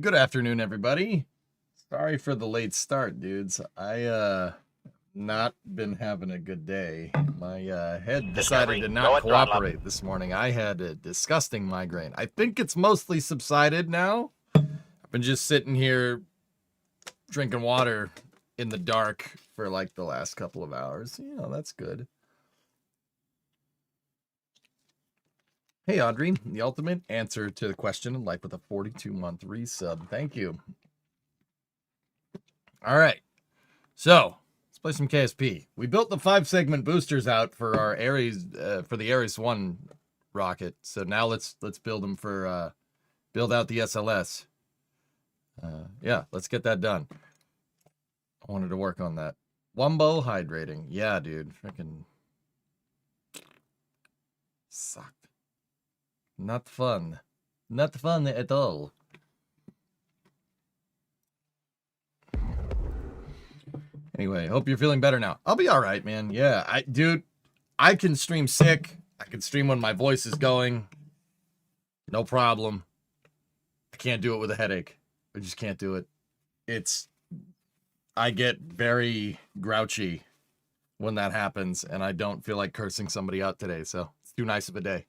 Good afternoon, everybody. Sorry for the late start, dudes. I not been having a good day. My head decided to not cooperate this morning. I had a disgusting migraine. I think it's mostly subsided now. I've been just sitting here drinking water in the dark for like the last couple of hours. You know, that's good. Hey, Audrey, the ultimate answer to the question in life with a 42-month resub. Thank you. All right. So, let's play some KSP. We built the 5-segment boosters out for our Ares, for the Ares 1 rocket. So now let's build them for, build out the SLS. Yeah, let's get that done. I wanted to work on that. Wumbo hydrating. Yeah, dude. Freaking sucked. Not fun. Not fun at all. Anyway, hope you're feeling better now. I'll be all right, man. Yeah, dude, I can stream sick. I can stream when my voice is going. No problem. I can't do it with a headache. I just can't do it. I get very grouchy when that happens, and I don't feel like cursing somebody out today, so it's too nice of a day.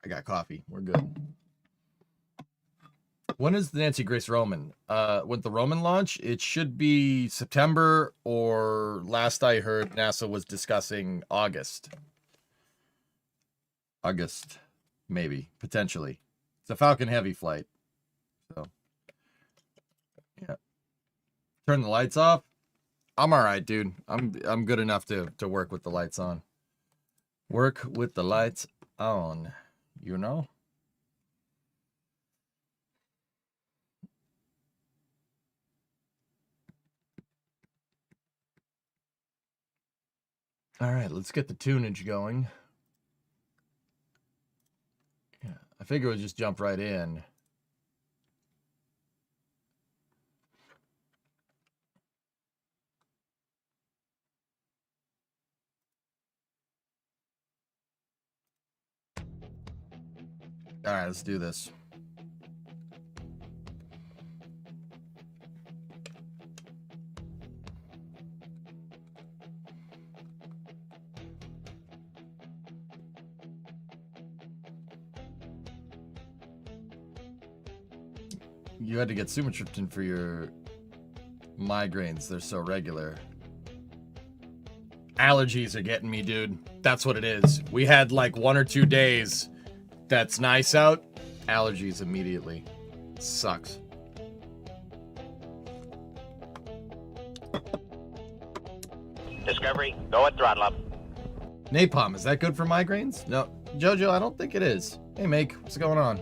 I got coffee. We're good. When is the Nancy Grace Roman? With the Roman launch, it should be September, or last I heard, NASA was discussing August. August, maybe, potentially. It's a Falcon Heavy flight. So, yeah. Turn the lights off. I'm all right, dude. I'm good enough to work with the lights on. Work with the lights on. You know? All right, let's get the tunage going. Yeah, I figure we'll just jump right in. All right, let's do this. You had to get sumatriptan for your migraines. They're so regular. Allergies are getting me, dude. That's what it is. We had like 1 or 2 days that's nice out. Allergies immediately. Sucks. Discovery, go at throttle up. Napalm, is that good for migraines? No. Jojo, I don't think it is. Hey, Make, what's going on?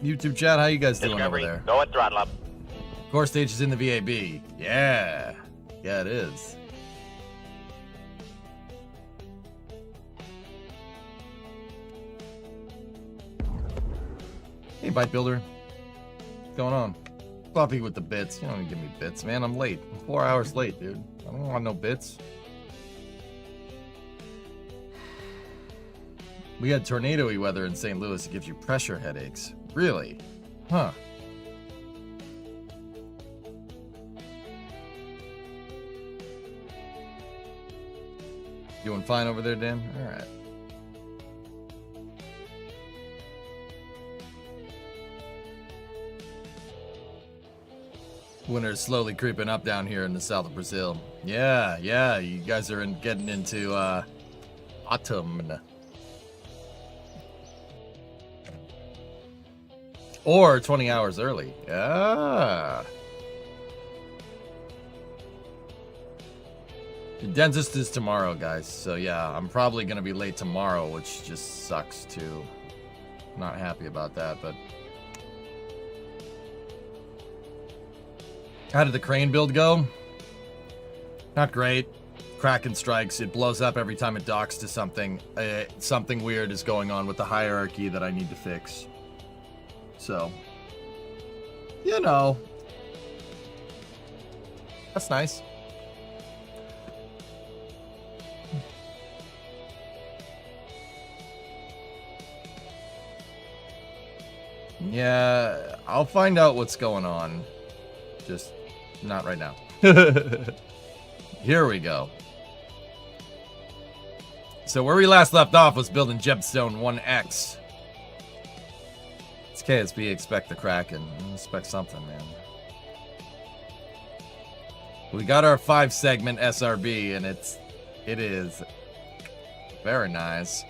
YouTube chat, how you guys doing over there? Go at throttle up. Core stage is in the VAB. Yeah. Yeah, it is. Hey, Bite Builder. What's going on? Coffee with the bits. You don't even give me bits, man. I'm late. I'm 4 hours late, dude. I don't want no bits. We had tornado-y weather in St. Louis. It gives you pressure headaches. Really? Huh. Doing fine over there, Dan? All right. Winter's slowly creeping up down here in the south of Brazil. Yeah, you guys are getting into autumn. Or 20 hours early. Yeah. The dentist is tomorrow, guys. So yeah, I'm probably going to be late tomorrow, which just sucks too. Not happy about that, but... How did the crane build go? Not great. Kraken strikes. It blows up every time it docks to something. Something weird is going on with the hierarchy that I need to fix. So, you know, that's nice. Yeah, I'll find out what's going on. Just not right now. Here we go. So where we last left off was building Gemstone 1X. It's KSB, expect the Kraken. Expect something, man. We got our 5-segment SRB, and it is very nice.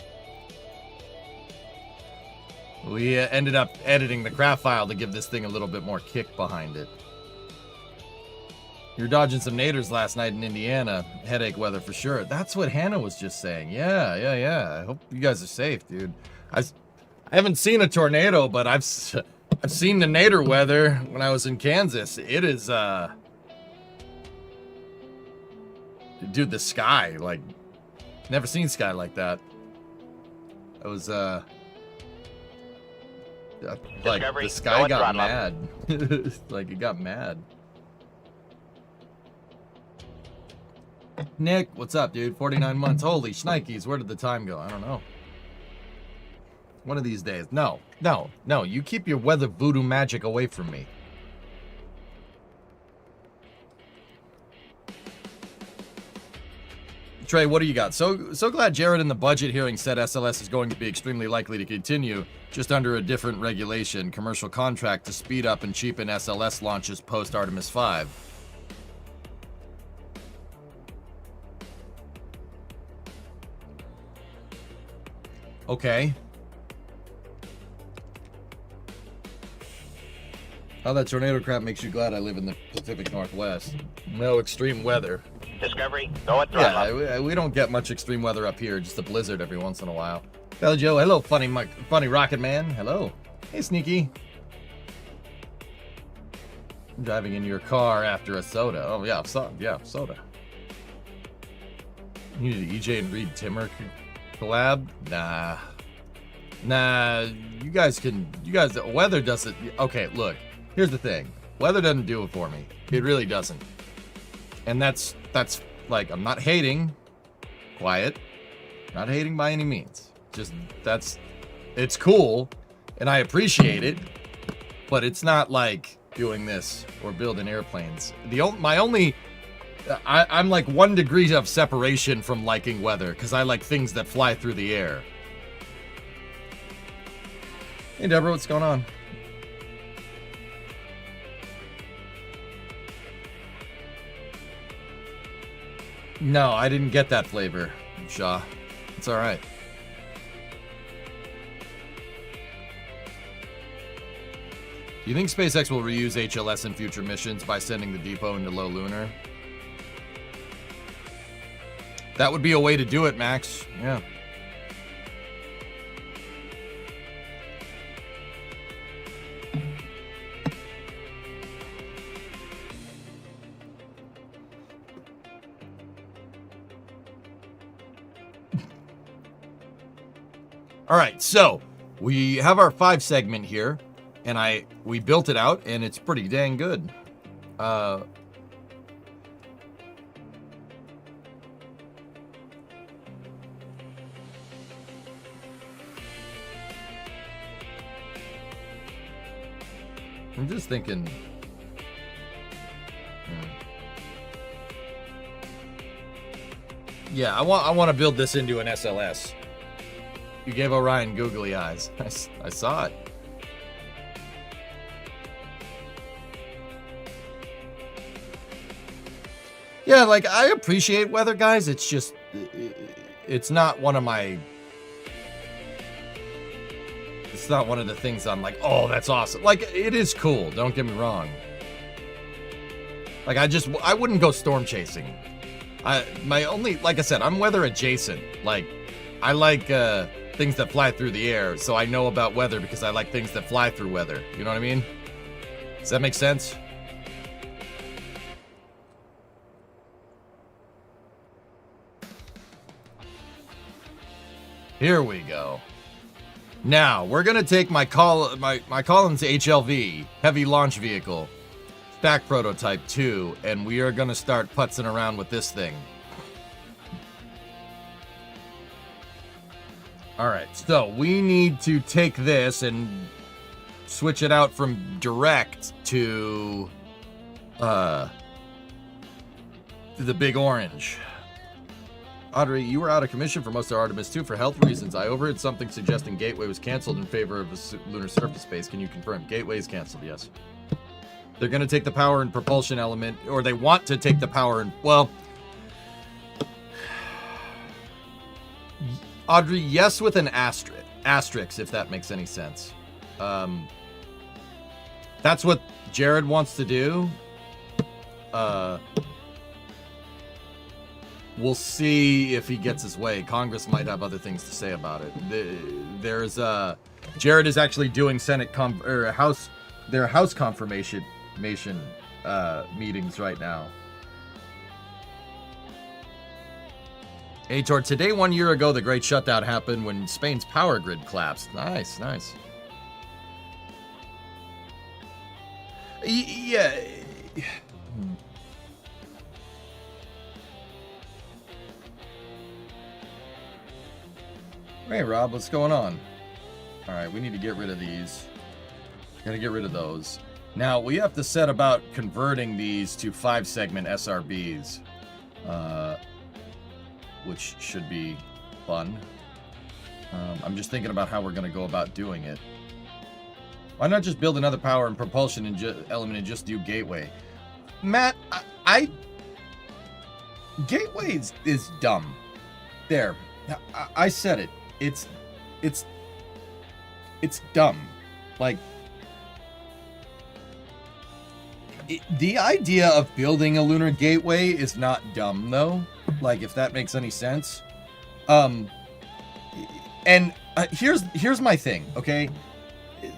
We ended up editing the craft file to give this thing a little bit more kick behind it. You're dodging some naders last night in Indiana. Headache weather for sure. That's what Hannah was just saying. Yeah. I hope you guys are safe, dude. I haven't seen a tornado, but I've seen the nader weather when I was in Kansas. It is, dude, the sky, like, never seen sky like that. It was, like, the sky got mad. Like, it got mad. Nick, what's up, dude? 49 months. Holy shnikes, where did the time go? I don't know. One of these days. No. You keep your weather voodoo magic away from me. Trey, what do you got? So glad Jared in the budget hearing said SLS is going to be extremely likely to continue, just under a different regulation, commercial contract to speed up and cheapen SLS launches post Artemis 5. Okay. How that tornado crap makes you glad I live in the Pacific Northwest. No extreme weather. Discovery, go at throttle. Yeah, we don't get much extreme weather up here, just a blizzard every once in a while. Hello, Joe. Hello, funny rocket man. Hello. Hey, Sneaky. I'm driving in your car after a soda. Oh, yeah, soda. You need an EJ and Reed Timmer collab? Nah, you guys, weather doesn't, okay, look, here's the thing. Weather doesn't do it for me. It really doesn't. And that's like, I'm not hating, quiet, not hating by any means. Just, it's cool, and I appreciate it, but it's not like doing this or building airplanes. I'm like 1 degree of separation from liking weather, because I like things that fly through the air. Hey, Deborah, what's going on? No, I didn't get that flavor, Shaw. It's all right. Do you think SpaceX will reuse HLS in future missions by sending the depot into low lunar? That would be a way to do it, Max. Yeah. All right, so we have our 5 segment here, and we built it out, and it's pretty dang good. I'm just thinking. Yeah, I want to build this into an SLS. You gave Orion googly eyes. I saw it. Yeah, like, I appreciate weather, guys. It's just, it's not one of my. It's not one of the things I'm like, oh, that's awesome. Like, it is cool, don't get me wrong. Like, I wouldn't go storm chasing. Like I said, I'm weather adjacent. Like, I like things that fly through the air, so I know about weather because I like things that fly through weather. You know what I mean? Does that make sense? Here we go. Now, we're going to take my Collins HLV, Heavy Launch Vehicle, Stack Prototype 2, and we are going to start putzing around with this thing. All right, so we need to take this and switch it out from direct to the big orange. Audrey, you were out of commission for most of Artemis 2 for health reasons. I overheard something suggesting Gateway was canceled in favor of the lunar surface base. Can you confirm? Gateway is canceled, yes. They're going to take the power and propulsion element, or they want to take the power and, well, Audrey, yes, with an asterisk, if that makes any sense. That's what Jared wants to do. We'll see if he gets his way. Congress might have other things to say about it. There's Jared is actually doing House confirmation meetings right now. Aitor, today 1 year ago, the great shutdown happened when Spain's power grid collapsed. Nice, nice. Yeah. Hey, Rob, what's going on? All right, we need to get rid of these. Gotta get rid of those. Now, we have to set about converting these to 5-segment SRBs, which should be fun. I'm just thinking about how we're gonna go about doing it. Why not just build another power and propulsion element and just do Gateway? Matt, Gateway is dumb. There, I said it. It's dumb. Like, the idea of building a lunar gateway is not dumb, though. Like, if that makes any sense. And here's my thing, okay?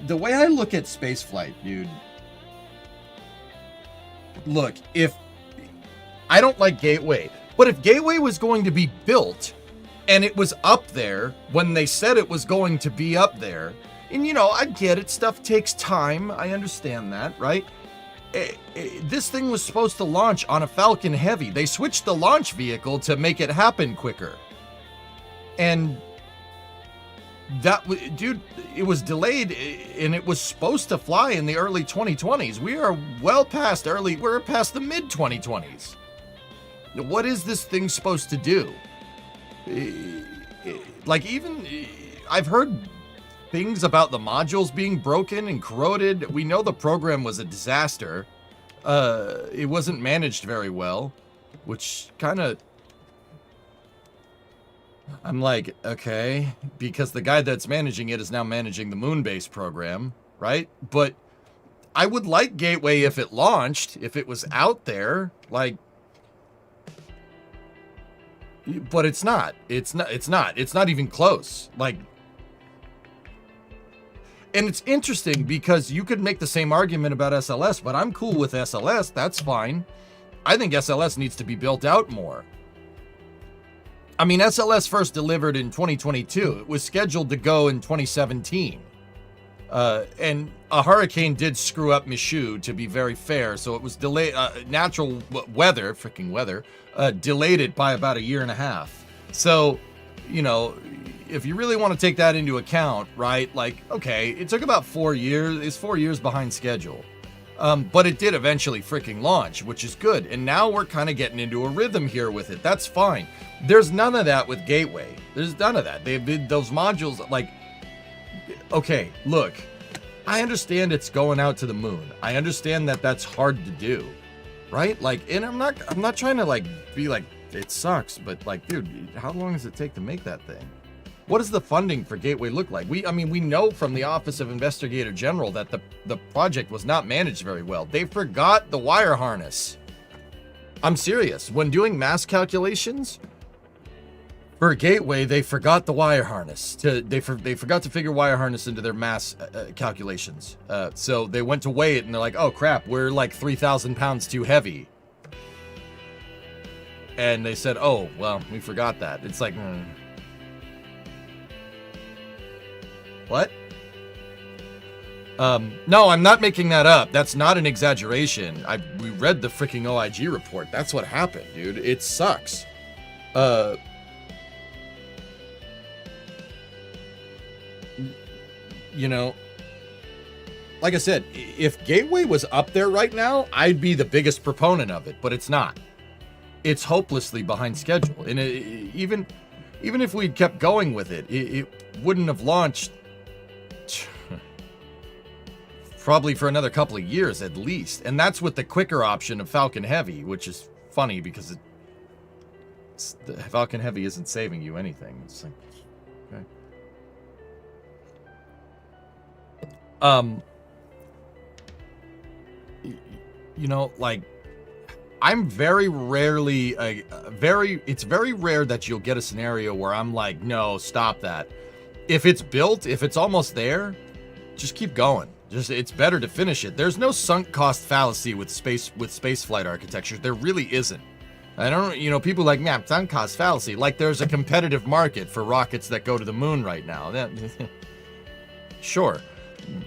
The way I look at spaceflight, dude. Look, if I don't like Gateway, but if Gateway was going to be built and it was up there when they said it was going to be up there, and you know, I get it, stuff takes time, I understand that, right? This thing was supposed to launch on a Falcon Heavy. They switched the launch vehicle to make it happen quicker. And that, dude, it was delayed and it was supposed to fly in the early 2020s. We are well past we're past the mid 2020s. What is this thing supposed to do? Like, even I've heard things about the modules being broken and corroded. We know the program was a disaster. It wasn't managed very well, which kind of, I'm like, okay, because the guy that's managing it is now managing the moon base program, right? But I would like Gateway if it launched, if it was out there, like, but it's not. It's not even close. Like, and it's interesting because you could make the same argument about SLS, but I'm cool with SLS. That's fine. I think SLS needs to be built out more. I mean, SLS first delivered in 2022. It was scheduled to go in 2017. And a hurricane did screw up Michoud, to be very fair. So it was delayed. Natural weather, freaking weather, delayed it by about 1.5 years. So, you know, if you really want to take that into account, right? Like, okay, it took about 4 years. It's 4 years behind schedule. But it did eventually freaking launch, which is good. And now we're kind of getting into a rhythm here with it. That's fine. There's none of that with Gateway. There's none of that. They've been those modules, like, okay, look, I understand it's going out to the moon. I understand that that's hard to do, right? Like, and I'm not trying to like be like, it sucks, but like, dude, how long does it take to make that thing? What does the funding for Gateway look like? We know from the Office of Investigator General that the project was not managed very well. They forgot the wire harness. I'm serious. When doing mass calculations for Gateway, they forgot the wire harness. They forgot to figure wire harness into their mass calculations. So they went to weigh it and they're like, oh crap, we're like 3,000 pounds too heavy. And they said, oh, well, we forgot that. It's like, what? No, I'm not making that up. That's not an exaggeration. We read the freaking OIG report. That's what happened, dude. It sucks. You know, like I said, if Gateway was up there right now, I'd be the biggest proponent of it, but it's not. It's hopelessly behind schedule. And even if we'd kept going with it, it wouldn't have launched probably for another couple of years at least. And that's with the quicker option of Falcon Heavy, which is funny because the Falcon Heavy isn't saving you anything. It's like, okay. You know, like, I'm very rarely, it's very rare that you'll get a scenario where I'm like, no, stop that. If it's built, if it's almost there, just keep going. It's better to finish it. There's no sunk cost fallacy with space flight architectures. There really isn't. I don't, you know, people like, man, sunk cost fallacy. Like there's a competitive market for rockets that go to the moon right now. Sure,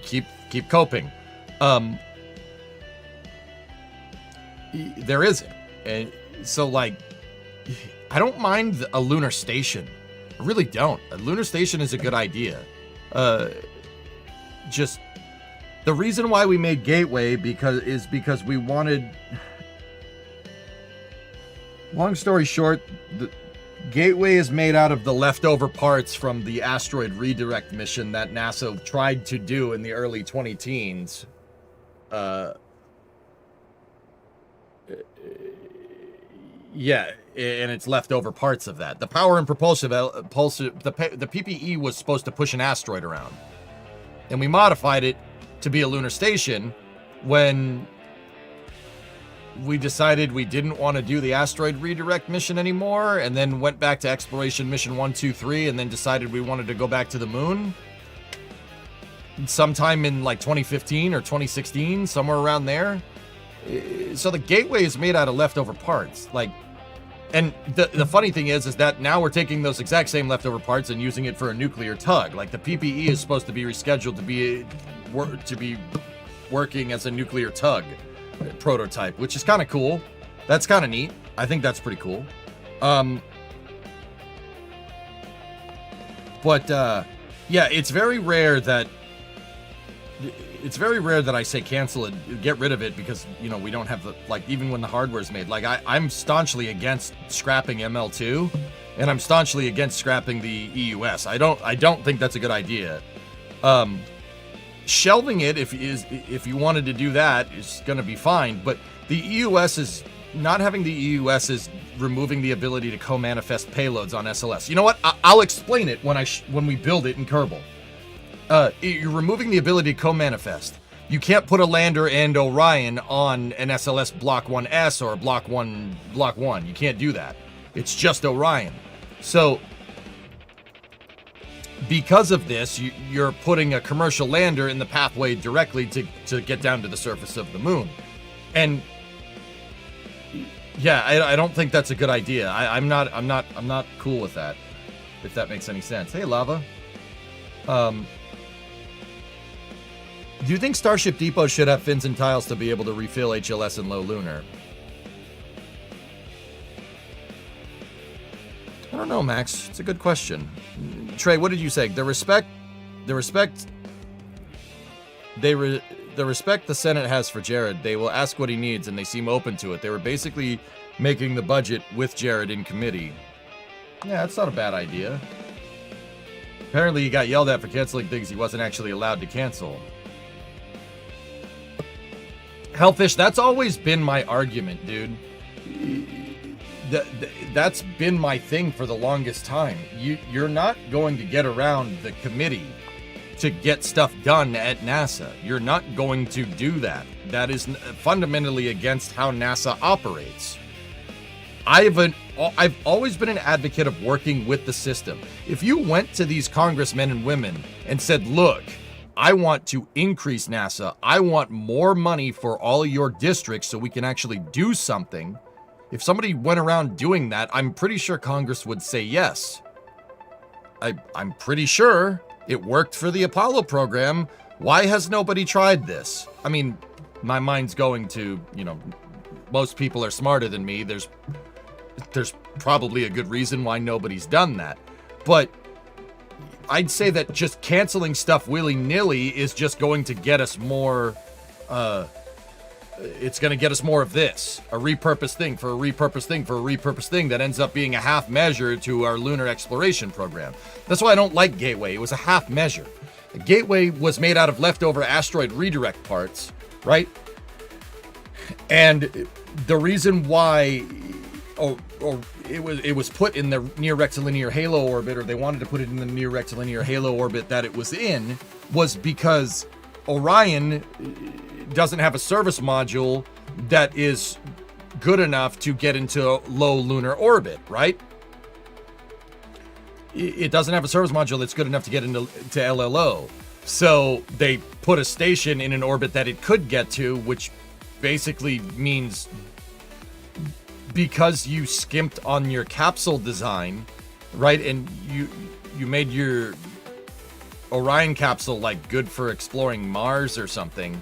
keep coping. There isn't. And so, like, I don't mind a lunar station. I really don't. A lunar station is a good idea. Just the reason why we made Gateway because we wanted. Long story short, the Gateway is made out of the leftover parts from the asteroid redirect mission that NASA tried to do in the early 2010s. Yeah, and it's leftover parts of that. The power and propulsion, the PPE was supposed to push an asteroid around. And we modified it to be a lunar station when we decided we didn't want to do the asteroid redirect mission anymore, and then went back to exploration mission 1, 2, 3, and then decided we wanted to go back to the moon sometime in like 2015 or 2016, somewhere around there. So the Gateway is made out of leftover parts. Like, and the funny thing is that now we're taking those exact same leftover parts and using it for a nuclear tug. Like the PPE is supposed to be rescheduled to be working as a nuclear tug prototype, which is kind of cool. That's kind of neat. I think that's pretty cool. But yeah, it's very rare that I say cancel it, get rid of it, because, you know, we don't have the, like, even when the hardware's made. Like, I'm staunchly against scrapping ML2, and I'm staunchly against scrapping the EUS. I don't think that's a good idea. Shelving it, if you wanted to do that, is going to be fine. But the EUS is not having the EUS is removing the ability to co-manifest payloads on SLS. You know what? I'll explain it when we build it in Kerbal. You're removing the ability to co-manifest. You can't put a lander and Orion on an SLS Block 1S or a Block 1. You can't do that. It's just Orion. So, because of this, you're putting a commercial lander in the pathway directly to get down to the surface of the moon. And yeah, I don't think that's a good idea. I'm not cool with that, if that makes any sense. Hey, Lava. Do you think Starship Depot should have fins and tiles to be able to refill HLS in low lunar? I don't know, Max. It's a good question. Trey, what did you say? The respect the Senate has for Jared, they will ask what he needs, and they seem open to it. They were basically making the budget with Jared in committee. Yeah, that's not a bad idea. Apparently he got yelled at for canceling things he wasn't actually allowed to cancel. Hellfish, that's always been my argument, dude. That's been my thing for the longest time. You're not going to get around the committee to get stuff done at NASA. You're not going to do that. That is fundamentally against how NASA operates. I've always been an advocate of working with the system. If you went to these congressmen and women and said, look, I want to increase NASA. I want more money for all your districts so we can actually do something. If somebody went around doing that, I'm pretty sure Congress would say yes. I'm pretty sure it worked for the Apollo program. Why has nobody tried this? I mean, my mind's going to, you know, most people are smarter than me. There's probably a good reason why nobody's done that. But I'd say that just canceling stuff willy-nilly is just going to get us more, it's going to get us more of this. A repurposed thing for a repurposed thing for a repurposed thing that ends up being a half measure to our lunar exploration program. That's why I don't like Gateway. It was a half measure. The Gateway was made out of leftover asteroid redirect parts, right? And the reason why it was put in the near rectilinear halo orbit, or they wanted to put it in the near rectilinear halo orbit that it was in, was because Orion doesn't have a service module that is good enough to get into low lunar orbit, right? It doesn't have a service module that's good enough to get into LLO. So they put a station in an orbit that it could get to, which basically means because you skimped on your capsule design, right? And you made your Orion capsule like good for exploring Mars or something.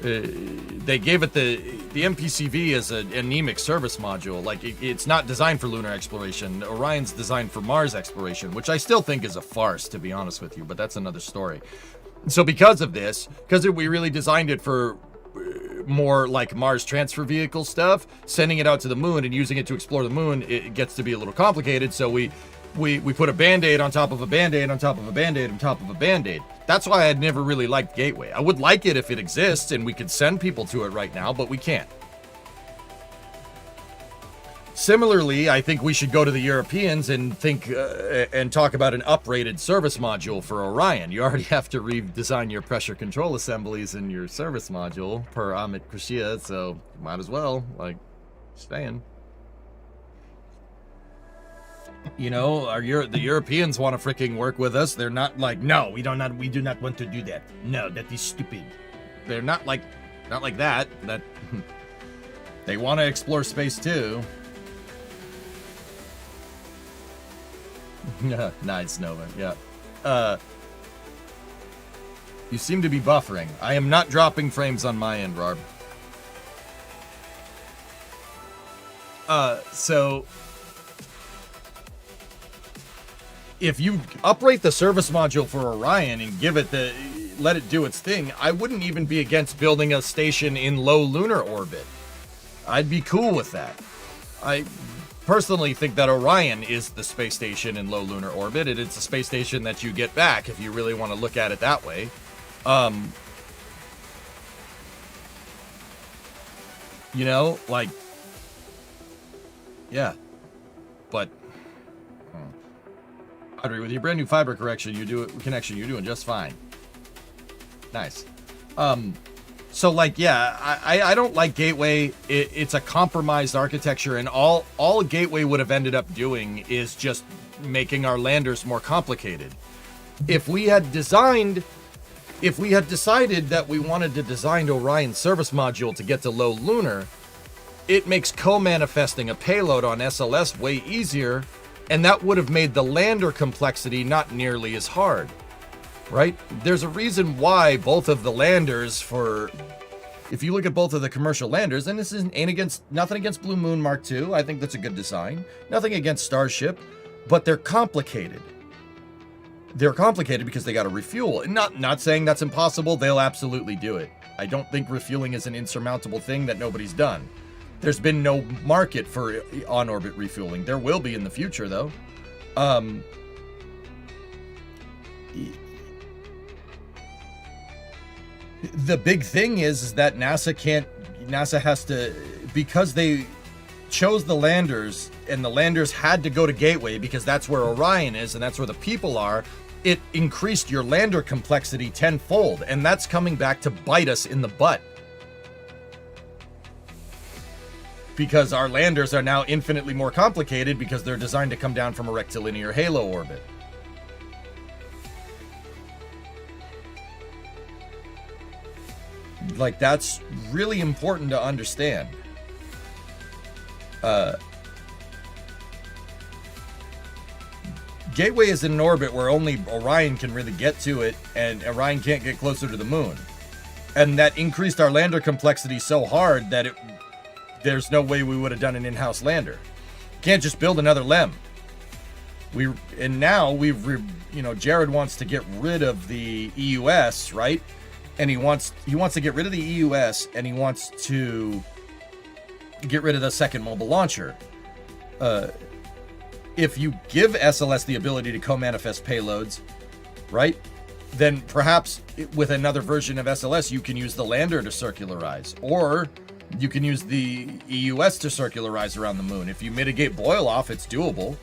They gave it the MPCV as an anemic service module. Like it's not designed for lunar exploration. Orion's designed for Mars exploration, which I still think is a farce, to be honest with you, but that's another story. So because of this, because we really designed it for more like Mars transfer vehicle stuff, sending it out to the moon and using it to explore the moon, it gets to be a little complicated. So we put a Band-Aid on top of a Band-Aid on top of a Band-Aid on top of a Band-Aid. That's why I'd never really liked Gateway. I would like it if it exists and we could send people to it right now, but we can't. Similarly, I think we should go to the Europeans and think and talk about an uprated service module for Orion. You already have to redesign your pressure control assemblies in your service module per Amit Krishia, so might as well, like, staying. You know, the Europeans want to freaking work with us. They're not like, no, we do not want to do that. No, that is stupid. They're not like that. That they want to explore space too. Nice, Nova. Yeah. You seem to be buffering. I am not dropping frames on my end, Rarb. So if you uprate the service module for Orion and let it do its thing, I wouldn't even be against building a station in low lunar orbit. I'd be cool with that. I personally think that Orion is the space station in low lunar orbit. It's a space station that you get back if you really want to look at it that way. You know, like, yeah, but Audrey, with your brand new fiber connection, you're doing just fine. Nice. So like, yeah, I don't like Gateway. It's a compromised architecture, and all Gateway would have ended up doing is just making our landers more complicated. If we had decided that we wanted to design Orion service module to get to low lunar, it makes co-manifesting a payload on SLS way easier, and that would have made the lander complexity not nearly as hard. Right? There's a reason why both of the landers if you look at both of the commercial landers, and this ain't nothing against Blue Moon Mark II, I think that's a good design. Nothing against Starship, but they're complicated. They're complicated because they got to refuel. Not saying that's impossible. They'll absolutely do it. I don't think refueling is an insurmountable thing that nobody's done. There's been no market for on-orbit refueling. There will be in the future, though. The big thing is that NASA has to, because they chose the landers, and the landers had to go to Gateway because that's where Orion is and that's where the people are, it increased your lander complexity tenfold, and that's coming back to bite us in the butt. Because our landers are now infinitely more complicated because they're designed to come down from a rectilinear halo orbit. Like, that's really important to understand. Gateway is in an orbit where only Orion can really get to it, and Orion can't get closer to the moon. And that increased our lander complexity so hard that there's no way we would have done an in-house lander. Can't just build another LEM. Now Jared wants to get rid of the EUS, right? And he wants to get rid of the EUS, and he wants to get rid of the second mobile launcher. If you give SLS the ability to co-manifest payloads, right, then perhaps with another version of SLS, you can use the lander to circularize, or you can use the EUS to circularize around the moon. If you mitigate boil off, it's doable,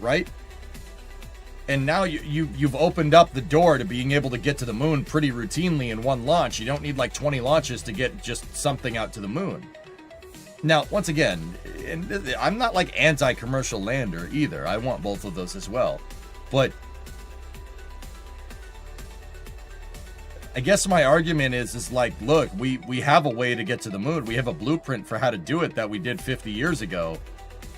right? And now you've opened up the door to being able to get to the moon pretty routinely in one launch. You don't need like 20 launches to get just something out to the moon. Now, once again, and I'm not like anti-commercial lander either. I want both of those as well. But I guess my argument is like, look, we have a way to get to the moon. We have a blueprint for how to do it that we did 50 years ago.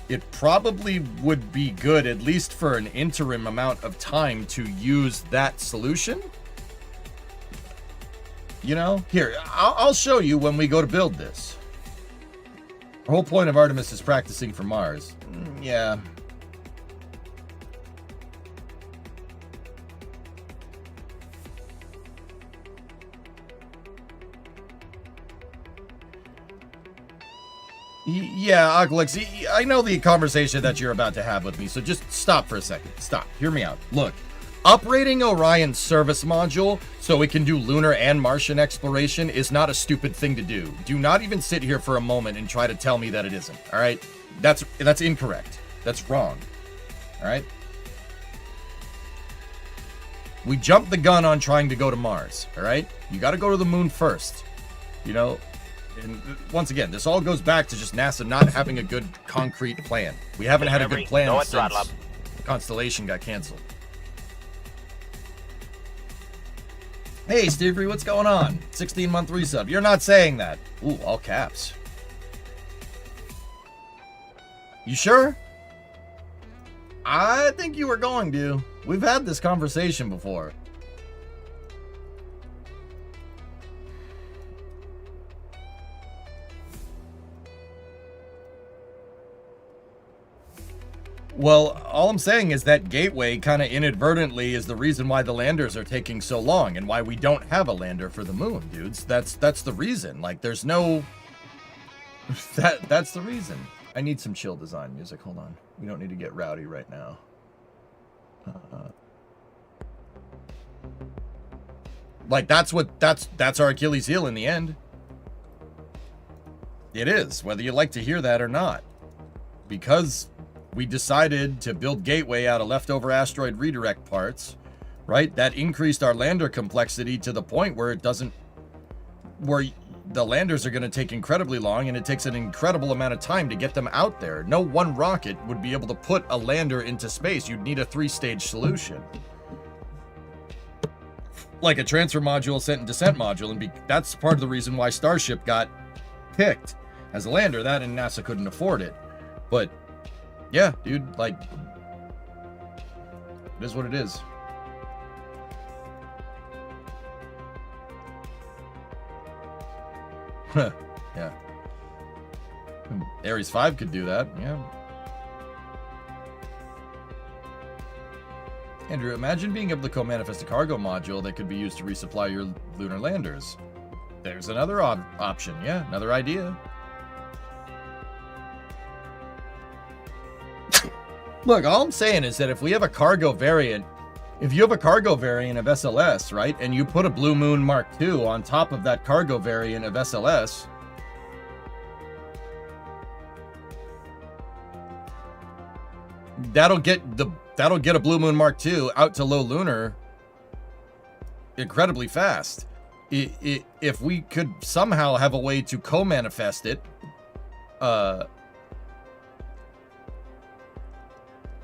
It probably would be good, at least for an interim amount of time, to use that solution. You know, here, I'll show you when we go to build this. The whole point of Artemis is practicing for Mars. Yeah. Yeah, Oculix, I know the conversation that you're about to have with me, so just stop for a second. Stop. Hear me out. Look, uprating Orion's service module so it can do lunar and Martian exploration is not a stupid thing to do. Do not even sit here for a moment and try to tell me that it isn't, all right? That's incorrect. That's wrong, all right? We jumped the gun on trying to go to Mars, all right? You got to go to the moon first, you know? And once again, this all goes back to just NASA not having a good concrete plan. We haven't had a good plan since Constellation got canceled. Hey, Stevie, what's going on? 16-month resub. You're not saying that. Ooh, all caps. You sure? I think you were going to. We've had this conversation before. Well, all I'm saying is that Gateway kind of inadvertently is the reason why the landers are taking so long and why we don't have a lander for the moon, dudes. That's the reason. Like, there's no... That's the reason. I need some chill design music. Hold on. We don't need to get rowdy right now. Like, that's our Achilles heel in the end. It is, whether you like to hear that or not. Because we decided to build Gateway out of leftover asteroid redirect parts, right? That increased our lander complexity to the point where where the landers are going to take incredibly long, and it takes an incredible amount of time to get them out there. No one rocket would be able to put a lander into space. You'd need a 3-stage solution. Like a transfer module, ascent and descent module, and that's part of the reason why Starship got picked as a lander. That and NASA couldn't afford it. But yeah, dude, like, it is what it is. Yeah. Ares 5 could do that, yeah. Andrew, imagine being able to co-manifest a cargo module that could be used to resupply your lunar landers. There's another option, yeah, another idea. Look, all I'm saying is that if we have a cargo variant, if you have a cargo variant of SLS, right, and you put a Blue Moon Mark II on top of that cargo variant of SLS, that'll get a Blue Moon Mark II out to low lunar incredibly fast. If we could somehow have a way to co-manifest it,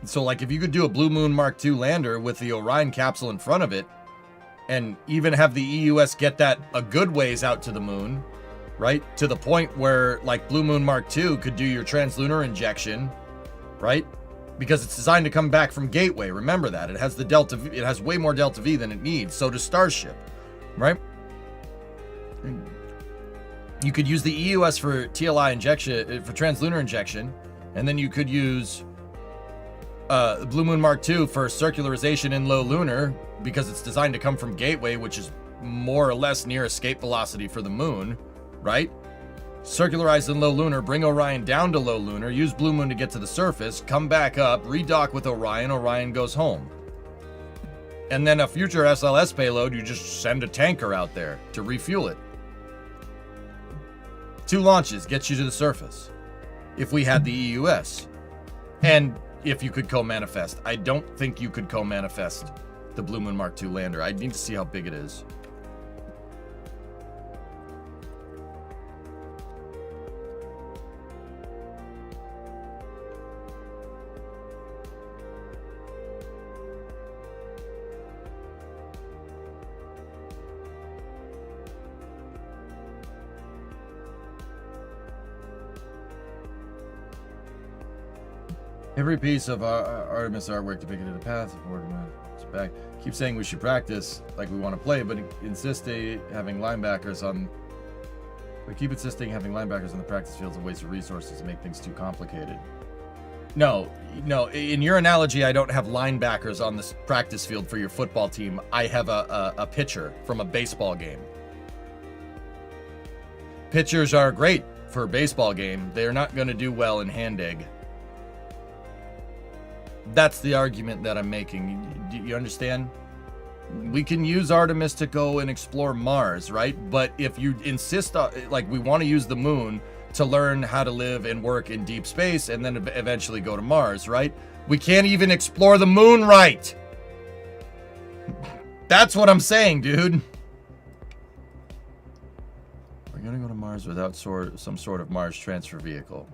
so like if you could do a Blue Moon Mark II lander with the Orion capsule in front of it, and even have the EUS get that a good ways out to the moon, right? To the point where like Blue Moon Mark II could do your translunar injection, right? Because it's designed to come back from Gateway. Remember that. It has the Delta V, it has way more Delta V than it needs. So does Starship, right? You could use the EUS for TLI injection, for translunar injection, and then you could use Blue Moon Mark II for circularization in low lunar, because it's designed to come from Gateway, which is more or less near escape velocity for the moon, right? Circularize in low lunar, bring Orion down to low lunar, use Blue Moon to get to the surface, come back up, redock with Orion, Orion goes home. And then a future SLS payload, you just send a tanker out there to refuel it. 2 launches gets you to the surface. If we had the EUS. And if you could co-manifest. I don't think you could co-manifest the Blue Moon Mark II lander. I need to see how big it is. Every piece of Artemis artwork depicted in the path back. Keep saying we should practice like we want to play, but insist having linebackers on. But keep insisting having linebackers on the practice fields a waste of resources to make things too complicated. No. In your analogy, I don't have linebackers on this practice field for your football team. I have a pitcher from a baseball game. Pitchers are great for a baseball game. They're not going to do well in hand egg. That's the argument that I'm making. Do you understand? We can use Artemis to go and explore Mars, right? But if you insist on, like, we want to use the moon to learn how to live and work in deep space and then eventually go to Mars, right? We can't even explore the moon right. That's what I'm saying, dude. We're gonna go to Mars without some sort of Mars transfer vehicle.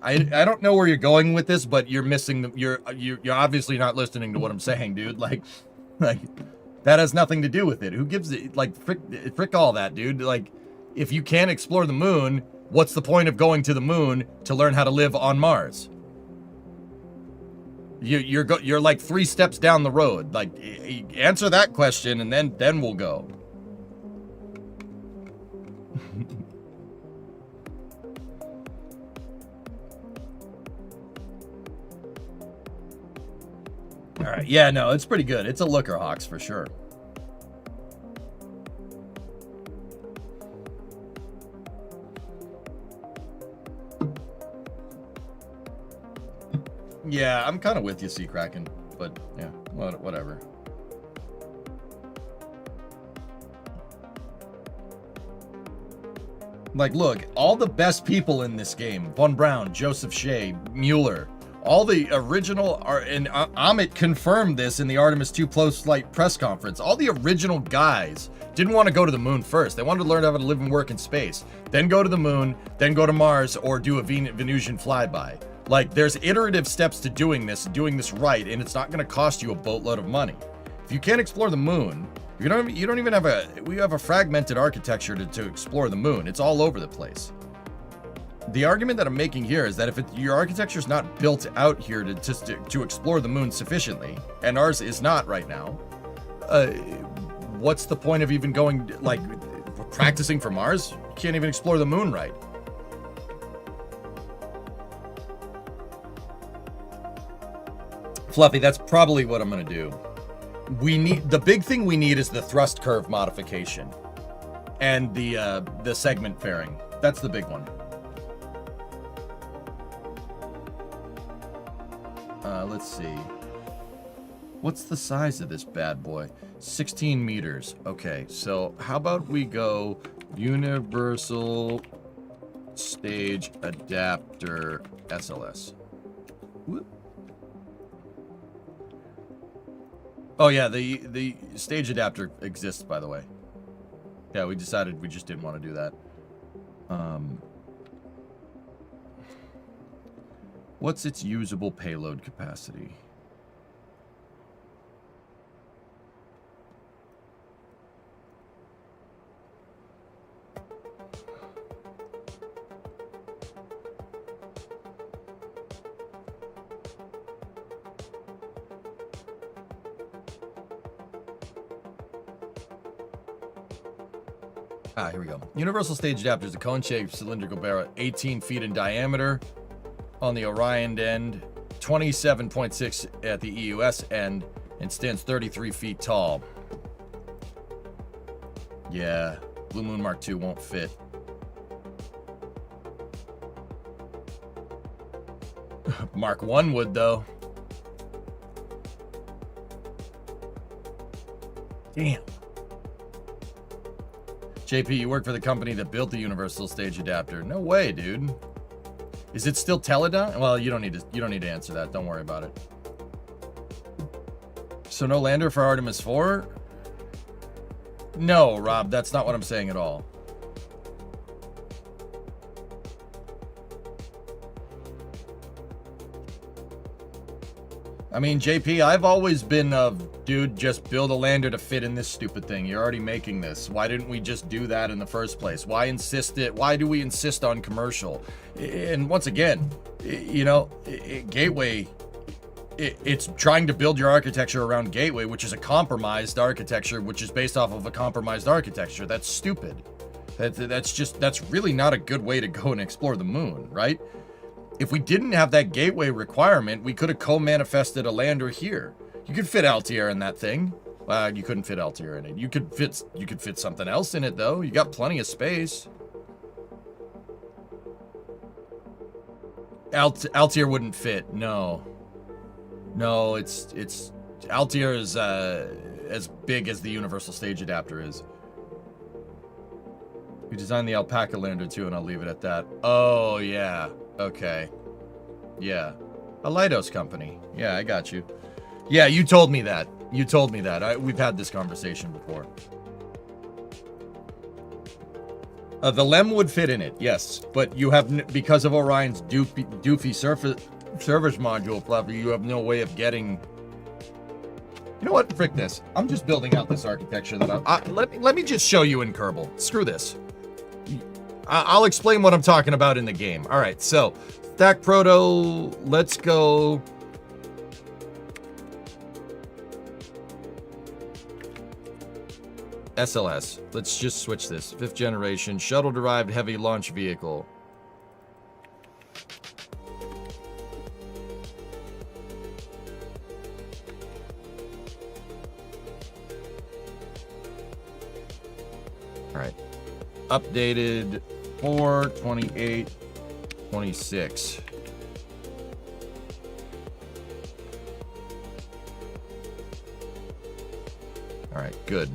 I don't know where you're going with this, but you're missing. You're obviously not listening to what I'm saying, dude. Like that has nothing to do with it. Who gives it? Like frick all that, dude. Like if you can't explore the moon, what's the point of going to the moon to learn how to live on Mars? You're like 3 steps down the road. Like answer that question, and then we'll go. All right, yeah, no, it's pretty good. It's a looker, Hawks, for sure. Yeah, I'm kind of with you, Sea Kraken, but yeah, whatever. Like, look, all the best people in this game, Von Braun, Joseph Shea, Mueller, all the original are, and Amit confirmed this in the Artemis 2 post-flight press conference. All the original guys didn't want to go to the moon first. They wanted to learn how to live and work in space, then go to the moon, then go to Mars, or do a Venusian flyby. Like, there's iterative steps to doing this right, and it's not going to cost you a boatload of money. If you can't explore the moon, you don't even have we have a fragmented architecture to explore the moon. It's all over the place. The argument that I'm making here is that if your architecture is not built out here to explore the moon sufficiently, and ours is not right now, what's the point of even going, like, practicing for Mars? You can't even explore the moon right. Fluffy, that's probably what I'm going to do. The big thing we need is the thrust curve modification and the segment fairing. That's the big one. Let's see. What's the size of this bad boy? 16 meters. Okay, so how about we go universal stage adapter SLS. Whoop. Oh yeah, the stage adapter exists, by the way. Yeah, we decided we just didn't want to do that. What's its usable payload capacity? Here we go. Universal stage adapter is a cone-shaped cylindrical barrel, 18 feet in diameter on the Orion end, 27.6 at the EUS end, and stands 33 feet tall. Yeah, Blue Moon Mark II won't fit. Mark I would, though. Damn. JP, you work for the company that built the universal stage adapter. No way, dude. Is it still Teledyne? Well, you don't need to answer that. Don't worry about it. So no lander for Artemis 4? No, Rob, that's not what I'm saying at all. I mean, JP, I've always been of, dude, just build a lander to fit in this stupid thing. You're already making this. Why didn't we just do that in the first place? Why do we insist on commercial? And once again, you know, Gateway, it's trying to build your architecture around Gateway, which is a compromised architecture, which is based off of a compromised architecture. That's stupid. That's really not a good way to go and explore the moon, right? If we didn't have that gateway requirement, we could have co-manifested a lander here. You could fit Altair in that thing. You couldn't fit Altair in it. You could fit something else in it though. You got plenty of space. Altair wouldn't fit. No, it's Altair is as big as the universal stage adapter is. We designed the Alpaca lander too, and I'll leave it at that. Oh yeah. Okay. Yeah. A Leidos company. Yeah, I got you. Yeah, you told me that. We've had this conversation before. The LEM would fit in it, yes. But you have, because of Orion's doofy service module, Fluffy, you have no way of getting... You know what? Frick this. I'm just building out this architecture that let me just show you in Kerbal. Screw this. I'll explain what I'm talking about in the game. All right, so Stack Proto, let's go. SLS. Let's just switch this. 5th generation shuttle-derived heavy launch vehicle. All right. Updated 4/28/26. All right, good.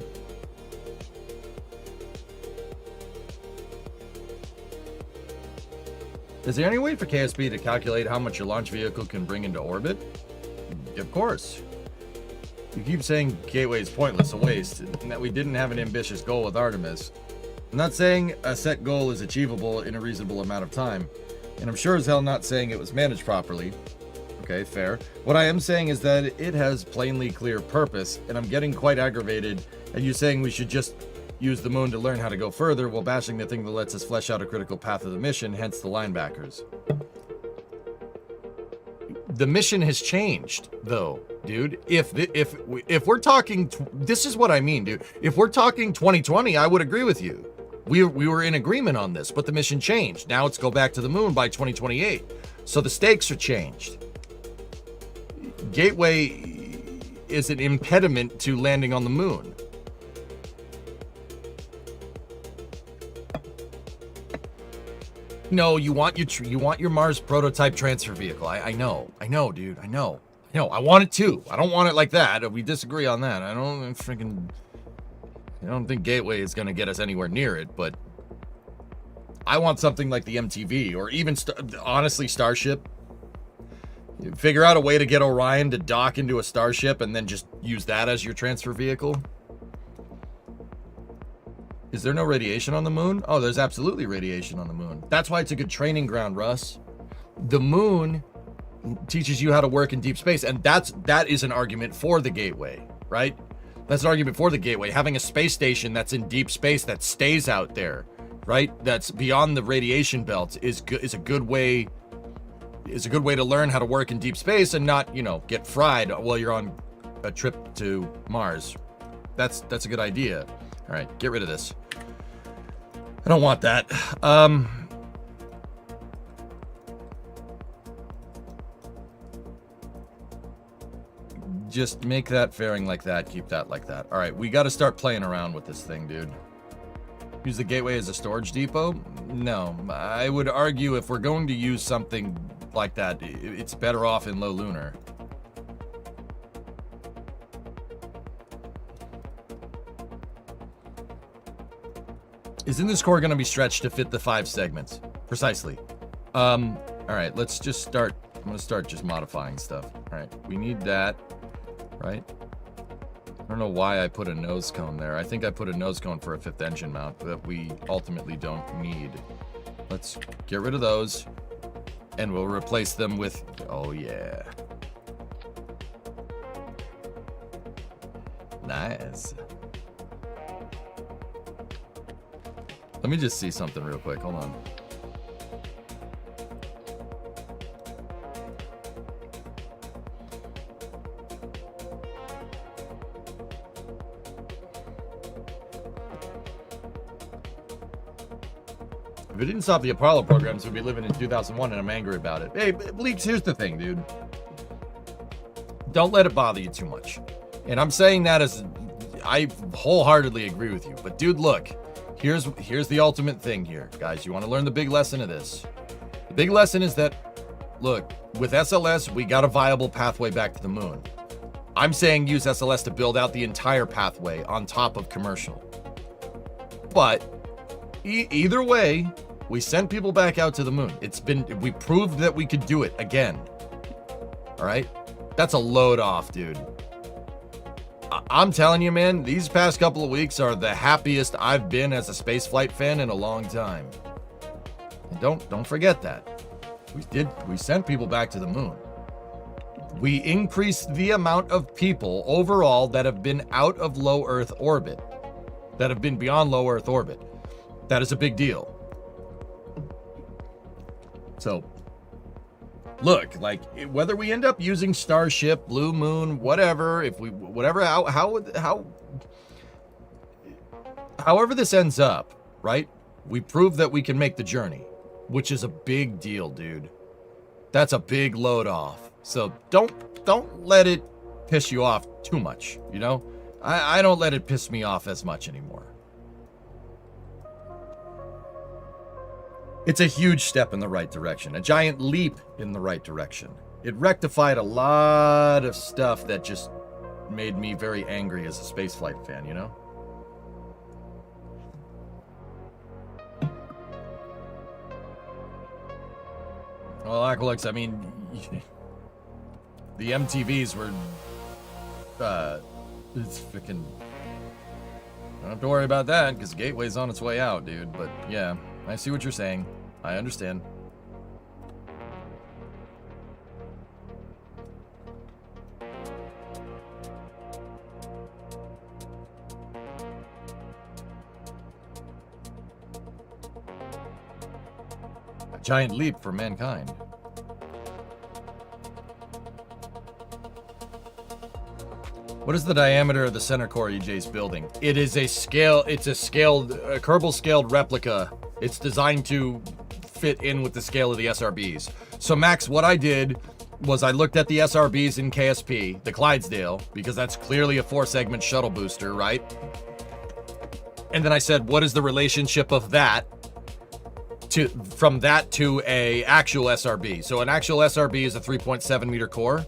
Is there any way for KSB to calculate how much your launch vehicle can bring into orbit? Of course. You keep saying Gateway is pointless, a waste, and that we didn't have an ambitious goal with Artemis. I'm not saying a set goal is achievable in a reasonable amount of time, and I'm sure as hell not saying it was managed properly. Okay, fair. What I am saying is that it has plainly clear purpose, and I'm getting quite aggravated at you saying we should just use the moon to learn how to go further while bashing the thing that lets us flesh out a critical path of the mission, hence the linebackers. The mission has changed, though, dude. If we're talking, this is what I mean, dude. If we're talking 2020, I would agree with you. We were in agreement on this, but the mission changed. Now it's go back to the moon by 2028. So the stakes are changed. Gateway is an impediment to landing on the moon. No, you want your Mars prototype transfer vehicle. I know, dude. I know. I want it too. I don't want it like that. We disagree on that. I don't think Gateway is going to get us anywhere near it, but I want something like the MTV or even honestly Starship. You figure out a way to get Orion to dock into a Starship and then just use that as your transfer vehicle. Is there no radiation on the moon? Oh, there's absolutely radiation on the moon. That's why it's a good training ground, Russ. The moon teaches you how to work in deep space, and that is an argument for the Gateway, right? That's an argument for the Gateway. Having a space station that's in deep space that stays out there, right? That's beyond the radiation belt is a good way to learn how to work in deep space and not, get fried while you're on a trip to Mars. That's a good idea. All right, get rid of this. I don't want that. Just make that fairing like that. Keep that like that. All right, we got to start playing around with this thing, dude. Use the gateway as a storage depot? No, I would argue if we're going to use something like that, it's better off in low lunar. Isn't this core going to be stretched to fit the 5 segments? Precisely. All right, let's just start. I'm going to start just modifying stuff. All right, we need that, right? I don't know why I put a nose cone there. I think I put a nose cone for a 5th engine mount that we ultimately don't need. Let's get rid of those, and we'll replace them with, oh yeah. Nice. Let me just see something real quick. Hold on. If it didn't stop the Apollo programs, we'd be living in 2001, and I'm angry about it. Hey, Bleeps, here's the thing, dude. Don't let it bother you too much. And I'm saying that as I wholeheartedly agree with you. But dude, look. Here's the ultimate thing here, guys. You want to learn the big lesson of this. The big lesson is that, look, with SLS, we got a viable pathway back to the moon. I'm saying use SLS to build out the entire pathway on top of commercial. But either way, we sent people back out to the moon. We proved that we could do it again. All right? That's a load off, dude. I'm telling you, man, these past couple of weeks are the happiest I've been as a spaceflight fan in a long time. And don't forget that. We sent people back to the moon. We increased the amount of people overall that have been out of low Earth orbit, that have been beyond low Earth orbit. That is a big deal. So, look, like, whether we end up using Starship, Blue Moon, whatever, however this ends up, right? We prove that we can make the journey, which is a big deal, dude. That's a big load off. So don't let it piss you off too much, you know? I don't let it piss me off as much anymore. It's a huge step in the right direction, a giant leap in the right direction. It rectified a lot of stuff that just made me very angry as a spaceflight fan, you know? Well, Aqualux, I mean, the MTVs were, it's freaking, I don't have to worry about that, because Gateway's on its way out, dude, but yeah. I see what you're saying. I understand. A giant leap for mankind. What is the diameter of the center core EJ's building? It is a scale, it's a Kerbal scaled replica. It's designed to fit in with the scale of the SRBs. So Max, what I did was I looked at the SRBs in KSP, the Clydesdale, because that's clearly a 4-segment shuttle booster, right? And then I said, what is the relationship of that from that to a actual SRB? So an actual SRB is a 3.7 meter core.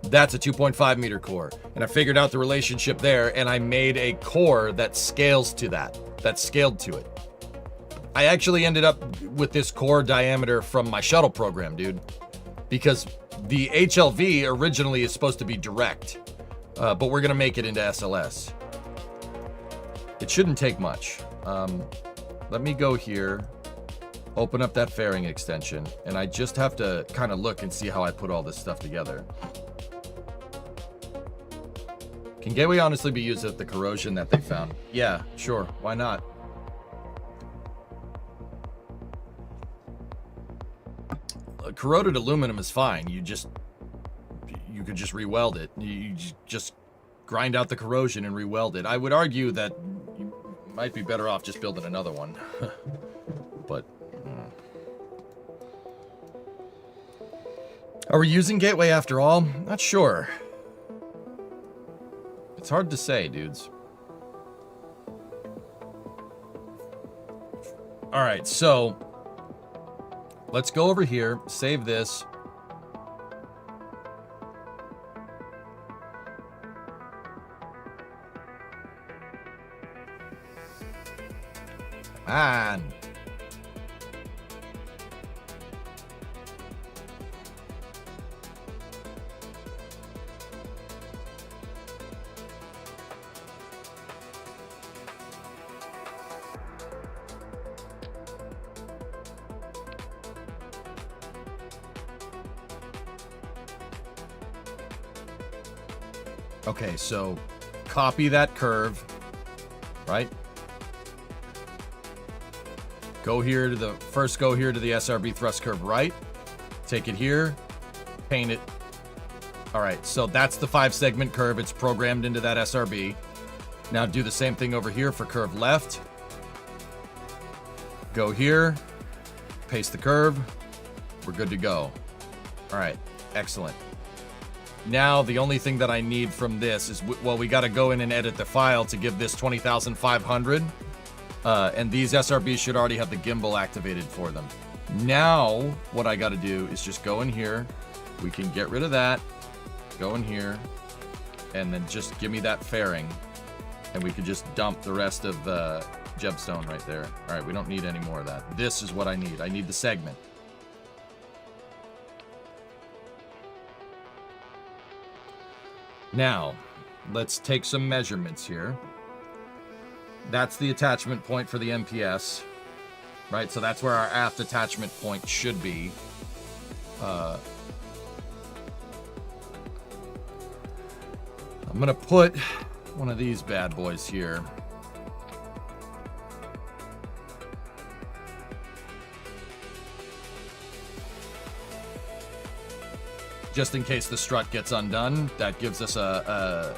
That's a 2.5 meter core. And I figured out the relationship there, and I made a core that scales to that, that's scaled to it. I actually ended up with this core diameter from my shuttle program, dude, because the HLV originally is supposed to be direct, but we're going to make it into SLS. It shouldn't take much. Let me go here, open up that fairing extension, and I just have to kind of look and see how I put all this stuff together. Can Gateway honestly be used with the corrosion that they found? Yeah, sure. Why not? Corroded aluminum is fine. You could just re-weld it. You just grind out the corrosion and re-weld it. I would argue that might be better off just building another one. But are we using Gateway after all? Not sure. It's hard to say, dudes. All right, so let's go over here, save this. Man. Okay, so copy that curve, right? Go here to the, first go here to the SRB thrust curve right, take it here, paint it. All right, so that's the 5-segment curve. It's programmed into that SRB. Now do the same thing over here for curve left. Go here, paste the curve. We're good to go. All right, excellent. Now the only thing that I need from this is, well, we got to go in and edit the file to give this 20,500. And these SRBs should already have the gimbal activated for them. Now, what I got to do is just go in here. We can get rid of that. Go in here. And then just give me that fairing. And we can just dump the rest of the gemstone right there. All right, we don't need any more of that. This is what I need. I need the segment. Now, let's take some measurements here. That's the attachment point for the MPS, right? So that's where our aft attachment point should be. I'm gonna put one of these bad boys here. Just in case the strut gets undone, that gives us a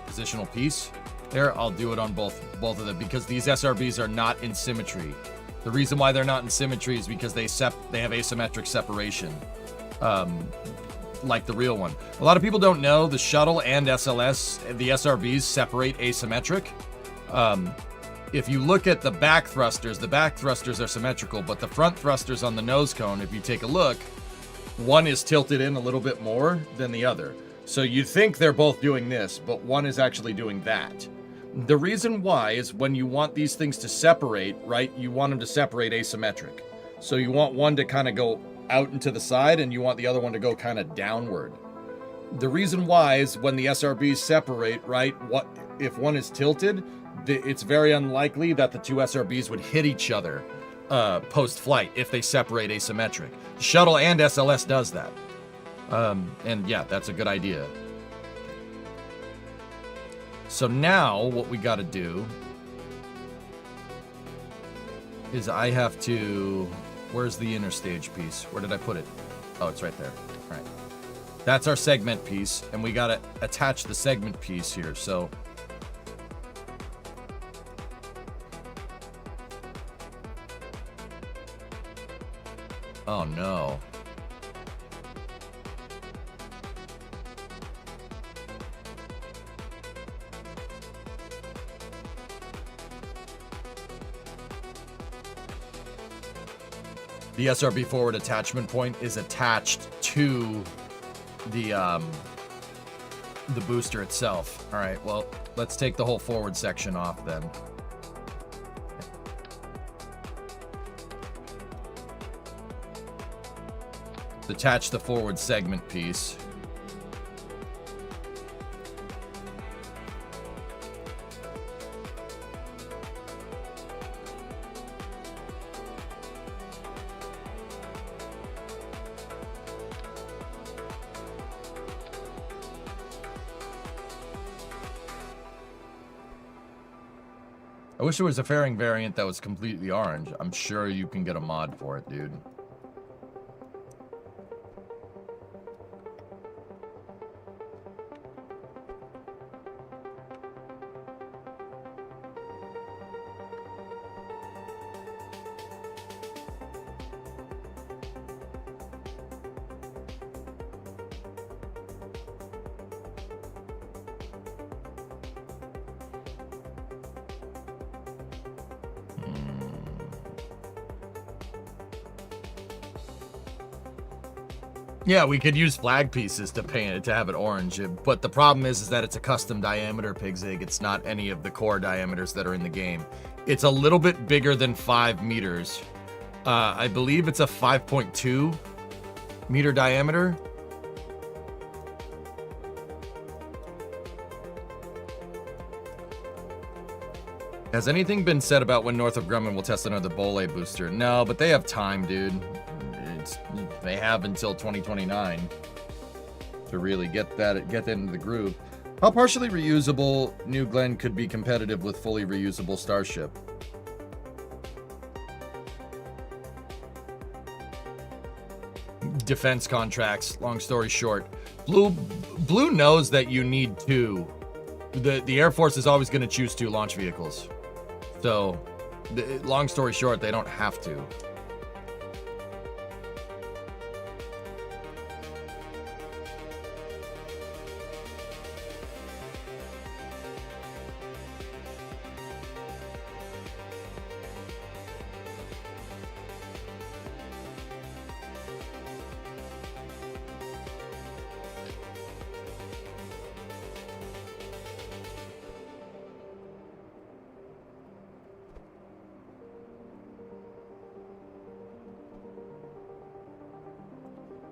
positional piece. There, I'll do it on both of them because these SRBs are not in symmetry. The reason why they're not in symmetry is because they have asymmetric separation, like the real one. A lot of people don't know the shuttle and SLS, the SRBs separate asymmetric. If you look at the back thrusters are symmetrical, but the front thrusters on the nose cone, if you take a look, one is tilted in a little bit more than the other. So you'd think they're both doing this, but one is actually doing that. The reason why is when you want these things to separate, right, you want them to separate asymmetric. So you want one to kind of go out into the side and you want the other one to go kind of downward. The reason why is when the SRBs separate, right, what if one is tilted, it's very unlikely that the two SRBs would hit each other post-flight if they separate asymmetric. Shuttle and SLS does that. And yeah, that's a good idea. So now what we got to do is I have to, where's the inner stage piece? Where did I put it? Oh, it's right there. All right. That's our segment piece, and we got to attach the segment piece here. So oh no. The SRB forward attachment point is attached to the booster itself. All right, well, let's take the whole forward section off then. Attach the forward segment piece. I wish there was a fairing variant that was completely orange. I'm sure you can get a mod for it, dude. Yeah, we could use flag pieces to paint it to have it orange, but the problem is that it's a custom diameter, Pigzig. It's not any of the core diameters that are in the game. It's a little bit bigger than 5 meters. I believe it's a 5.2 meter diameter. Has anything been said about when Northrop Grumman will test another Bolay booster? No, but they have time, dude. They have until 2029 to really get that into the groove. How partially reusable New Glenn could be competitive with fully reusable Starship? Defense contracts, long story short. Blue knows that you need two. The Air Force is always going to choose 2 launch vehicles. So, long story short, they don't have to.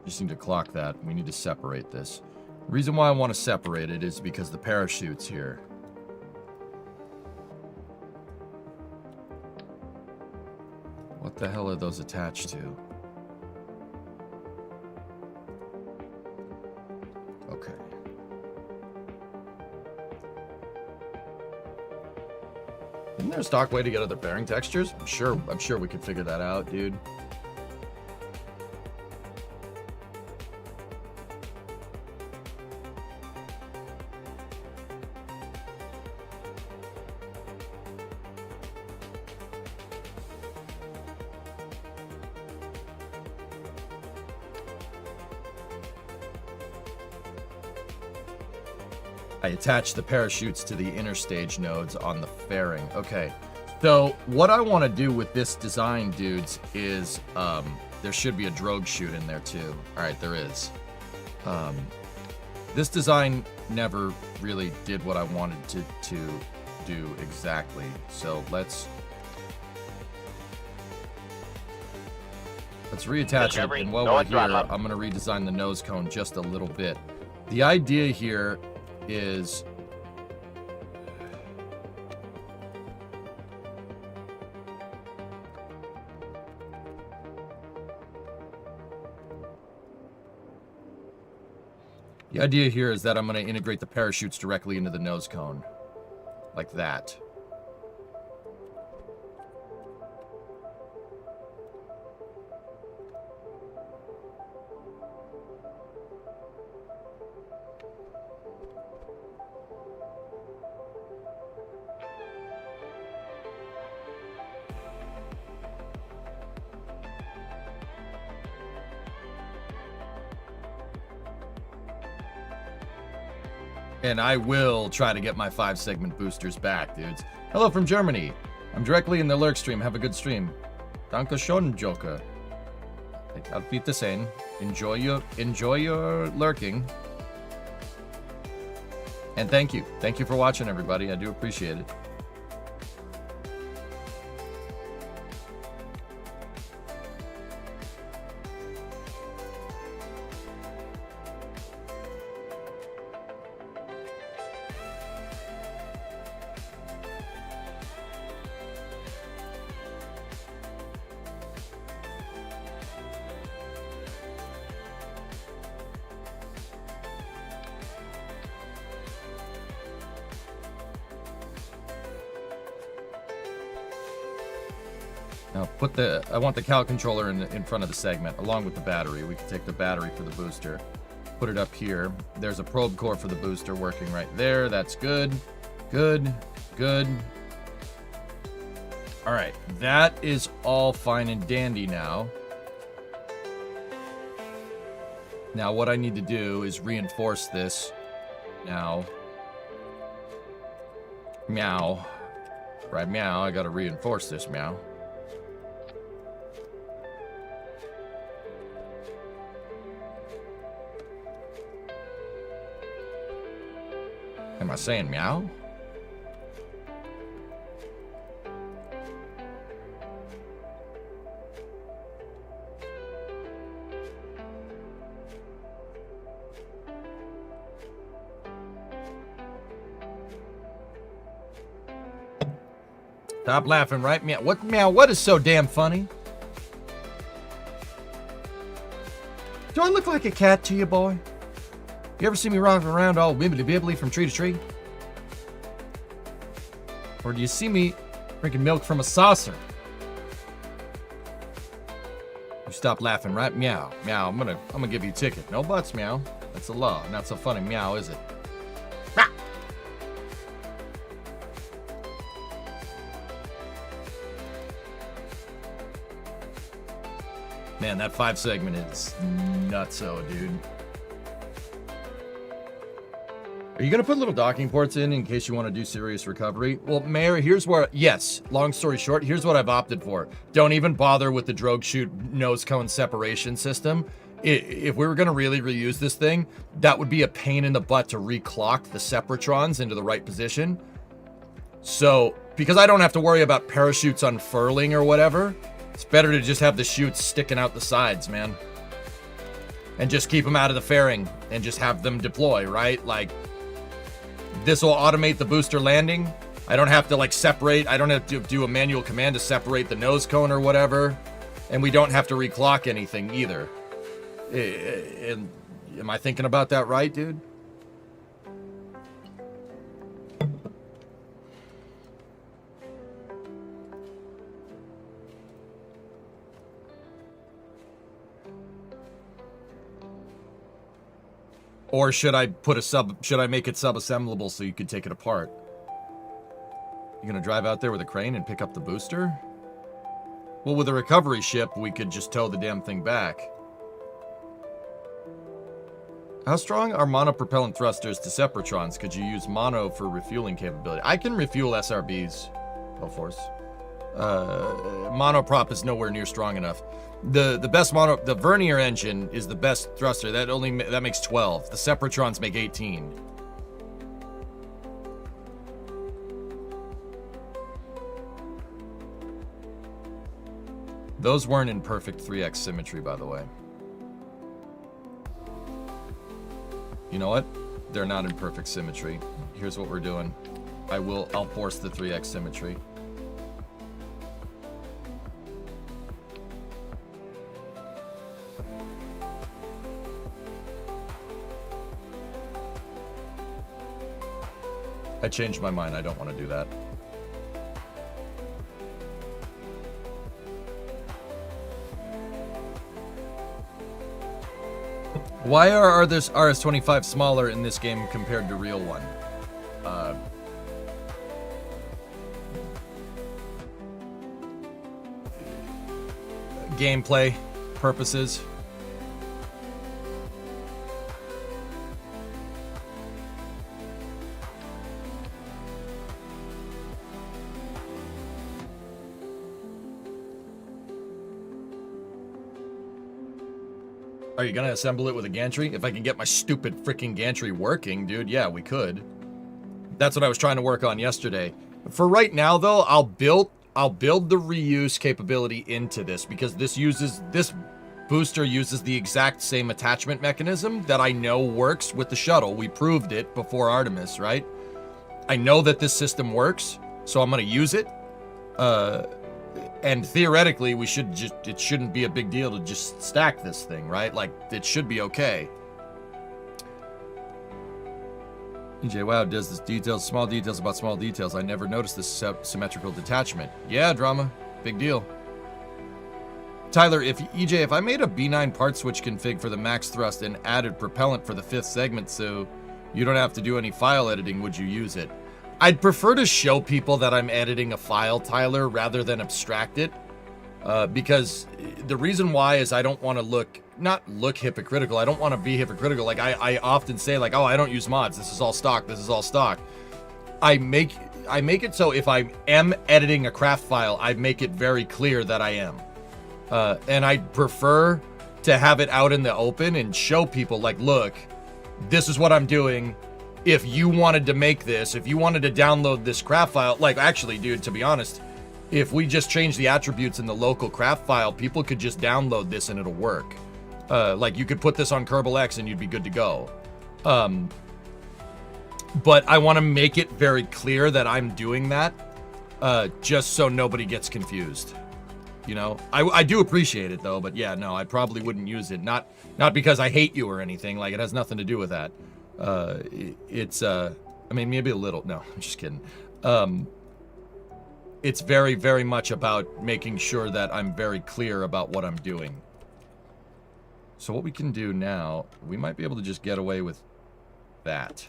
Just need to clock that. We need to separate this. The reason why I want to separate it is because the parachute's here. What the hell are those attached to? Okay. Isn't there a stock way to get other bearing textures? I'm sure we could figure that out, dude. I attach the parachutes to the inner stage nodes on the fairing. Okay, so what I want to do with this design, dudes, is there should be a drogue chute in there too. All right, there is. This design never really did what I wanted to do exactly. So let's reattach it. And while we're here, I'm going to redesign the nose cone just a little bit. The idea here is that I'm going to integrate the parachutes directly into the nose cone like that. And I will try to get my 5-segment boosters back, dudes. Hello from Germany. I'm directly in the lurk stream. Have a good stream. Danke schön, Joker. Auf Wiedersehen. Enjoy your lurking. And thank you. Thank you for watching, everybody. I do appreciate it. Now I want the cal controller in front of the segment, along with the battery. We can take the battery for the booster, put it up here. There's a probe core for the booster working right there. That's good. Good. Good. All right, that is all fine and dandy now. Now what I need to do is reinforce this. Now. Meow. Right, meow. I gotta reinforce this, meow. Am I saying meow? Stop laughing, right? Meow. What meow? What is so damn funny? Do I look like a cat to you, boy? You ever see me rocking around all wibbly-bibbly from tree to tree? Or do you see me drinking milk from a saucer? You stop laughing, right? Meow. Meow. I'm gonna give you a ticket. No buts, meow. That's a law. Not so funny, meow, is it? Man, that 5 segment is nutso, dude. Are you going to put little docking ports in case you want to do serious recovery? Well, Mayor, here's where, yes, long story short, here's what I've opted for. Don't even bother with the drogue chute nose cone separation system. If we were going to really reuse this thing, that would be a pain in the butt to reclock the separatrons into the right position. So, because I don't have to worry about parachutes unfurling or whatever, it's better to just have the chutes sticking out the sides, man. And just keep them out of the fairing and just have them deploy, right? Like, this will automate the booster landing. I don't have to, like, separate. I don't have to do a manual command to separate the nose cone or whatever. And we don't have to reclock anything either. And am I thinking about that right, dude? Or should I make it sub-assemblable so you could take it apart? You gonna drive out there with a crane and pick up the booster? Well, with a recovery ship, we could just tow the damn thing back. How strong are monopropellant thrusters to separatrons? Could you use mono for refueling capability? I can refuel SRBs, Force. Monoprop is nowhere near strong enough. The best the Vernier engine is the best thruster. That makes 12. The separatrons make 18. Those weren't in perfect 3x symmetry, by the way. You know what? They're not in perfect symmetry. Here's what we're doing. I'll force the 3x symmetry. I changed my mind. I don't want to do that. Why are this RS-25 smaller in this game compared to real one? Gameplay purposes. Are you gonna assemble it with a gantry? If I can get my stupid freaking gantry working, dude, yeah, we could. That's what I was trying to work on yesterday. For right now, though, I'll build the reuse capability into this because this booster uses the exact same attachment mechanism that I know works with the shuttle. We proved it before Artemis, right? I know that this system works, so I'm gonna use it. And theoretically, it shouldn't be a big deal to just stack this thing, right? Like, it should be okay. EJ, wow, does this small details about small details. I never noticed this symmetrical detachment. Yeah, drama. Big deal. Tyler, EJ, if I made a B9 part switch config for the max thrust and added propellant for the 5th segment so you don't have to do any file editing, would you use it? I'd prefer to show people that I'm editing a file, Tyler, rather than abstract it. Because the reason why is I don't want to not look hypocritical. I don't want to be hypocritical. Like, I often say, like, oh, I don't use mods. This is all stock. This is all stock. I make it so if I am editing a craft file, I make it very clear that I am. And I prefer to have it out in the open and show people, like, look, this is what I'm doing. if you wanted to make this, if you wanted to download this craft file, like actually, dude, to be honest, if we just change the attributes in the local craft file, people could just download this and it'll work. Like you could put this on Kerbal X and you'd be good to go. But I want to make it very clear that I'm doing that, just so nobody gets confused. You know, I do appreciate it though, but yeah, no, I probably wouldn't use it. Not because I hate you or anything. Like it has nothing to do with that. It's I mean, maybe a little. No, I'm just kidding. It's very, very much about making sure that I'm very clear about what I'm doing. So what we can do now, we might be able to just get away with that.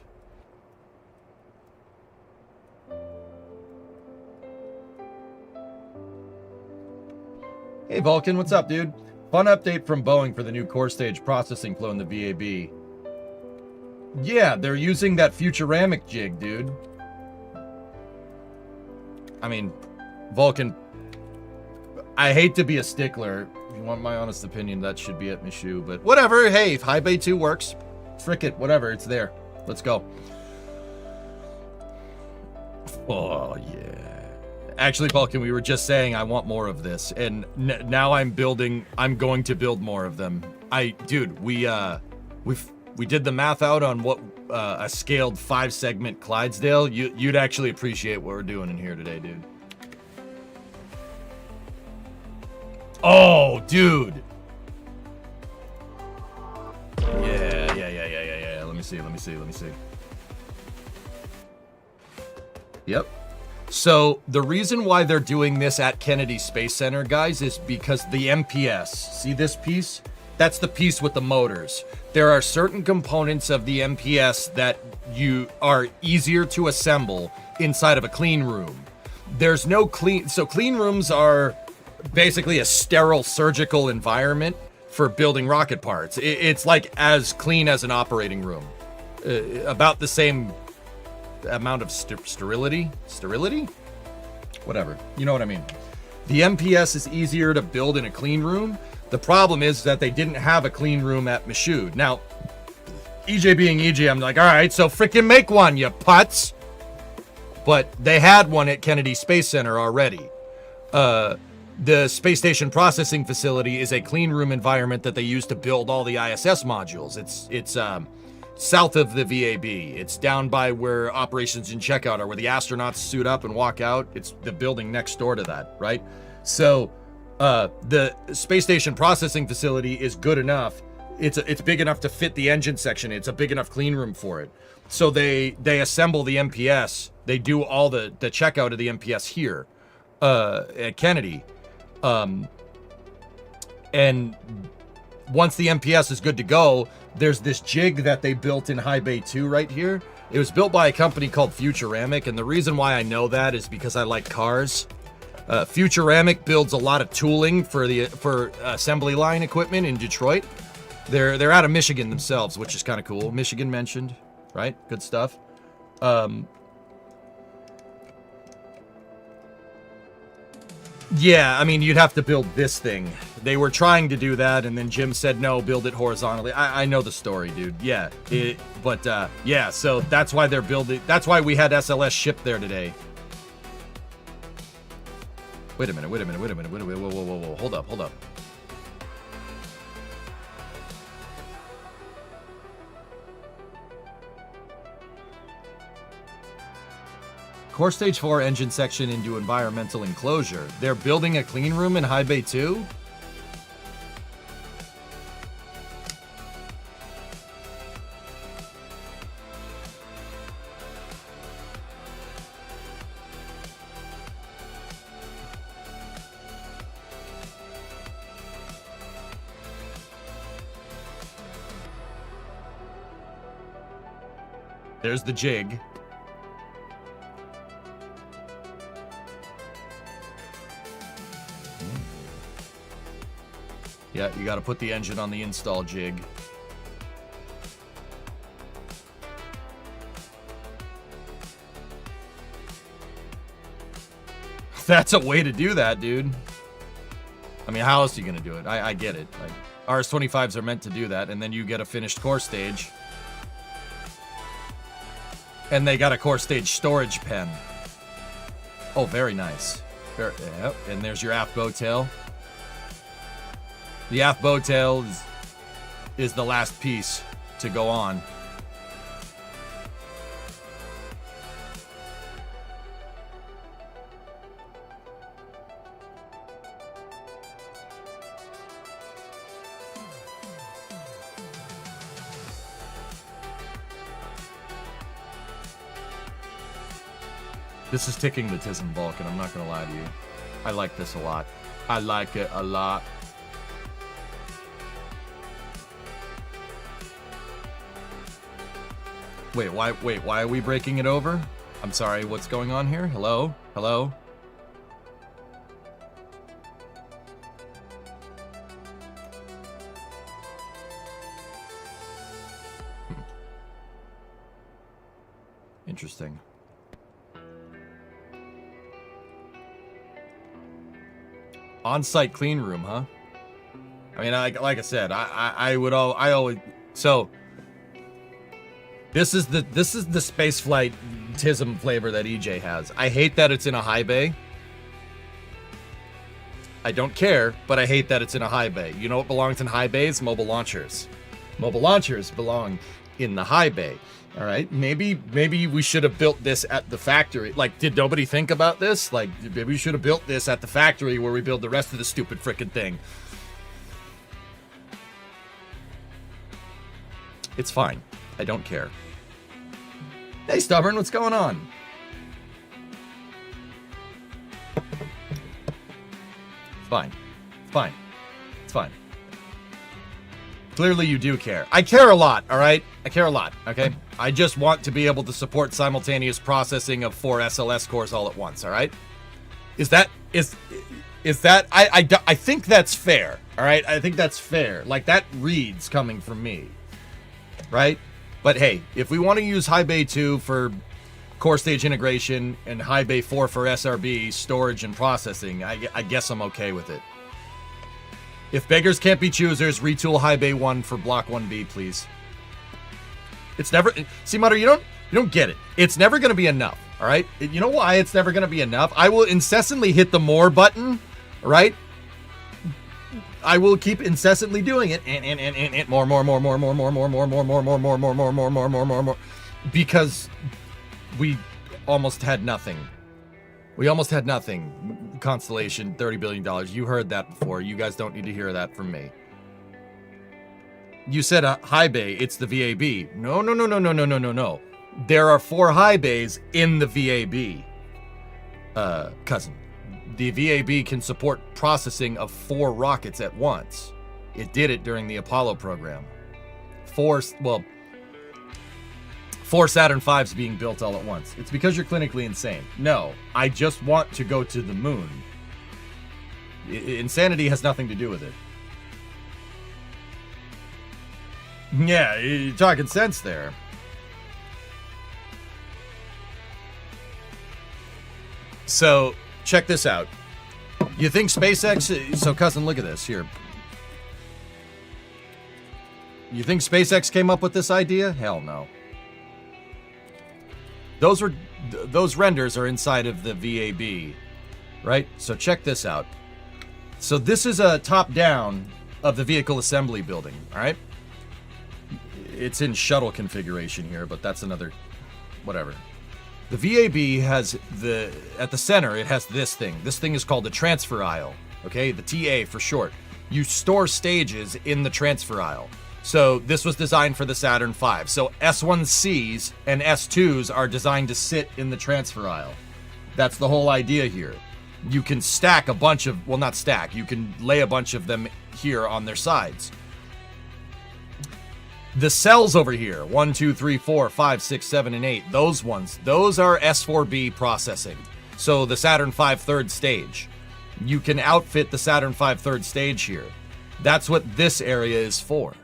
Hey Vulcan, what's up, dude? Fun update from Boeing for the new core stage processing flow in the VAB. Yeah, they're using that Futuramic jig, dude. I mean, Vulcan, I hate to be a stickler. If you want my honest opinion, that should be at Michoud, but whatever. Hey, if High Bay 2 works, frick it, whatever, it's there. Let's go. Oh, yeah. Actually, Vulcan, we were just saying I want more of this, and now I'm going to build more of them. Dude, we did the math out on what a scaled 5-segment Clydesdale. You'd actually appreciate what we're doing in here today, dude. Oh, dude. Yeah. Let me see. Yep. So the reason why they're doing this at Kennedy Space Center, guys, is because the MPS, see this piece? That's the piece with the motors. There are certain components of the MPS that you are easier to assemble inside of a clean room. There's no so clean rooms are basically a sterile surgical environment for building rocket parts. It's like as clean as an operating room. About the same amount of sterility? Whatever. You know what I mean. The MPS is easier to build in a clean room. The problem is that they didn't have a clean room at Michoud. Now, EJ being EJ, I'm like, all right, so freaking make one, you putz. But they had one at Kennedy Space Center already. The Space Station Processing Facility is a clean room environment that they use to build all the ISS modules. It's south of the VAB. It's down by where operations and checkout are, where the astronauts suit up and walk out. It's the building next door to that, right? So the Space Station Processing Facility is good enough. It's big enough to fit the engine section. It's a big enough clean room for it. So they assemble the MPS. They do all the checkout of the MPS here at Kennedy. And once the MPS is good to go, there's this jig that they built in High Bay 2 right here. It was built by a company called Futuramic, and the reason why I know that is because I like cars. Futuramic builds a lot of tooling for assembly line equipment in Detroit. They're out of Michigan themselves, which is kind of cool. Michigan mentioned, right? Good stuff. Yeah, I mean, you'd have to build this thing. They were trying to do that, and then Jim said, no, build it horizontally. I know the story, dude. Yeah, yeah, so that's why they're building. That's why we had SLS shipped there today. Wait a minute. Whoa. Hold up. Core Stage 4 engine section into environmental enclosure. They're building a clean room in High Bay 2? There's the jig. Yeah, you got to put the engine on the install jig. That's a way to do that, dude. I mean, how else are you going to do it? I get it. Like, RS-25s are meant to do that, and then you get a finished core stage. And they got a core stage storage pen. Oh, very nice. Yep. And there's your aft bow tail. The aft bow tail is the last piece to go on. This is ticking the TISM Vulcan, I'm not gonna lie to you. I like this a lot. I like it a lot. Wait, why are we breaking it over? I'm sorry, what's going on here? Hello? Hello? Interesting. On-site clean room, huh? I mean, like I said, I always so. This is the spaceflight TISM flavor that EJ has. I hate that it's in a high bay. I don't care, but I hate that it's in a high bay. You know what belongs in high bays? Mobile launchers. Mobile launchers belong in the high bay. All right, maybe we should have built this at the factory. Like, did nobody think about this? Like, maybe we should have built this at the factory where we build the rest of the stupid frickin' thing. It's fine. I don't care. Hey, Stubborn, what's going on? It's fine. It's fine. It's fine. Clearly you do care. I care a lot, all right? I care a lot, okay? I just want to be able to support simultaneous processing of 4 SLS cores all at once, all right? Is that I think that's fair, all right? I think that's fair. Like, that reads coming from me, right? But hey, if we want to use High Bay 2 for core stage integration and High Bay 4 for SRB storage and processing, I guess I'm okay with it. If beggars can't be choosers, retool High Bay 1 for Block 1B, please. It's never... See, Mutter, you don't get it. It's never going to be enough, all right? You know why it's never going to be enough? I will incessantly hit the more button, all right? I will keep incessantly doing it, and more, because we almost had nothing. We almost had nothing. Constellation, $30 billion. You heard that before. You guys don't need to hear that from me. You said a high bay, it's the VAB. No. There are 4 high bays in the VAB, cousin. The VAB can support processing of 4 rockets at once. It did it during the Apollo program. 4 Saturn V's being built all at once. It's because you're clinically insane. No, I just want to go to the moon. Insanity has nothing to do with it. Yeah, you're talking sense there. So, check this out. You think SpaceX... So, cousin, look at this here. You think SpaceX came up with this idea? Hell no. Those renders are inside of the VAB, right? So check this out. So this is a top-down of the vehicle assembly building, all right? It's in shuttle configuration here, but that's another... whatever. The VAB has at the center, it has this thing. This thing is called the transfer aisle, okay? The TA for short. You store stages in the transfer aisle. So this was designed for the Saturn V. So S1Cs and S2s are designed to sit in the transfer aisle. That's the whole idea here. You can stack a bunch of, well, not stack, you can lay a bunch of them here on their sides. The cells over here, 1, 2, 3, 4, 5, 6, 7, and 8, those ones, those are S4B processing. So the Saturn V third stage. You can outfit the Saturn V third stage here. That's what this area is for.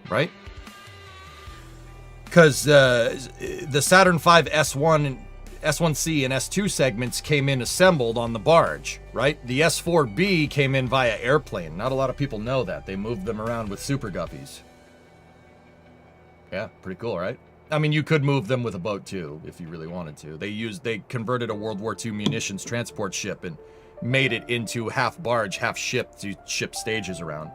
Right? Because the Saturn V S1C and S2 segments came in assembled on the barge, right? The S4B came in via airplane. Not a lot of people know that. They moved them around with super guppies. Yeah, pretty cool, right? I mean, you could move them with a boat too, if you really wanted to. They converted a World War II munitions transport ship and made it into half barge, half ship to ship stages around.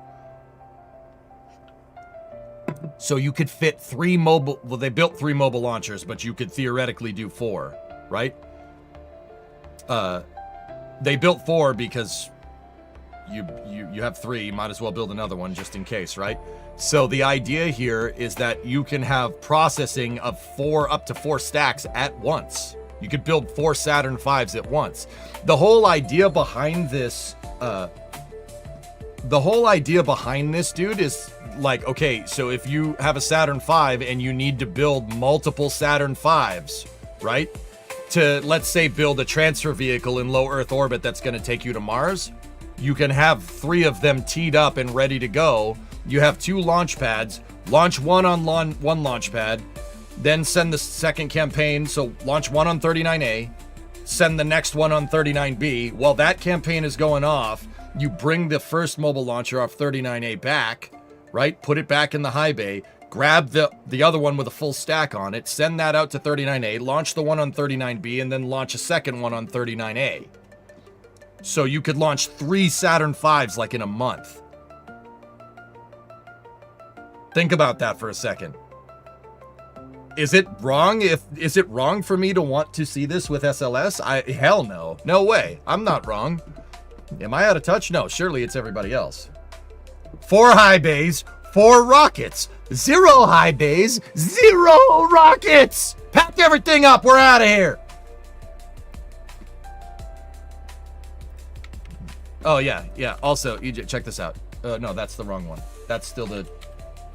So you could fit 3 mobile, well, they built 3 mobile launchers, but you could theoretically do 4, right? They built 4 because you have 3, you might as well build another one just in case, right? So the idea here is that you can have processing of 4 up to 4 stacks at once. You could build 4 Saturn Vs at once. The whole idea behind this, dude, is like, okay, so if you have a Saturn V and you need to build multiple Saturn Vs, right? To, let's say, build a transfer vehicle in low Earth orbit that's going to take you to Mars, you can have 3 of them teed up and ready to go. You have 2 launch pads, launch one on one launch pad, then send the second campaign, so launch one on 39A, send the next one on 39B. While that campaign is going off, you bring the first mobile launcher off 39A back, right? Put it back in the high bay, grab the other one with a full stack on it, send that out to 39A, launch the one on 39B, and then launch a second one on 39A. So you could launch 3 Saturn Vs like in a month. Think about that for a second. Is it wrong is it wrong for me to want to see this with SLS? Hell no. No way. I'm not wrong. Am I out of touch? No, surely it's everybody else. 4 high bays, 4 rockets. 0 high bays, 0 rockets. Pack everything up. We're out of here. Oh yeah, yeah. Also, EJ, check this out. No, that's the wrong one. That's still the.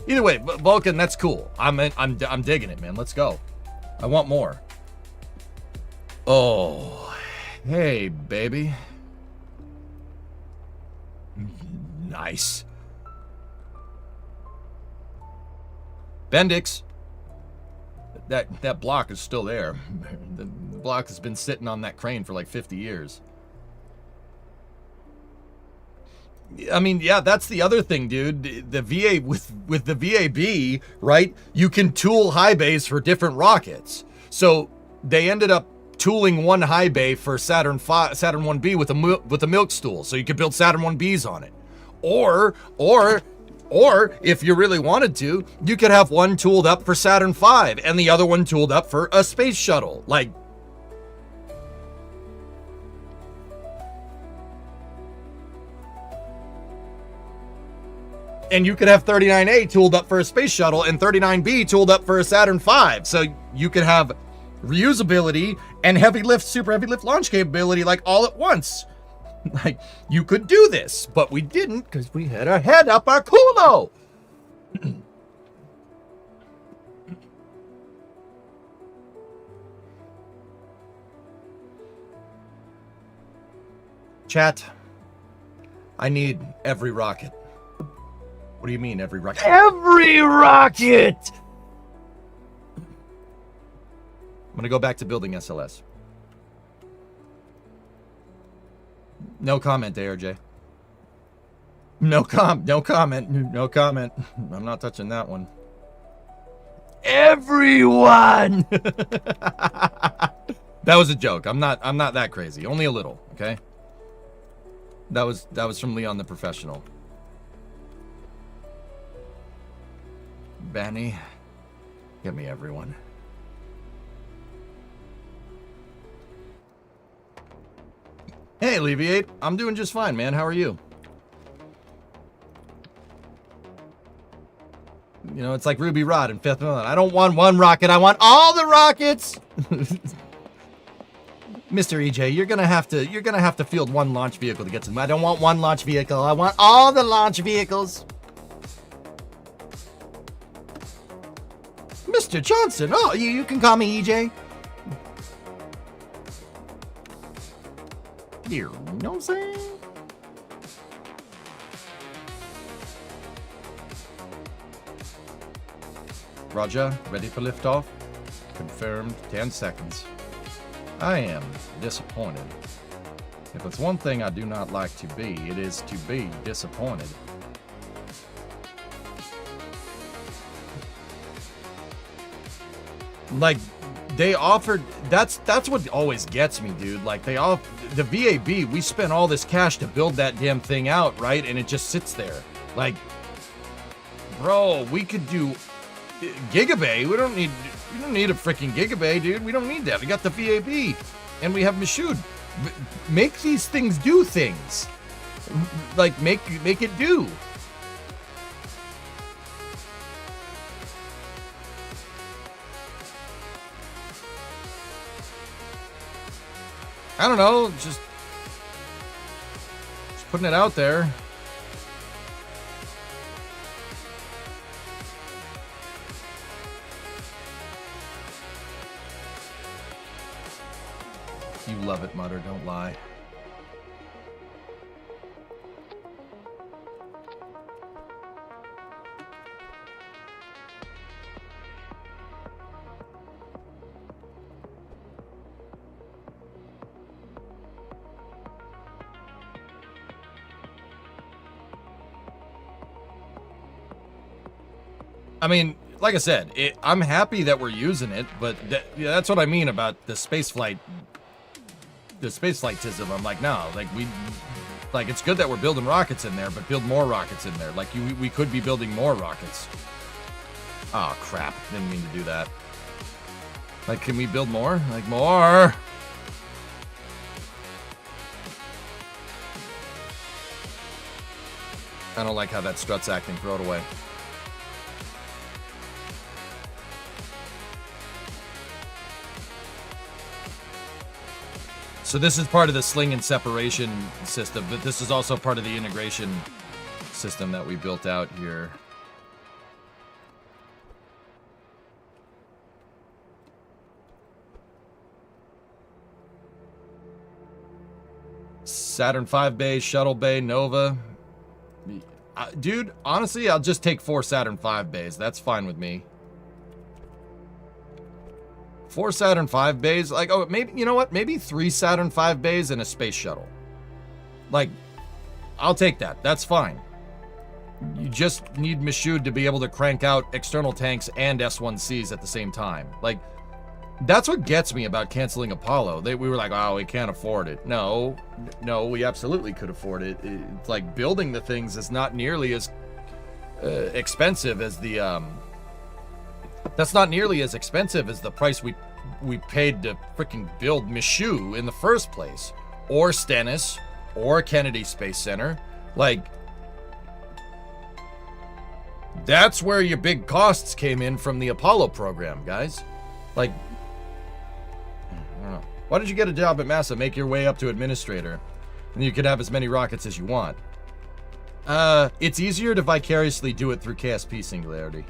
Either way, Vulcan, that's cool. I'm digging it, man. Let's go. I want more. Oh, hey, baby. Nice. Bendix. That block is still there. The block has been sitting on that crane for like 50 years. I mean, yeah, that's the other thing, dude. The VA with the VAB, right? You can tool high bays for different rockets. So they ended up tooling one high bay for Saturn 1B with a milk stool, so you could build Saturn 1Bs on it. Or if you really wanted to, you could have one tooled up for Saturn V and the other one tooled up for a space shuttle. Like. And you could have 39A tooled up for a space shuttle and 39B tooled up for a Saturn V. So you could have reusability and heavy lift, super heavy lift launch capability like all at once. Like, you could do this, but we didn't because we had our head up our culo. Chat, I need every rocket. What do you mean, every rocket? Every rocket! I'm gonna go back to building SLS. No comment, ARJ. No comment. No comment. I'm not touching that one. Everyone! That was a joke. I'm not that crazy. Only a little, okay? That was from Leon the Professional. Benny, get me everyone. Hey, Alleviate. I'm doing just fine, man. How are you? You know, it's like Ruby Rod in Fifth Element. I don't want one rocket. I want all the rockets. Mr. EJ, you're gonna have to field one launch vehicle to get to them. I don't want one launch vehicle. I want all the launch vehicles. Mr. Johnson, oh, you can call me EJ. You know what I'm saying? Roger, ready for liftoff? Confirmed, 10 seconds. I am disappointed. If it's one thing I do not like to be, it is to be disappointed. like they offered, that's what always gets me, dude. Like the VAB, we spent all this cash to build that damn thing out, right? And it just sits there. Like, bro, we could do Gigabay. We don't need a freaking Gigabay, dude. We don't need that. We got the VAB and we have Michoud. Make these things do things. Like make it do. I don't know, just putting it out there. You love it, Mutter, don't lie. I mean, like I said, I'm happy that we're using it, but that's what I mean about the spaceflight. The spaceflightism. I'm like, no, like it's good that we're building rockets in there, but build more rockets in there. Like we could be building more rockets. Oh crap! Didn't mean to do that. Like, can we build more? Like more? I don't like how that strut's acting. Throw it away. So this is part of the sling and separation system, but this is also part of the integration system that we built out here. Saturn V bay, Shuttle bay, Nova. Dude, honestly, I'll just take 4 Saturn V bays. That's fine with me. 4 Saturn V bays, like, oh, maybe, you know what? Maybe 3 Saturn V bays and a space shuttle. Like, I'll take that. That's fine. You just need Michoud to be able to crank out external tanks and S1Cs at the same time. Like, that's what gets me about canceling Apollo. We were like, oh, we can't afford it. No, we absolutely could afford it. It's like building the things is not nearly as expensive as the, that's not nearly as expensive as the price we paid to freaking build Michoud in the first place, or Stennis, or Kennedy Space Center. Like, that's where your big costs came in from the Apollo program, guys. Like, I don't know. Why did you get a job at NASA? Make your way up to administrator, and you could have as many rockets as you want. It's easier to vicariously do it through KSP Singularity.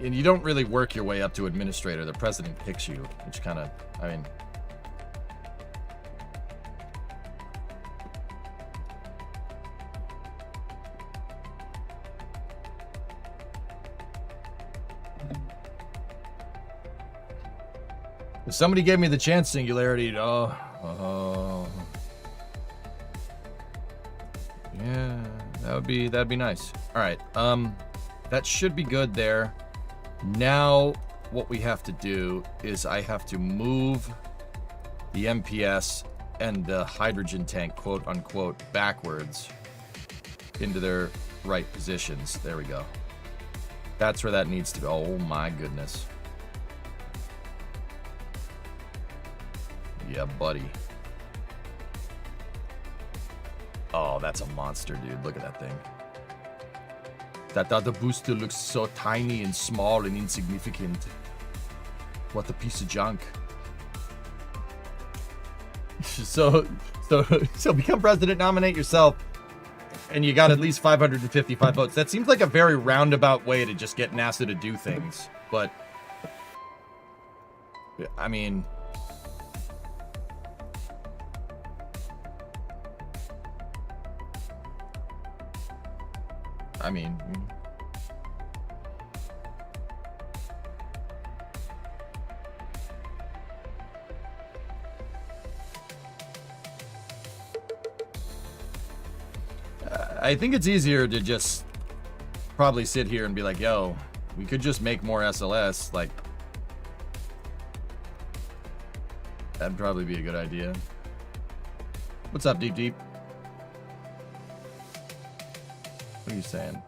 And you don't really work your way up to administrator. The president picks you, which kind of, I mean... If somebody gave me the chance Singularity, yeah, that'd be nice. All right, that should be good there. Now, what we have to do is I have to move the MPS and the hydrogen tank, quote unquote, backwards into their right positions. There we go. That's where that needs to go. Oh my goodness. Yeah, buddy. Oh, that's a monster, dude. Look at that thing. That other booster looks so tiny and small and insignificant. What a piece of junk. So become president, nominate yourself, and you got at least 555 votes. That seems like a very roundabout way to just get NASA to do things. But, I mean... I think it's easier to just probably sit here and be like, yo, we could just make more SLS. Like, that'd probably be a good idea. What's up, Deep Deep? What are you saying?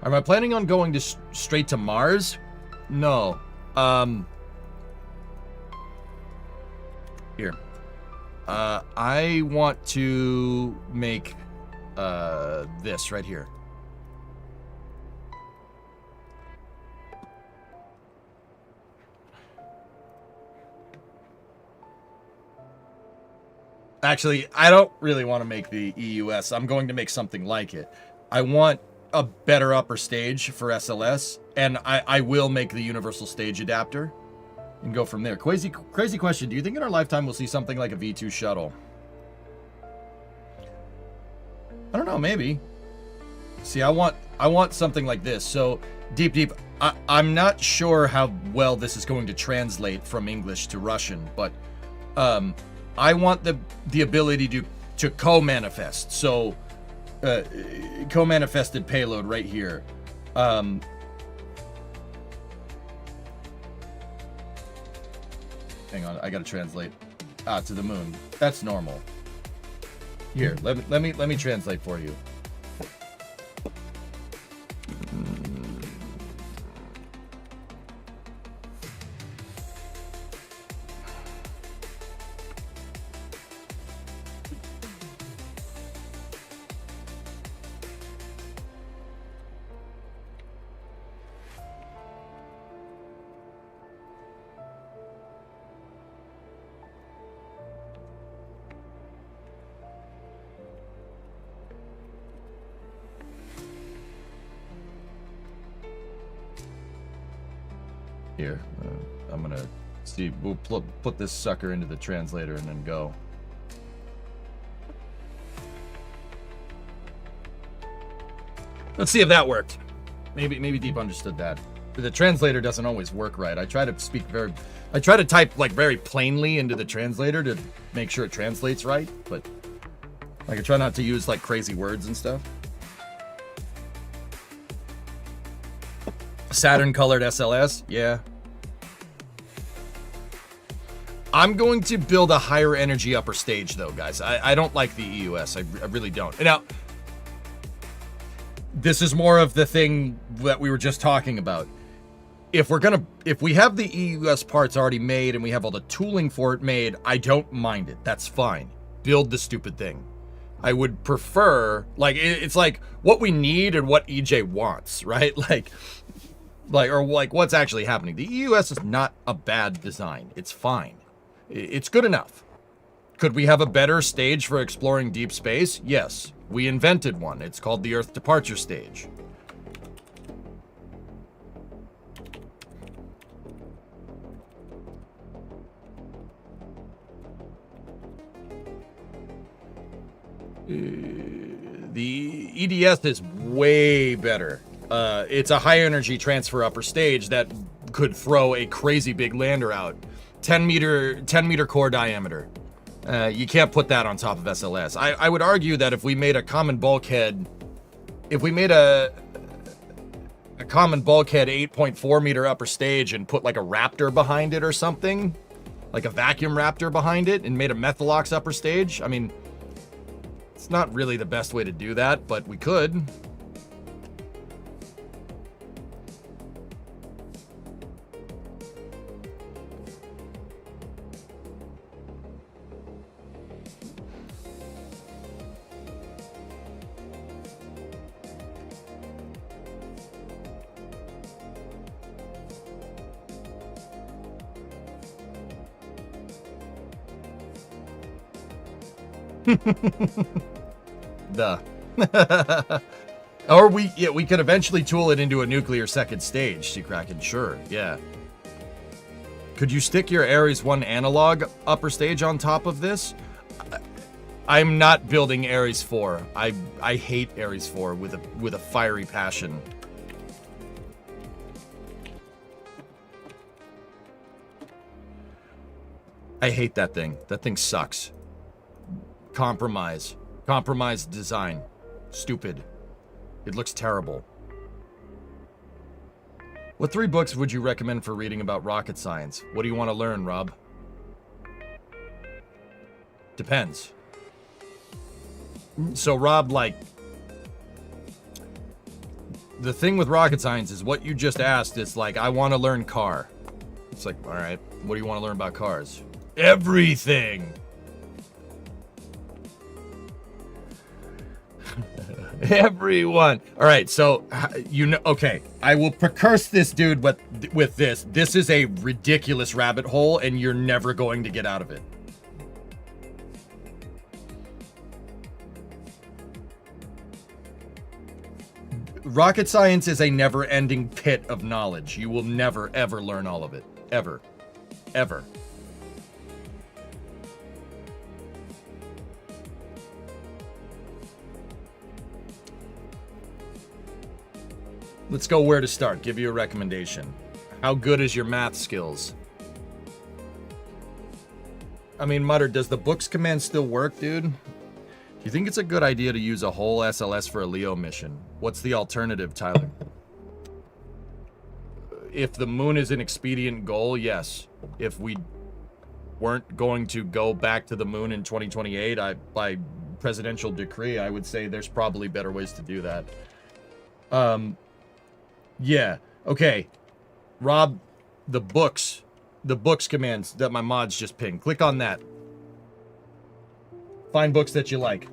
Am I planning on going to straight to Mars? No. Here. I want to make this right here. Actually, I don't really want to make the EUS. I'm going to make something like it. I want a better upper stage for SLS, and I will make the universal stage adapter and go from there. Crazy question. Do you think in our lifetime we'll see something like a V2 shuttle? I don't know, maybe. See, I want something like this. So, Deep, I'm not sure how well this is going to translate from English to Russian, but I want the ability to co-manifest. So, co-manifested payload right here. Hang on, I gotta translate. To the moon. That's normal. Here, let me translate for you. Here, I'm gonna see. We'll put this sucker into the translator and then go. Let's see if that worked. Maybe Deep understood that. The translator doesn't always work right. I try to type like very plainly into the translator to make sure it translates right, but like I try not to use like crazy words and stuff. Saturn colored SLS, yeah. I'm going to build a higher energy upper stage though, guys. I don't like the EUS. I really don't. Now, this is more of the thing that we were just talking about. If we have the EUS parts already made and we have all the tooling for it made, I don't mind it. That's fine. Build the stupid thing. I would prefer, like, it's like what we need and what EJ wants, right? Or what's actually happening. The EUS is not a bad design. It's fine. It's good enough. Could we have a better stage for exploring deep space? Yes. We invented one. It's called the Earth Departure Stage. The EDS is way better. It's a high energy transfer upper stage that could throw a crazy big lander out. 10 meter core diameter. You can't put that on top of SLS. I would argue that if we made a common bulkhead, if we made a common bulkhead 8.4 meter upper stage and put like a Raptor behind it or something, like a vacuum Raptor behind it, and made a Methalox upper stage, I mean, it's not really the best way to do that, but we could. Or we could eventually tool it into a nuclear second stage, Sea Kraken. Sure, yeah. Could you stick your Ares 1 analog upper stage on top of this? I'm not building Ares 4. I hate Ares 4 with a fiery passion. I hate that thing. That thing sucks. Compromised design. Stupid. It looks terrible. What 3 books would you recommend for reading about rocket science? What do you want to learn, Rob? Depends. So, Rob, like, the thing with rocket science is what you just asked. It's like, I want to learn car. It's like, all right, what do you want to learn about cars? Everything. Everyone. All right, so you know, okay, I will precurse this dude with this. This is a ridiculous rabbit hole, and you're never going to get out of it. Rocket science is a never-ending pit of knowledge. You will never, ever learn all of it. Ever. Ever. Let's go where to start. Give you a recommendation. How good is your math skills? I mean, Mutter, does the books command still work, dude? Do you think it's a good idea to use a whole SLS for a LEO mission? What's the alternative, Tyler? If the moon is an expedient goal, yes. If we weren't going to go back to the moon in 2028, by presidential decree, I would say there's probably better ways to do that. Yeah. Okay. Rob, the books commands that my mods just pinged. Click on that. Find books that you like.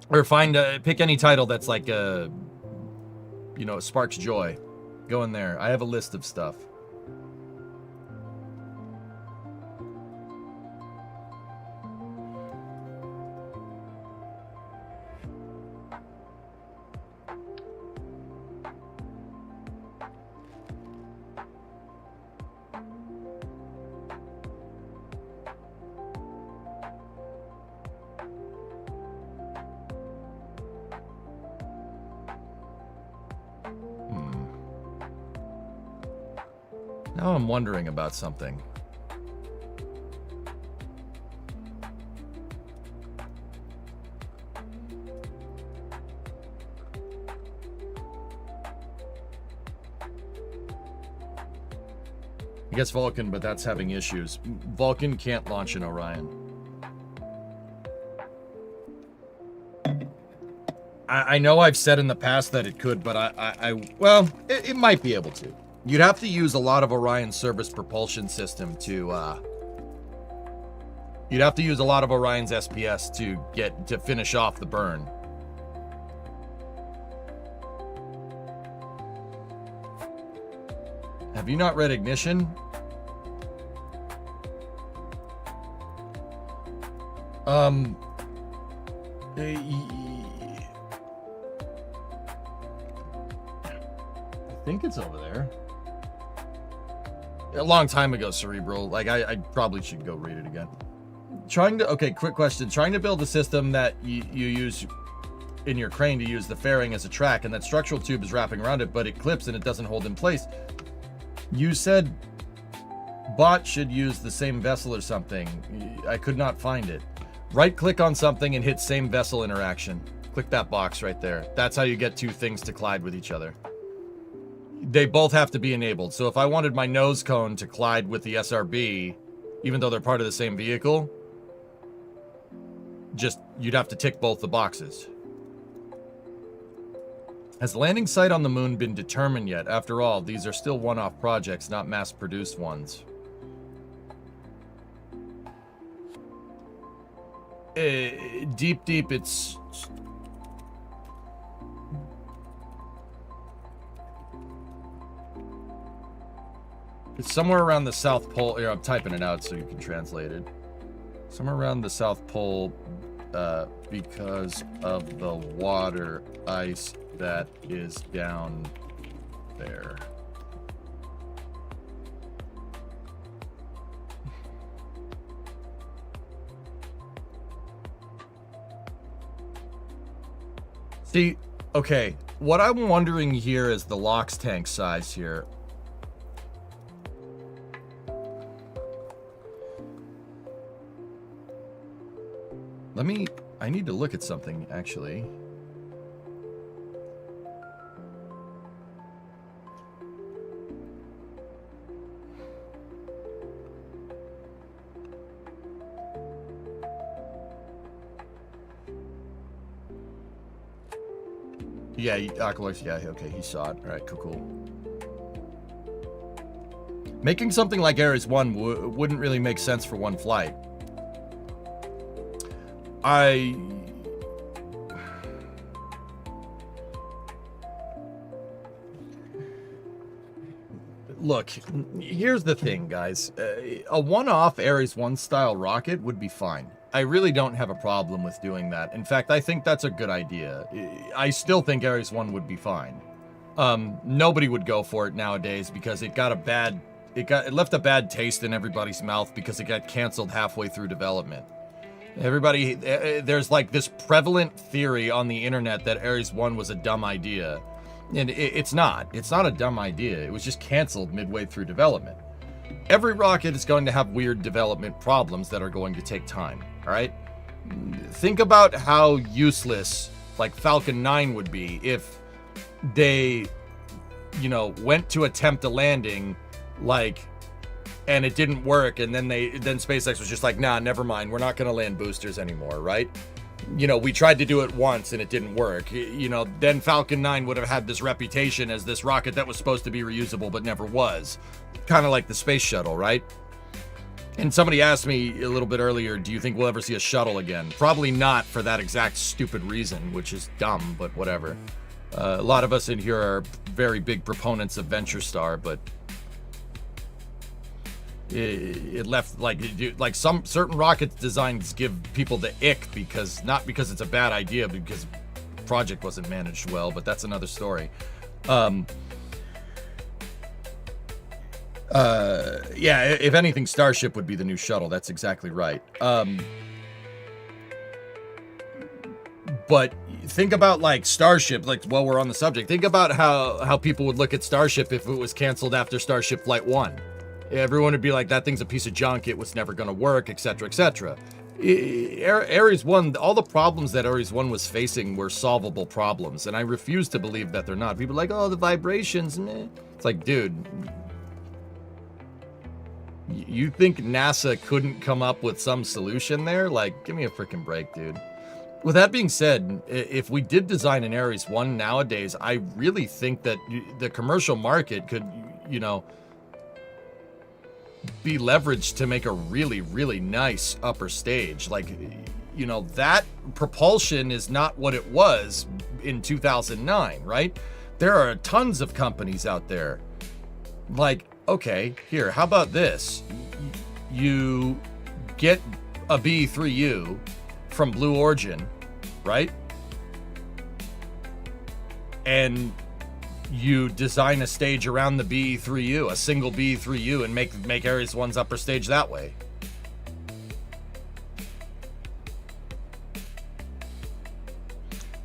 Or find, pick any title that's like, you know, sparks joy. Go in there. I have a list of stuff. Now I'm wondering about something. I guess Vulcan, but that's having issues. Vulcan can't launch an Orion. I know I've said in the past that it could, but well, it might be able to. You'd have to use a lot of Orion service propulsion system to, you'd have to use a lot of Orion's SPS to finish off the burn. Have you not read Ignition? I think it's over there. A long time ago, Cerebral. Like, I probably should go read it again. Okay, quick question. Trying to build a system that you use in your crane to use the fairing as a track, and that structural tube is wrapping around it, but it clips and it doesn't hold in place. You said bot should use the same vessel or something. I could not find it. Right-click on something and hit same vessel interaction. Click that box right there. That's how you get two things to collide with each other. They both have to be enabled. So if I wanted my nose cone to collide with the SRB, even though they're part of the same vehicle, you'd have to tick both the boxes. Has the landing site on the moon been determined yet? After all, these are still one-off projects, not mass-produced ones. Deep, it's somewhere around the South Pole. Here, I'm typing it out so you can translate it. Somewhere around the South Pole, because of the water ice that is down there. See, okay, what I'm wondering here is the LOX tank size here. I need to look at something, actually. Yeah, Oculus, yeah, okay, he saw it. All right, cool. Making something like Ares 1 wouldn't really make sense for one flight. Look, here's the thing, guys. A one-off Ares 1 style rocket would be fine. I really don't have a problem with doing that. In fact, I think that's a good idea. I still think Ares 1 would be fine. Nobody would go for it nowadays because it left a bad taste in everybody's mouth because it got canceled halfway through development. There's like this prevalent theory on the internet that Ares 1 was a dumb idea. And it's not. It's not a dumb idea. It was just canceled midway through development. Every rocket is going to have weird development problems that are going to take time, all right? Think about how useless, like, Falcon 9 would be if they, went to attempt a landing, like, and it didn't work, and then SpaceX was just like, nah, never mind, we're not going to land boosters anymore, right? We tried to do it once and it didn't work. Then Falcon 9 would have had this reputation as this rocket that was supposed to be reusable but never was. Kind of like the space shuttle, right? And somebody asked me a little bit earlier, do you think we'll ever see a shuttle again? Probably not, for that exact stupid reason, which is dumb, but whatever. A lot of us in here are very big proponents of Venture Star, but it left like some certain rocket designs give people the ick not because it's a bad idea, because the project wasn't managed well, but that's another story. Yeah, if anything, Starship would be the new shuttle. That's exactly right. But think about like Starship, like while we're on the subject, think about how people would look at Starship if it was canceled after Starship Flight 1. Everyone would be like, that thing's a piece of junk, it was never going to work, etc., etc. Ares 1, all the problems that Ares 1 was facing were solvable problems, and I refuse to believe that they're not. People are like, oh, the vibrations, meh. It's like, dude, you think NASA couldn't come up with some solution there? Like, give me a freaking break, dude. With that being said, if we did design an Ares 1 nowadays, I really think that the commercial market could, be leveraged to make a really, really nice upper stage. Like, that propulsion is not what it was in 2009, right? There are tons of companies out there. Like, okay, here, how about this? You get a B3U from Blue Origin, right? And you design a stage around the B3U, a single B3U, and make Ares 1's upper stage that way.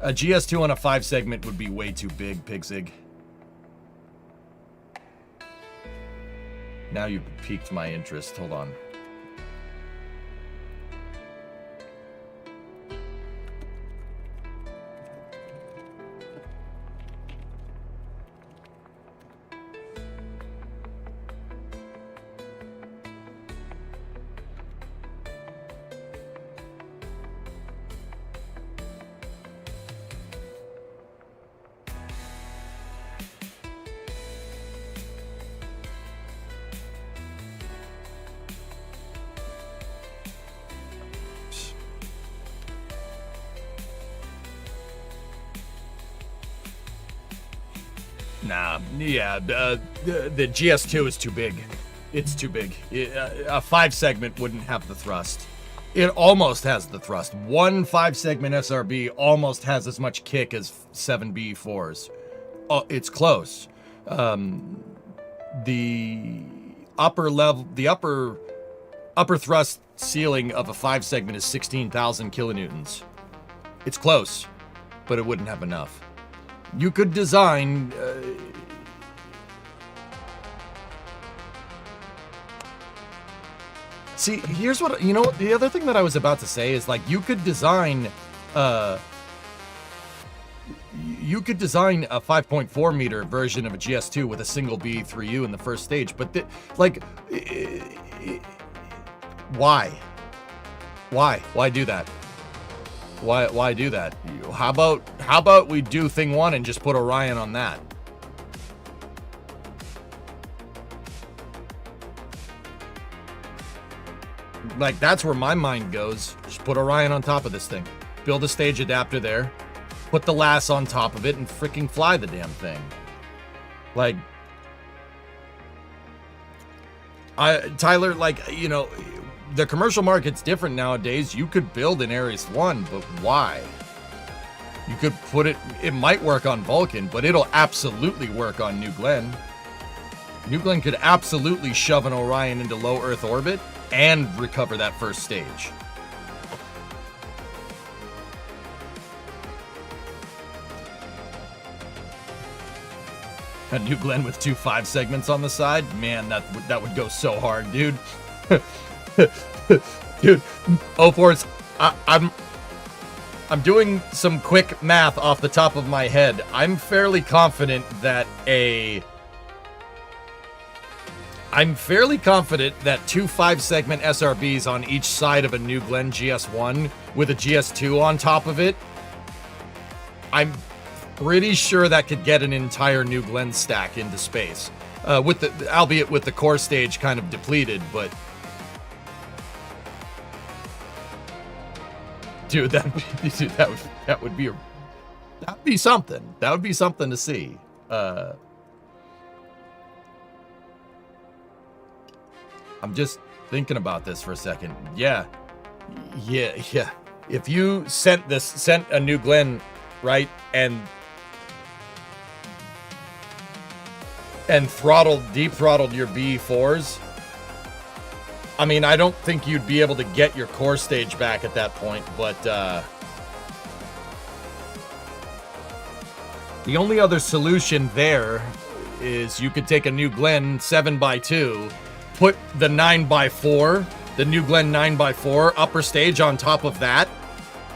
A GS2 on a 5 segment would be way too big, Pigzig. Now you've piqued my interest. Hold on. Nah, yeah, the GS2 is too big. It's too big. A 5 segment wouldn't have the thrust. It almost has the thrust. One 5 segment SRB almost has as much kick as 7B4s. Oh, it's close. The upper thrust ceiling of a 5 segment is 16,000 kilonewtons. It's close, but it wouldn't have enough. You could design see, here's what the other thing that I was about to say is, like, you could design You could design a 5.4 meter version of a GS2 with a single B3U in the first stage, but why? Why do that? Why do that? How about we do thing one and just put Orion on that? Like, that's where my mind goes. Just put Orion on top of this thing. Build a stage adapter there. Put the LAS on top of it and freaking fly the damn thing. Like, Tyler, like, you know, the commercial market's different nowadays. You could build an Ares 1, but why? You could put it might work on Vulcan, but it'll absolutely work on New Glenn. New Glenn could absolutely shove an Orion into low Earth orbit and recover that first stage. A New Glenn with 2 5 segments on the side? Man, that would go so hard, dude. Dude, 04's, I'm doing some quick math off the top of my head. I'm fairly confident that 2 5-segment SRBs on each side of a New Glenn GS1 with a GS2 on top of it, I'm pretty sure that could get an entire New Glenn stack into space. Albeit with the core stage kind of depleted, but dude, that'd be something. That would be something to see. I'm just thinking about this for a second. Yeah. If you sent a New Glenn, right, and deep throttled your B4s, I mean, I don't think you'd be able to get your core stage back at that point, but the only other solution there is you could take a New Glenn 7x2, put the 9x4, the New Glenn 9x4 upper stage on top of that,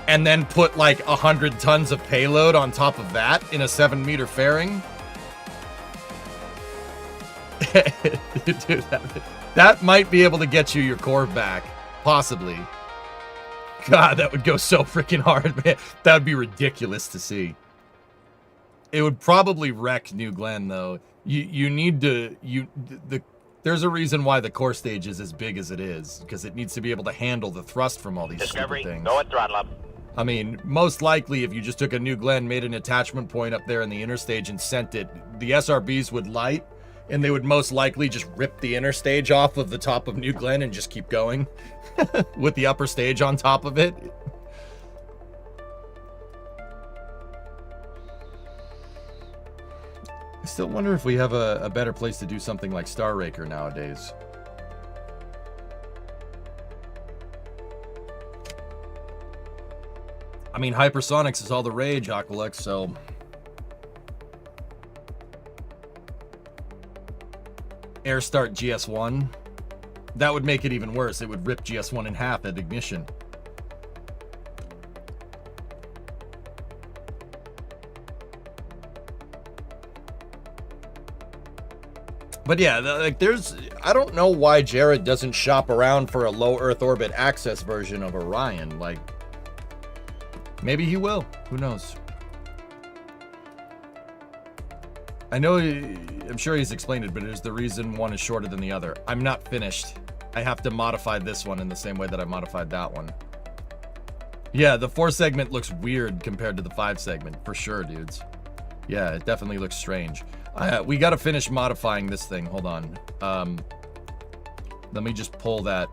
and then put like 100 tons of payload on top of that in a 7-meter fairing. Dude, that might be able to get you your core back, possibly. God, that would go so freaking hard, man. That would be ridiculous to see. It would probably wreck New Glenn, though. There's a reason why the core stage is as big as it is, because it needs to be able to handle the thrust from all these stupid things. Go at throttle up. I mean, most likely, if you just took a New Glenn, made an attachment point up there in the interstage and sent it, the SRBs would light, and they would most likely just rip the interstage off of the top of New Glenn and just keep going with the upper stage on top of it. I still wonder if we have a better place to do something like Star Raker nowadays. I mean, hypersonics is all the rage, Aqualux, so Air Start GS1, that would make it even worse. It would rip GS1 in half at ignition. But yeah, like I don't know why Jared doesn't shop around for a low Earth orbit access version of Orion. Like, maybe he will. Who knows? I know, I'm sure he's explained it, but it is the reason one is shorter than the other. I'm not finished. I have to modify this one in the same way that I modified that one. Yeah, the 4-segment looks weird compared to the 5-segment, for sure, dudes. Yeah, it definitely looks strange. We got to finish modifying this thing. Hold on. Let me just pull that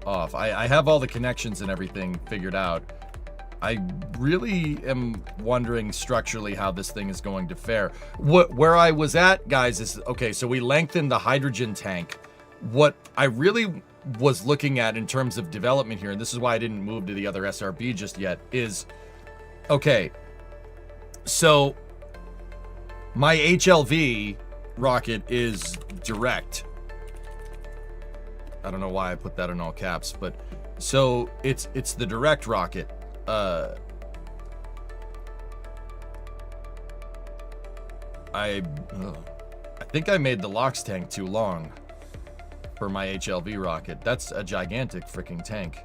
off. I have all the connections and everything figured out. I really am wondering structurally how this thing is going to fare. Where I was at, guys, is, okay, so we lengthened the hydrogen tank. What I really was looking at in terms of development here, and this is why I didn't move to the other SRB just yet, is, okay, so my HLV rocket is direct. I don't know why I put that in all caps, but so it's the direct rocket. I think I made the LOX tank too long for my HLV rocket. That's a gigantic freaking tank.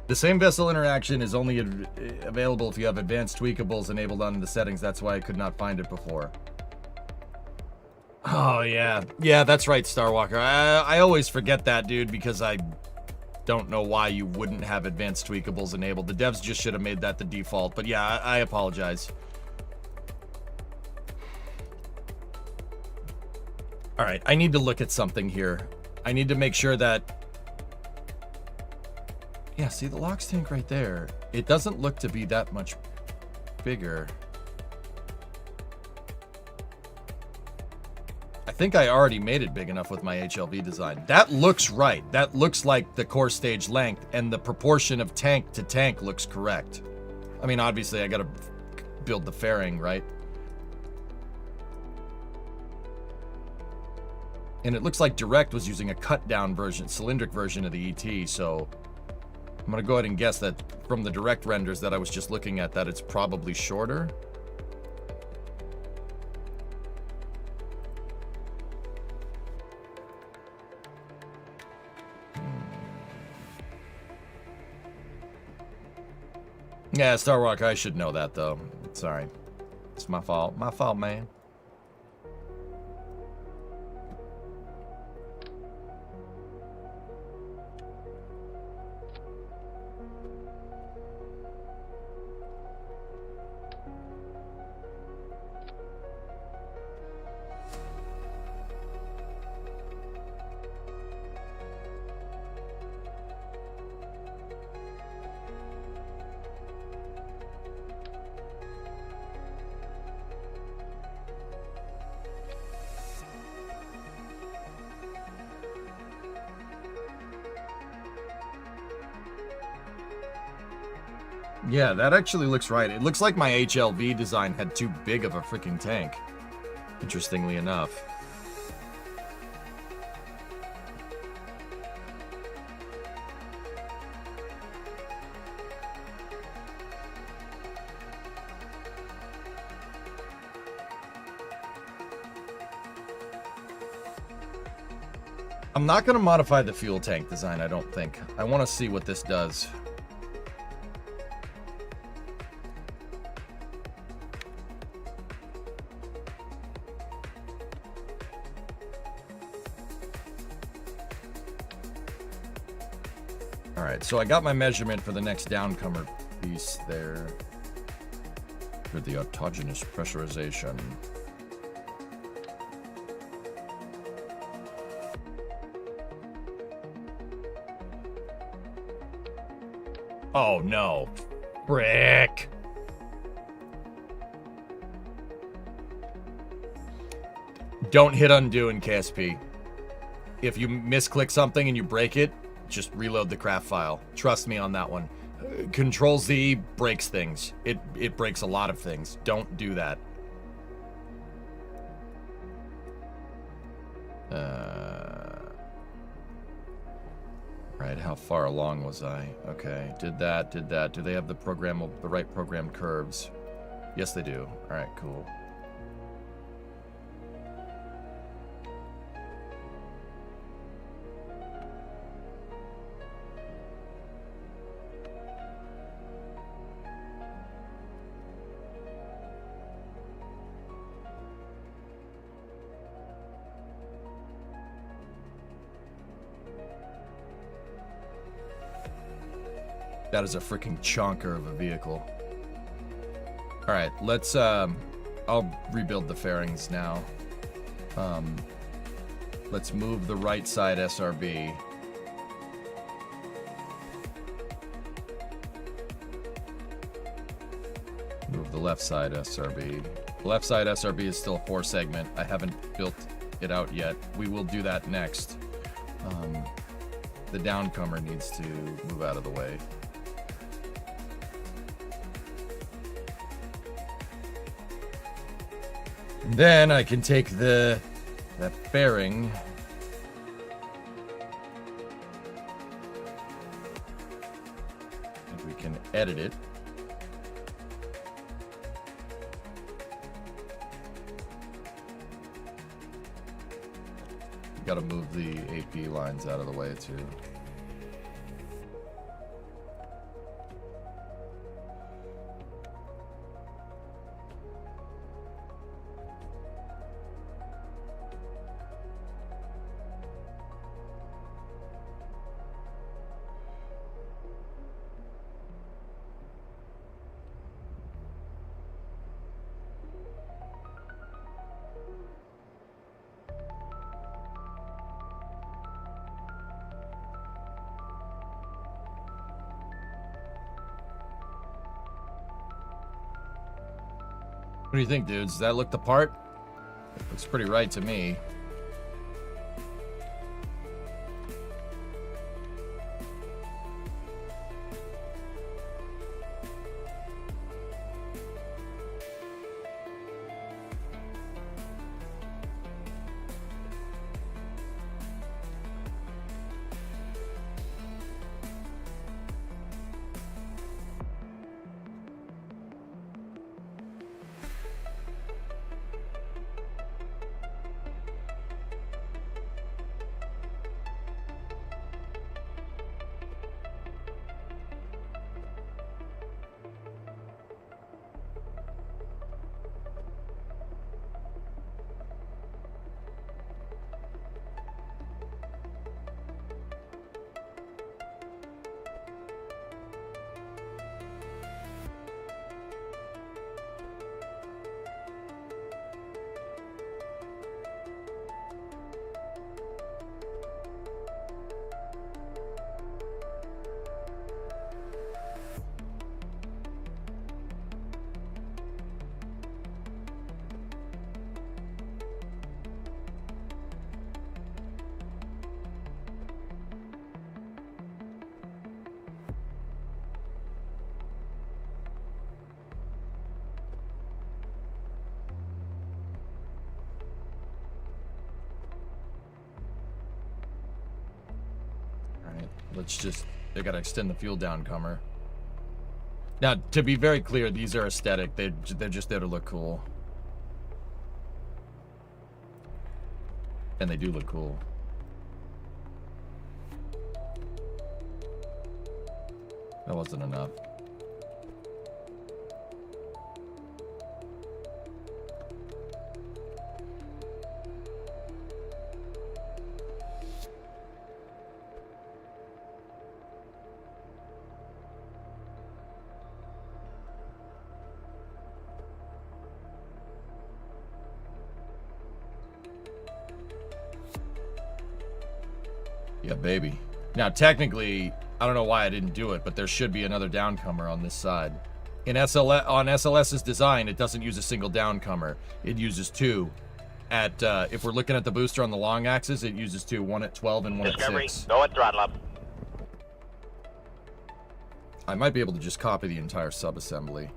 The same vessel interaction is only available if you have advanced tweakables enabled on the settings. That's why I could not find it before. Oh, yeah. Yeah, that's right, Starwalker. I always forget that, dude, because I don't know why you wouldn't have advanced tweakables enabled. The devs just should have made that the default. But yeah, I apologize. All right, I need to look at something here. I need to make sure that... Yeah, see the LOX tank right there? It doesn't look to be that much bigger. I think I already made it big enough with my HLV design. That looks right. That looks like the core stage length, and the proportion of tank to tank looks correct. I mean, obviously, I gotta build the fairing, right? And it looks like Direct was using a cut-down version, cylindric version of the ET, so... I'm gonna go ahead and guess that from the direct renders that I was just looking at, that it's probably shorter. Yeah, Starwalker, I should know that though. Sorry. It's my fault. My fault, man. Yeah, that actually looks right. It looks like my HLV design had too big of a freaking tank. Interestingly enough. I'm not going to modify the fuel tank design, I don't think. I want to see what this does. Alright, so I got my measurement for the next downcomer piece there. For the autogenous pressurization. Oh no. Frick. Don't hit undo in KSP. If you misclick something and you break it, just reload the craft file. Trust me on that one. Control Z breaks things. It breaks a lot of things. Don't do that. Right, how far along was I? Okay, did that. Do they have the right programmed curves? Yes, they do. All right, cool. That is a freaking chonker of a vehicle. All right, let's, I'll rebuild the fairings now. Let's move the right side SRB. Move the left side SRB. The left side SRB is still a 4-segment. I haven't built it out yet. We will do that next. The downcomer needs to move out of the way. And then I can take that fairing. And we can edit it. Got to move the AP lines out of the way too. What do you think, dudes? Does that look the part? Looks pretty right to me. Let's just, they gotta extend the fuel downcomer. Now, to be very clear, these are aesthetic. They're just there to look cool. And they do look cool. That wasn't enough. Yeah, baby. Now, technically, I don't know why I didn't do it, but there should be another downcomer on this side. In SLS, on SLS's design, it doesn't use a single downcomer. It uses two. At if we're looking at the booster on the long axis, it uses two, one at 12 and one at 6. Go at throttle up. I might be able to just copy the entire subassembly.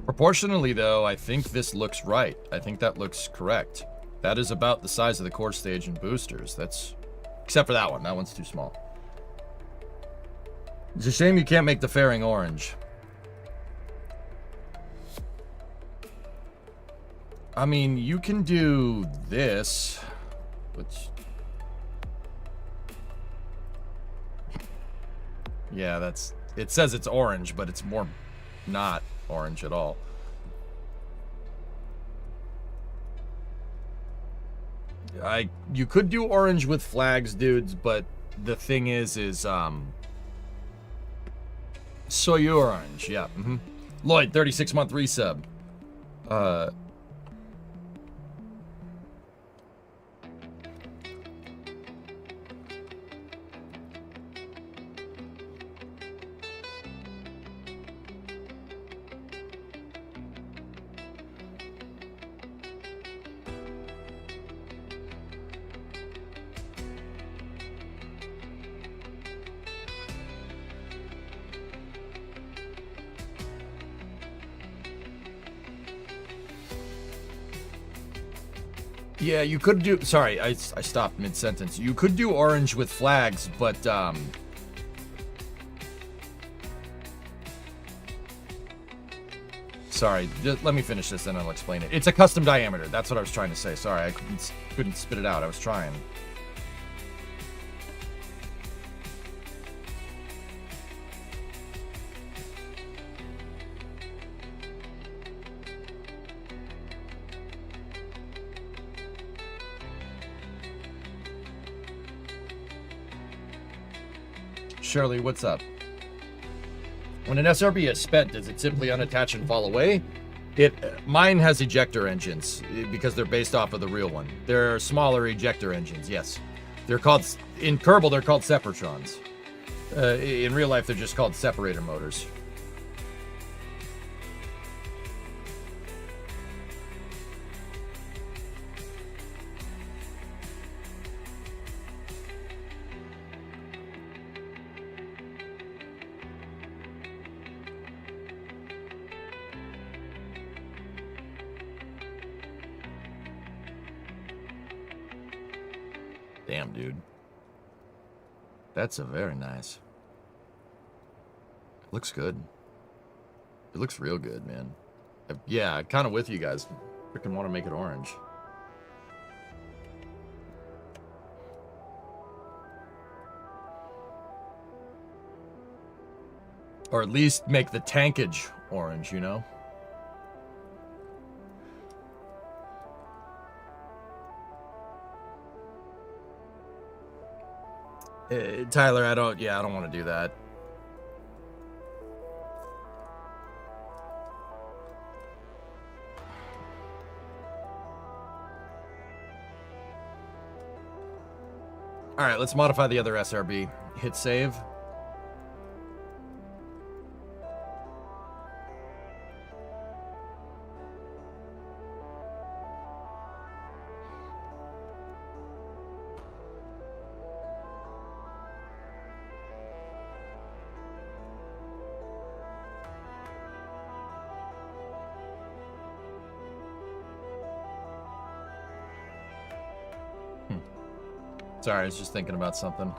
Proportionally, though, I think this looks right. I think that looks correct. That is about the size of the core stage and boosters. That's, except for that one. That one's too small. It's a shame you can't make the fairing orange. I mean, you can do this, which... Yeah, that's... It says it's orange, but it's more not orange at all. You could do orange with flags, dudes, but the thing is soy orange, yeah. Lloyd, 36-month resub. Yeah, you could do... Sorry, I stopped mid-sentence. You could do orange with flags, but... Sorry, just let me finish this, then I'll explain it. It's a custom diameter. That's what I was trying to say. Sorry, I couldn't spit it out. I was trying. Shirley, what's up? When an SRB is spent, does it simply unattach and fall away? Mine has ejector engines because they're based off of the real one. They're smaller ejector engines, yes. They're called, in Kerbal, they're called separatrons. In real life, they're just called separator motors. Damn, dude. That's a very nice. It looks good. It looks real good, man. Yeah, kind of with you guys. Freaking want to make it orange. Or at least make the tankage orange, you know? Tyler, I don't want to do that. All right, let's modify the other SRB. Hit save. Sorry, I was just thinking about something.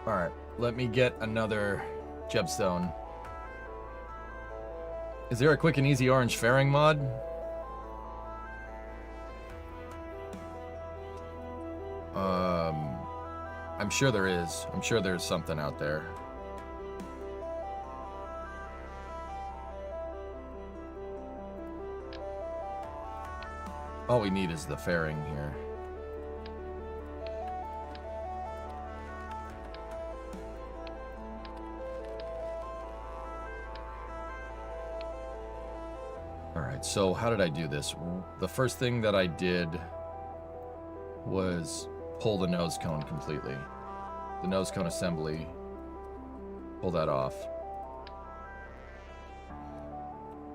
Alright, let me get another gemstone. Is there a quick and easy orange fairing mod? I'm sure there is. I'm sure there's something out there. All we need is the fairing here. All right, so how did I do this? The first thing that I did was pull the nose cone completely. The nose cone assembly, pull that off.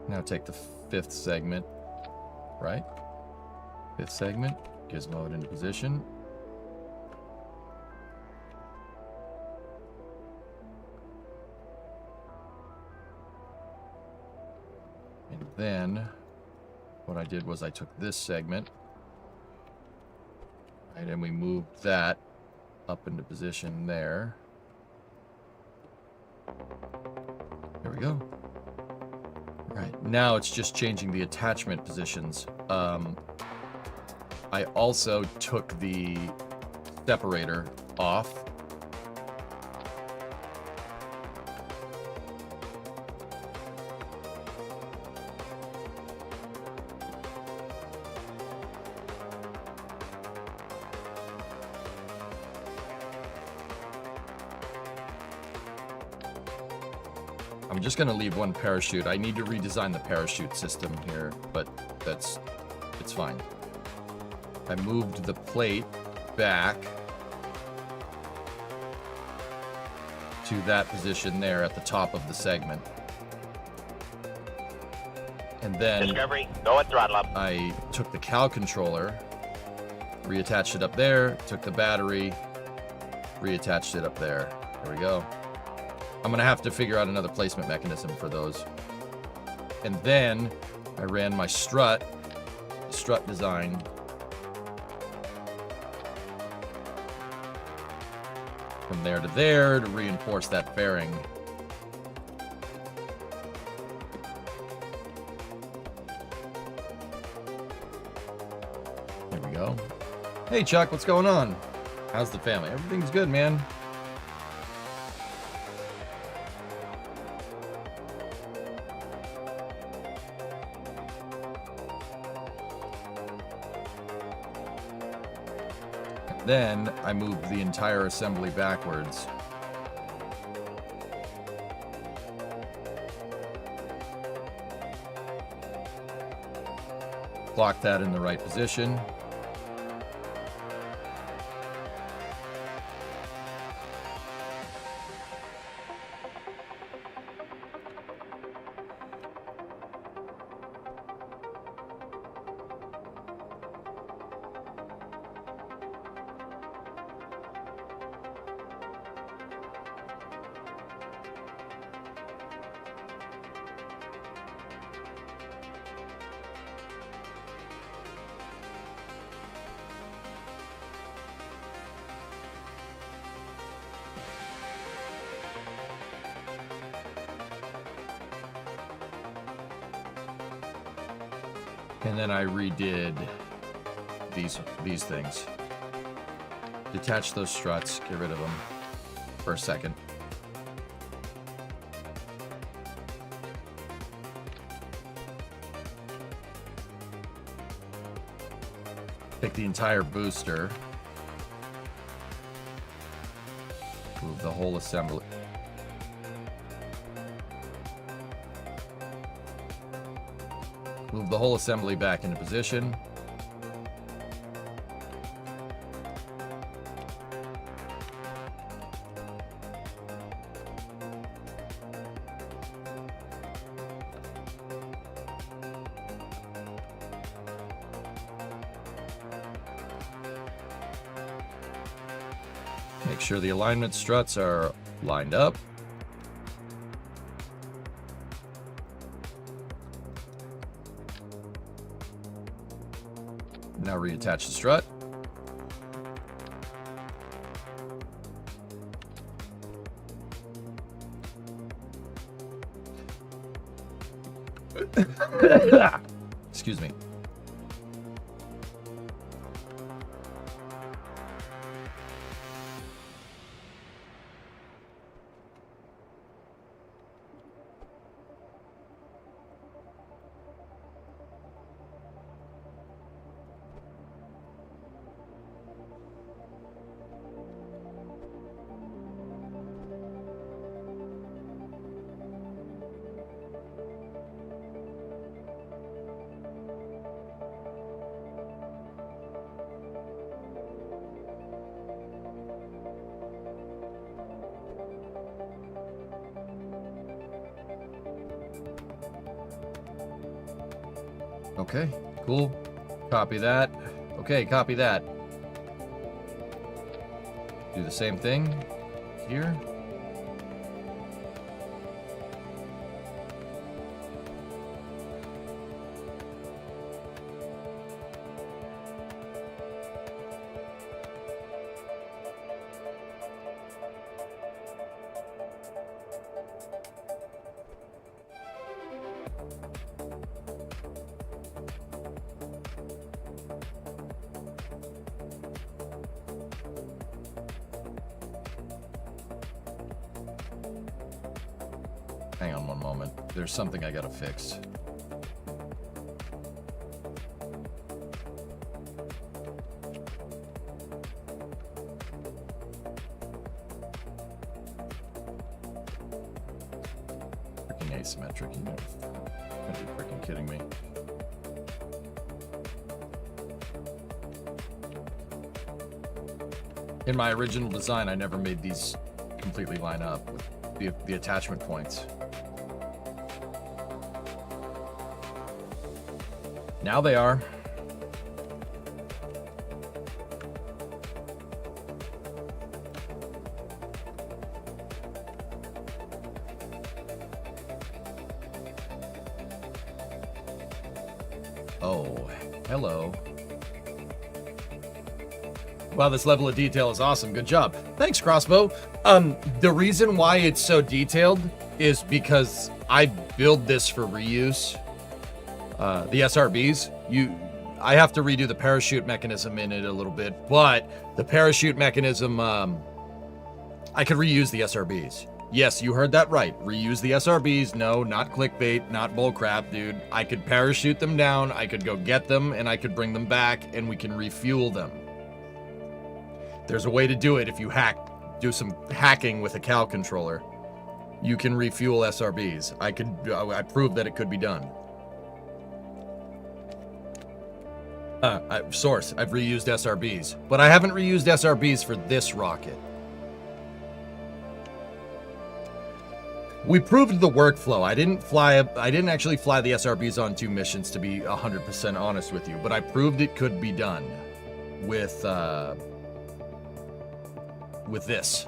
Now take the fifth segment, right? Fifth segment, gizmo it into position. And then what I did was I took this segment, right, and we moved that up into position there. There we go. Right, now it's just changing the attachment positions. I also took the separator off. I'm just gonna leave one parachute. I need to redesign the parachute system here, but it's fine. I moved the plate back to that position there at the top of the segment. And then Discovery, go at throttle up. I took the Cal controller, reattached it up there, took the battery, reattached it up there. There we go. I'm gonna have to figure out another placement mechanism for those. And then I ran my strut design from there to there to reinforce that fairing. There we go. Hey Chuck, what's going on? How's the family? Everything's good, man. Then I moved the entire assembly backwards. Lock that in the right position. And then I redid these things. Detach those struts, get rid of them for a second. Take the entire booster. Move the whole assembly. Move the whole assembly back into position. Make sure the alignment struts are lined up. Now reattach the strut. Excuse me. Okay, cool. Copy that. Okay, copy that. Do the same thing here. Hang on one moment. There's something I gotta fix. Freaking asymmetric. You gotta be freaking kidding me. In my original design, I never made these completely line up with the attachment points. Now they are. Oh, hello. Wow, this level of detail is awesome. Good job. Thanks, Crossbow. The reason why it's so detailed is because I build this for reuse. The SRBs, I have to redo the parachute mechanism in it a little bit, but the parachute mechanism, I could reuse the SRBs. Yes, you heard that right. Reuse the SRBs. No, not clickbait, not bullcrap, dude. I could parachute them down, I could go get them, and I could bring them back, and we can refuel them. There's a way to do it if you do some hacking with a Cal controller. You can refuel SRBs. I proved that it could be done. Source, I've reused SRBs, but I haven't reused SRBs for this rocket. We proved the workflow. I didn't actually fly the SRBs on 2 missions, to be 100% honest with you, but I proved it could be done with this.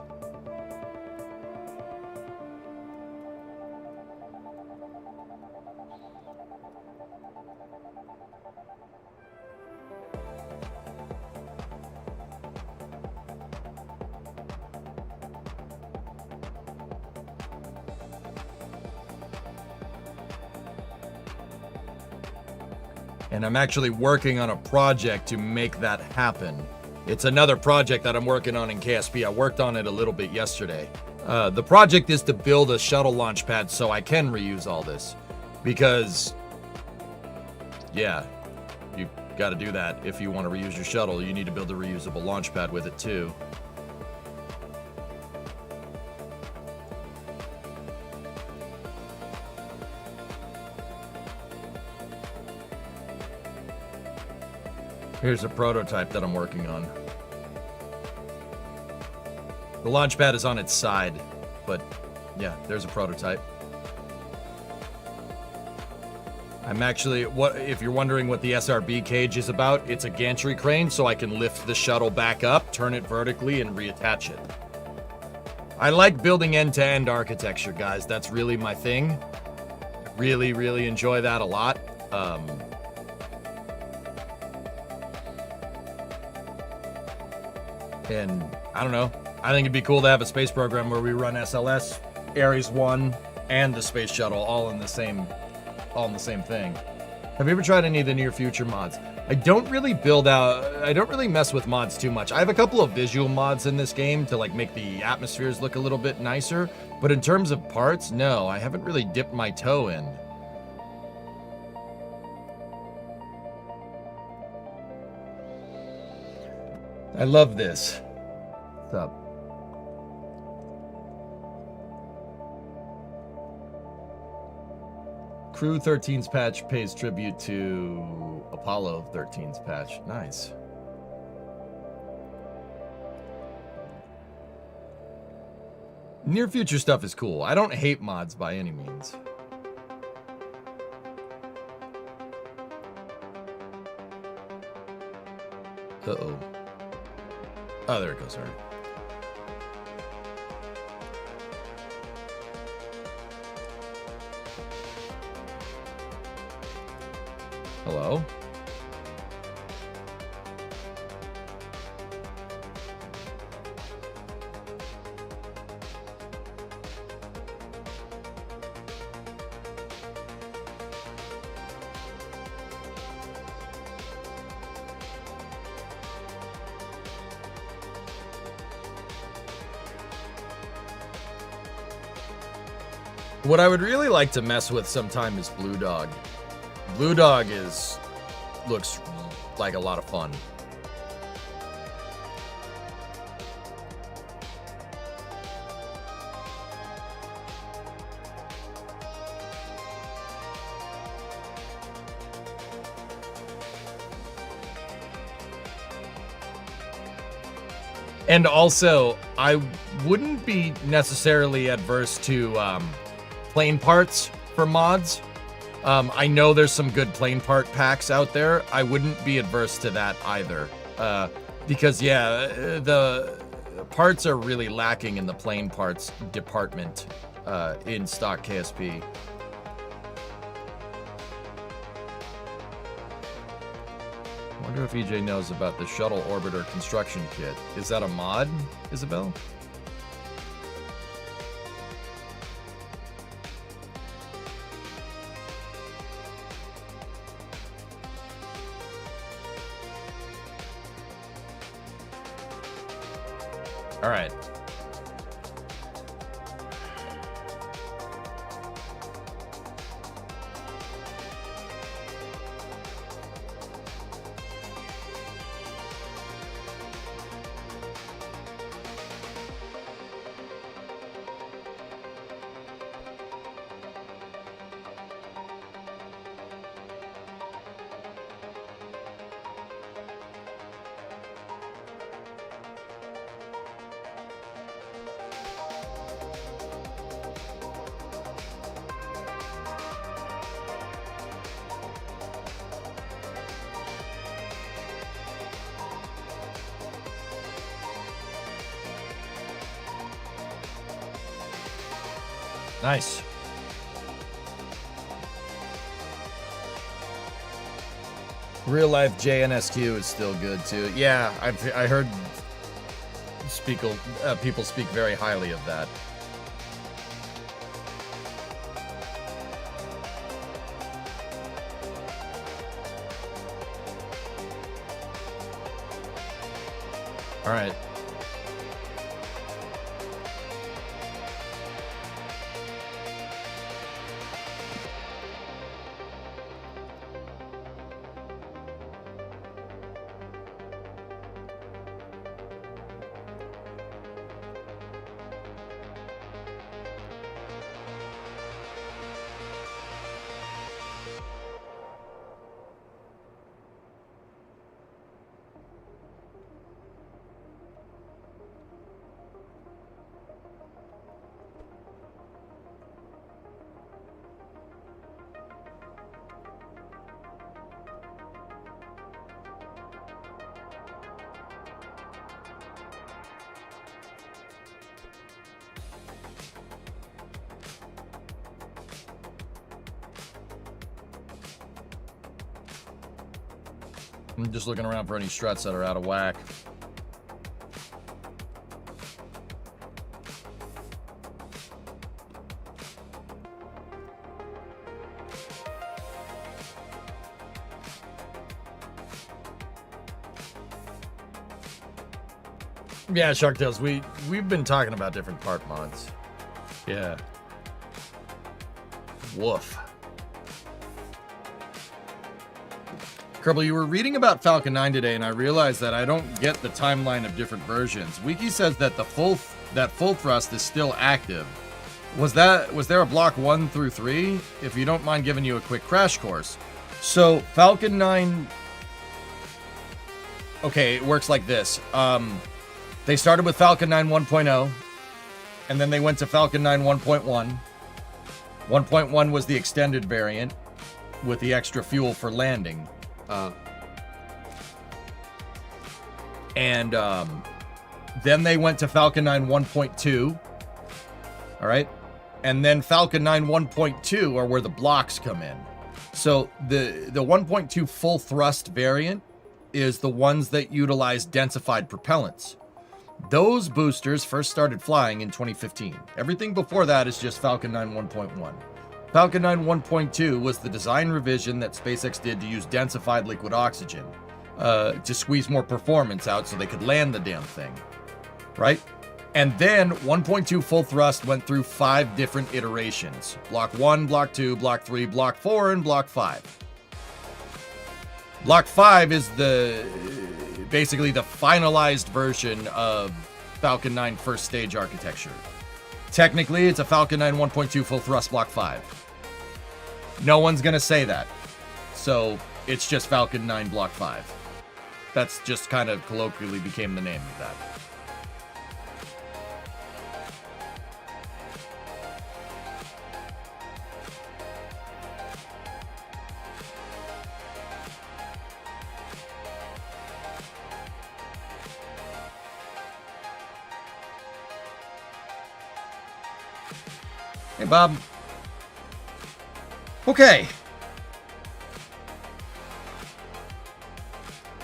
And I'm actually working on a project to make that happen. It's another project that I'm working on in KSP. I worked on it a little bit yesterday. The project is to build a shuttle launch pad so I can reuse all this. Because, yeah, you got to do that. If you want to reuse your shuttle, you need to build a reusable launch pad with it too. Here's a prototype that I'm working on. The launch pad is on its side, but yeah, there's a prototype. I'm actually, if you're wondering what the SRB cage is about, it's a gantry crane so I can lift the shuttle back up, turn it vertically, and reattach it. I like building end-to-end architecture, guys. That's really my thing. Really, really enjoy that a lot. And I don't know, I think it'd be cool to have a space program where we run SLS, Ares 1, and the space shuttle all in the same thing. Have you ever tried any of the near future mods? I don't really mess with mods too much. I have a couple of visual mods in this game to like make the atmospheres look a little bit nicer, but in terms of parts, no, I haven't really dipped my toe in. I love this. What's up? Crew 13's patch pays tribute to Apollo 13's patch. Nice. Near future stuff is cool. I don't hate mods by any means. Uh-oh. Oh, there it goes. All right. Hello? What I would really like to mess with sometime is Blue Dog. Blue Dog looks like a lot of fun. And also, I wouldn't be necessarily adverse to plane parts for mods. I know there's some good plane part packs out there. I wouldn't be adverse to that either. Because, yeah, the parts are really lacking in the plane parts department in stock KSP. wonder if EJ knows about the shuttle orbiter construction kit. Is that a mod, Isabel? All right. Nice. Real life JNSQ is still good too. Yeah, I heard people speak very highly of that. All right. I'm just looking around for any struts that are out of whack. Yeah, Sharktails, we've been talking about different part mods. Yeah. Woof. Kerbal, you were reading about Falcon 9 today, and I realized that I don't get the timeline of different versions. Wiki says that the full thrust is still active. Was there a block 1 through 3? If you don't mind giving you a quick crash course. So Falcon 9. Okay, it works like this. They started with Falcon 9 1.0, and then they went to Falcon 9 1.1. 1.1 was the extended variant with the extra fuel for landing. And then they went to Falcon 9 1.2. All right. And then Falcon 9 1.2 are where the blocks come in. So the 1.2 full thrust variant is the ones that utilize densified propellants. Those boosters first started flying in 2015. Everything before that is just Falcon 9 1.1. Falcon 9 1.2 was the design revision that SpaceX did to use densified liquid oxygen to squeeze more performance out so they could land the damn thing, right? And then 1.2 full thrust went through 5 different iterations. Block 1, Block 2, Block 3, Block 4, and Block 5. Block 5 is basically the finalized version of Falcon 9 first stage architecture. Technically, it's a Falcon 9 1.2 full thrust Block 5. No one's going to say that. So it's just Falcon 9 Block 5. That's just kind of colloquially became the name of that. Hey, Bob. Okay.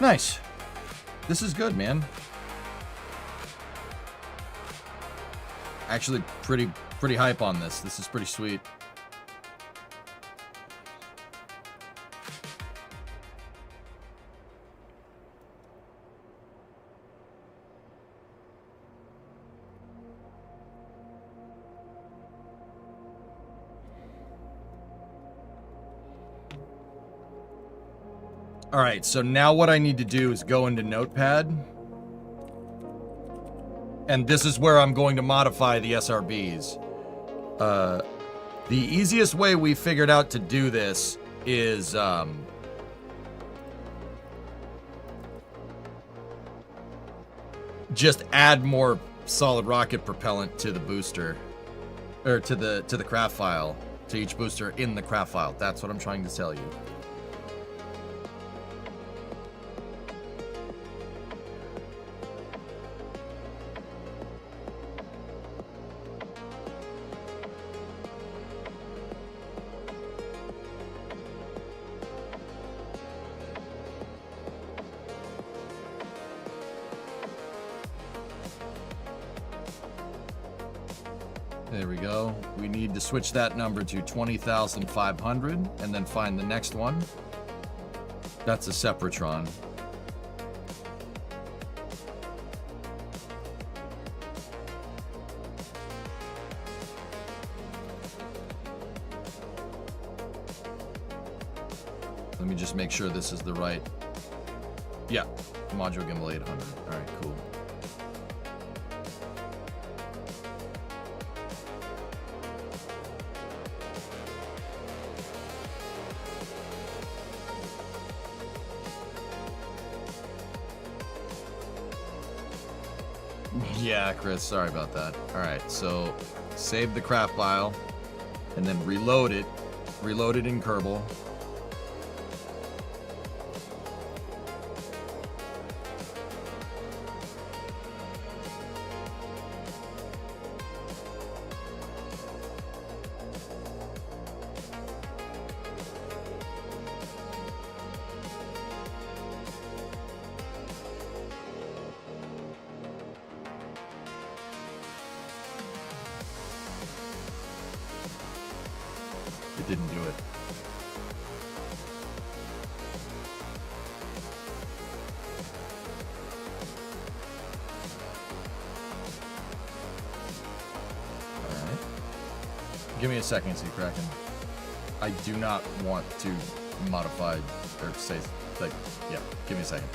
Nice. This is good, man. Actually, pretty hype on this. This is pretty sweet. All right, so now what I need to do is go into Notepad. And this is where I'm going to modify the SRBs. The easiest way we figured out to do this is just add more solid rocket propellant to the booster, or to the craft file, to each booster in the craft file. That's what I'm trying to tell you. There we go. We need to switch that number to 20,500 and then find the next one. That's a Sepratron. Let me just make sure this is the right. Yeah, module gimbal 800. All right, cool. Yeah, Chris, sorry about that. All right, so save the craft file and then reload it. Reload it in Kerbal. It didn't do it. All right. Give me a second, see Kraken. I do not want to modify or say, like, yeah, give me a second.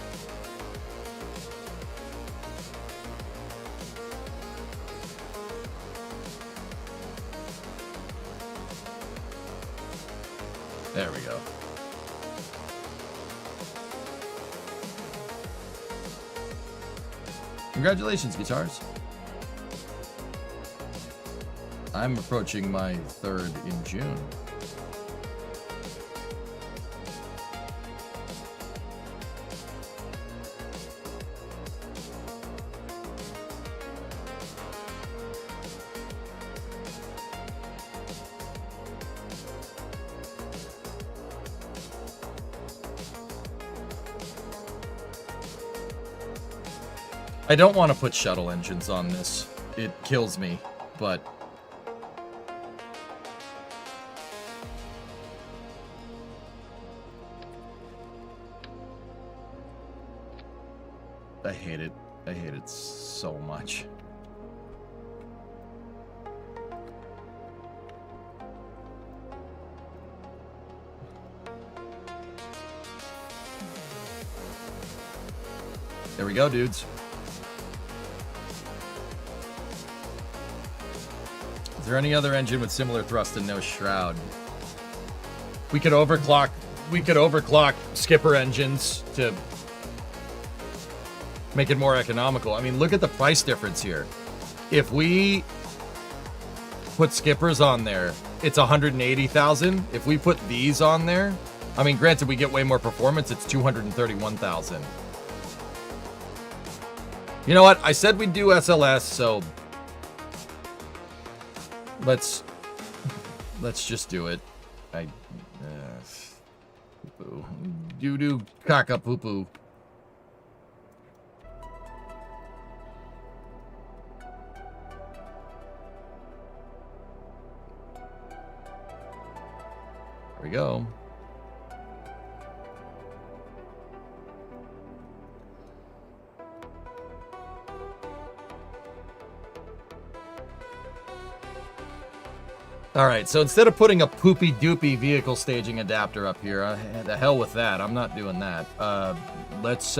There we go. Congratulations, guitars. I'm approaching my 3rd in June. I don't want to put shuttle engines on this. It kills me, but I hate it. I hate it so much. There we go, dudes. Is there any other engine with similar thrust and no shroud? We could overclock skipper engines to make it more economical. I mean, look at the price difference here. If we put skippers on there, it's 180,000. If we put these on there, I mean, granted we get way more performance, it's 231,000. You know what? I said we'd do SLS, so let's just do it. Poo-poo. Doo-doo caca poo-poo. we go. All right, so instead of putting a poopy doopy vehicle staging adapter up here, the hell with that. I'm not doing that. Let's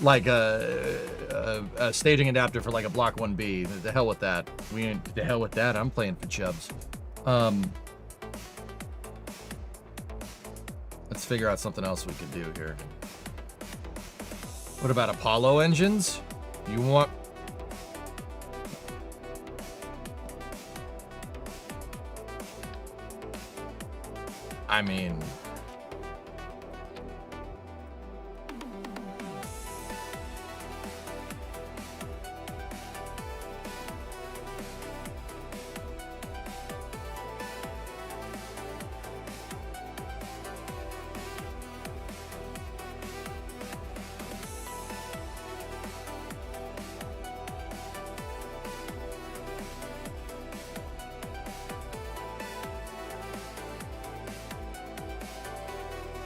like a staging adapter for like a Block 1B. The hell with that. The hell with that. I'm playing for chubs. Let's figure out something else we could do here. What about Apollo engines? You want... I mean...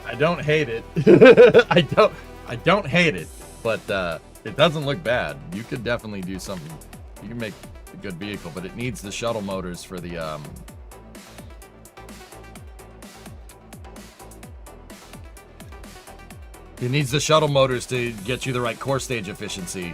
I don't hate it. I don't hate it, but it doesn't look bad. You could definitely do something. You can make a good vehicle, but it needs the shuttle motors for the it needs the shuttle motors to get you the right core stage efficiency.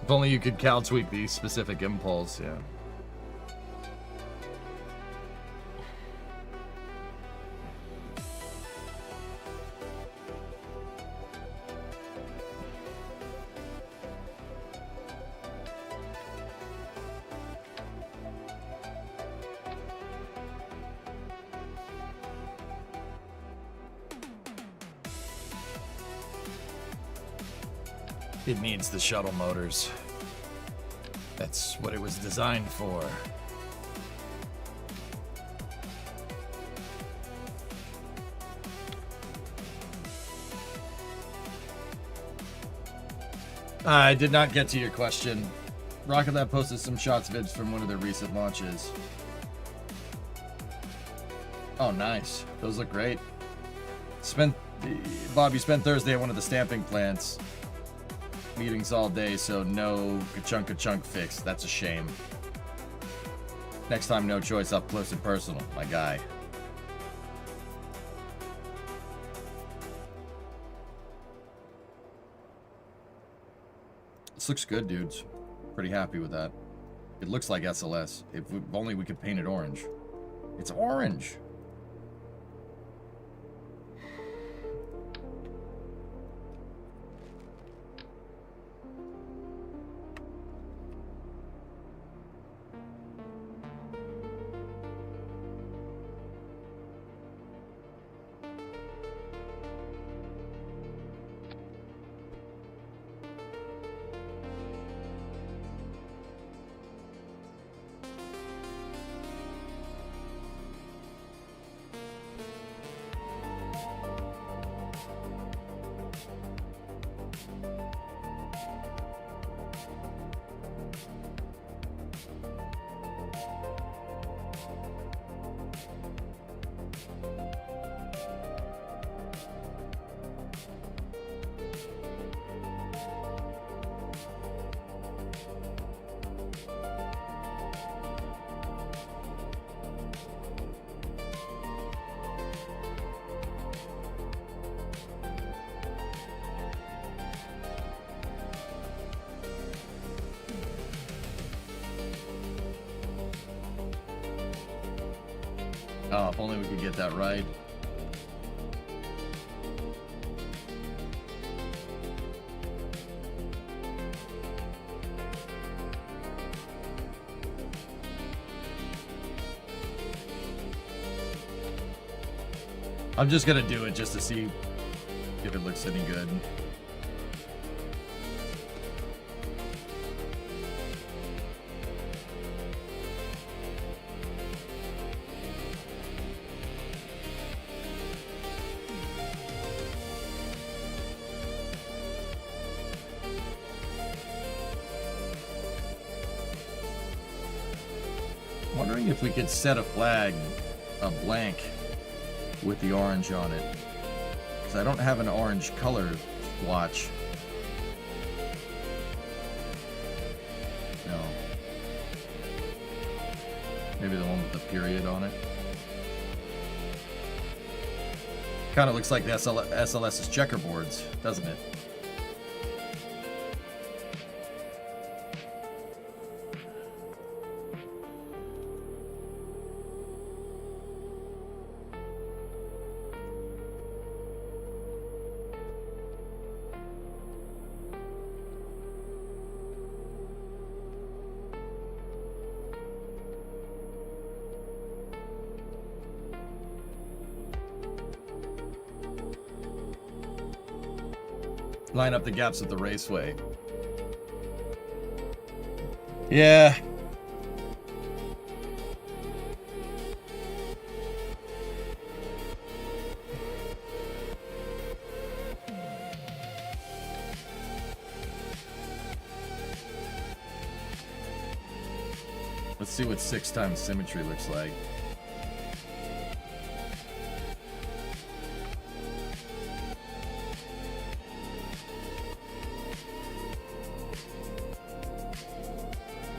If only you could cal tweak the specific impulse, yeah. It needs the shuttle motors. That's what it was designed for. I did not get to your question. Rocket Lab posted some shots vids from one of their recent launches. Oh, nice. Those look great. Bob, you spent Thursday at one of the stamping plants. Meetings all day, so no ka-chunk fix. That's a shame. Next time, no choice, up close and personal. My guy. This looks good, dudes. Pretty happy with that. It looks like SLS. If only we could paint it orange. It's orange. Oh, if only we could get that right. I'm just gonna do it just to see if it looks any good. wondering if we could set a flag, a blank, with the orange on it. Because I don't have an orange color swatch. No. Maybe the one with the period on it. Kind of looks like the SLS's checkerboards, doesn't it? Line up the gaps at the raceway. Yeah. Let's see what 6 times symmetry looks like.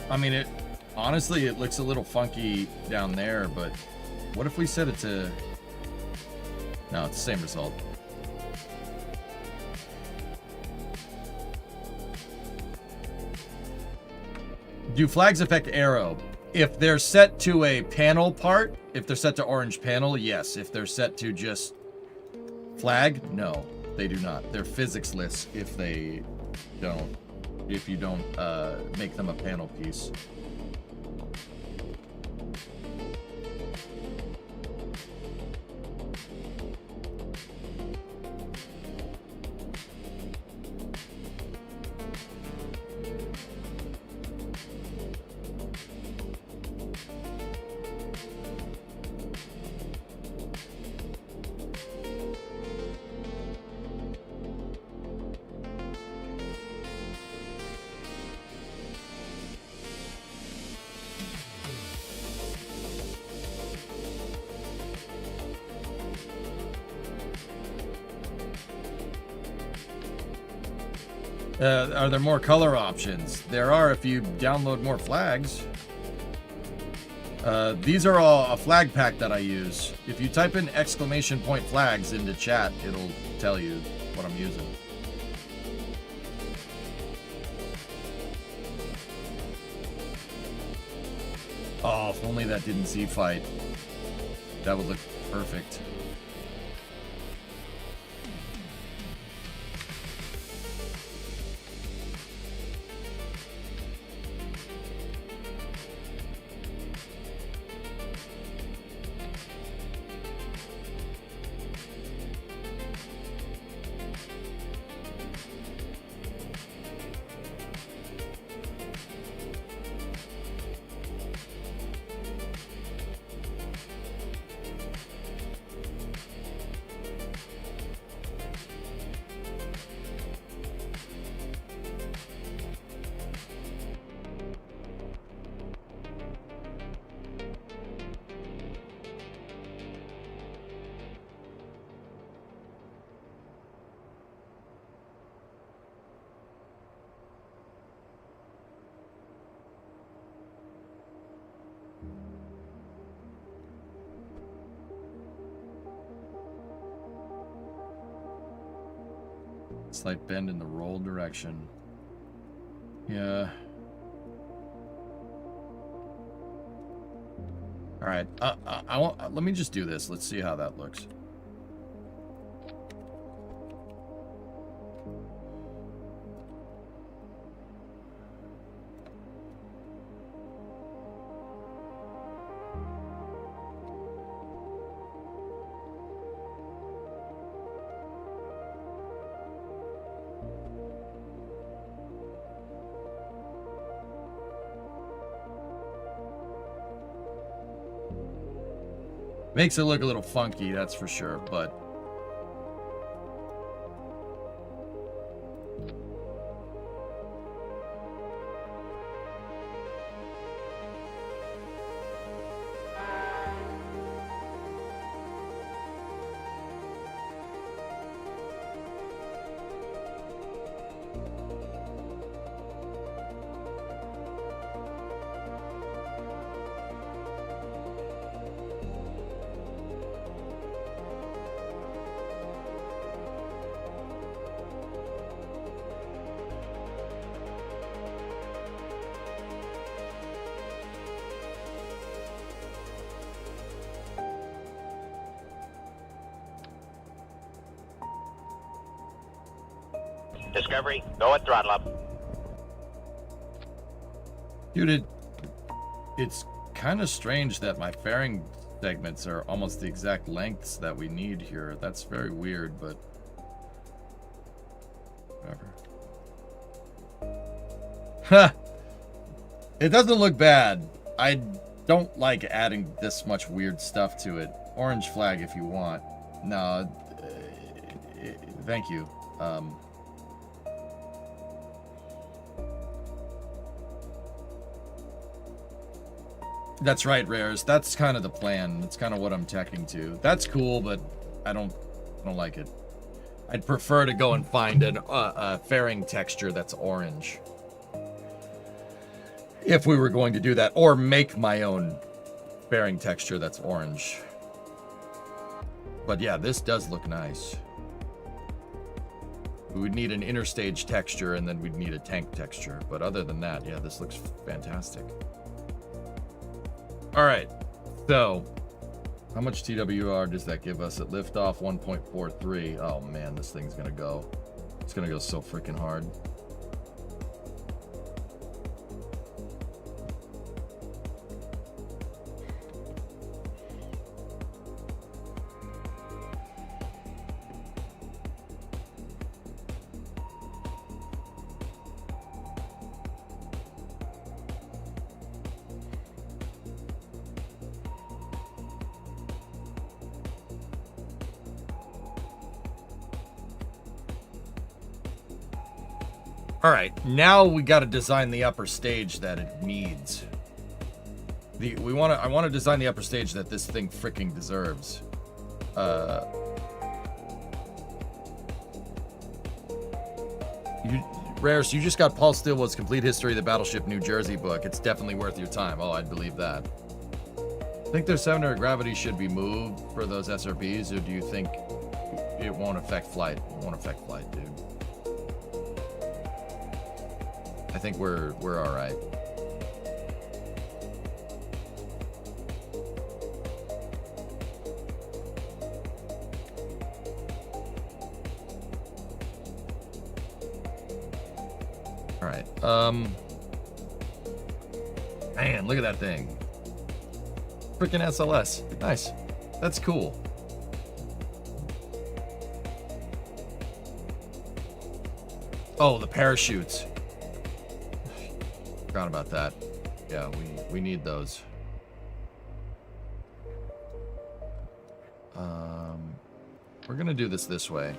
I mean, it honestly, it looks a little funky down there, but what if we set it to... No, it's the same result. Do flags affect arrow? If they're set to a panel part, if they're set to orange panel, yes. If they're set to just flag, no, they do not. They're physics-less if they don't. If you don't make them a panel piece. Are there more color options? There are if you download more flags. These are all a flag pack that I use. If you type in !point flags into chat, it'll tell you what I'm using. Oh, if only that didn't Z-fight. That would look perfect. Slight bend in the roll direction. Yeah. All right. Let me just do this. Let's see how that looks. Makes it look a little funky, that's for sure, but... Discovery, go at throttle up. Dude, it's kind of strange that my fairing segments are almost the exact lengths that we need here. That's very weird, but whatever. Ha! It doesn't look bad. I don't like adding this much weird stuff to it. Orange flag if you want. No, thank you. That's right, Rares. That's kind of the plan. That's kind of what I'm teching to. That's cool, but I don't like it. I'd prefer to go and find a fairing texture that's orange. If we were going to do that, or make my own fairing texture that's orange. But yeah, this does look nice. We would need an interstage texture, and then we'd need a tank texture. But other than that, yeah, this looks fantastic. All right, so how much TWR does that give us at liftoff? 1.43. Oh man, this thing's gonna go. It's gonna go so freaking hard. All right, now we got to design the upper stage that it needs. I want to design the upper stage that this thing freaking deserves. Rares, you just got Paul Stillwell's Complete History of the Battleship New Jersey book. It's definitely worth your time. Oh, I'd believe that. Think their center of gravity should be moved for those SRBs, or do you think it won't affect flight? It won't affect flight, dude. I think we're all right. All right. Man, look at that thing. Freaking SLS. Nice. That's cool. Oh, the parachutes. Forgot about that. Yeah, we need those. We're gonna do this way.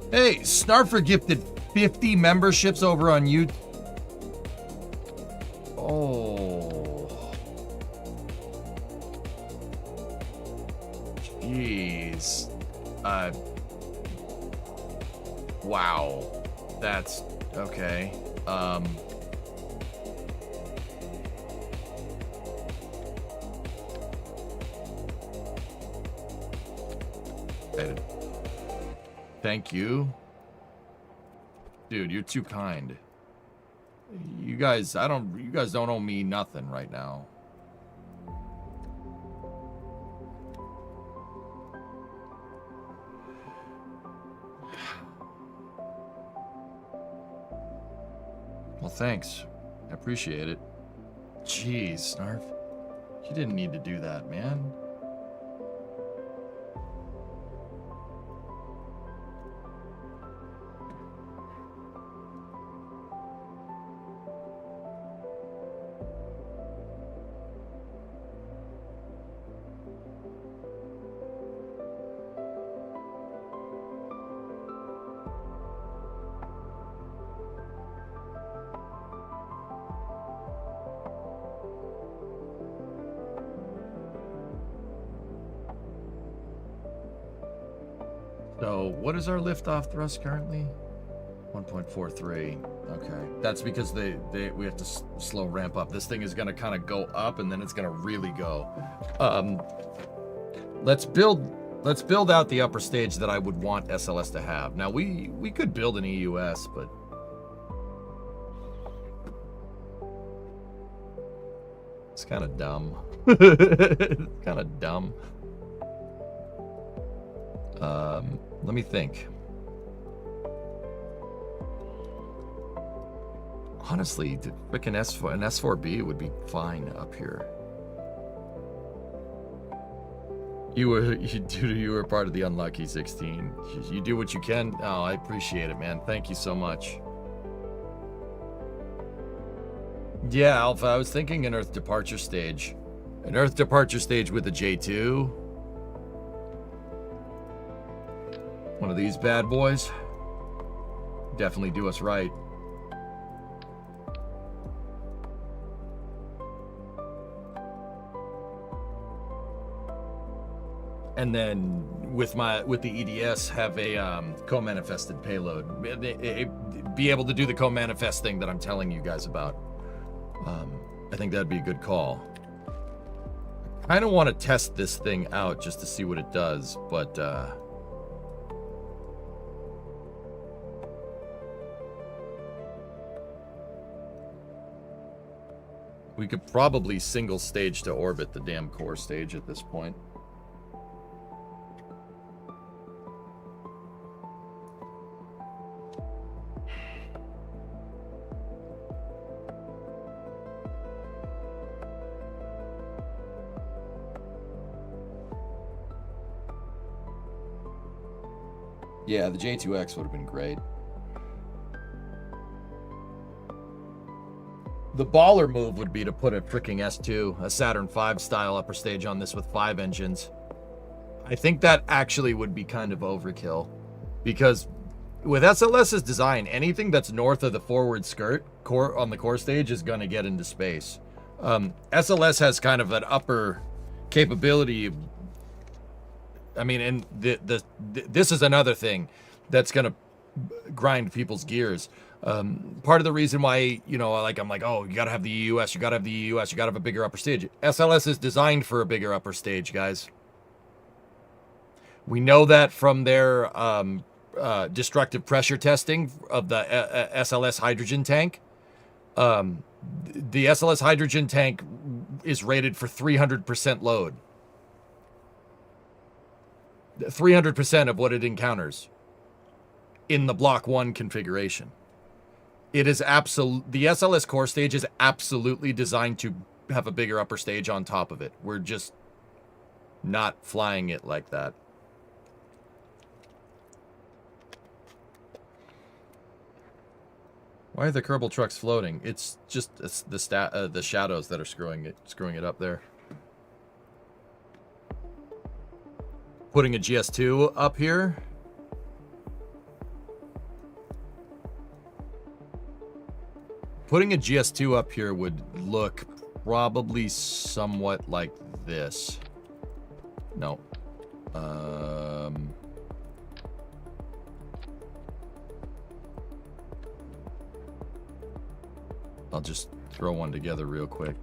Hey, Snarfer gifted 50 memberships over on YouTube. Oh. Jeez. Wow. That's okay. Thank you. Dude, you're too kind. You guys don't owe me nothing right now. Well, thanks. I appreciate it. Jeez, Snarf. You didn't need to do that, man. So, what is our liftoff thrust currently? 1.43. Okay, that's because we have to slow ramp up. This thing is gonna kind of go up, and then it's gonna really go. Let's build out the upper stage that I would want SLS to have. Now we could build an EUS, but it's kind of dumb. It's kind of dumb. Let me think. Honestly, the frickin' an S4B would be fine up here. You were part of the unlucky 16. You do what you can. Oh, I appreciate it, man. Thank you so much. Yeah, Alpha, I was thinking an Earth departure stage. An Earth departure stage with a J2. One of these bad boys. Definitely do us right. And then with the EDS have a co-manifested payload. Be able to do the co-manifest thing that I'm telling you guys about. I think that'd be a good call. I kind of want to test this thing out just to see what it does, but we could probably single stage to orbit the damn core stage at this point. Yeah, the J2X would have been great. The baller move would be to put a freaking S2, a Saturn V style upper stage on this with 5 engines. I think that actually would be kind of overkill. Because with SLS's design, anything that's north of the forward skirt core on the core stage is going to get into space. SLS has kind of an upper capability. I mean, and this is another thing that's going to grind people's gears. Part of the reason why, you know, I'm like, oh, you got to have the EUS, you got to have the EUS, you got to have a bigger upper stage. SLS is designed for a bigger upper stage, guys. We know that from their destructive pressure testing of the SLS hydrogen tank. The SLS hydrogen tank is rated for 300% load. 300% of what it encounters in the Block 1 configuration. It is the SLS core stage is absolutely designed to have a bigger upper stage on top of it. We're just not flying it like that. Why are the Kerbal trucks floating? It's just the shadows that are screwing it up there. Putting a GS2 up here. Putting a GS2 up here would look probably somewhat like this. No. I'll just throw one together real quick.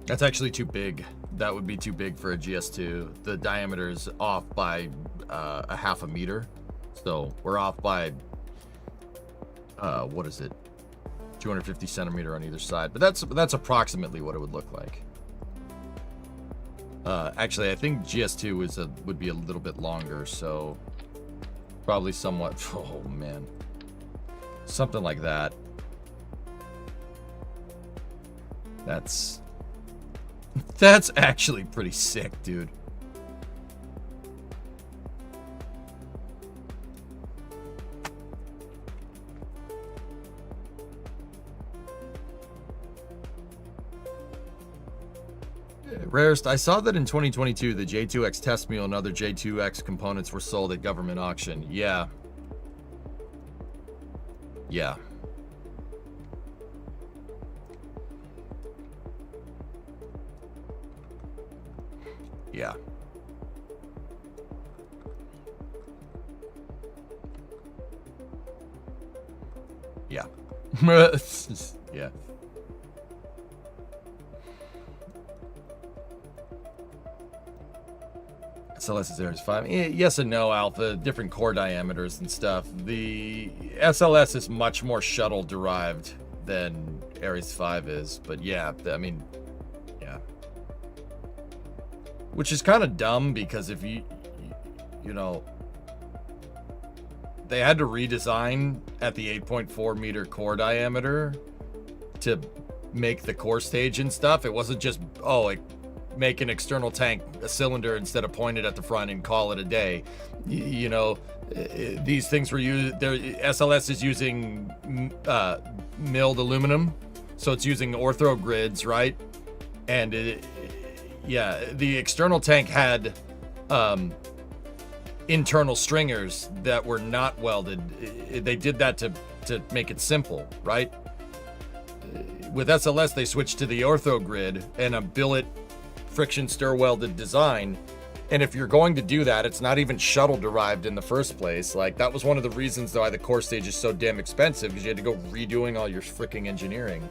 That's actually too big. That would be too big for a GS2. The diameter is off by a half a meter. So we're off by, what is it? 250 centimeter on either side. But that's approximately what it would look like. Actually, I think GS2 would be a little bit longer. So probably somewhat, oh man. Something like that. That's actually pretty sick, dude. Rarest, I saw that in 2022, the J2X test mule and other J2X components were sold at government auction. Yeah. Yeah. Yeah. Yeah. Yeah. SLS is Ares 5. Yes and no, Alpha. Different core diameters and stuff. The SLS is much more shuttle derived than Ares 5 is. But yeah, I mean, yeah. Which is kind of dumb because if you know, they had to redesign at the 8.4 meter core diameter to make the core stage and stuff. It wasn't just, oh, make an external tank a cylinder instead of point it at the front and call it a day. You know, these things were used, SLS is using milled aluminum, so it's using ortho grids, right? And yeah, the external tank had internal stringers that were not welded. They did that to make it simple, right? With SLS, they switched to the ortho grid and a billet friction stir welded design. And if you're going to do that, it's not even shuttle derived in the first place. Like, that was one of the reasons why the core stage is so damn expensive, because you had to go redoing all your freaking engineering.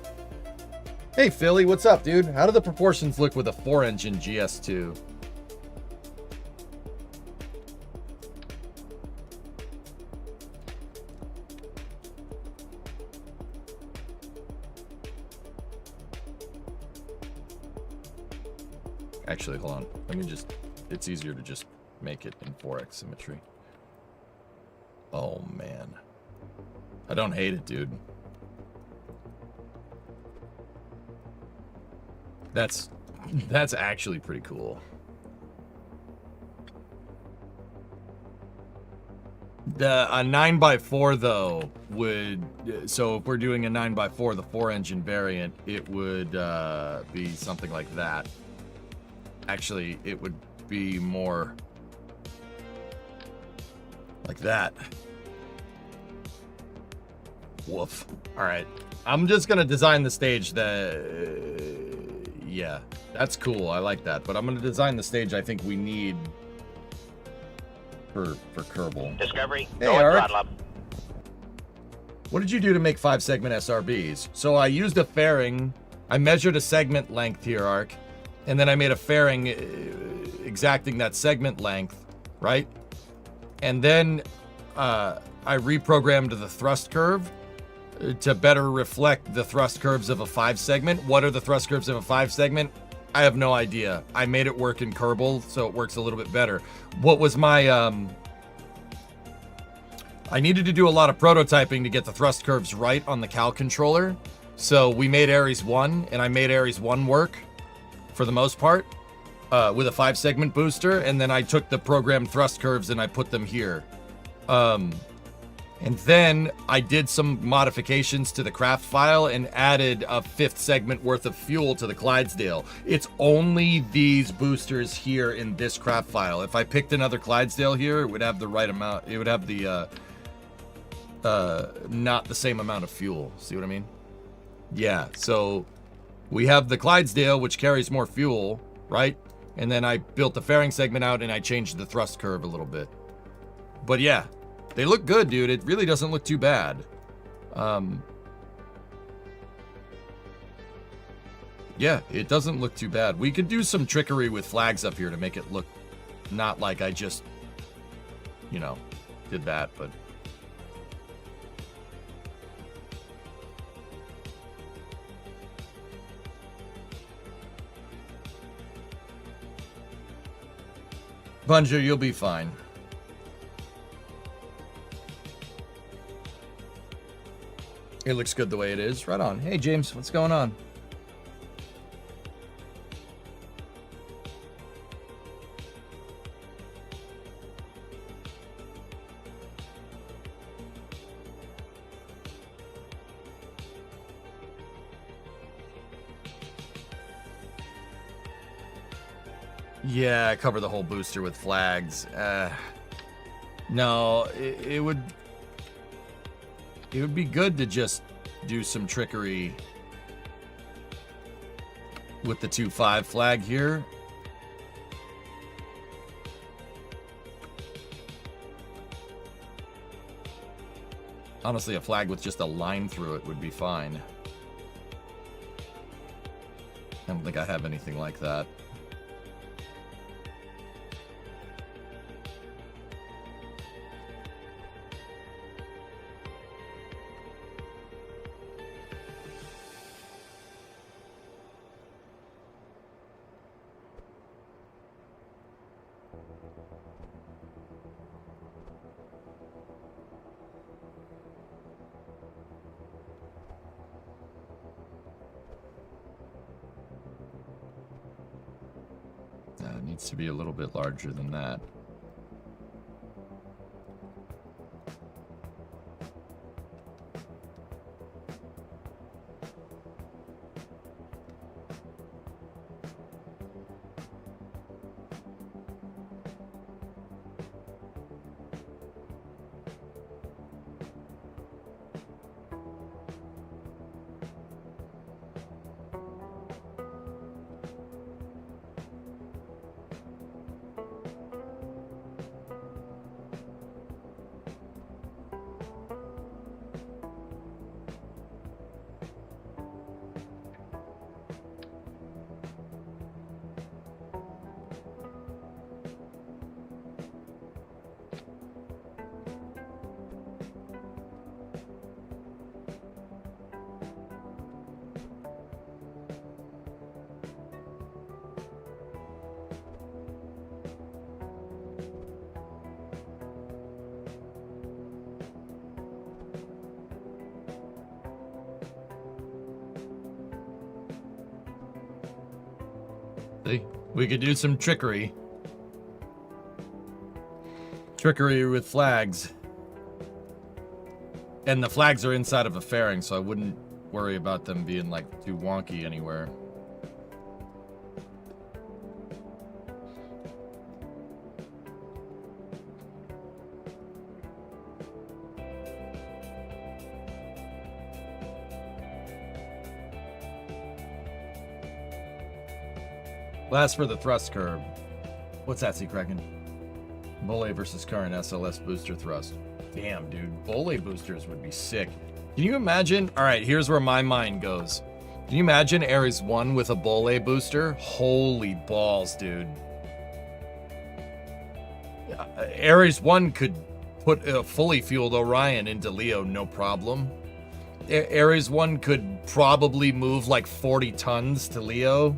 Hey Philly, what's up, dude? How do the proportions look with a 4-engine GS2? Actually, hold on. Let me just... It's easier to just make it in 4x symmetry. Oh, man. I don't hate it, dude. That's actually pretty cool. A 9x4 though would, so if we're doing a 9x4, the 4-engine variant, it would be something like that. Actually, it would be more like that. Woof. All right, I'm just gonna design the stage that. Yeah, that's cool. I like that. But I'm going to design the stage I think we need for Kerbal. Discovery. Hey, Go Eric. throttle up. What did you do to make 5-segment SRBs? So I used a fairing. I measured a segment length here, Arc. And then I made a fairing exacting that segment length, right? And then I reprogrammed the thrust curve to better reflect the thrust curves of a 5-segment. What are the thrust curves of a 5-segment? I have no idea. I made it work in Kerbal, so it works a little bit better. What was my... I needed to do a lot of prototyping to get the thrust curves right on the Cal controller. So we made Ares 1, and I made Ares 1 work for the most part with a 5-segment booster. And then I took the programmed thrust curves and I put them here. And then I did some modifications to the craft file and added a 5th segment worth of fuel to the Clydesdale. It's only these boosters here in this craft file. If I picked another Clydesdale here, it would have the right amount. It would have the, not the same amount of fuel. See what I mean? Yeah, so we have the Clydesdale, which carries more fuel, right? And then I built the fairing segment out and I changed the thrust curve a little bit. But yeah. They look good, dude. It really doesn't look too bad. Yeah, it doesn't look too bad. We could do some trickery with flags up here to make it look not like I just, you know, did that, but... Bunja, you'll be fine. It looks good the way it is. Right on. Hey, James, what's going on? Yeah, I cover the whole booster with flags. No, it would... It would be good to just do some trickery with the 2-5 flag here. Honestly, a flag with just a line through it would be fine. I don't think I have anything like that. It needs to be a little bit larger than that. See, we could do some trickery. Trickery with flags. And the flags are inside of a fairing, so I wouldn't worry about them being like too wonky anywhere. Last for the thrust curve. What's that, Sea Kraken? Bolle versus current SLS booster thrust. Damn, dude. Bolle boosters would be sick. Can you imagine? All right, here's where my mind goes. Can you imagine Ares 1 with a Bolle booster? Holy balls, dude. Ares 1 could put a fully fueled Orion into Leo, no problem. Ares 1 could probably move like 40 tons to Leo.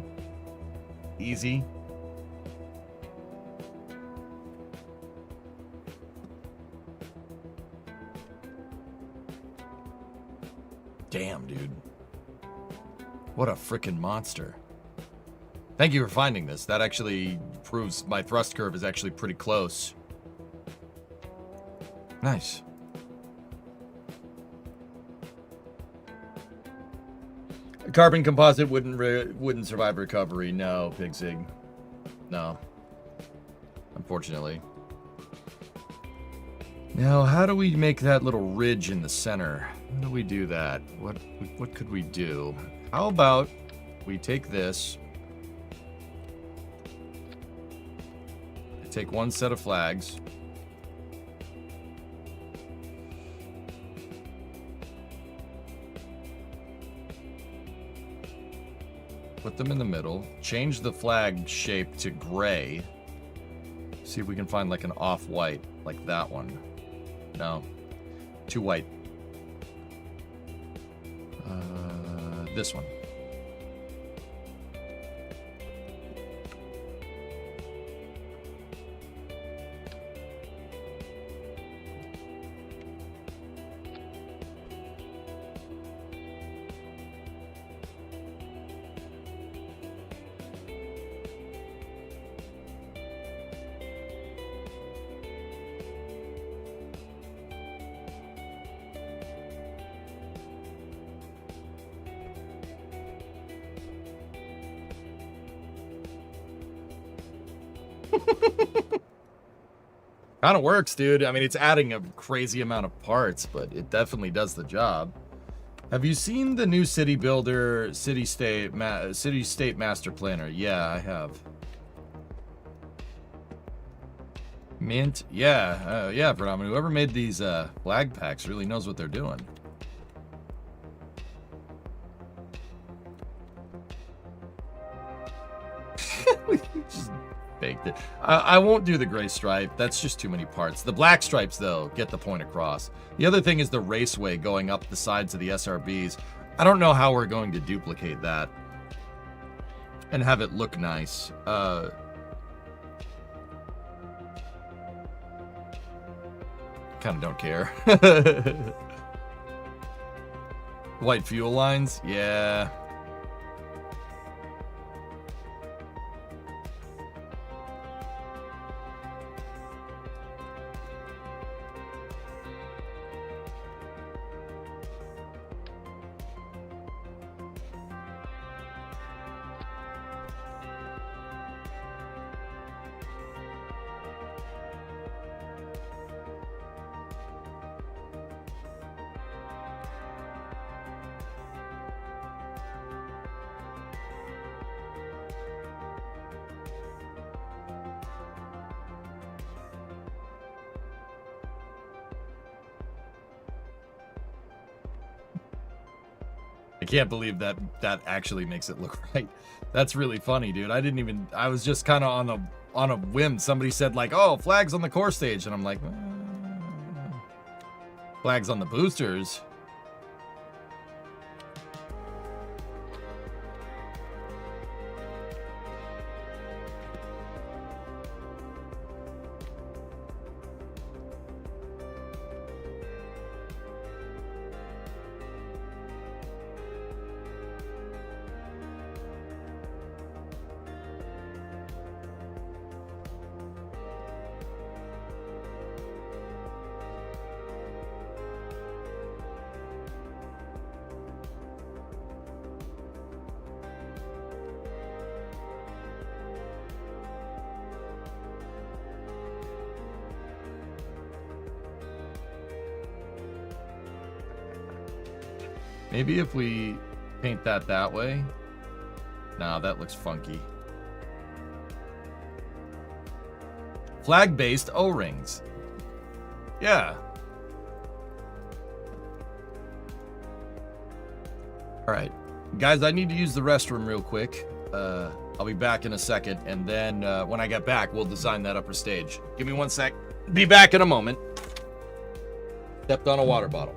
Easy. Damn, dude. What a freaking monster. Thank you for finding this. That actually proves my thrust curve is actually pretty close. Nice. A carbon composite wouldn't survive recovery. No, Pigzig. No. Unfortunately. Now, how do we make that little ridge in the center? How do we do that? What could we do? How about we take this. I take one set of flags. Put them in the middle. Change the flag shape to gray. See if we can find like an off-white, like that one. No. Too white. This one. Kind of works, dude. I mean, it's adding a crazy amount of parts, but it definitely does the job. Have you seen the new city builder, city-state master planner? Yeah, I have. Mint, yeah, Brahman. Whoever made these flag packs really knows what they're doing. We just baked it. I won't do the gray stripe. That's just too many parts. The black stripes, though, get the point across. The other thing is the raceway going up the sides of the SRBs. I don't know how we're going to duplicate that and have it look nice. Kind of don't care. White fuel lines? Yeah. I can't believe that actually makes it look right. That's really funny, dude. I was just kind of on a whim. Somebody said like, oh, flags on the core stage. And I'm like, flags on the boosters. Maybe if we paint that way. Nah, that looks funky. Flag-based O-rings. Yeah. All right. Guys, I need to use the restroom real quick. I'll be back in a second, and then when I get back, we'll design that upper stage. Give me 1 sec. Be back in a moment. Stepped on a water bottle.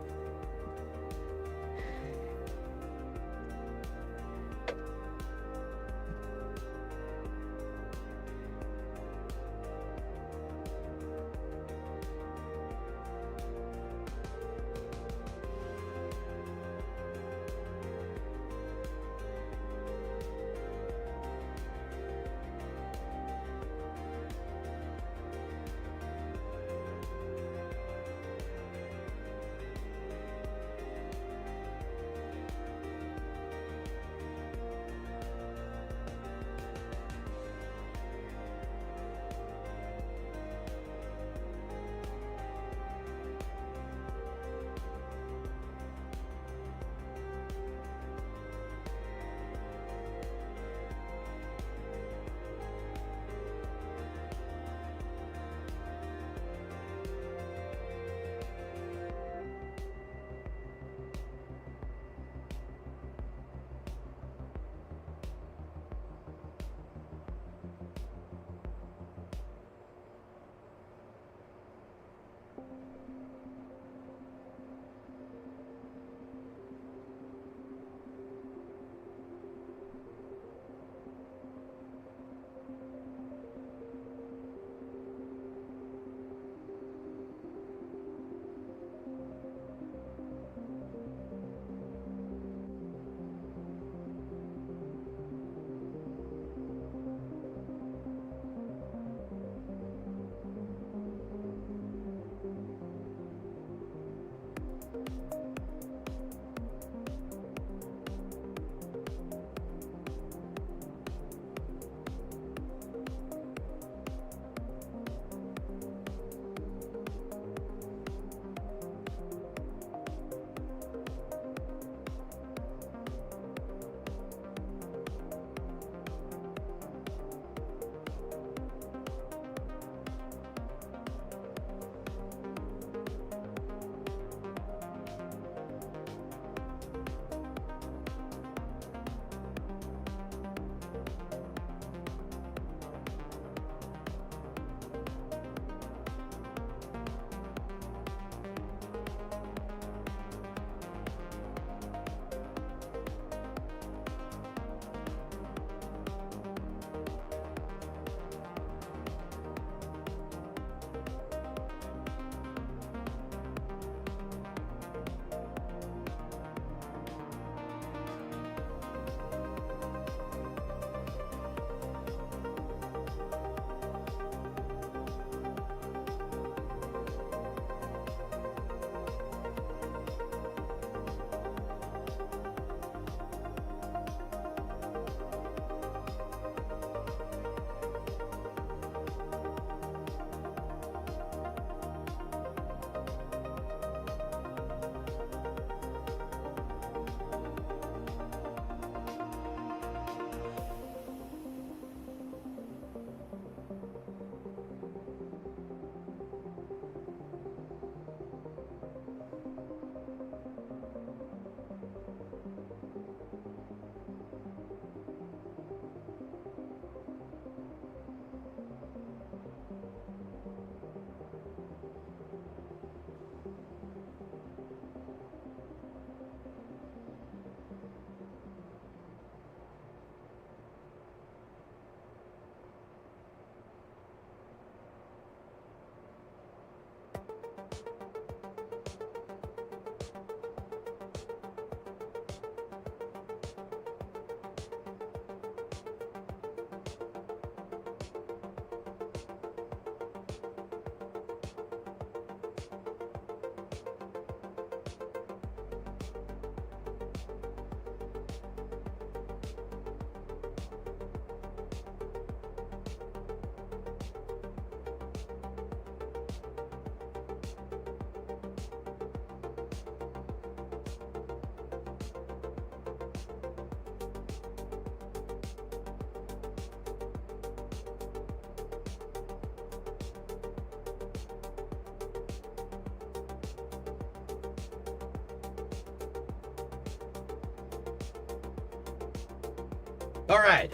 All right.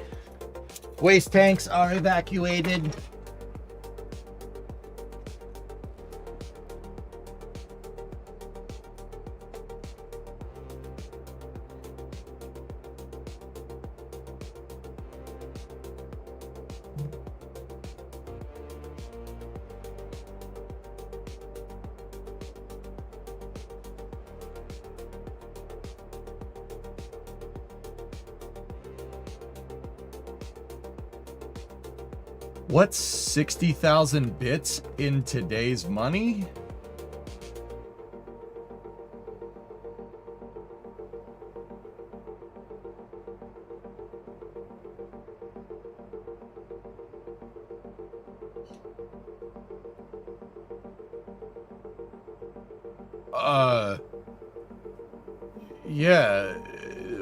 Waste tanks are evacuated. What's 60,000 bits in today's money? Yeah,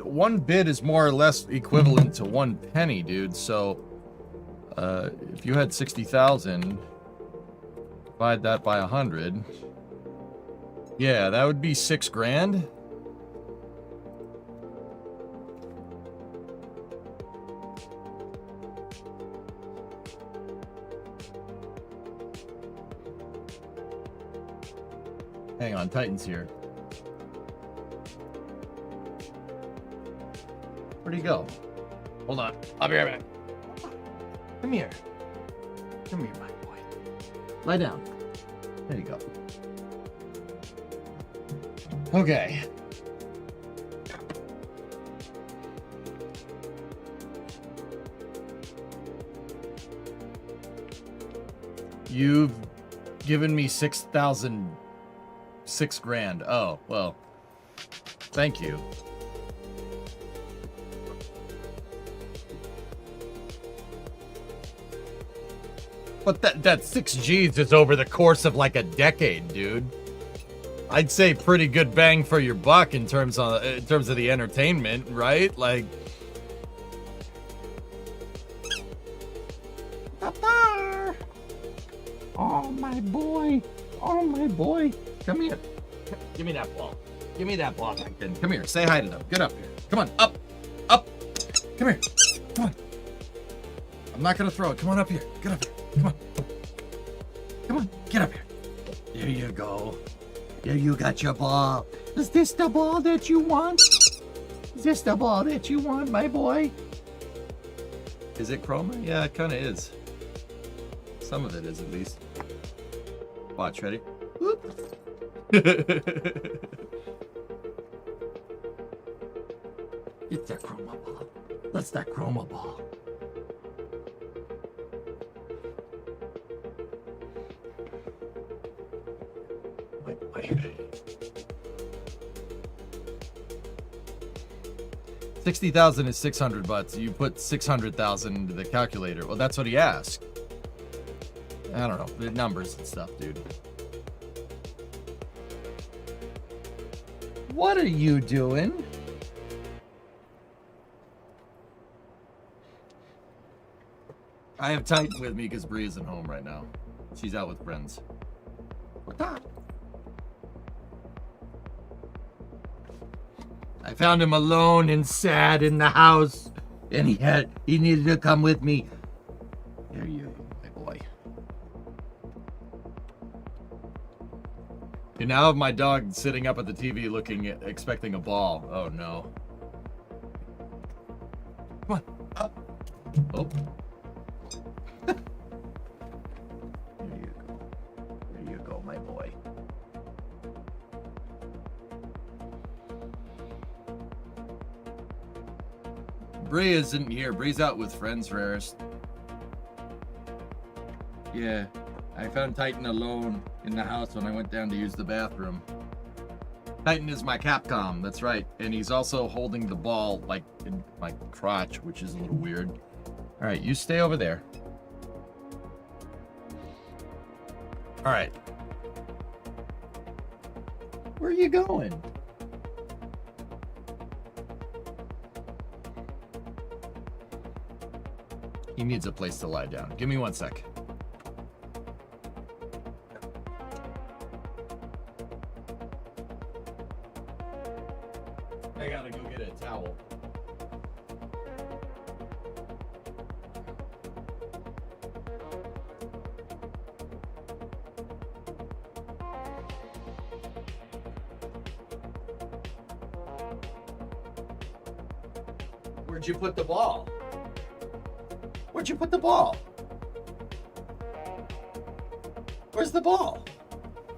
1 bit is more or less equivalent to 1 penny, dude. So, if you had 60,000, divide that by 100. Yeah, that would be 6 grand. Hang on, Titan's here. Where'd he go? Hold on, I'll be right back. Come here. Come here, my boy. Lie down. There you go. Okay. You've given me 6 grand. Oh, well. Thank you. But that 6 G's is over the course of like a decade, dude. I'd say pretty good bang for your buck in terms of the entertainment, right? Like, Papa! Oh my boy, oh my boy, come here. Give me that ball. Give me that ball, Titan. Come here. Say hi to them. Get up here. Come on, up, up. Come here. Come on. I'm not gonna throw it. Come on up here. Get up here. Come on. Come on. Get up here. There you go. There you got your ball. Is this the ball that you want? Is this the ball that you want, my boy? Is it chroma? Yeah, it kind of is. Some of it is, at least. Watch, ready? Whoop. It's that chroma ball. That's that chroma ball. Wait. 60,000 is 600 bucks. You put 600,000 into the calculator. Well, that's what he asked. I don't know. The numbers and stuff, dude. What are you doing? I have Titan with me because Bree isn't home right now. She's out with friends. What the? I found him alone and sad in the house, and he needed to come with me. There you go, my boy. You now have my dog sitting up at the TV expecting a ball. Oh no. Come on, up. Oh. There you go. There you go, my boy. Bree isn't here. Bree's out with friends, Rarest. Yeah, I found Titan alone in the house when I went down to use the bathroom. Titan is my Capcom, that's right. And he's also holding the ball, like, in my crotch, which is a little weird. All right, you stay over there. All right. Where are you going? He needs a place to lie down. Give me 1 sec. I gotta go get a towel. Where'd you put the ball? Where'd you put the ball? Where's the ball?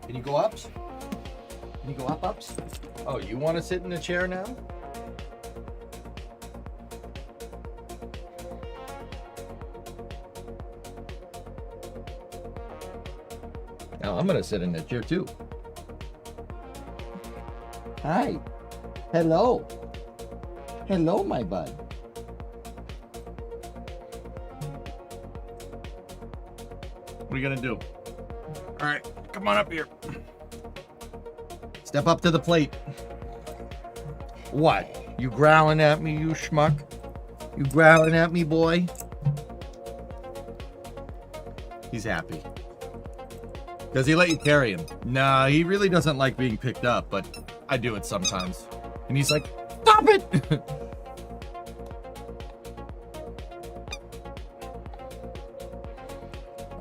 Can you go up? Can you go ups? Oh, you want to sit in the chair now? Now I'm gonna sit in the chair too. Hi. Hello. Hello, my bud. What are you gonna do? All right, come on up here. Step up to the plate. What? You growling at me, you schmuck? You growling at me, boy? He's happy. Does he let you carry him? Nah, he really doesn't like being picked up, but I do it sometimes. And he's like, stop it!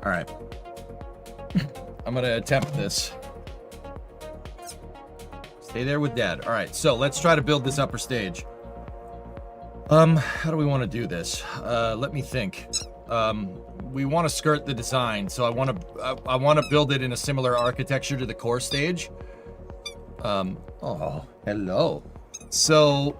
All right. I'm gonna attempt this. Stay there with Dad. All right, so let's try to build this upper stage. How do we want to do this? Let me think. We want to skirt the design, so I want to build it in a similar architecture to the core stage. Oh, hello. So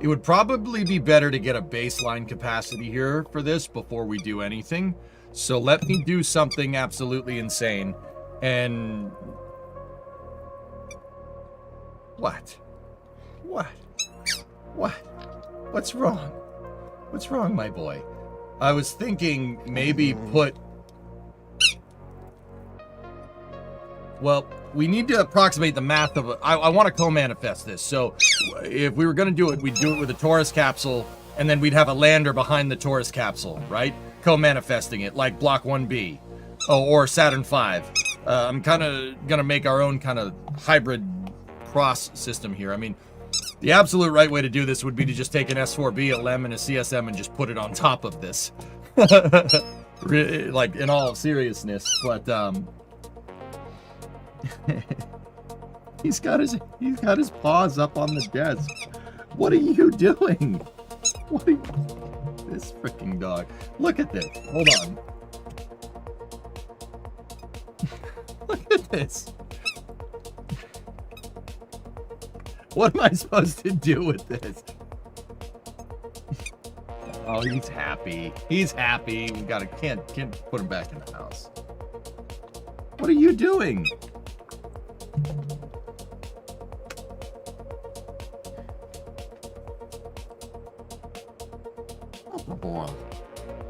it would probably be better to get a baseline capacity here for this before we do anything. So let me do something absolutely insane. And what? What's wrong? What's wrong, my boy? I was thinking maybe put... Well, we need to approximate the math of... I want to co-manifest this. So if we were going to do it, we'd do it with a Taurus capsule, and then we'd have a lander behind the Taurus capsule, right? Co-manifesting it, like Block 1B. Oh, or Saturn V. I'm kind of going to make our own kind of hybrid cross system here. I mean, the absolute right way to do this would be to just take an S4B, a LEM, and a CSM and just put it on top of this. Like, in all seriousness, but... He's got his paws up on the desk. What are you doing? What are you... This freaking dog. Look at this. Hold on. Look at this. What am I supposed to do with this? Oh, he's happy. He's happy. We can't put him back in the house. What are you doing? Oh,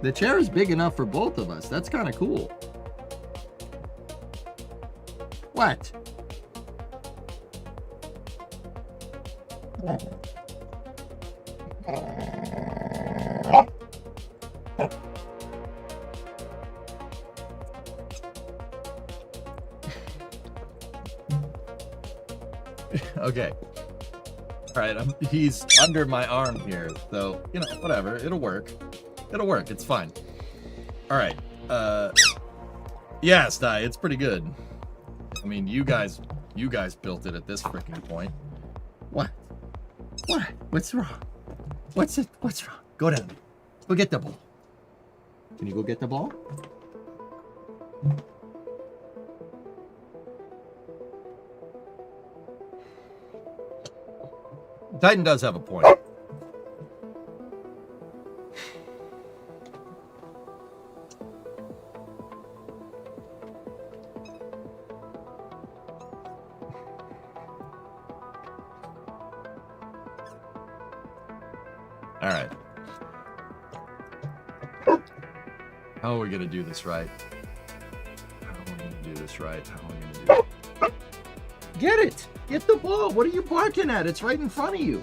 the chair is big enough for both of us. That's kind of cool. What? Okay. All right, he's under my arm here, so, you know, whatever. It'll work. It'll work. It's fine. All right. Yeah, Sty, it's pretty good. I mean, you guys built it at this freaking point. What? What? What's wrong? What's wrong? Go down. Go get the ball. Can you go get the ball? Titan does have a point. All right. How are we gonna do this right? Get it! Get the ball! What are you barking at? It's right in front of you.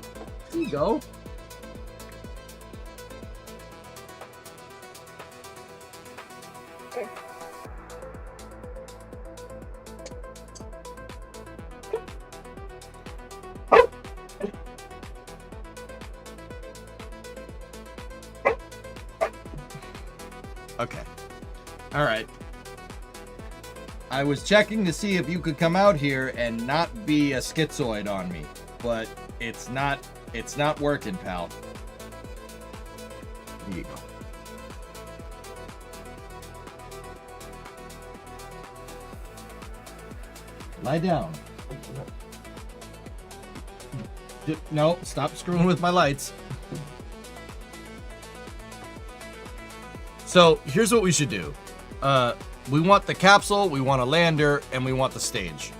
There you go. Okay. All right. I was checking to see if you could come out here and not be a schizoid on me, but it's not working, pal. Here you go. Lie down. No, stop screwing with my lights. So here's what we should do. We want the capsule, we want a lander, and we want the stage.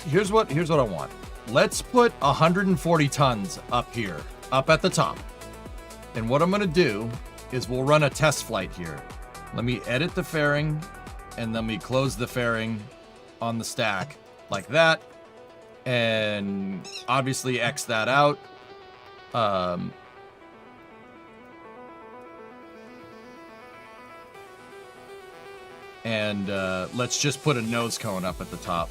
Here's what I want. Let's put 140 tons up here, up at the top. And what I'm gonna do is we'll run a test flight here. Let me edit the fairing, and then we close the fairing on the stack like that. And obviously X that out. And let's just put a nose cone up at the top.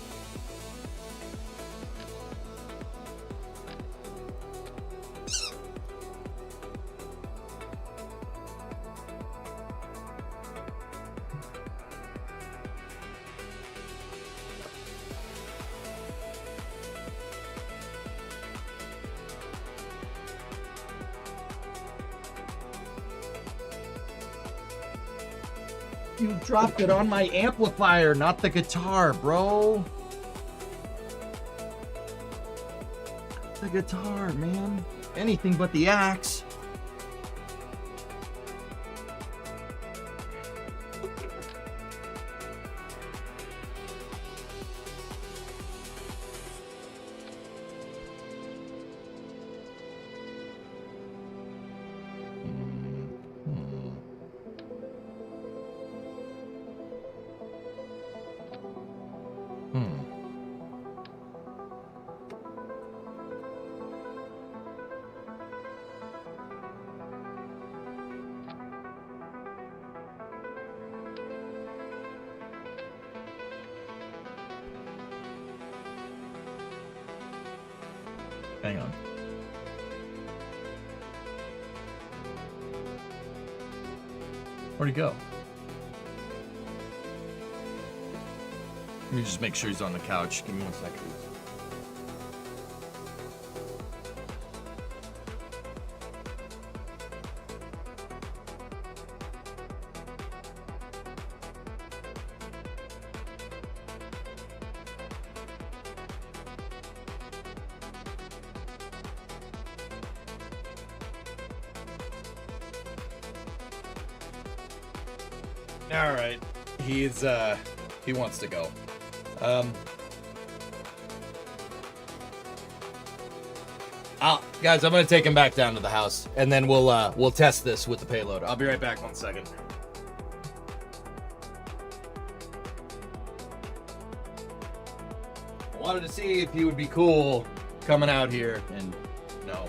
You dropped it on my amplifier, not the guitar, bro. The guitar, man. Anything but the axe. Hang on. Where'd he go? Let me just make sure he's on the couch. Give me 1 second. All right, he wants to go. Guys, I'm gonna take him back down to the house, and then we'll test this with the payload. I'll be right back 1 second. I wanted to see if you would be cool coming out here, and no.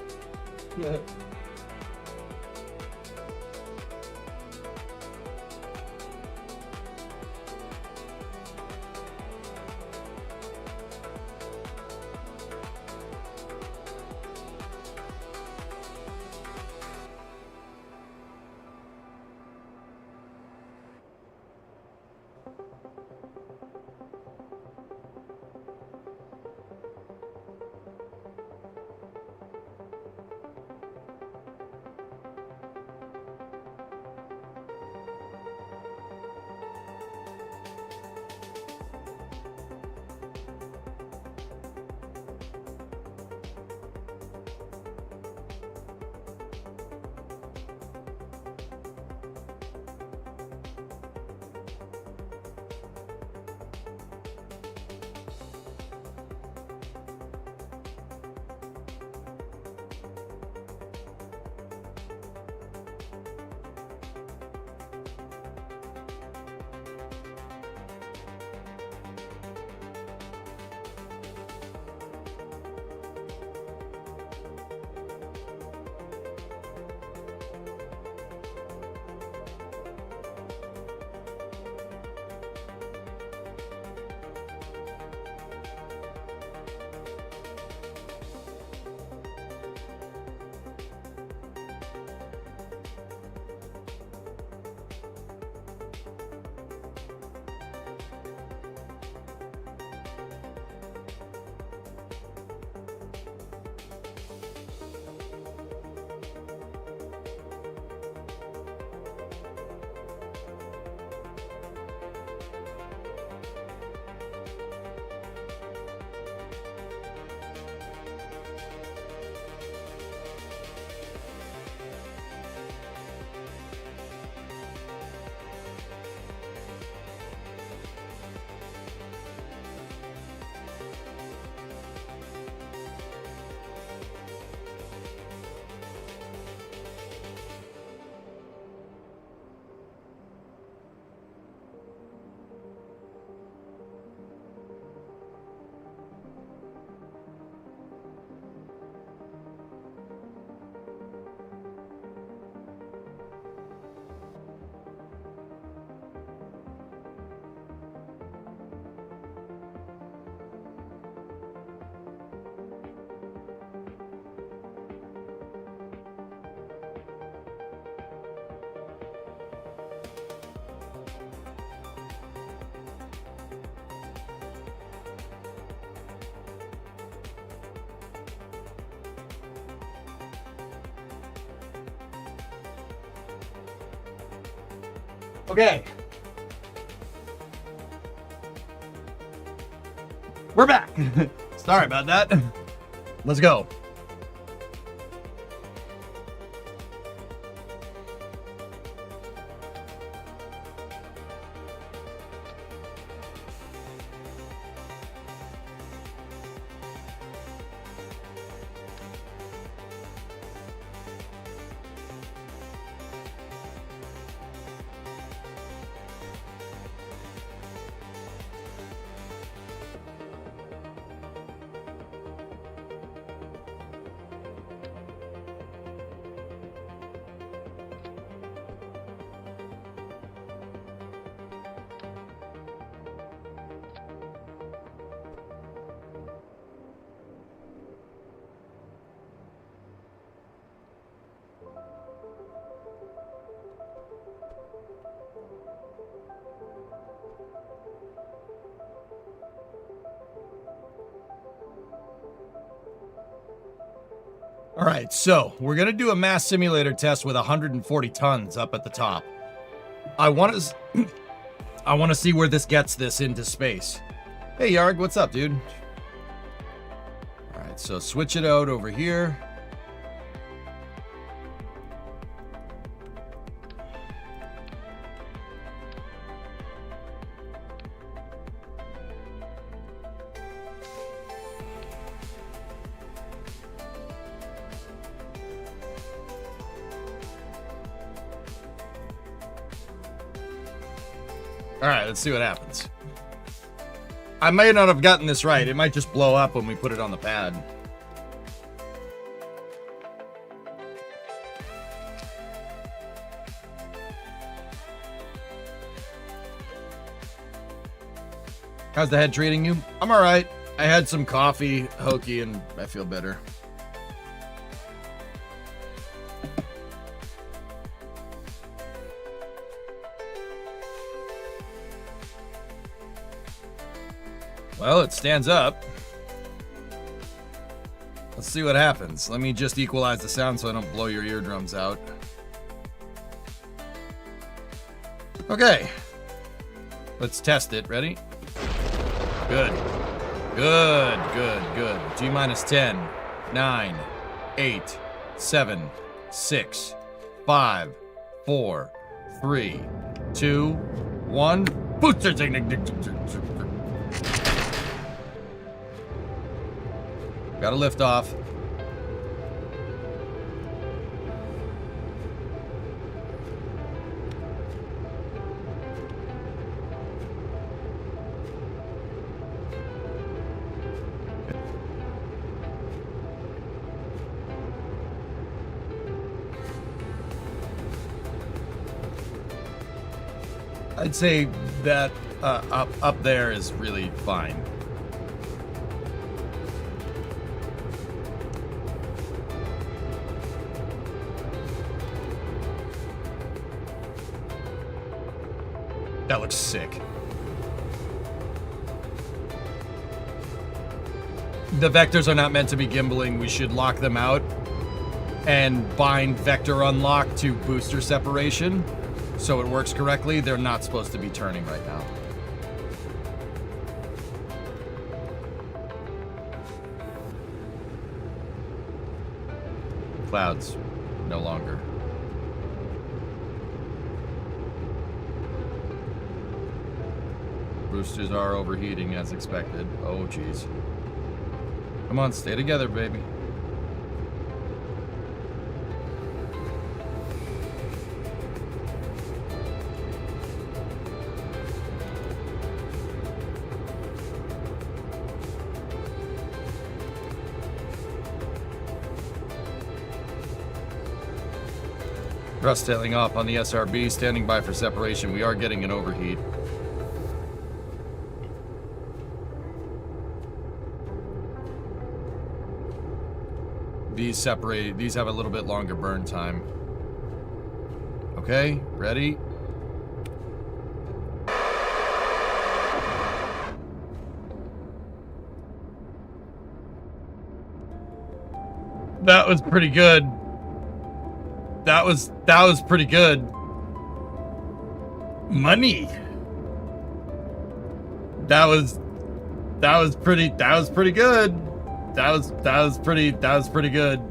Okay. We're back. Sorry about that. Let's go. All right, so we're going to do a mass simulator test with 140 tons up at the top. I want to see where this gets this into space. Hey, Yarg, what's up, dude? All right, so switch it out over here. All right, let's see what happens. I may not have gotten this right. It might just blow up when we put it on the pad. How's the head treating you? I'm all right. I had some coffee, hokey, and I feel better. Well, it stands up. Let's see what happens. Let me just equalize the sound so I don't blow your eardrums out. Okay. Let's test it. Ready? Good. Good, good, good. G minus 10, 9, 8, 7, 6, 5, 4, 3, 2, 1. Booster technique. Got to lift off. I'd say that up there is really fine. That looks sick. The vectors are not meant to be gimbaling. We should lock them out and bind vector unlock to booster separation so it works correctly. They're not supposed to be turning right now. Clouds, no longer. Boosters are overheating as expected. Oh, geez. Come on, stay together, baby. Thrust tailing off on the SRB, standing by for separation. We are getting an overheat. These separate, these have a little bit longer burn time. Okay, ready? That was pretty good. That was pretty good. Money. That was pretty good. That was pretty good.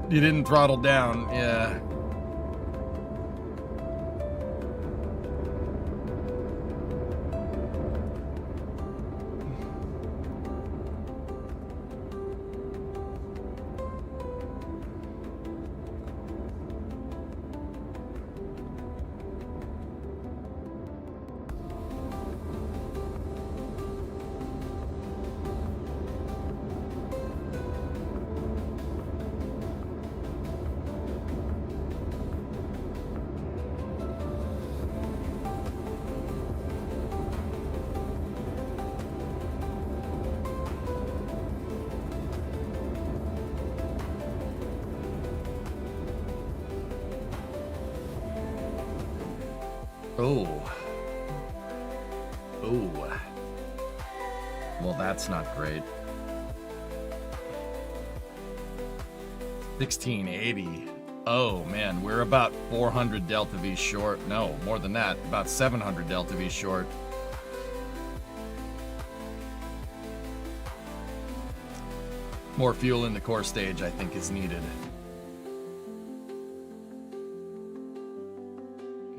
You didn't throttle down, yeah. Oh. Oh. Well, that's not great. 1680. Oh, man, we're about 400 delta V short. No, more than that. About 700 delta V short. More fuel in the core stage, I think, is needed.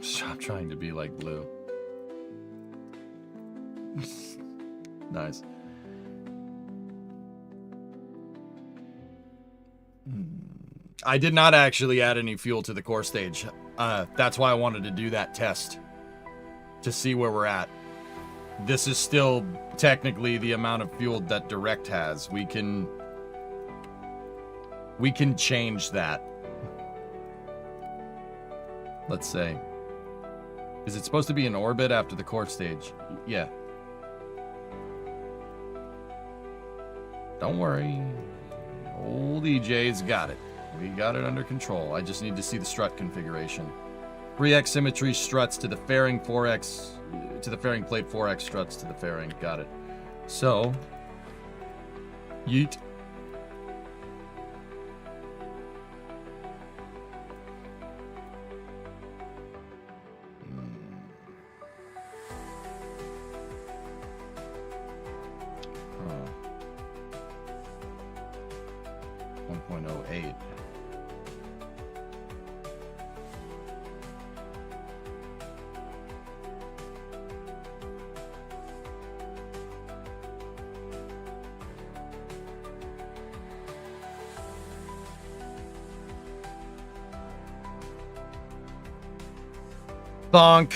Stop trying to be like Blue. Nice. I did not actually add any fuel to the core stage. That's why I wanted to do that test. To see where we're at. This is still technically the amount of fuel that Direct has. We can change that. Let's say. Is it supposed to be in orbit after the core stage? Yeah. Don't worry. Old EJ's got it. We got it under control. I just need to see the strut configuration. 3x symmetry struts to the fairing, 4x to the fairing plate, 4x struts to the fairing. Got it. So, yeet. Oh. 1.08. Bonk.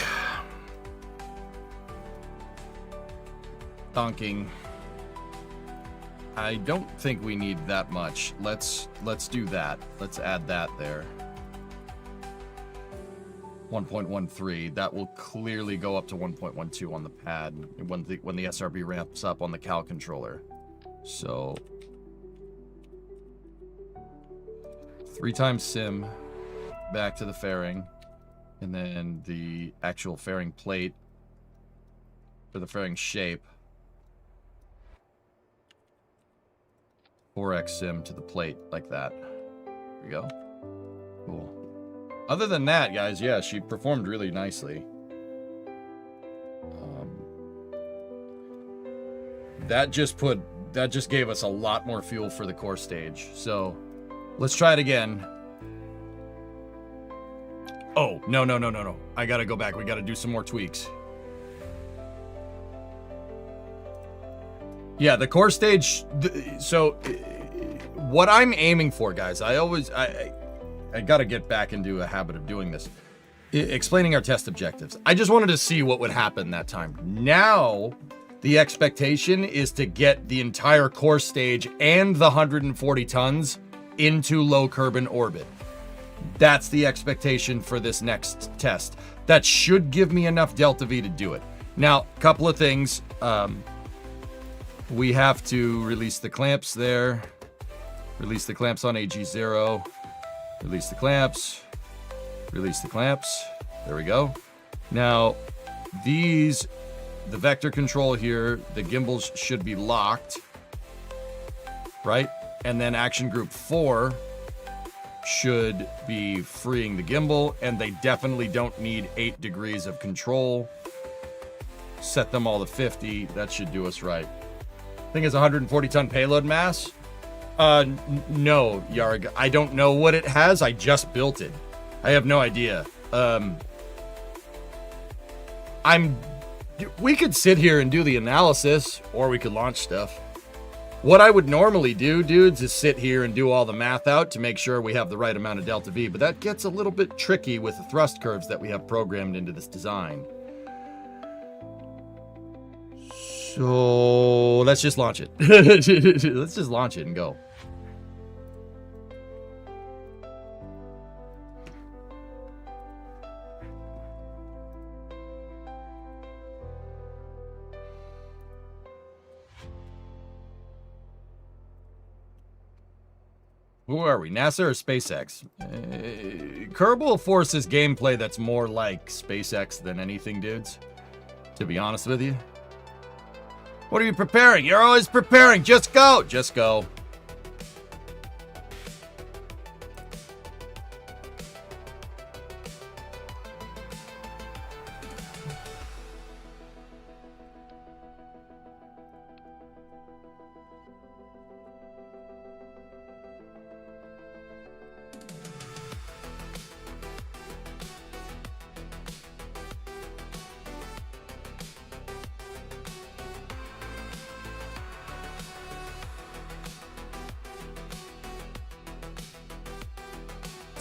Donking. I don't think we need that much. Let's do that. Let's add that there. 1.13. That will clearly go up to 1.12 on the pad when the SRB ramps up on the Cal controller. So 3 times sim back to the fairing. And then the actual fairing plate for the fairing shape. 4x sim to the plate like that. There we go. Cool. Other than that, guys, yeah, she performed really nicely. That just gave us a lot more fuel for the core stage. So let's try it again. Oh, no. I gotta go back. We gotta do some more tweaks. Yeah, the core stage. So what I'm aiming for, guys, I gotta get back into a habit of doing this. Explaining our test objectives. I just wanted to see what would happen that time. Now, the expectation is to get the entire core stage and the 140 tons into low Kerbin orbit. That's the expectation for this next test. That should give me enough delta V to do it. Now, a couple of things. We have to release the clamps there. Release the clamps on AG0. Release the clamps. Release the clamps. There we go. Now, the vector control here, the gimbals should be locked. Right? And then action group 4 should be freeing the gimbal, and they definitely don't need 8 degrees of control. Set them all to 50. That should do us right. I think it's 140-ton payload mass. No, Yarg. I don't know what it has. I just built it. I have no idea. We could sit here and do the analysis, or we could launch stuff. What I would normally do, dudes, is sit here and do all the math out to make sure we have the right amount of delta V, but that gets a little bit tricky with the thrust curves that we have programmed into this design. So let's just launch it. Let's just launch it and go. Who are we, NASA or SpaceX? Kerbal forces gameplay that's more like SpaceX than anything, dudes. To be honest with you. What are you preparing? You're always preparing. Just go. Just go.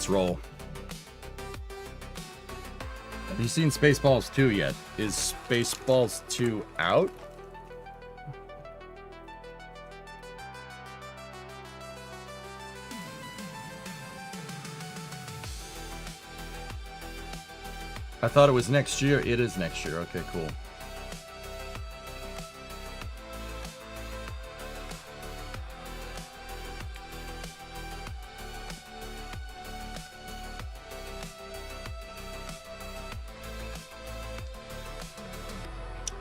Roll. Have you seen Spaceballs 2 yet? Is Spaceballs 2 out? I thought it was next year. It is next year. Okay, cool.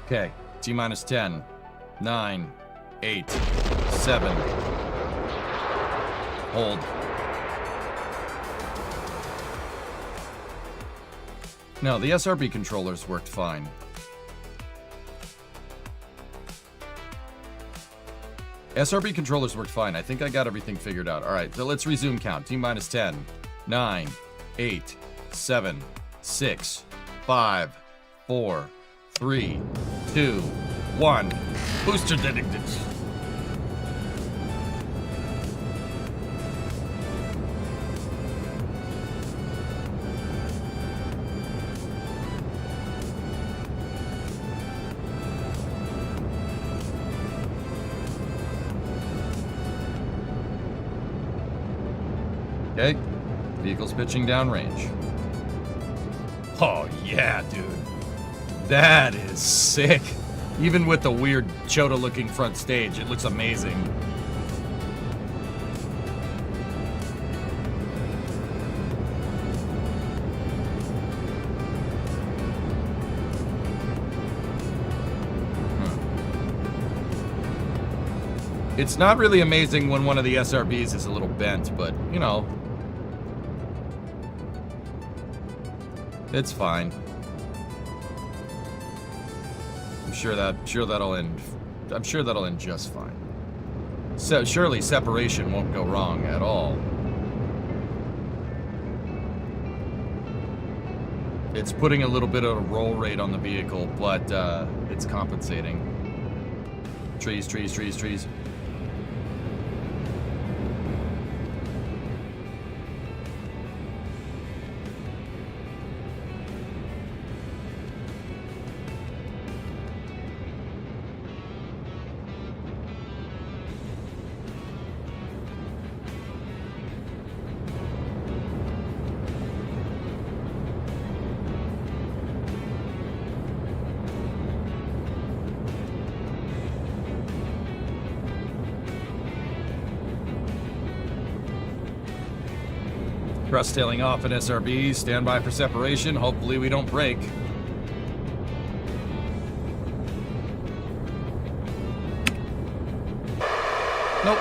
Okay, T minus 10, 9, 8, 7. Hold. No, the SRB controllers worked fine. SRB controllers worked fine. I think I got everything figured out. All right, so let's resume count. T minus 10, 9, 8, 7, 6, 5, 4, 3, 2, 1. Booster detected. Okay. Vehicle's pitching downrange. Oh, yeah, dude. That is sick. Even with the weird Chota-looking front stage, it looks amazing. It's not really amazing when one of the SRBs is a little bent, but, you know, it's fine. I'm sure that'll end just fine. So surely separation won't go wrong at all. It's putting a little bit of a roll rate on the vehicle, but it's compensating. Trees, trees, trees, trees. Thrust tailing off at SRB. Stand by for separation. Hopefully we don't break. Nope.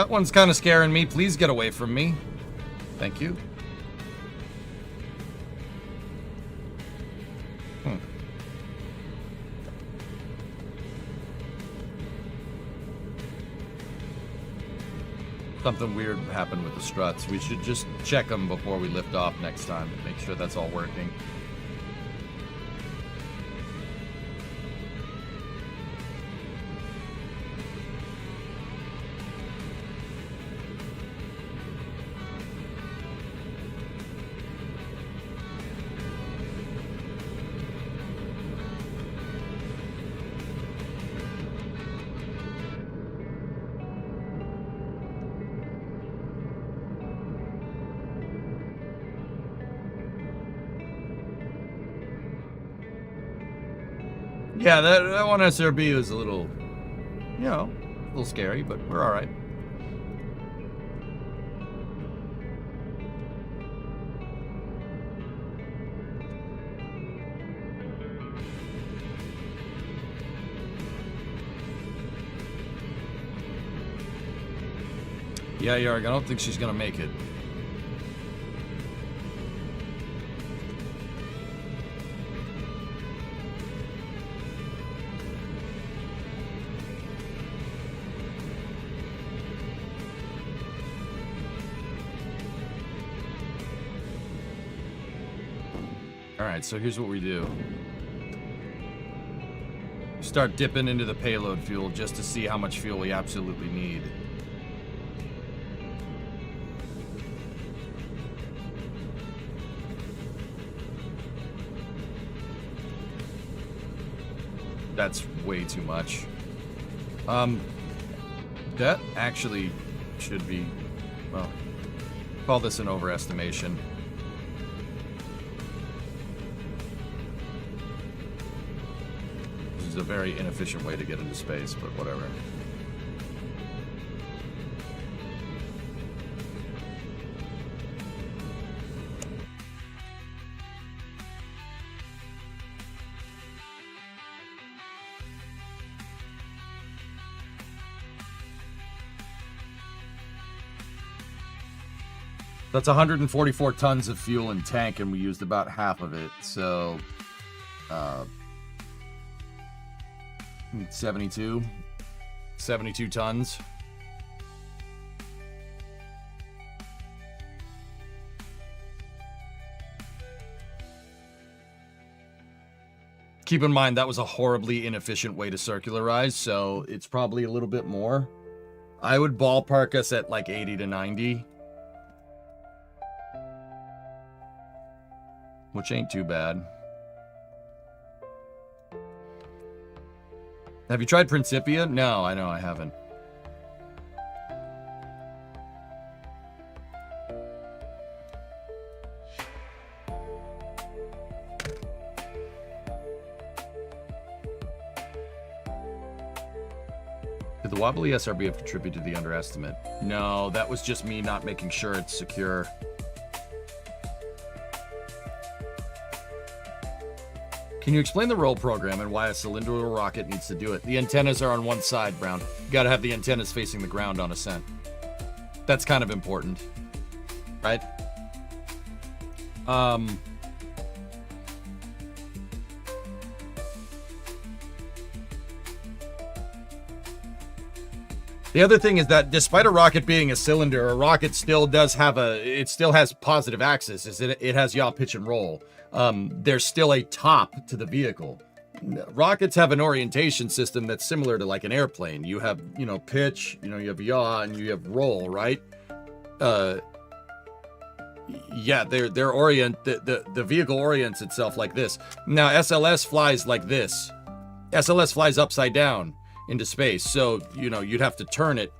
That one's kind of scaring me. Please get away from me. Thank you. Something weird happened with the struts. We should just check them before we lift off next time. Make sure that's all working. Yeah, that one SRB was a little, you know, a little scary, but we're all right. Yeah, Yarg, I don't think she's gonna make it. Alright, so here's what we do. Start dipping into the payload fuel just to see how much fuel we absolutely need. That's way too much. That actually should be, well, call this an overestimation. This is a very inefficient way to get into space, but whatever. That's 144 tons of fuel in tank, and we used about half of it, so 72 tons. Keep in mind that was a horribly inefficient way to circularize, so it's probably a little bit more. I would ballpark us at like 80 to 90. Which ain't too bad. Have you tried Principia? No, I know I haven't. Did the wobbly SRB have contributed to the underestimate? No, that was just me not making sure it's secure. Can you explain the roll program and why a cylindrical rocket needs to do it? The antennas are on one side, Brown. You gotta have the antennas facing the ground on ascent. That's kind of important, right? The other thing is that despite a rocket being a cylinder, a rocket still does have it still has positive axis. It has yaw, pitch, and roll. There's still a top to the vehicle. Rockets have an orientation system that's similar to like an airplane. You have, you know, pitch, you know, you have yaw, and you have roll, right? Yeah, the vehicle orients itself like this. Now SLS flies like this. SLS flies upside down into space, so you know you'd have to turn it.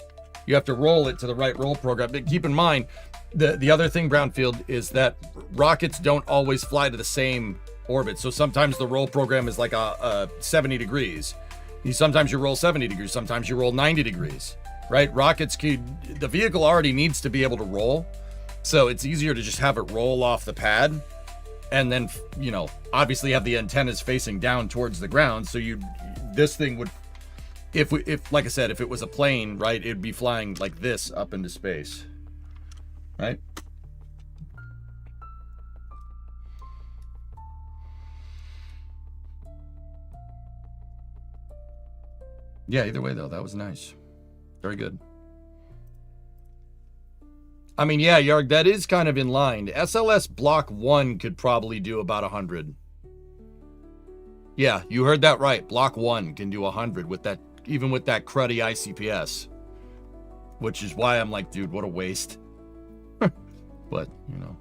You have to roll it to the right roll program. But keep in mind, the other thing, Brownfield, is that rockets don't always fly to the same orbit. So sometimes the roll program is like a 70 degrees. Sometimes you roll 70 degrees. Sometimes you roll 90 degrees, right? The vehicle already needs to be able to roll. So it's easier to just have it roll off the pad. And then, you know, obviously have the antennas facing down towards the ground. So this thing would if like I said, if it was a plane, right, it'd be flying like this up into space, right? Yeah, either way though, that was nice. Very good. I mean, yeah, Yarg, that is kind of in line. SLS Block 1 could probably do about 100. Yeah, you heard that right. Block 1 can do 100 with that, even with that cruddy ICPS. Which is why I'm like, dude, what a waste. But, you know.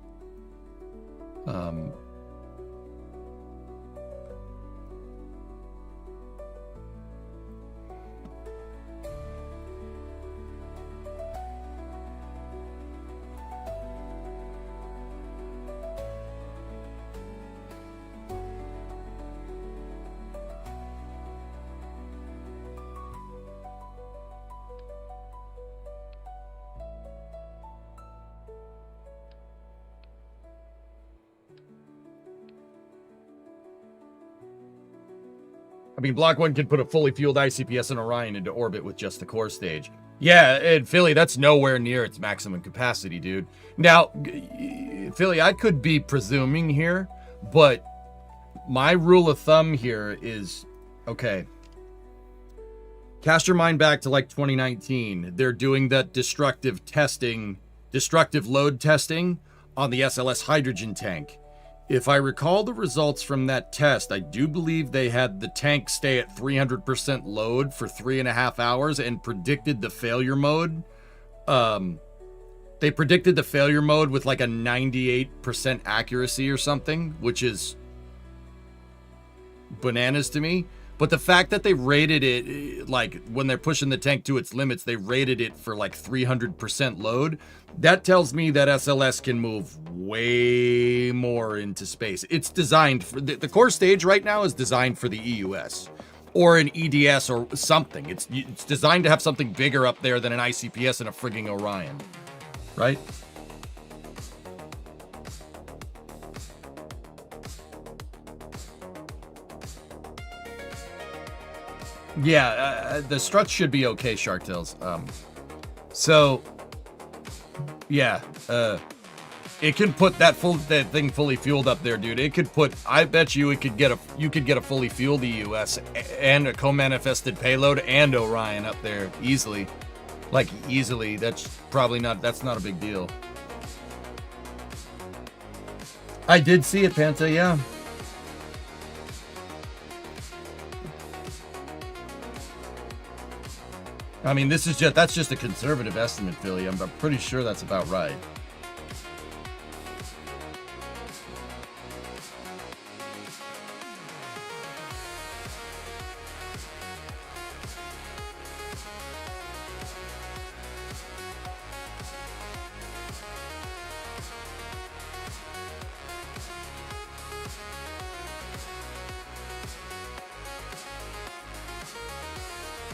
I mean, Block 1 can put a fully fueled ICPS in Orion into orbit with just the core stage. Yeah, and Philly, that's nowhere near its maximum capacity, dude. Now, Philly, I could be presuming here, but my rule of thumb here is, okay, cast your mind back to like 2019. They're doing that destructive load testing on the SLS hydrogen tank. If I recall the results from that test, I do believe they had the tank stay at 300% load for 3.5 hours and predicted the failure mode. They predicted the failure mode with like a 98% accuracy or something, which is bananas to me. But the fact that they rated it, like when they're pushing the tank to its limits, they rated it for like 300% load. That tells me that SLS can move way more into space. It's designed for the core stage right now is designed for the EUS or an EDS or something. It's designed to have something bigger up there than an ICPS and a frigging Orion, right? Yeah, the struts should be okay, Sharktails. So, yeah, it can put that thing fully fueled up there, dude. It could put. I bet you it could get you could get a fully fueled EUS and a co-manifested payload and Orion up there easily, like easily. That's probably not. That's not a big deal. I did see it, Panta. Yeah. I mean, that's just a conservative estimate, Philly. I'm pretty sure that's about right.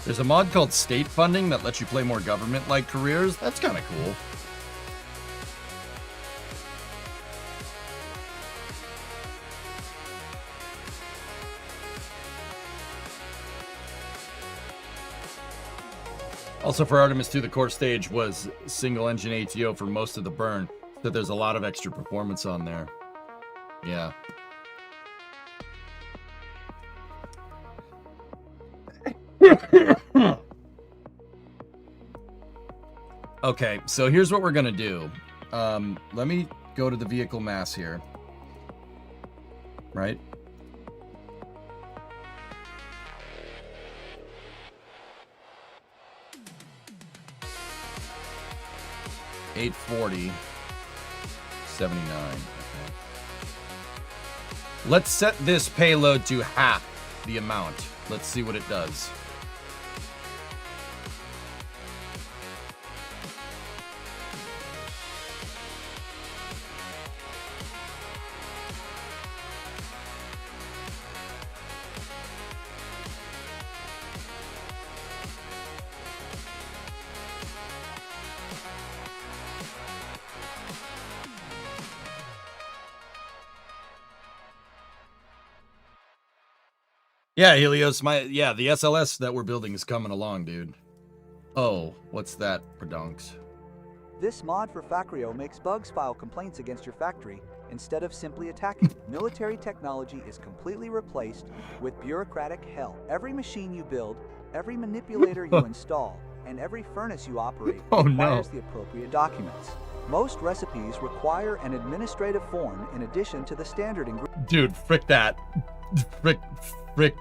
There's a mod called State Funding that lets you play more government-like careers. That's kind of cool. Also for Artemis 2, the core stage was single engine ATO for most of the burn, so there's a lot of extra performance on there. Yeah. Okay, so here's what we're gonna do. Let me go to the vehicle mass here. Right? $840, 79. Okay. Let's set this payload to half the amount. Let's see what it does. Yeah, Helios, the SLS that we're building is coming along, dude. Oh, what's that, Perdonks? This mod for Facrio makes bugs file complaints against your factory instead of simply attacking. Military technology is completely replaced with bureaucratic hell. Every machine you build, every manipulator you install, and every furnace you operate requires the appropriate documents. Most recipes require an administrative form in addition to the standard ingredients. Dude, frick that. Frick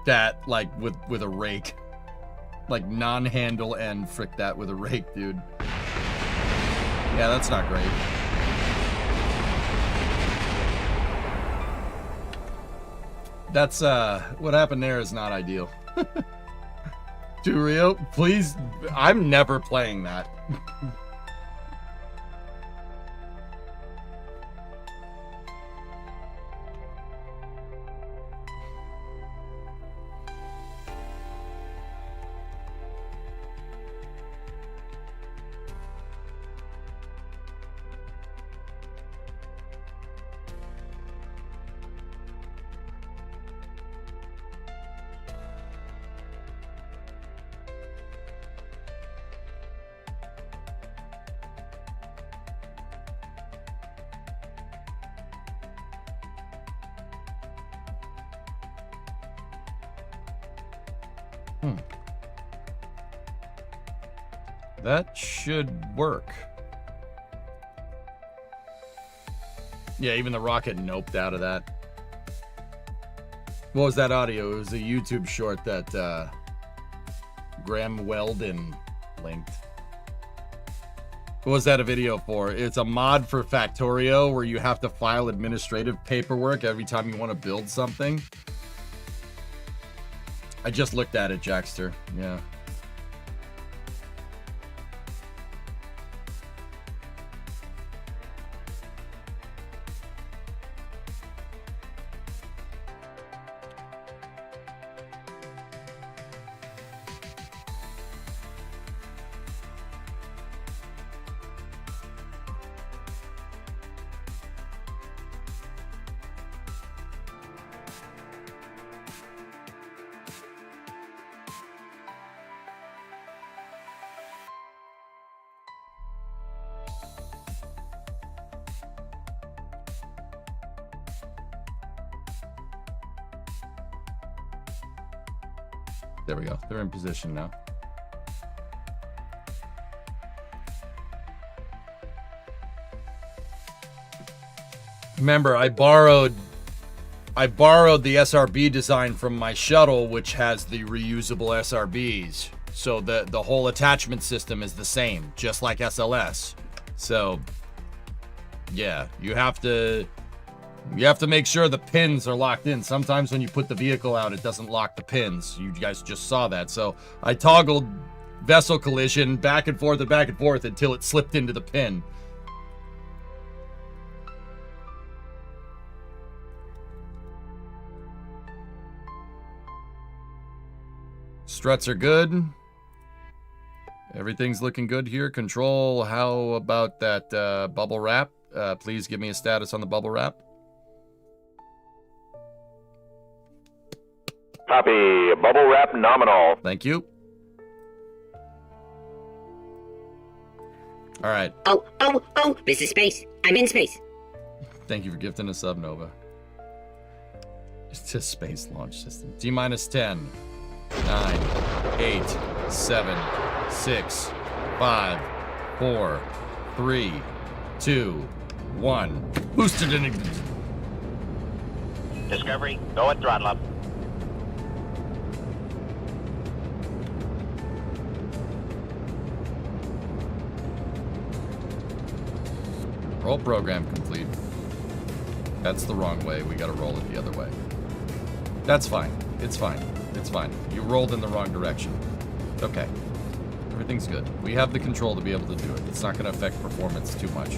that, like, with a rake. Like, non-handle and frick that with a rake, dude. Yeah, that's not great. That's, what happened there is not ideal. Rio, please, I'm never playing that. That should work. Yeah, even the rocket noped out of that. What was that audio? It was a YouTube short that Graham Weldon linked. What was that a video for? It's a mod for Factorio where you have to file administrative paperwork every time you want to build something. I just looked at it, Jackster. Yeah. There we go. They're in position now. Remember, I borrowed the SRB design from my shuttle, which has the reusable SRBs. So the whole attachment system is the same, just like SLS. So yeah, you have to make sure the pins are locked in. Sometimes when you put the vehicle out, it doesn't lock the pins. You guys just saw that. So I toggled vessel collision back and forth until it slipped into the pin. Struts are good. Everything's looking good here. Control, how about that bubble wrap? Please give me a status on the bubble wrap. Copy. Bubble wrap nominal. Thank you. All right. Oh, this is space. I'm in space. Thank you for gifting a sub, Nova. It's a space launch system. T-minus 10, 9, 8, 7, 6, 5, 4, 3, 2, 1. Boosted in. Discovery, go at throttle up. Roll program complete. That's the wrong way. We gotta roll it the other way. That's fine. It's fine. It's fine. You rolled in the wrong direction. Okay. Everything's good. We have the control to be able to do it. It's not gonna affect performance too much.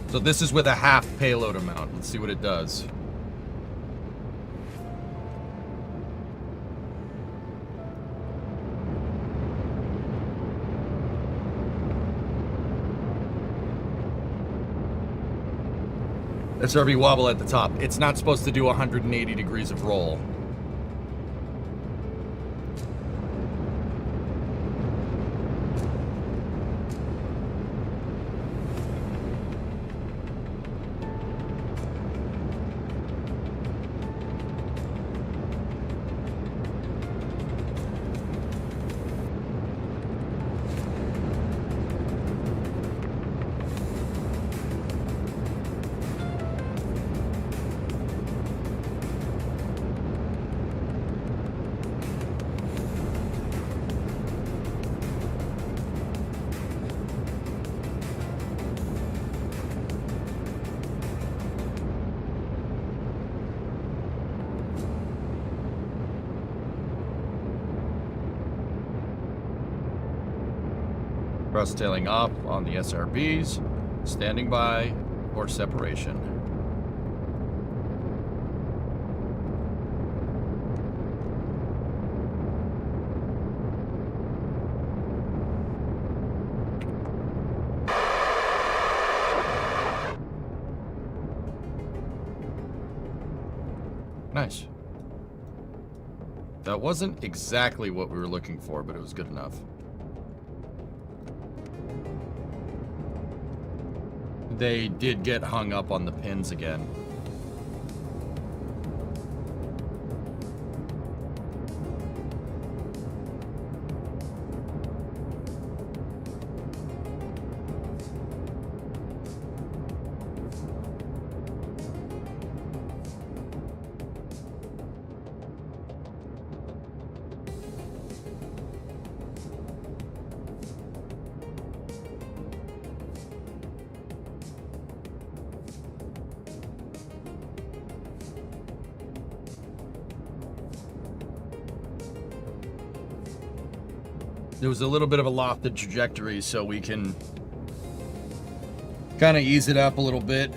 So this is with a half payload amount. Let's see what it does. SRB wobble at the top. It's not supposed to do 180 degrees of roll. Thrust tailing off on the SRBs, standing by for separation. Nice. That wasn't exactly what we were looking for, but it was good enough. They did get hung up on the pins again. There was a little bit of a lofted trajectory, so we can kind of ease it up a little bit.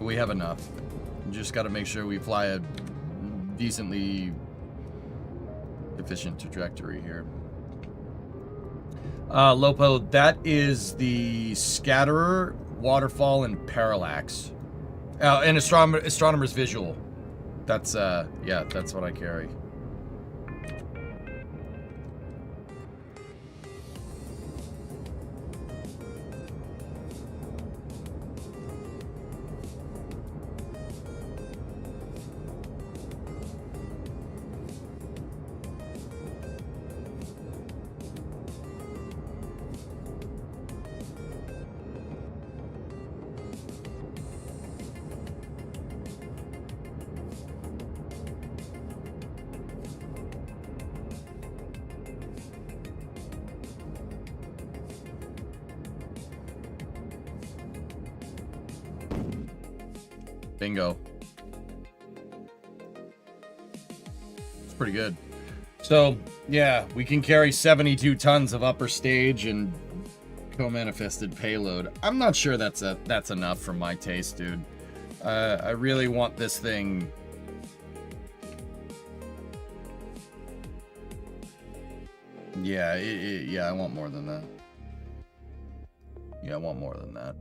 We have enough. We just got to make sure we fly a decently efficient trajectory here. Lopo, that is the scatterer, waterfall, and parallax. And astronomer's visual. That's yeah, that's what I carry. Bingo. It's pretty good. So, yeah, we can carry 72 tons of upper stage and co-manifested payload. I'm not sure that's enough for my taste, dude. I really want this thing. Yeah, yeah, I want more than that. Yeah, I want more than that.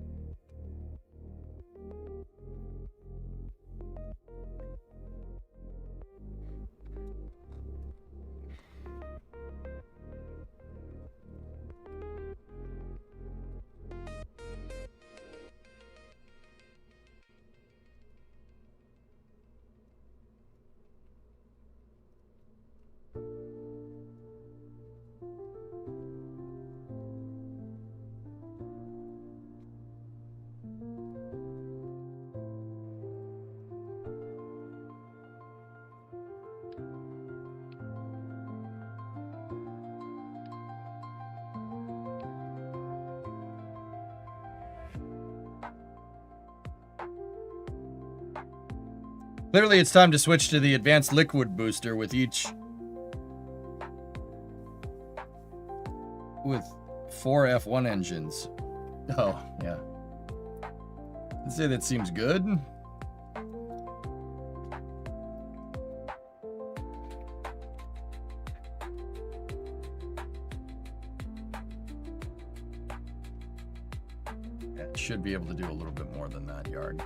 Clearly, it's time to switch to the advanced liquid booster with 4 F1 engines. Oh, yeah. I'd say that seems good. Yeah, it should be able to do a little bit more than that, Yarg.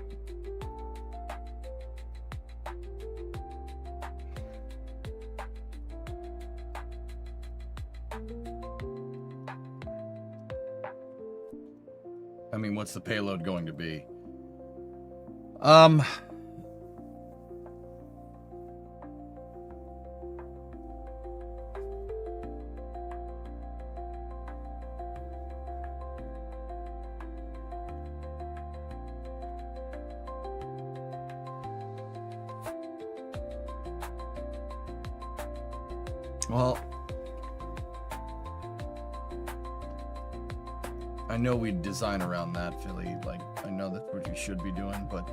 I mean, what's the payload going to be? Well, I know we design around that, Philly. Like, I know that's what you should be doing, but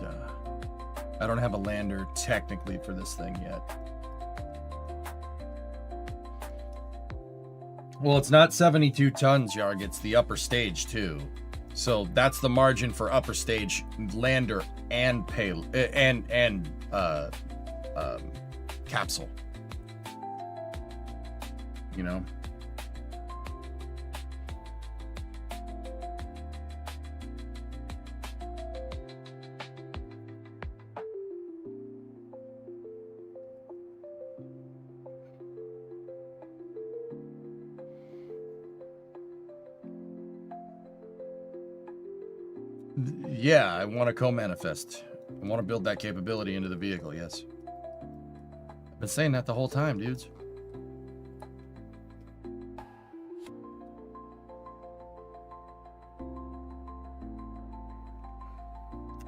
I don't have a lander technically for this thing yet. Well, it's not 72 tons, Yarg. It's the upper stage too. So that's the margin for upper stage lander and capsule. You know. Yeah, I want to co-manifest. I want to build that capability into the vehicle, yes. I've been saying that the whole time, dudes.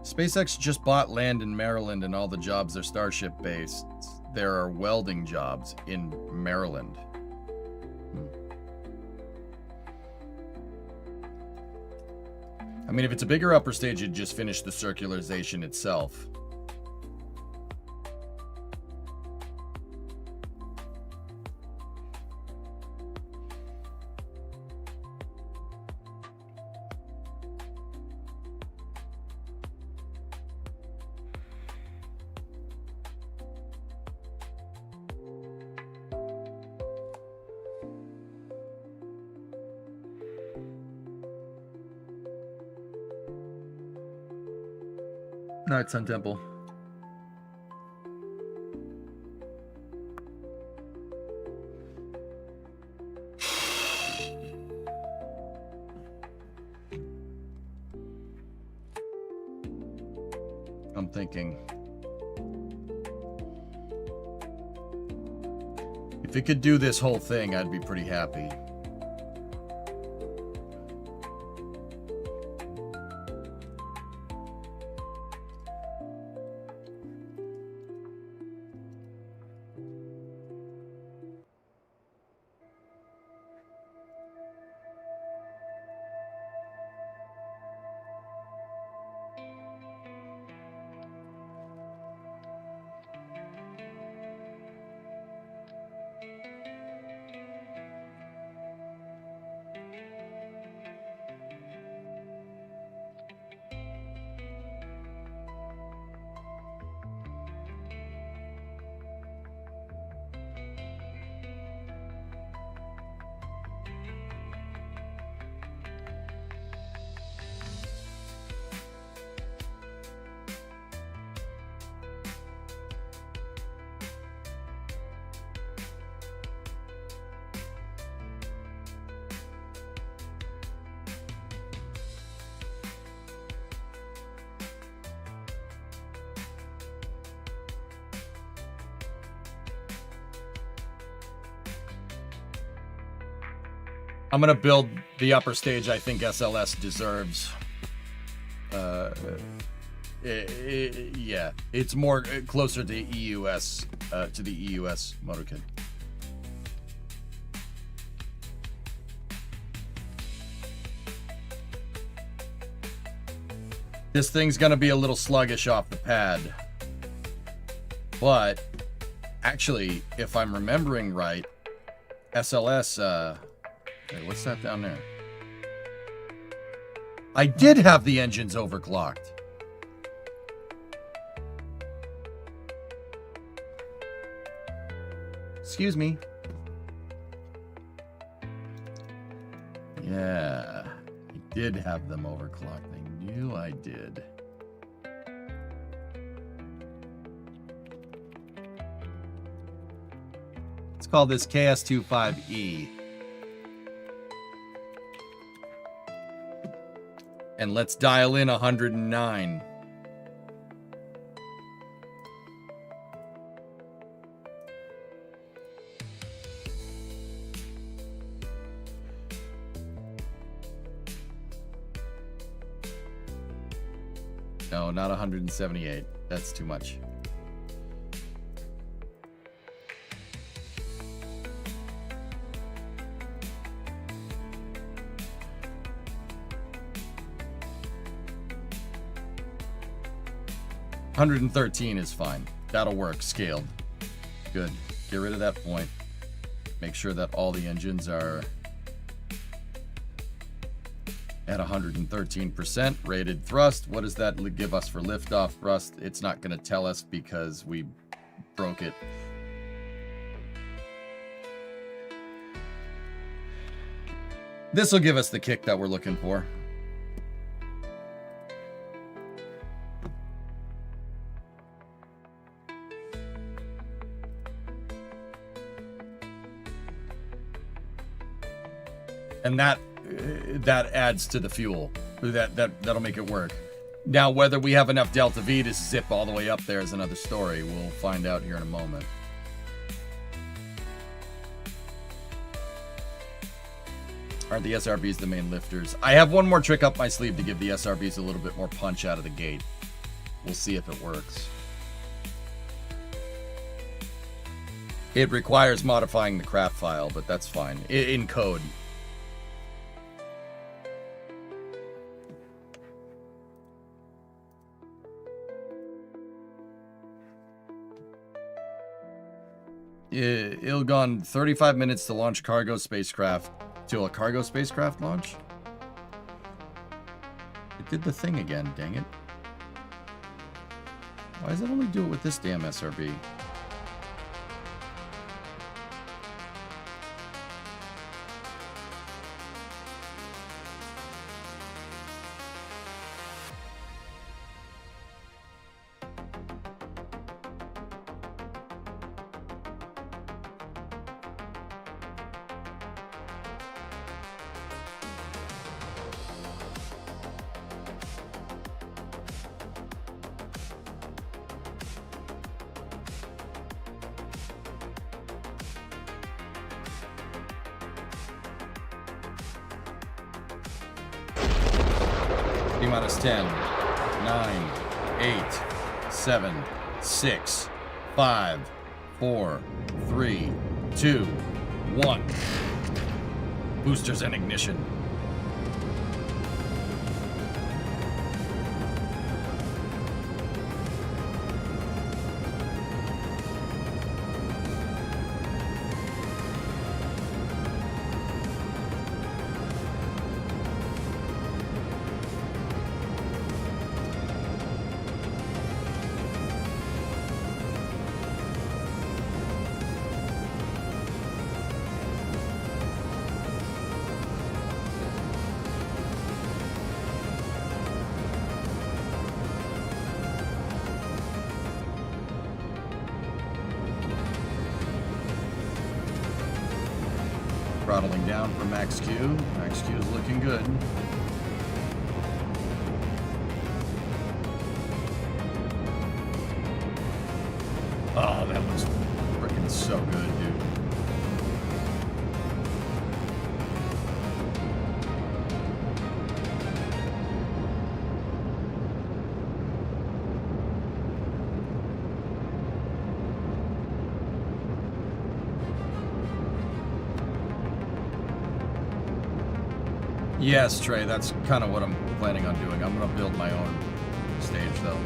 SpaceX just bought land in Maryland and all the jobs are Starship based. There are welding jobs in Maryland. I mean, if it's a bigger upper stage, you'd just finish the circularization itself. Night Sun Temple. I'm thinking if it could do this whole thing, I'd be pretty happy. I'm going to build the upper stage I think SLS deserves. Yeah, it's more closer to EUS, to the EUS motorkit. This thing's going to be a little sluggish off the pad. But actually, if I'm remembering right, SLS, wait, what's that down there? I did have the engines overclocked. Excuse me. Yeah, I did have them overclocked. I knew I did. Let's call this KS25E. And let's dial in 109. No, not 178. That's too much. $113 is fine. That'll work. Scaled. Good. Get rid of that point. Make sure that all the engines are at 113%. Rated thrust. What does that give us for liftoff thrust? It's not going to tell us because we broke it. This will give us the kick that we're looking for. And that adds to the fuel. That'll make it work. Now, whether we have enough delta V to zip all the way up there is another story. We'll find out here in a moment. Aren't the SRBs the main lifters? I have one more trick up my sleeve to give the SRBs a little bit more punch out of the gate. We'll see if it works. It requires modifying the craft file, but that's fine. In code. It'll gone 35 minutes to launch cargo spacecraft to a cargo spacecraft launch. It did the thing again, dang it. Why does it only do it with this damn SRB? Minus 10, 9, 8, 7, 6, 5, 4, 3, 2, 1. Boosters and ignition. Throttling down for max Q. Max Q is looking good. Oh, that looks freaking so good, dude. Yes, Trey, that's kind of what I'm planning on doing. I'm going to build my own stage, though.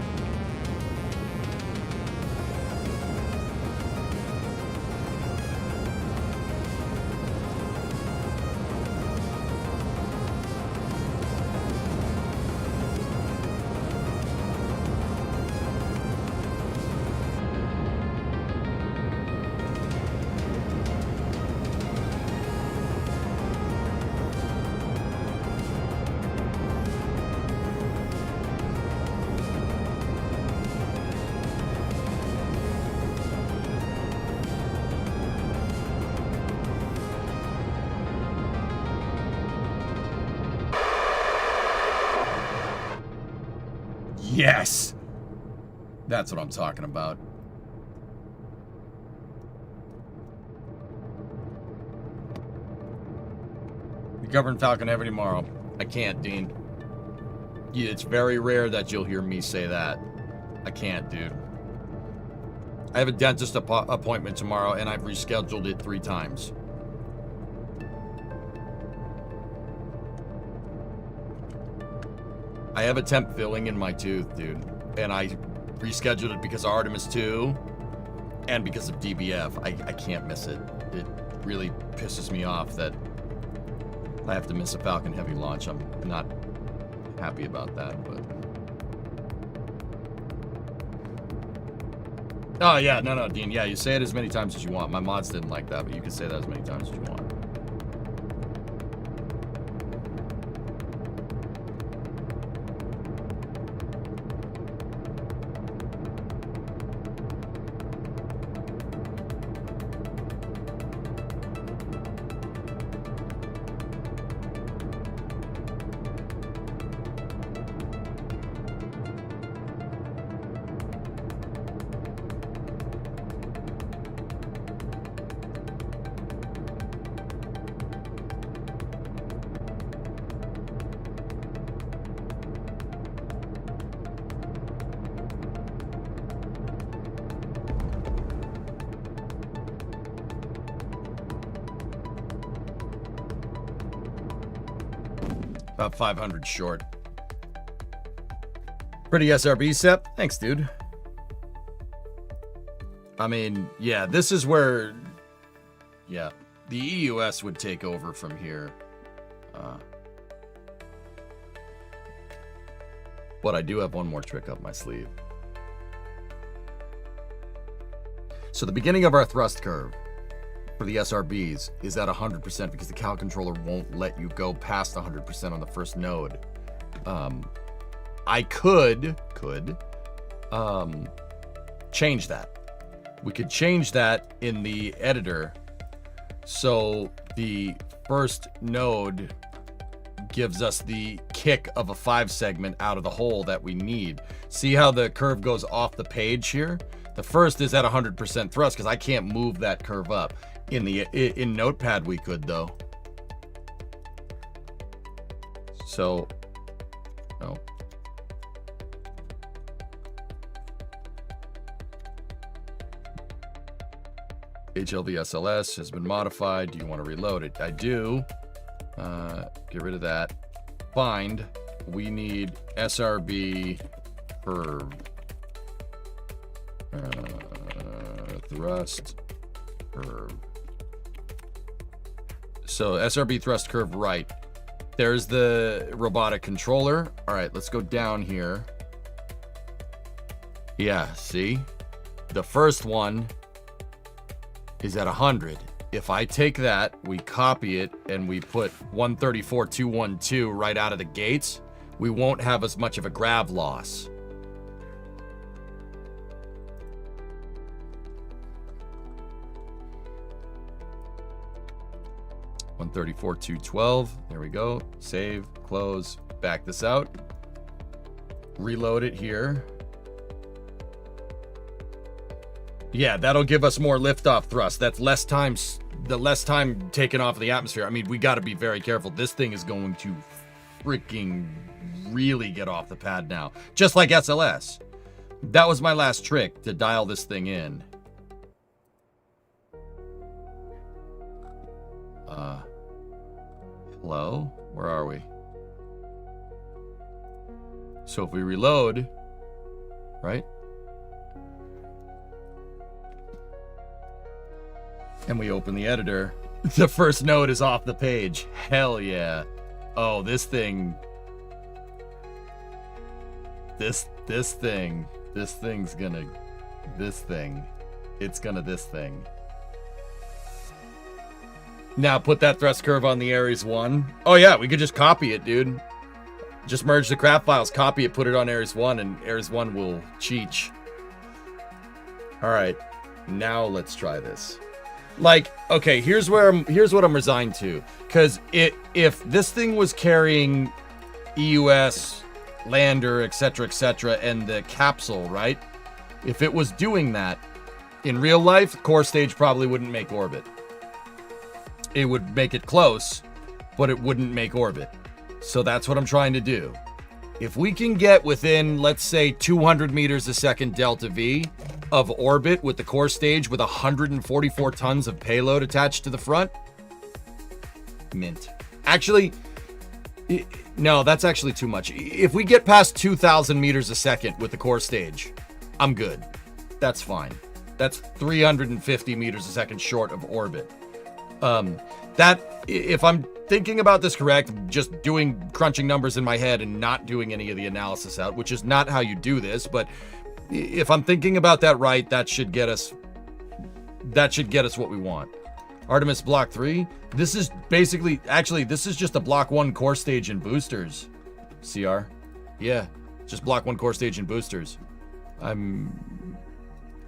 Yes! That's what I'm talking about. We govern Falcon Heavy tomorrow. I can't, Dean. Yeah, it's very rare that you'll hear me say that. I can't, dude. I have a dentist appointment tomorrow, and I've rescheduled it 3 times. I have a temp filling in my tooth, dude. And I rescheduled it because of Artemis 2 and because of DBF. I can't miss it. It really pisses me off that I have to miss a Falcon Heavy launch. I'm not happy about that, but... Oh, yeah, no, Dean. Yeah, you say it as many times as you want. My mods didn't like that, but you can say that as many times as you want. About 500 short. Pretty SRB Sep. Thanks, dude. I mean, yeah, this is where... Yeah, the EUS would take over from here. But I do have one more trick up my sleeve. So the beginning of our thrust curve for the SRBs is at 100% because the cal controller won't let you go past 100% on the first node. I could change that. We could change that in the editor so the first node gives us the kick of a 5 segment out of the hole that we need. See how the curve goes off the page here? The first is at 100% thrust because I can't move that curve up. In Notepad we could though. So, no. HLV SLS has been modified. Do you want to reload it? I do. Get rid of that. Find. We need SRB curve. Thrust curve. So SRB thrust curve right. There's the robotic controller. All right, let's go down here. Yeah, see? The first one is at 100. If I take that, we copy it, and we put 134.212 right out of the gates, we won't have as much of a grav loss. $134.212. There we go. Save, close, back this out. Reload it here. Yeah, that'll give us more liftoff thrust. That's less time taken off of the atmosphere. I mean, we got to be very careful. This thing is going to freaking really get off the pad now. Just like SLS. That was my last trick to dial this thing in. Hello? Where are we? So if we reload, right? And we open the editor, the first node is off the page. Hell yeah. Oh, this thing's gonna, it's gonna this thing. Now put that thrust curve on the Ares 1. Oh yeah, we could just copy it, dude. Just merge the craft files, copy it, put it on Ares 1, and Ares 1 will cheech. All right, now let's try this. Like, okay, here's what I'm resigned to. Because if this thing was carrying EUS lander, etc., and the capsule, right? If it was doing that, in real life, core stage probably wouldn't make orbit. It would make it close, but it wouldn't make orbit. So that's what I'm trying to do. If we can get within, let's say, 200 meters a second delta V of orbit with the core stage with 144 tons of payload attached to the front, mint. Actually, no, that's actually too much. If we get past 2,000 meters a second with the core stage, I'm good. That's fine. That's 350 meters a second short of orbit. That, if I'm thinking about this correct, just crunching numbers in my head and not doing any of the analysis out, which is not how you do this, but if I'm thinking about that right, that should get us what we want. Artemis Block 3. This is basically, actually, this is just a Block 1 core stage and boosters. CR. Yeah, just Block 1 core stage and boosters.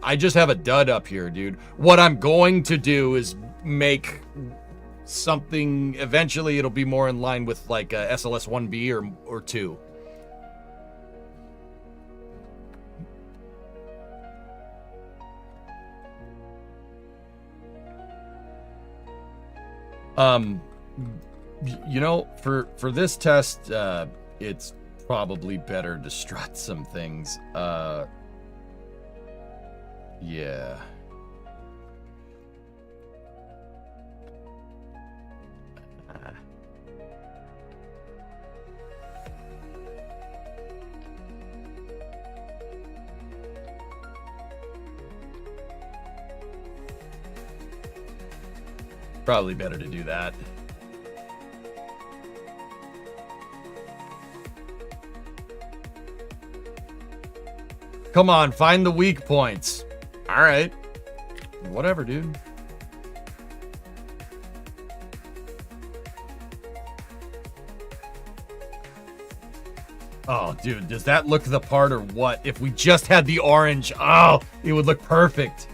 I just have a dud up here, dude. What I'm going to do is make something, eventually it'll be more in line with like a SLS 1B or 2. You know, for this test, it's probably better to strut some things. Yeah. Probably better to do that. Come on, find the weak points. All right. Whatever, dude. Oh, dude, does that look the part or what? If we just had the orange, oh, it would look perfect.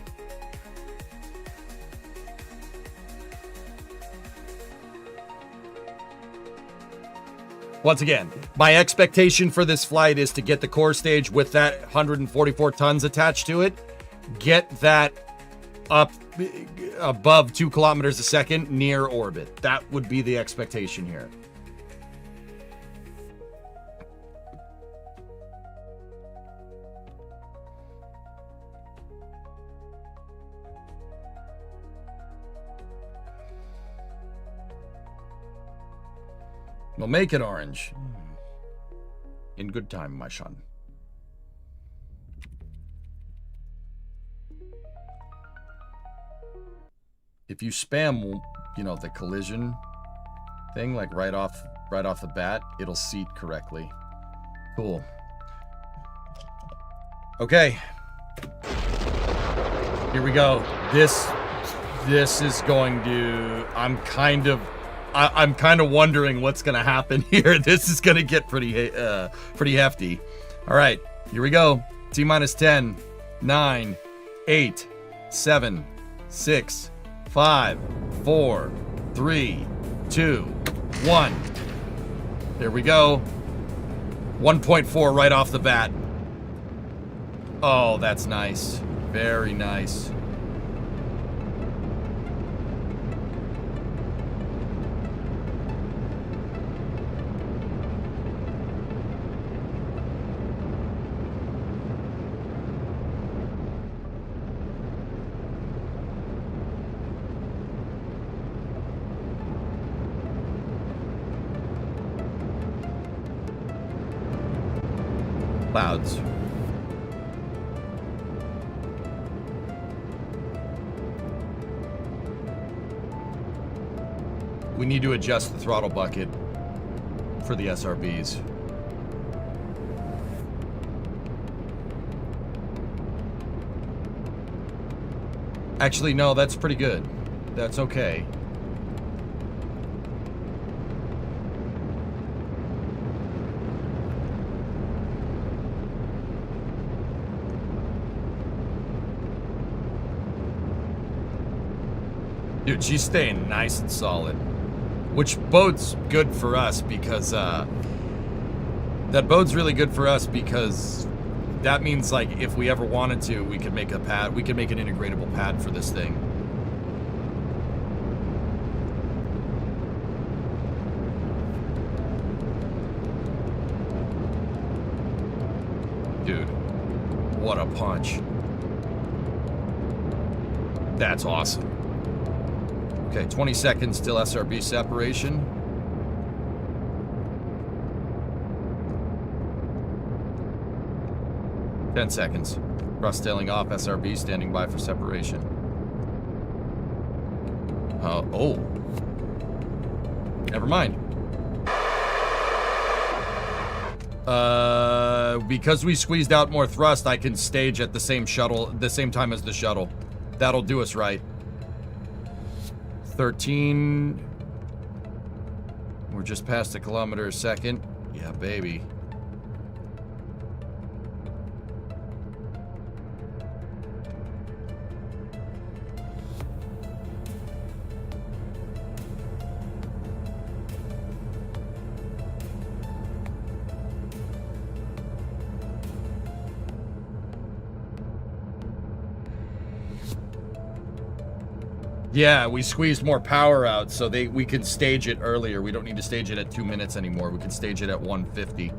Once again, my expectation for this flight is to get the core stage with that 144 tons attached to it, get that up above 2 kilometers a second near orbit. That would be the expectation here. We'll make it orange. In good time, my son. If you spam, you know, the collision thing, like right off the bat, it'll seat correctly. Cool. Okay. Here we go. This is going to, I'm kind of wondering what's going to happen here. This is going to get pretty hefty. All right, here we go. T minus 10, 9, 8, 7, 6, 5, 4, 3, 2, 1. There we go. 1.4 right off the bat. Oh, that's nice. Very nice. Clouds. We need to adjust the throttle bucket for the SRBs. Actually, no, that's pretty good. That's okay. Dude, she's staying nice and solid, which bodes good for us because That bodes really good for us because that means, like, if we ever wanted to, we could make a pad. We could make an integratable pad for this thing. Dude, what a punch. That's awesome. Okay, 20 seconds till SRB separation. Ten seconds. Thrust tailing off, SRB standing by for separation. Oh. Never mind. Because we squeezed out more thrust, I can stage at the same time as the shuttle. That'll do us right. 13. We're just past a kilometer a second. Yeah, baby. Yeah, we squeezed more power out, so we could stage it earlier. We don't need to stage it at 2 minutes anymore. We can stage it at 150.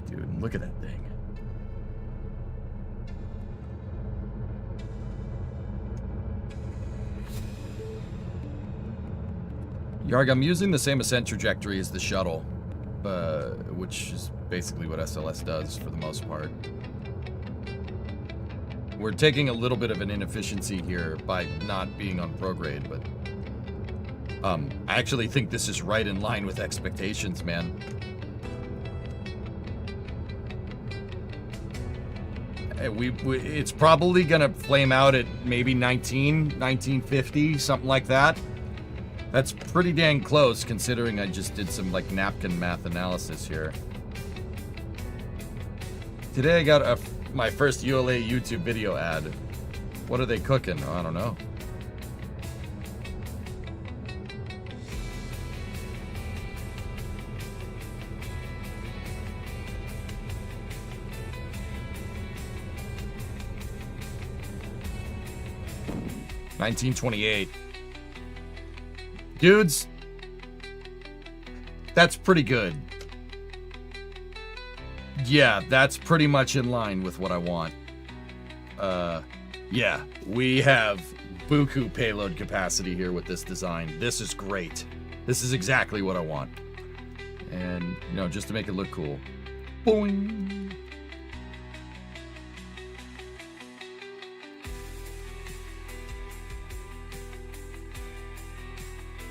Dude, look at that thing. Yarg, I'm using the same ascent trajectory as the shuttle, which is basically what SLS does for the most part. We're taking a little bit of an inefficiency here by not being on prograde, but I actually think this is right in line with expectations, man. It's probably gonna flame out at maybe 1950, something like that. That's pretty dang close, considering I just did some, like, napkin math analysis here. Today I got my first ULA YouTube video ad. What are they cooking? Oh, I don't know. $19.28. Dudes, that's pretty good. Yeah, that's pretty much in line with what I want. Yeah, we have buku payload capacity here with this design. This is great. This is exactly what I want. And, you know, just to make it look cool. Boing!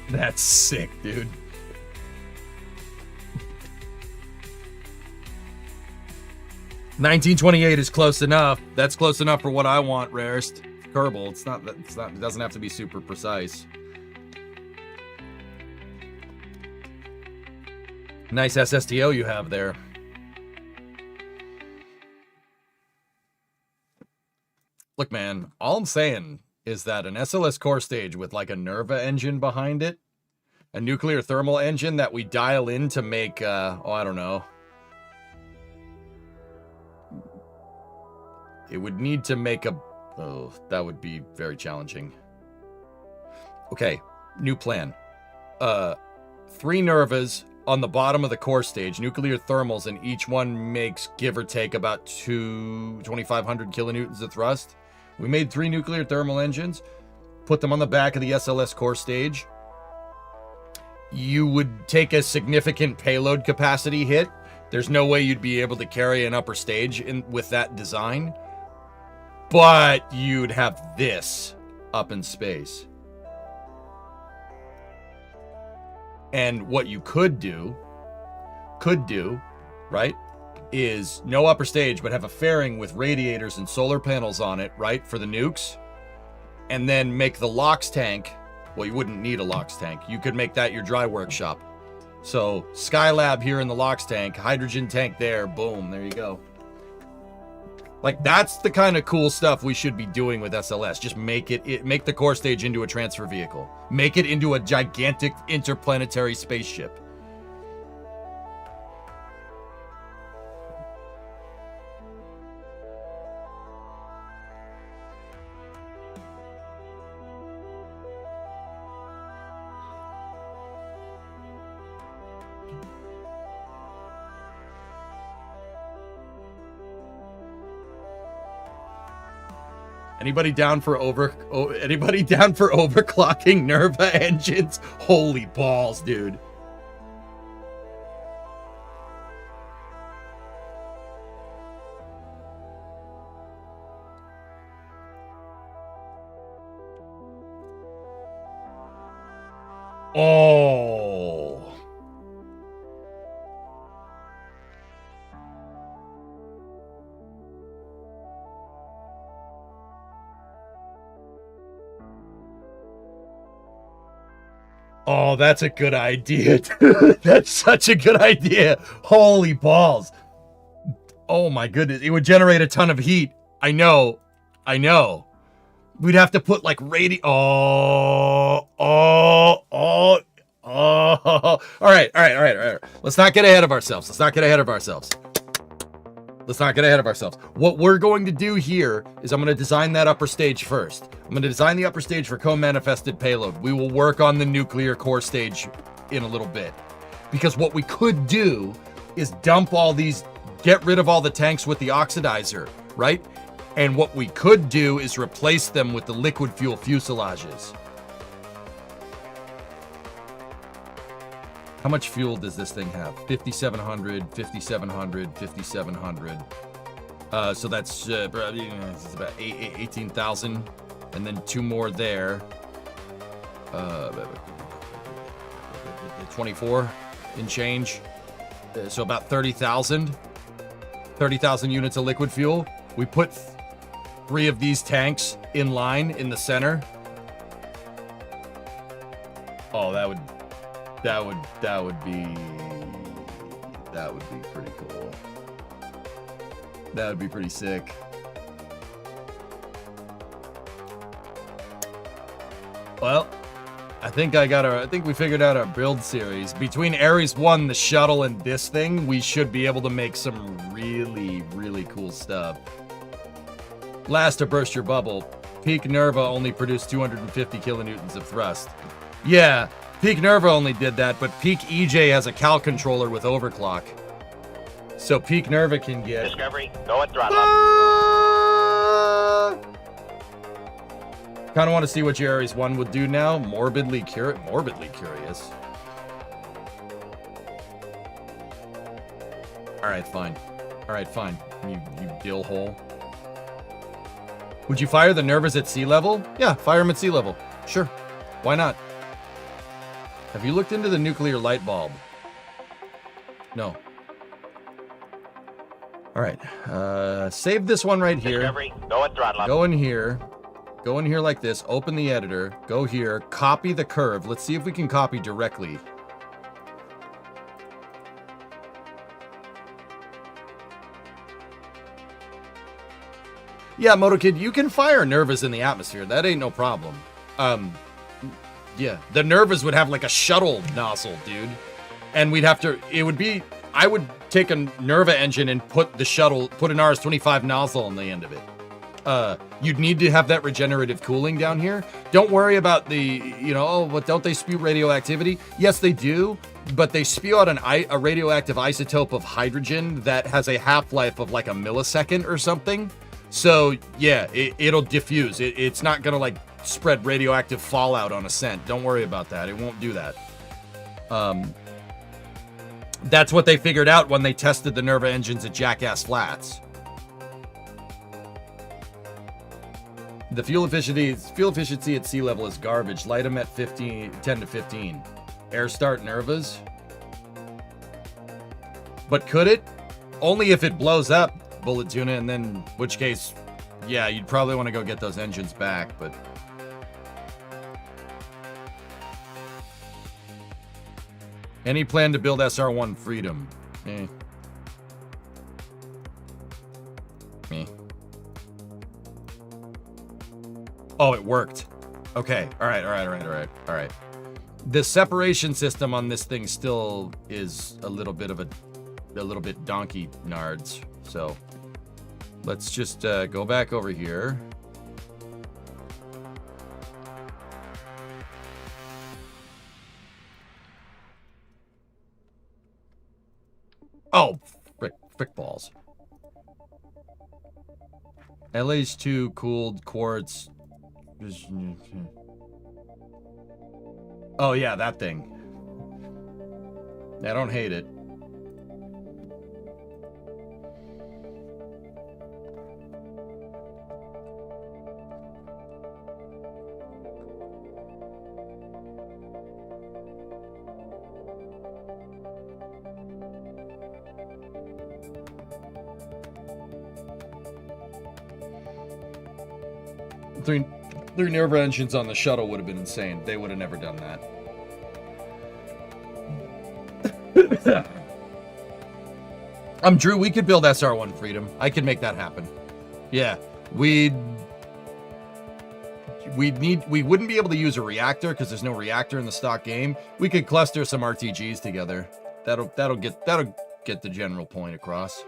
That's sick, dude. $19.28 is close enough. That's close enough for what I want, Rarest. Kerbal. It doesn't have to be super precise. Nice SSTO you have there. Look, man, all I'm saying is that an SLS core stage with like a Nerva engine behind it, a nuclear thermal engine that we dial in to make, I don't know. It would need to make that would be very challenging. Okay, new plan. 3 Nervas on the bottom of the core stage, nuclear thermals, and each one makes, give or take, about 2,500 kilonewtons of thrust. We made 3 nuclear thermal engines, put them on the back of the SLS core stage. You would take a significant payload capacity hit. There's no way you'd be able to carry an upper stage with that design. But you'd have this up in space. And what you could do, right? is no upper stage, but have a fairing with radiators and solar panels on it, right, for the nukes. And then make the LOX tank. Well, you wouldn't need a LOX tank. You could make that your dry workshop. So Skylab here in the LOX tank, hydrogen tank there, boom, there you go. Like, that's the kind of cool stuff we should be doing with SLS. Just make make the core stage into a transfer vehicle. Make it into a gigantic interplanetary spaceship. Anybody down for overclocking Nerva engines? Holy balls, dude. Oh. Oh, that's a good idea, dude. That's such a good idea. Holy balls. Oh my goodness. It would generate a ton of heat. I know. We'd have to put like All right. Let's not get ahead of ourselves. What we're going to do here is I'm going to design that upper stage first. I'm going to design the upper stage for co-manifested payload. We will work on the nuclear core stage in a little bit. Because what we could do is dump all these, get rid of all the tanks with the oxidizer, right? And what we could do is replace them with the liquid fuel fuselages. How much fuel does this thing have? 5,700, 5,700, 5,700. So that's it's about 18,000. And then 2 more there. 24 in change. So about 30,000. 30,000 units of liquid fuel. We put 3 of these tanks in line in the center. Oh, that would be pretty cool. That would be pretty sick. Well, I think we figured out our build series. Between Ares 1, the shuttle, and this thing, we should be able to make some really, really cool stuff. Last to burst your bubble, Peak Nerva only produced 250 kilonewtons of thrust. Yeah, Peak Nerva only did that, but Peak EJ has a Cal controller with overclock. So Peak Nerva can get... Discovery, go at throttle. Kind of want to see what your Ares 1 would do now. Morbidly curious. Alright, fine. You dill hole. Would you fire the Nervas at sea level? Yeah, fire them at sea level. Sure. Why not? Have you looked into the nuclear light bulb? No. Alright. Save this one right here. Discovery, go at throttle. Go in here like this, open the editor, go here, copy the curve. Let's see if we can copy directly. Yeah, MotoKid, you can fire Nervas in the atmosphere. That ain't no problem. Yeah, the Nervas would have like a shuttle nozzle, dude. And I would take a Nerva engine and put an RS-25 nozzle on the end of it. You'd need to have that regenerative cooling down here. Don't worry about but don't they spew radioactivity? Yes, they do, but they spew out a radioactive isotope of hydrogen that has a half-life of like a millisecond or something. So, yeah, it'll diffuse. It's not gonna like spread radioactive fallout on ascent. Don't worry about that. It won't do that. That's what they figured out when they tested the Nerva engines at Jackass Flats. The fuel efficiency at sea level is garbage. Light them at 10 to 15. Air start Nervas. But could it? Only if it blows up, bullet tuna, and then, in which case, yeah, you'd probably want to go get those engines back, but... Any plan to build SR1 Freedom? Eh. Me. Oh, it worked. Okay. All right. The separation system on this thing still is a little bit donkey nards. So let's just go back over here. Oh, frick balls. LH2 cooled quartz. Oh yeah, that thing. I don't hate it. Three nerve engines on the shuttle would have been insane. They would have never done that. Drew, we could build SR1 Freedom. I could make that happen. Yeah, we wouldn't be able to use a reactor because there's no reactor in the stock game. We could cluster some RTGs together. That'll get the general point across.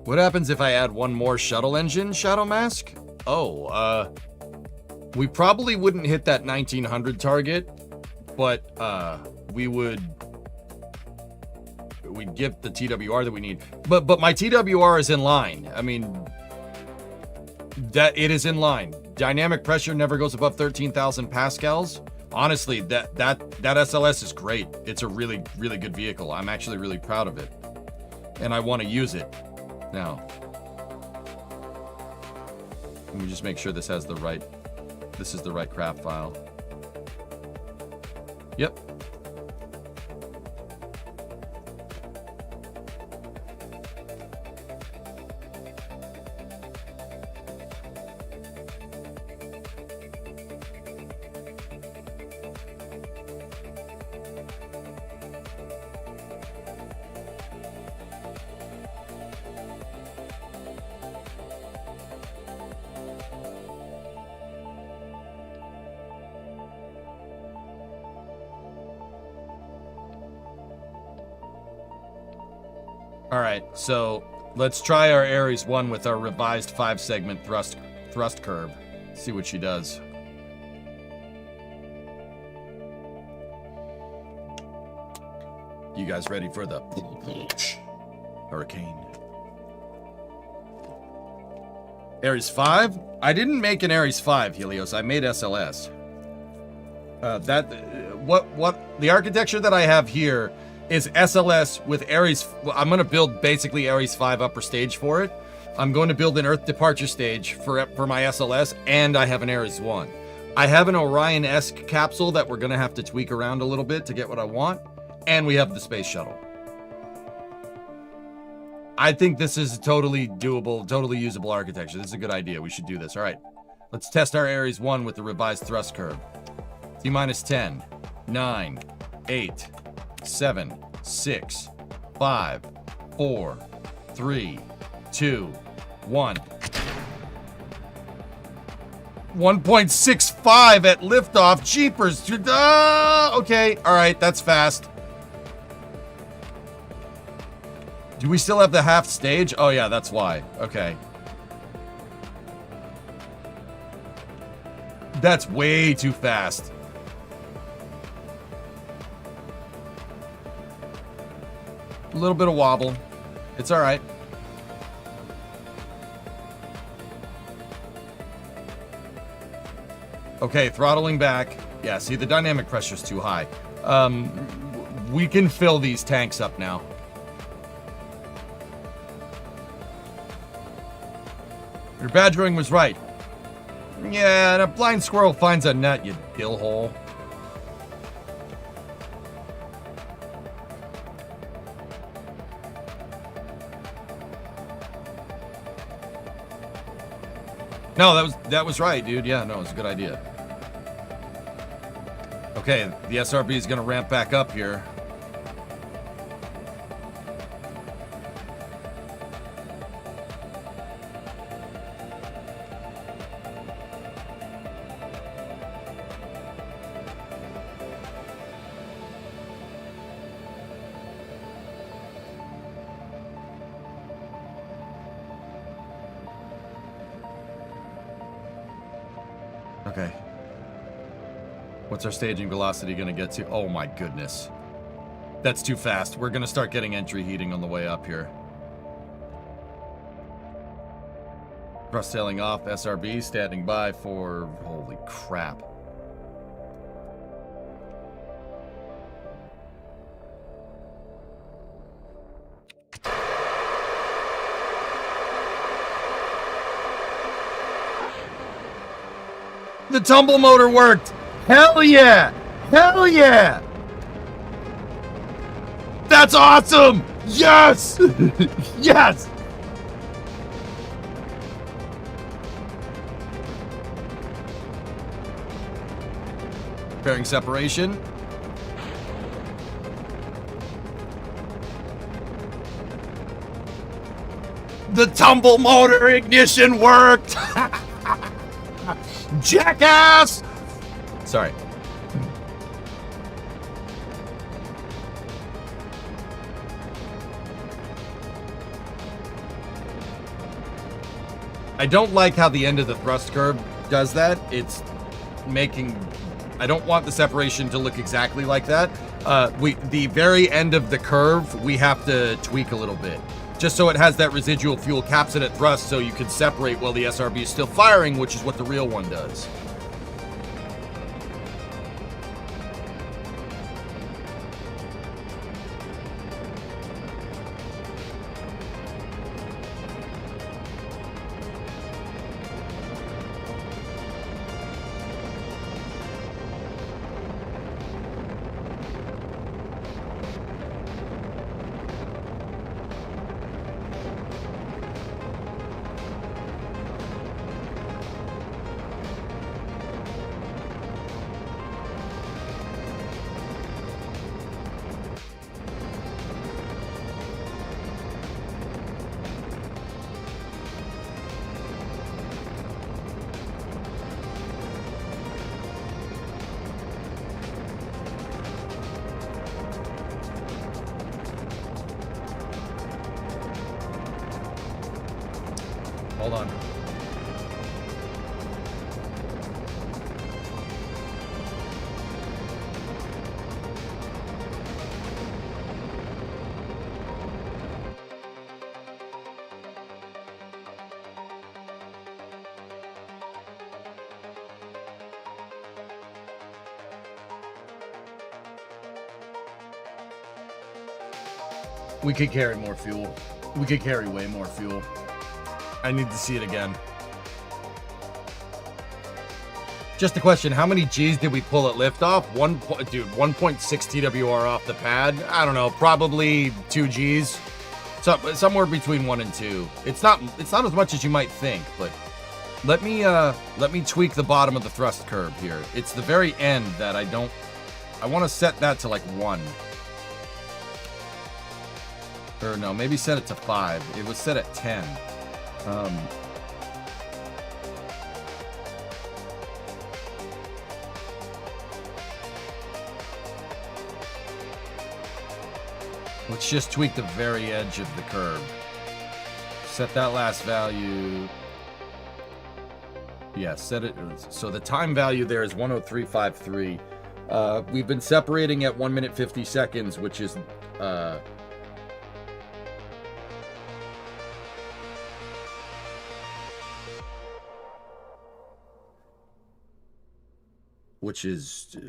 What happens if I add one more shuttle engine, Shadow Mask? Oh, we probably wouldn't hit that 1900 target, but we'd get the TWR that we need. But my TWR is in line. I mean, that it is in line. Dynamic pressure never goes above 13,000 pascals. Honestly, that SLS is great. It's a really, really good vehicle. I'm actually really proud of it, and I want to use it. Now, let me just make sure this is the right craft file. Yep. All right, so let's try our Ares 1 with our revised 5-segment thrust curve. See what she does. You guys ready for the hurricane? Ares 5? I didn't make an Ares 5, Helios. I made SLS. The architecture that I have here is SLS with Ares. I'm going to build basically Ares 5 upper stage for it. I'm going to build an Earth departure stage for my SLS, and I have an Ares 1. I have an Orion-esque capsule that we're going to have to tweak around a little bit to get what I want, and we have the space shuttle. I think this is totally doable, totally usable architecture. This is a good idea. We should do this. All right, let's test our Ares 1 with the revised thrust curve. T-minus 10, 9, 8, 7, 6, 5, 4, 3, 2, 1. 1.65 at liftoff. Jeepers. Okay, all right, that's fast. Do we still have the half stage? Oh yeah, that's why. Okay. That's way too fast. A little bit of wobble. It's all right. Okay, throttling back. Yeah, see, the dynamic pressure's too high. We can fill these tanks up now. Your badgering was right. Yeah, and a blind squirrel finds a nut, you dillhole. No, that was right, dude. Yeah, no, it was a good idea. Okay, the SRB is going to ramp back up here. Okay. What's our staging velocity going to get to? Oh my goodness. That's too fast. We're going to start getting entry heating on the way up here. Thrust tailing off, SRB standing by for... Holy crap. The tumble motor worked! Hell yeah! Hell yeah! That's awesome! Yes! Yes! Bearing separation. The tumble motor ignition worked! Jackass! Sorry. I don't like how the end of the thrust curve does that. It's making... I don't want the separation to look exactly like that. The very end of the curve, we have to tweak a little bit. Just so it has that residual fuel capsule at thrust so you can separate while the SRB is still firing, which is what the real one does. Hold on. We could carry more fuel. We could carry way more fuel. I need to see it again. Just a question, how many G's did we pull at liftoff? 1.6 TWR off the pad. I don't know, probably 2 G's. Somewhere between 1 and 2. It's not as much as you might think, but let me tweak the bottom of the thrust curve here. It's the very end that I want to set that to like 1. Or no, maybe set it to 5. It was set at 10. Let's just tweak the very edge of the curve. Set that last value. Yeah, set it. So the time value there is 103.53. We've been separating at 1 minute 50 seconds, which is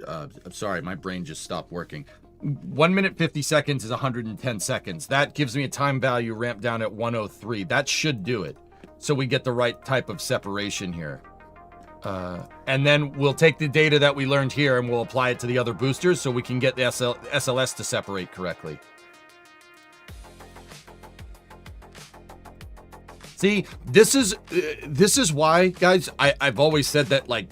I'm sorry, my brain just stopped working. 1 minute 50 seconds is 110 seconds. That gives me a time value ramped down at 103. That should do it. so we get the right type of separation here. And then we'll take the data that we learned here and we'll apply it to the other boosters so we can get the SLS to separate correctly. See, this is why, guys, I've always said that, like,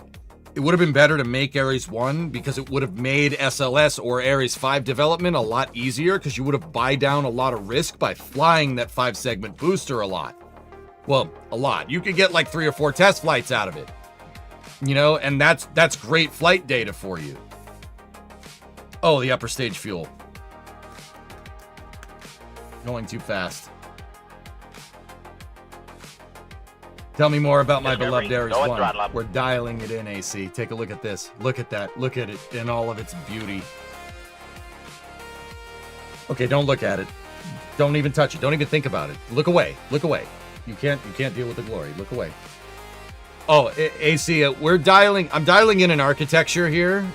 it would have been better to make Ares 1 because it would have made SLS or Ares 5 development a lot easier because you would have buy down a lot of risk by flying that 5-segment booster a lot. Well, a lot. You could get like 3 or 4 test flights out of it. You know, and that's great flight data for you. Oh, the upper stage fuel. Going too fast. Tell me more about my beloved Ares 1. We're dialing it in, AC. Take a look at this. Look at that. Look at it in all of its beauty. Okay, don't look at it. Don't even touch it. Don't even think about it. Look away. Look away. You can't deal with the glory. Look away. Oh, AC, I'm dialing in an architecture here.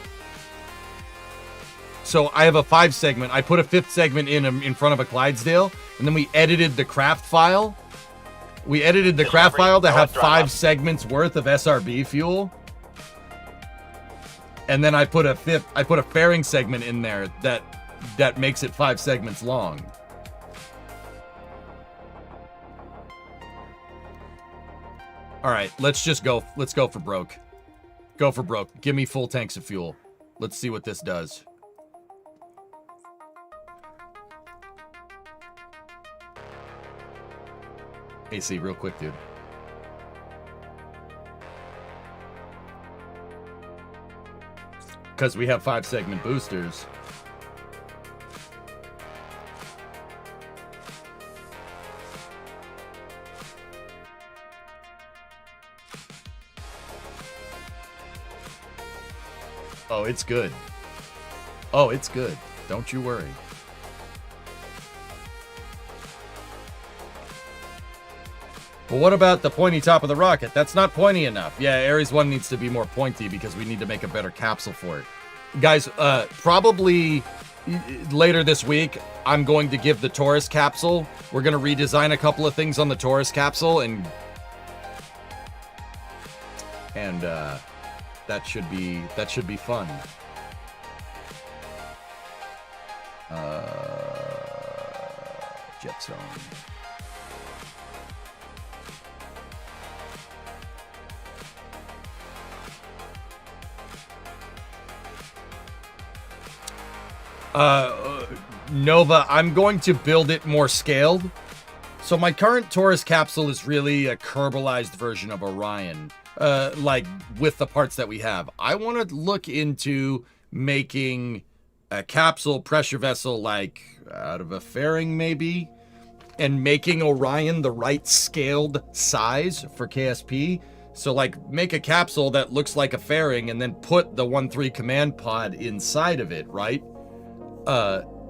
So I have a 5-segment. I put a 5th segment in front of a Clydesdale, and then we edited the craft file. We edited the craft file to have 5 segments worth of SRB fuel. And then I put a fairing segment in there that makes it 5 segments long. All right, let's go for broke. Go for broke. Give me full tanks of fuel. Let's see what this does. AC, real quick, dude. Because we have 5-segment boosters. Oh, it's good. Oh, it's good. Don't you worry. Well, what about the pointy top of the rocket? That's not pointy enough. Yeah, Ares 1 needs to be more pointy because we need to make a better capsule for it. Guys, probably later this week, I'm going to give the Taurus capsule. We're going to redesign a couple of things on the Taurus capsule, and that should be fun. Jet zone. Nova, I'm going to build it more scaled. So my current Taurus capsule is really a Kerbalized version of Orion, like with the parts that we have. I want to look into making a capsule pressure vessel like out of a fairing maybe, and making Orion the right scaled size for KSP. So like make a capsule that looks like a fairing and then put the 1-3 command pod inside of it, right?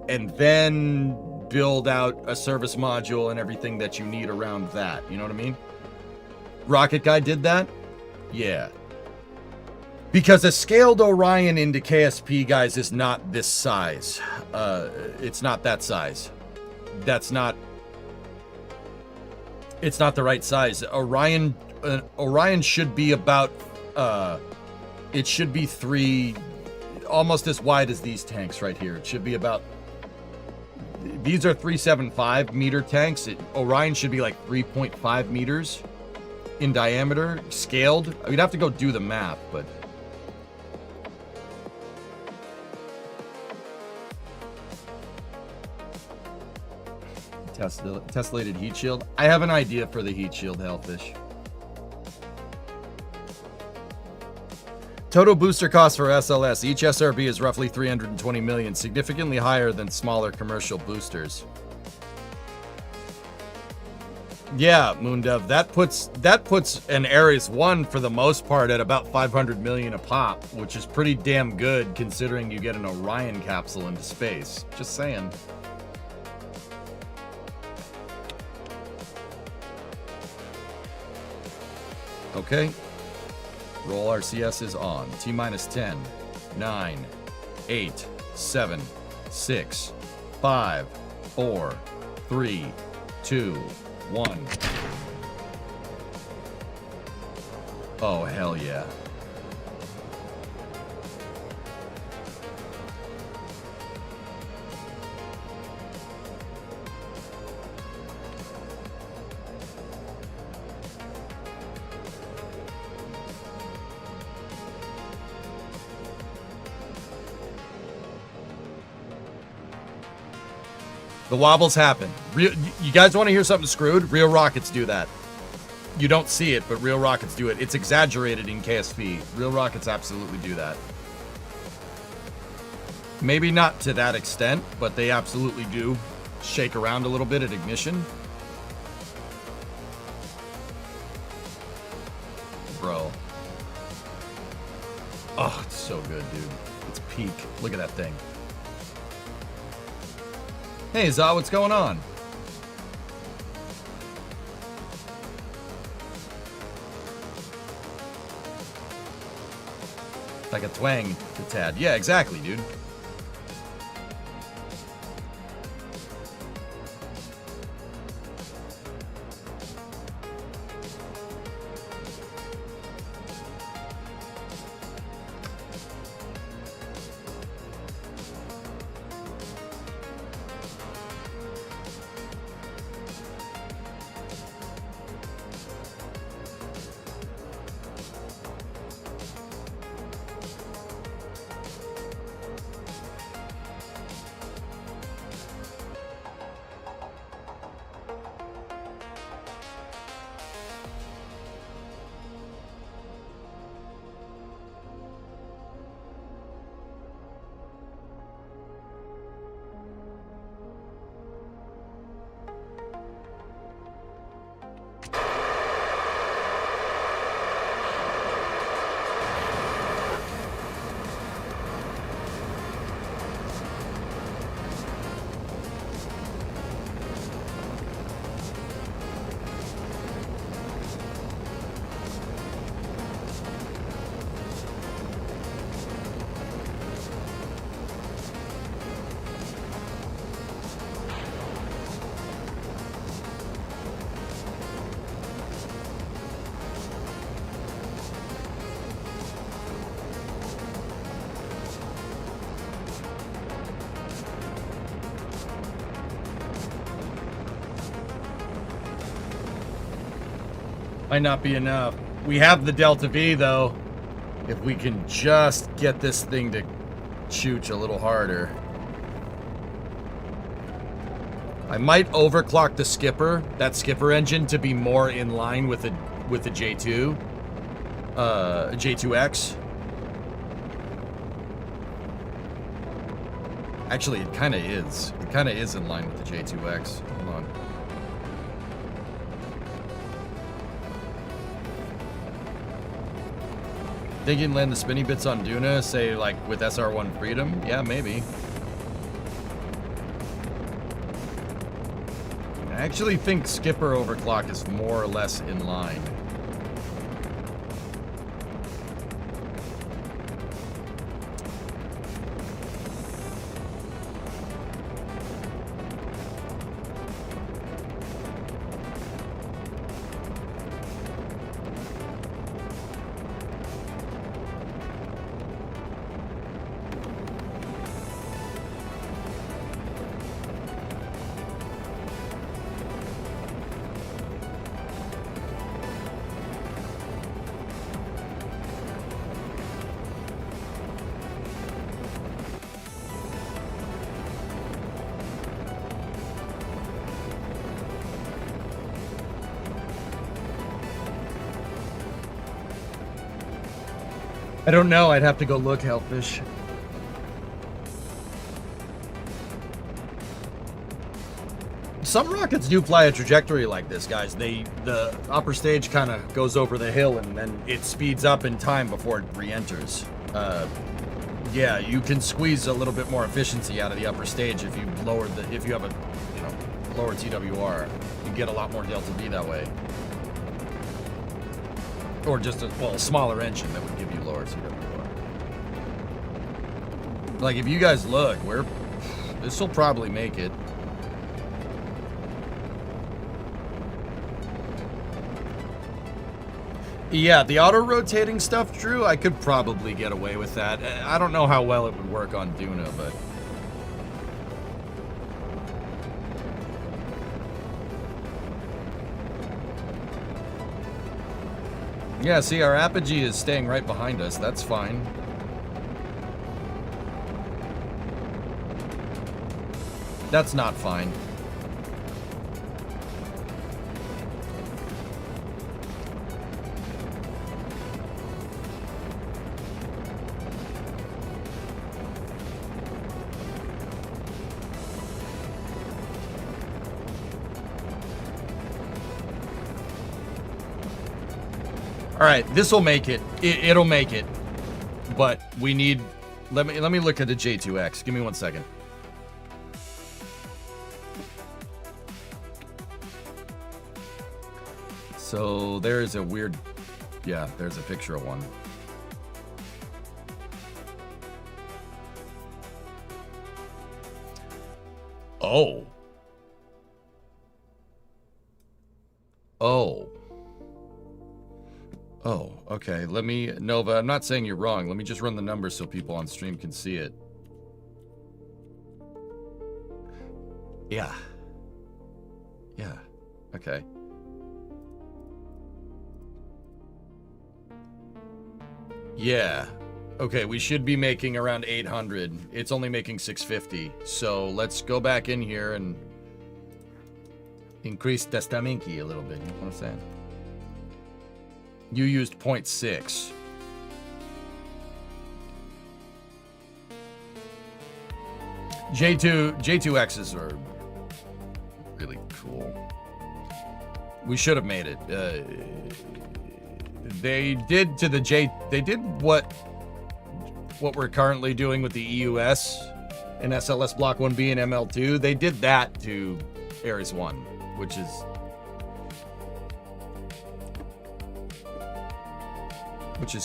And then build out a service module and everything that you need around that. You know what I mean? Rocket Guy did that? Yeah. Because a scaled Orion into KSP, guys, is not this size. It's not that size. It's not the right size. Orion should be about, it should be almost as wide as these tanks right here. It should be about, these are 375 meter tanks. Orion should be like 3.5 meters in diameter, scaled. We'd have to go do the math, but. Tessellated heat shield. I have an idea for the heat shield, Hellfish. Total booster cost for SLS. Each SRB is roughly 320 million, significantly higher than smaller commercial boosters. Yeah, Moondove, that puts an Ares 1 for the most part at about 500 million a pop, which is pretty damn good considering you get an Orion capsule into space. Just saying. Okay. Roll RCS is on. T minus 10, 9, 8, 7, 6, 5, 4, 3, 2, 1. Oh, hell yeah. The wobbles happen. You guys want to hear something screwed? Real rockets do that. You don't see it, but real rockets do it. It's exaggerated in KSV. Real rockets absolutely do that. Maybe not to that extent, but they absolutely do shake around a little bit at ignition. Bro. Oh, it's so good, dude. It's peak. Look at that thing. Hey, Za, what's going on? Like a twang to Tad. Yeah, exactly, dude. Might not be enough. We have the Delta V, though. If we can just get this thing to chooch a little harder. I might overclock the skipper, that skipper engine, to be more in line with the J2, J2X. Actually, it kind of is. It kind of is in line with the J2X. Hold on. Think you can land the spinny bits on Duna, say like with SR1 Freedom? Yeah, maybe. I actually think skipper overclock is more or less in line. I don't know. I'd have to go look, Hellfish. Some rockets do fly a trajectory like this, guys. The upper stage kind of goes over the hill and then it speeds up in time before it re-enters. Yeah, you can squeeze a little bit more efficiency out of the upper stage if you lower if you have a lower TWR. You get a lot more Delta V that way. Or just a smaller engine that would give you lower TWR. Like, if you guys look, this will probably make it. Yeah, the auto-rotating stuff, Drew, I could probably get away with that. I don't know how well it would work on Duna, but... Yeah, see, our apogee is staying right behind us. That's fine. That's not fine. All right, this will make it. It'll make it. But we need... Let me look at the J2X. Give me 1 second. So there's a weird... Yeah, there's a picture of one. Oh. Oh. Oh, okay. Let me... Nova, I'm not saying you're wrong. Let me just run the numbers so people on stream can see it. Yeah. Yeah. Okay. Yeah. Okay, we should be making around 800. It's only making 650. So let's go back in here and increase testaminki a little bit. You know what I'm saying? You used 0.6. J2X's are really cool. We should have made it. They did to the they did what we're currently doing with the EUS and SLS Block 1B and ML2. They did that to Ares 1, which is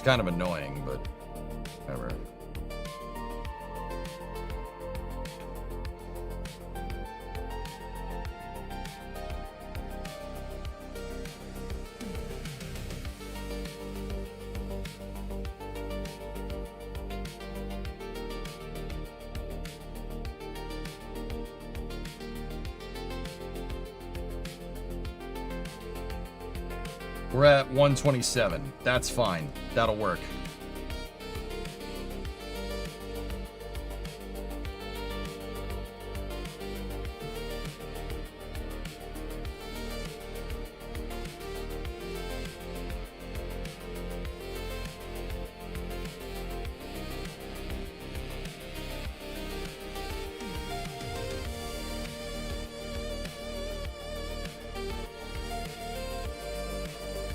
kind of annoying, but whatever. We're at 127. That's fine. That'll work.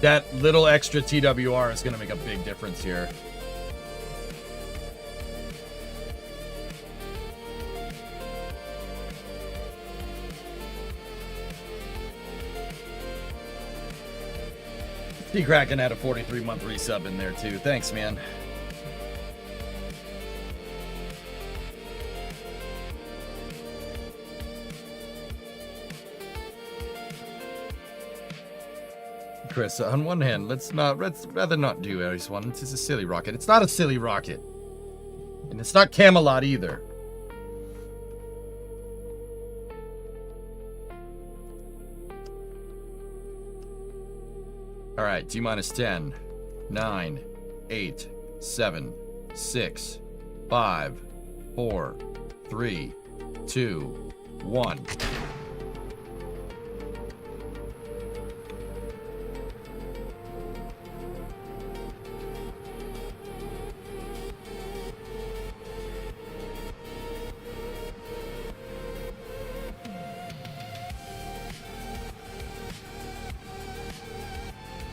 That little extra TWR is going to make a big difference here. T-Kraken had a 43-month resub in there too. Thanks, man. Chris, on one hand, let's rather not do Ares 1. It's a silly rocket. It's not a silly rocket. And it's not Camelot either. Alright, T-minus 10, 9, 8, 7, 6, 5, 4, 3, 2, 1.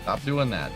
Stop doing that.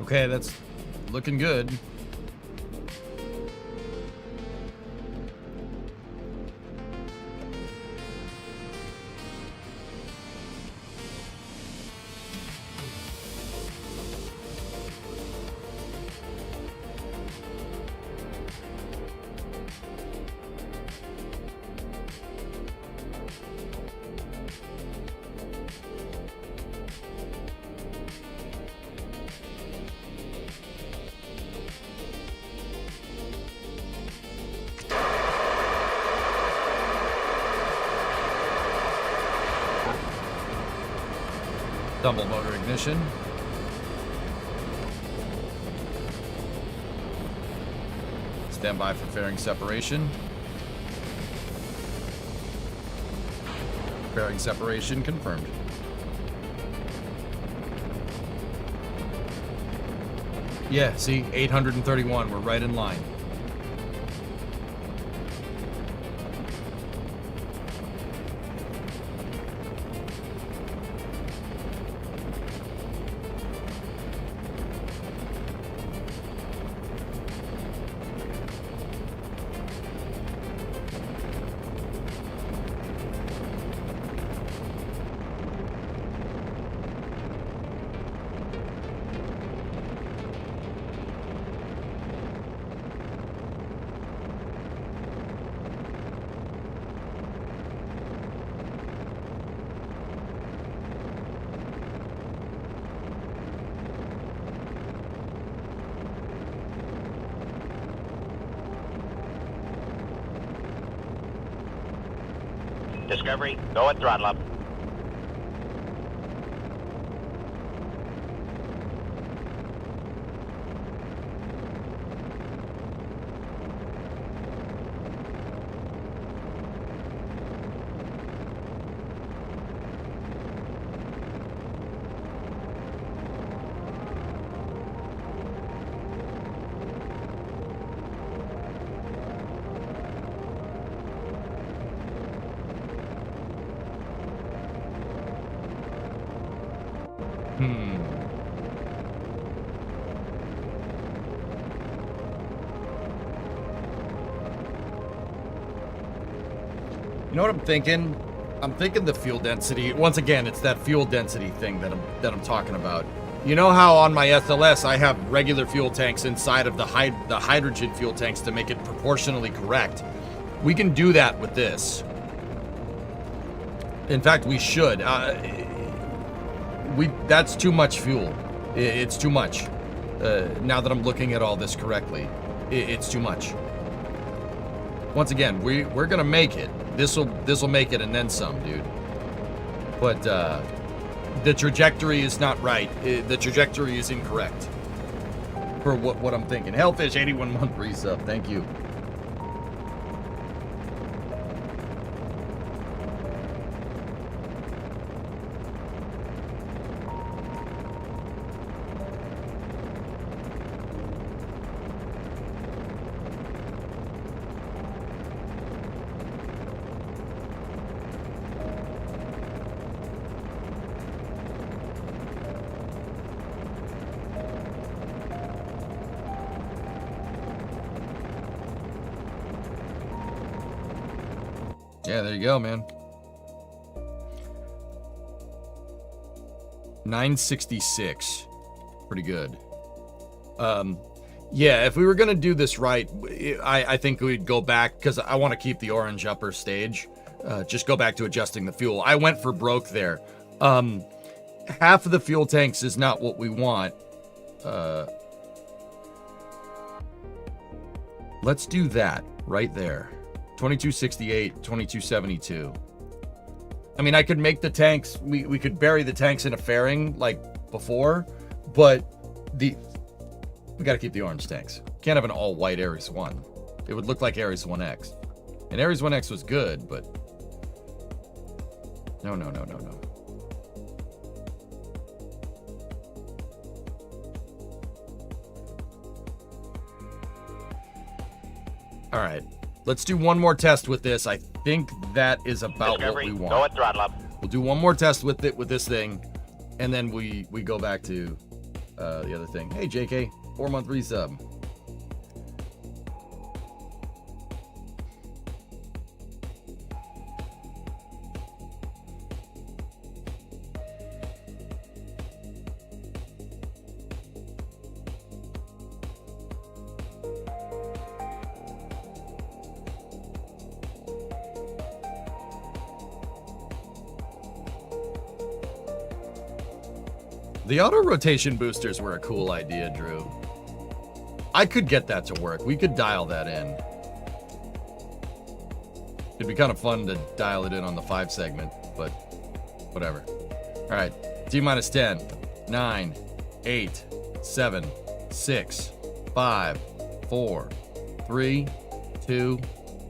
Okay, that's looking good. Double motor ignition. Stand by for fairing separation. Fairing separation confirmed. Yeah, see, 831, we're right in line. Discovery, go at throttle up. You know what I'm thinking? I'm thinking the fuel density. Once again, it's that fuel density thing that I'm talking about. You know how on my SLS I have regular fuel tanks inside of the hydrogen fuel tanks to make it proportionally correct. We can do that with this. In fact, we should. That's too much fuel. It's too much. Now that I'm looking at all this correctly, it's too much. Once again, we're gonna make it. This'll make it and then some, dude. But the trajectory is not right. The trajectory is incorrect for what I'm thinking. Hellfish 81 month resub. Thank you. Yeah, there you go, man. 966. Pretty good. Yeah, if we were going to do this right, I think we'd go back, because I want to keep the orange upper stage. Just go back to adjusting the fuel. I went for broke there. Half of the fuel tanks is not what we want. Let's do that right there. 2268, 2272. I mean, I could make the tanks, we could bury the tanks in a fairing like before, but we got to keep the orange tanks. Can't have an all white Ares 1. It would look like Ares 1X. And Ares 1X was good, but no. All right. Let's do one more test with this. I think that is about what we want. Go at throttle up. We'll do one more test with it, with this thing, and then we go back to the other thing. Hey, JK, 4-month resub. The auto rotation boosters were a cool idea, Drew. I could get that to work. We could dial that in. It'd be kind of fun to dial it in on the 5 segment, but whatever. All right, T-minus 10, 9, 8, 7, 6, 5, 4, 3, 2,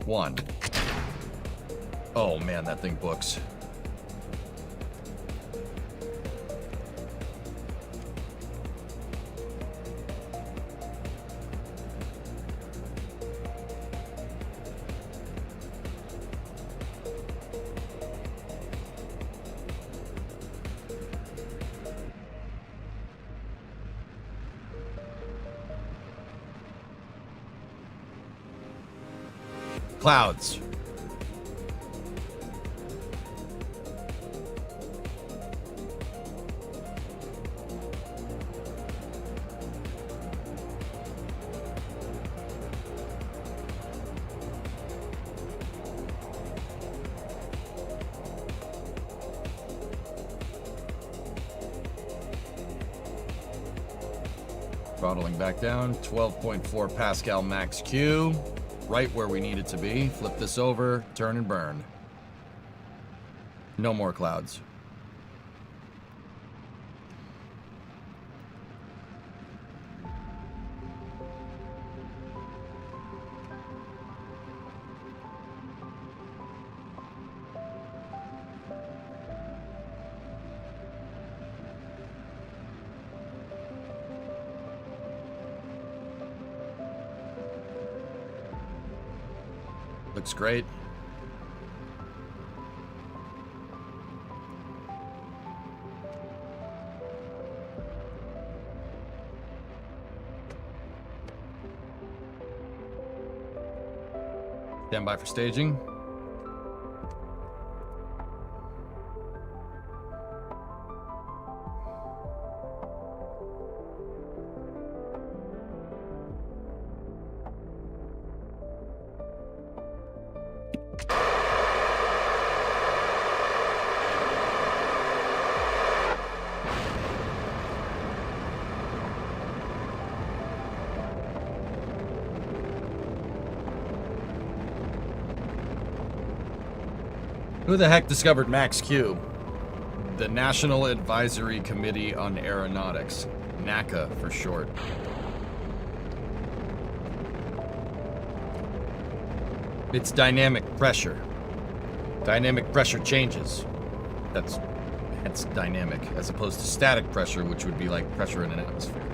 1. Oh man, that thing books. Clouds. Throttling back down, 12.4 Pascal max Q. Right where we need it to be. Flip this over, turn and burn. No more clouds. Looks great. Stand by for staging. Who the heck discovered Max Q? The National Advisory Committee on Aeronautics. NACA for short. It's dynamic pressure. Dynamic pressure changes. That's dynamic, as opposed to static pressure, which would be like pressure in an atmosphere.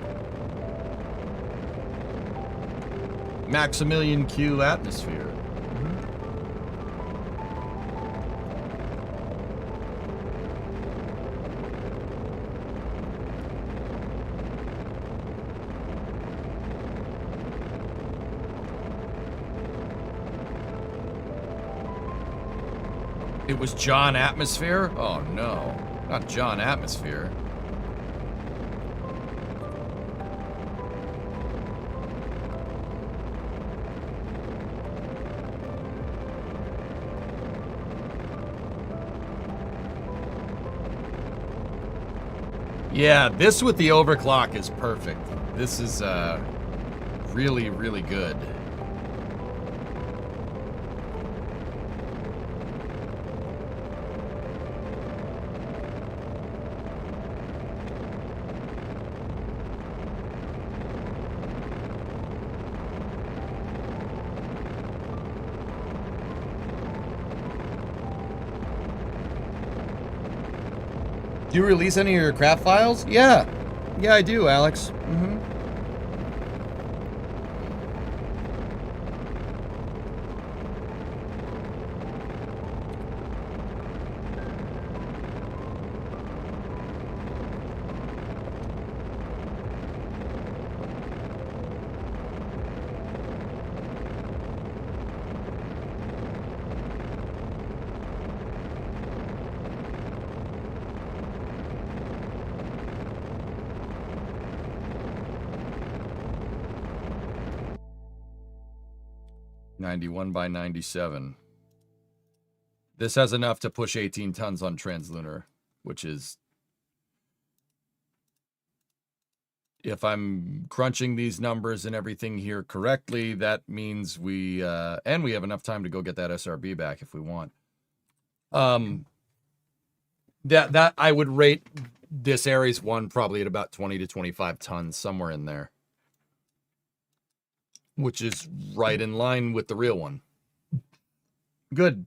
Maximilian Q atmosphere. It was John Atmosphere? Oh no, not John Atmosphere. Yeah, this with the overclock is perfect. This is really, really good. Do you release any of your craft files? Yeah. Yeah, I do, Alex. Mm-hmm. 91 by 97. This has enough to push 18 tons on translunar, which is, if I'm crunching these numbers and everything here correctly, that means we have enough time to go get that SRB back if we want. That I would rate this Ares 1 probably at about 20 to 25 tons, somewhere in there, which is right in line with the real one. Good.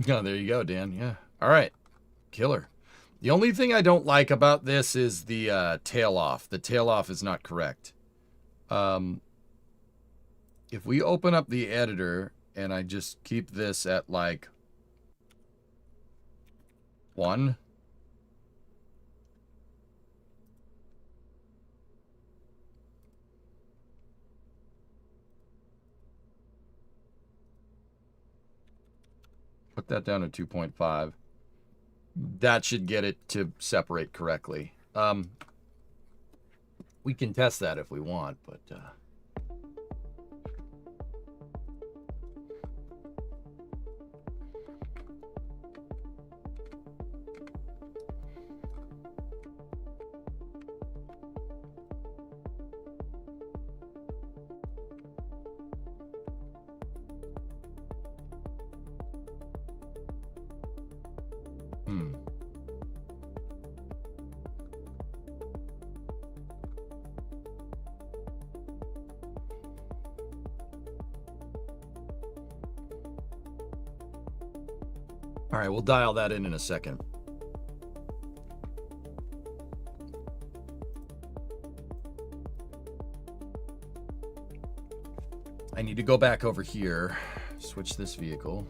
Oh, there you go, Dan. Yeah. All right. Killer. The only thing I don't like about this is the tail off. The tail off is not correct. If we open up the editor and I just keep this at like 1. Put that down to 2.5. That should get it to separate correctly. We can test that if we want, but... All right, we'll dial that in a second. I need to go back over here, switch this vehicle.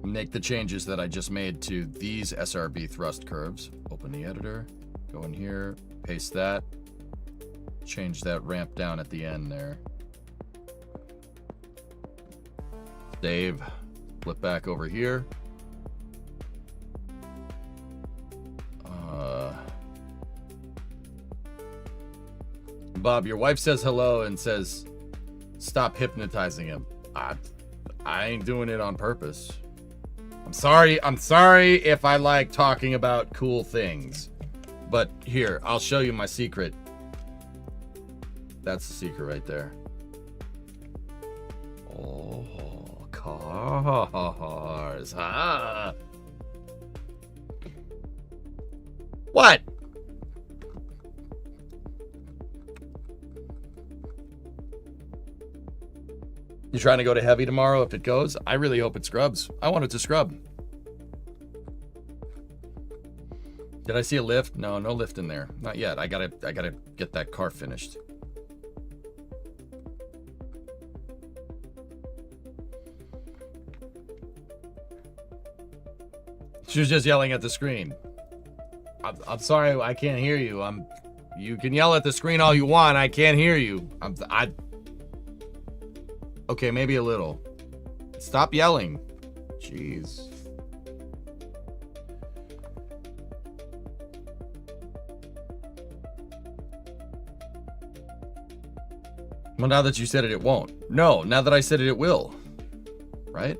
Make the changes that I just made to these SRB thrust curves. Open the editor, go in here, paste that, change that ramp down at the end there. Save, flip back over here. Bob, your wife says hello and says, stop hypnotizing him. I ain't doing it on purpose. I'm sorry if I like talking about cool things. But here, I'll show you my secret. That's the secret right there. Oh, cars. Ah. What? You trying to go to heavy tomorrow if it goes? I really hope it scrubs. I want it to scrub. Did I see a lift? No, no lift in there. Not yet. I gotta get that car finished. She was just yelling at the screen. I'm sorry, I can't hear you. You can yell at the screen all you want. I can't hear you. Okay, maybe a little. Stop yelling. Jeez. Well, now that you said it, it won't. No, now that I said it, it will. Right?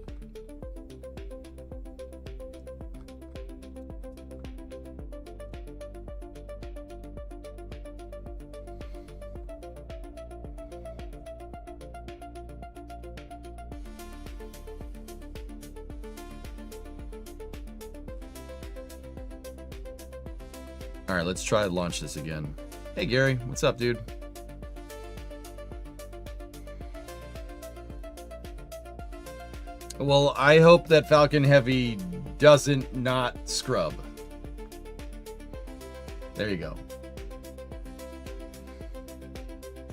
All right, let's try to launch this again. Hey, Gary, what's up, dude? Well, I hope that Falcon Heavy doesn't not scrub. There you go.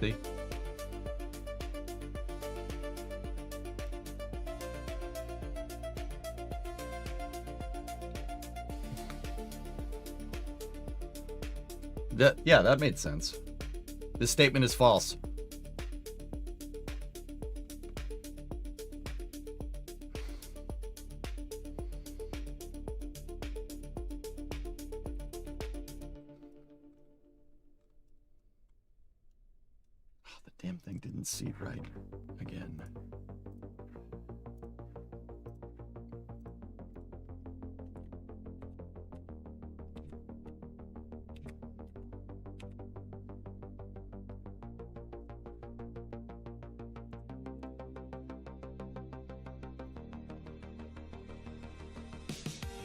See? Yeah, that made sense. This statement is false. Oh, the damn thing didn't seat right again.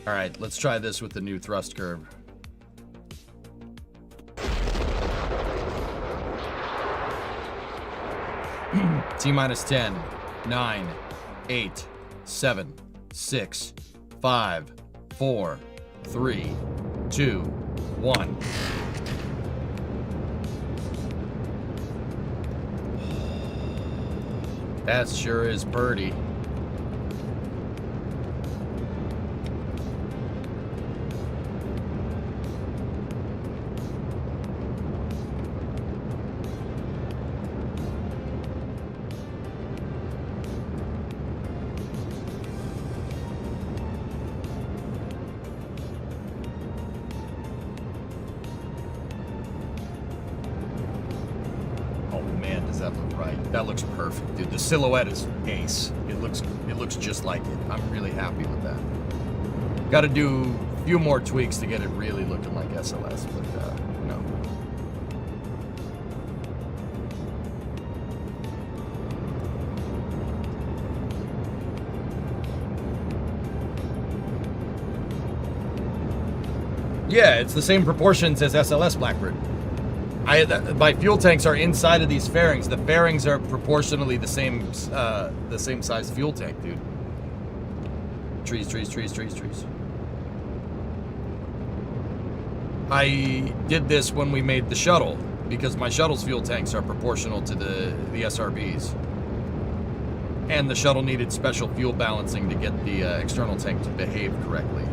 All right, let's try this with the new thrust curve. T minus 10, 9, 8, 7, 6, 5, 4, 3, 2, 1. That sure is birdie. That looks perfect, dude. The silhouette is ace. It looks just like it. I'm really happy with that. Got to do a few more tweaks to get it really looking like SLS, but no. Yeah, it's the same proportions as SLS Blackbird. My fuel tanks are inside of these fairings. The fairings are proportionally the same size fuel tank, dude. Trees. I did this when we made the shuttle because my shuttle's fuel tanks are proportional to the SRBs. And the shuttle needed special fuel balancing to get the external tank to behave correctly.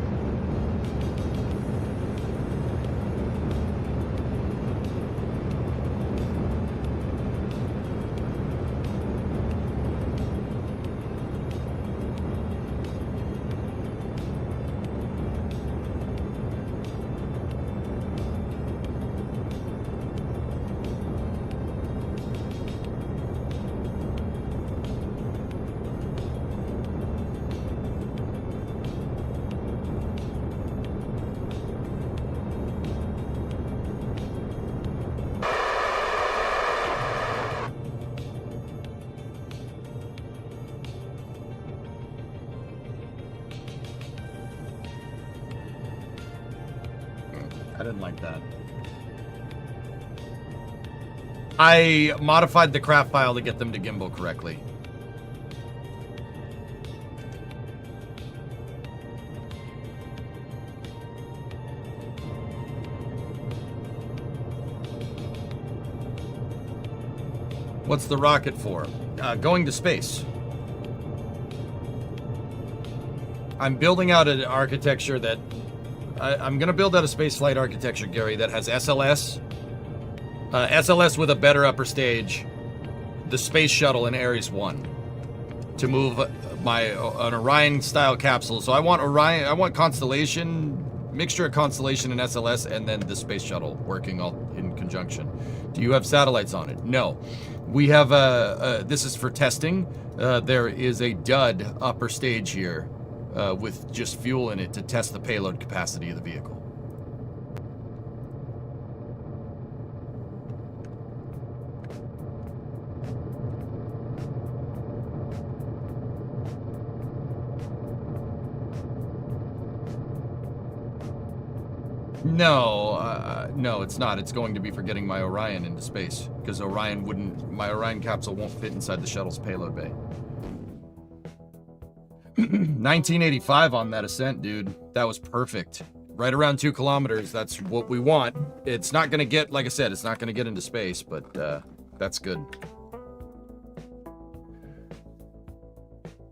I didn't like that. I modified the craft file to get them to gimbal correctly. What's the rocket for? Going to space. I'm building out an architecture that I'm going to build out a spaceflight architecture, Gary, that has SLS, SLS with a better upper stage, the space shuttle in Ares 1 to move an Orion-style capsule. So I want Orion, I want Constellation, mixture of Constellation and SLS, and then the space shuttle working all in conjunction. Do you have satellites on it? No. We have this is for testing. There is a dud upper stage here. With just fuel in it to test the payload capacity of the vehicle. No, it's not. It's going to be for getting my Orion into space because my Orion capsule won't fit inside the shuttle's payload bay. 1985 on that ascent, dude. That was perfect. Right around 2 kilometers. That's what we want. It's not going to get, like I said, it's not going to get into space, but That's good.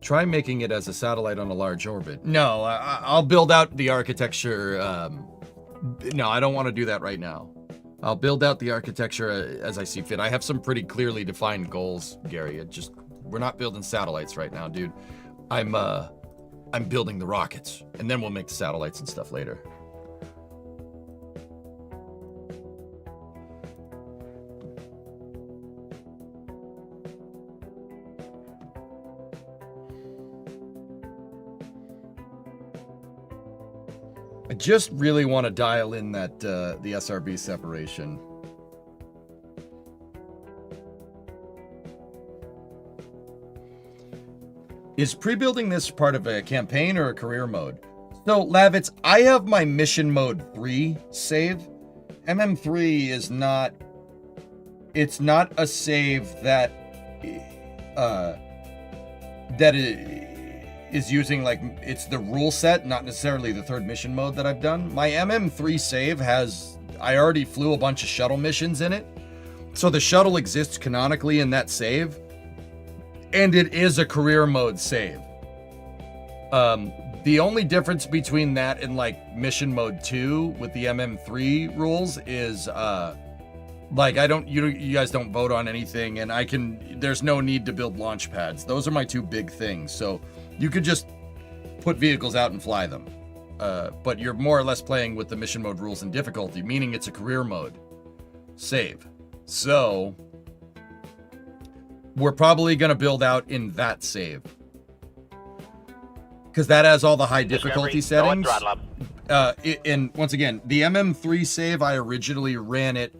Try making it as a satellite on a large orbit. No, I'll build out the architecture. No, I don't want to do that right now. I'll build out the architecture as I see fit. I have some pretty clearly defined goals, Gary. We're not building satellites right now, dude. I'm building the rockets, and then we'll make the satellites and stuff later. I just really want to dial in that the SRB separation. Is pre-building this part of a campaign or a career mode? So, Lavitz, I have my mission mode 3 save. MM3 is not... It's not a save that... that is using, like, it's the rule set, not necessarily the third mission mode that I've done. My MM3 save has... I already flew a bunch of shuttle missions in it. So the shuttle exists canonically in that save. And it is a career mode save. The only difference between that and like mission mode 2 with the MM3 rules is like you guys don't vote on anything, and there's no need to build launch pads. Those are my two big things. So you could just put vehicles out and fly them. But you're more or less playing with the mission mode rules and difficulty, meaning it's a career mode save. So we're probably going to build out in that save, because that has all the high difficulty settings. And once again, the MM3 save, I originally ran it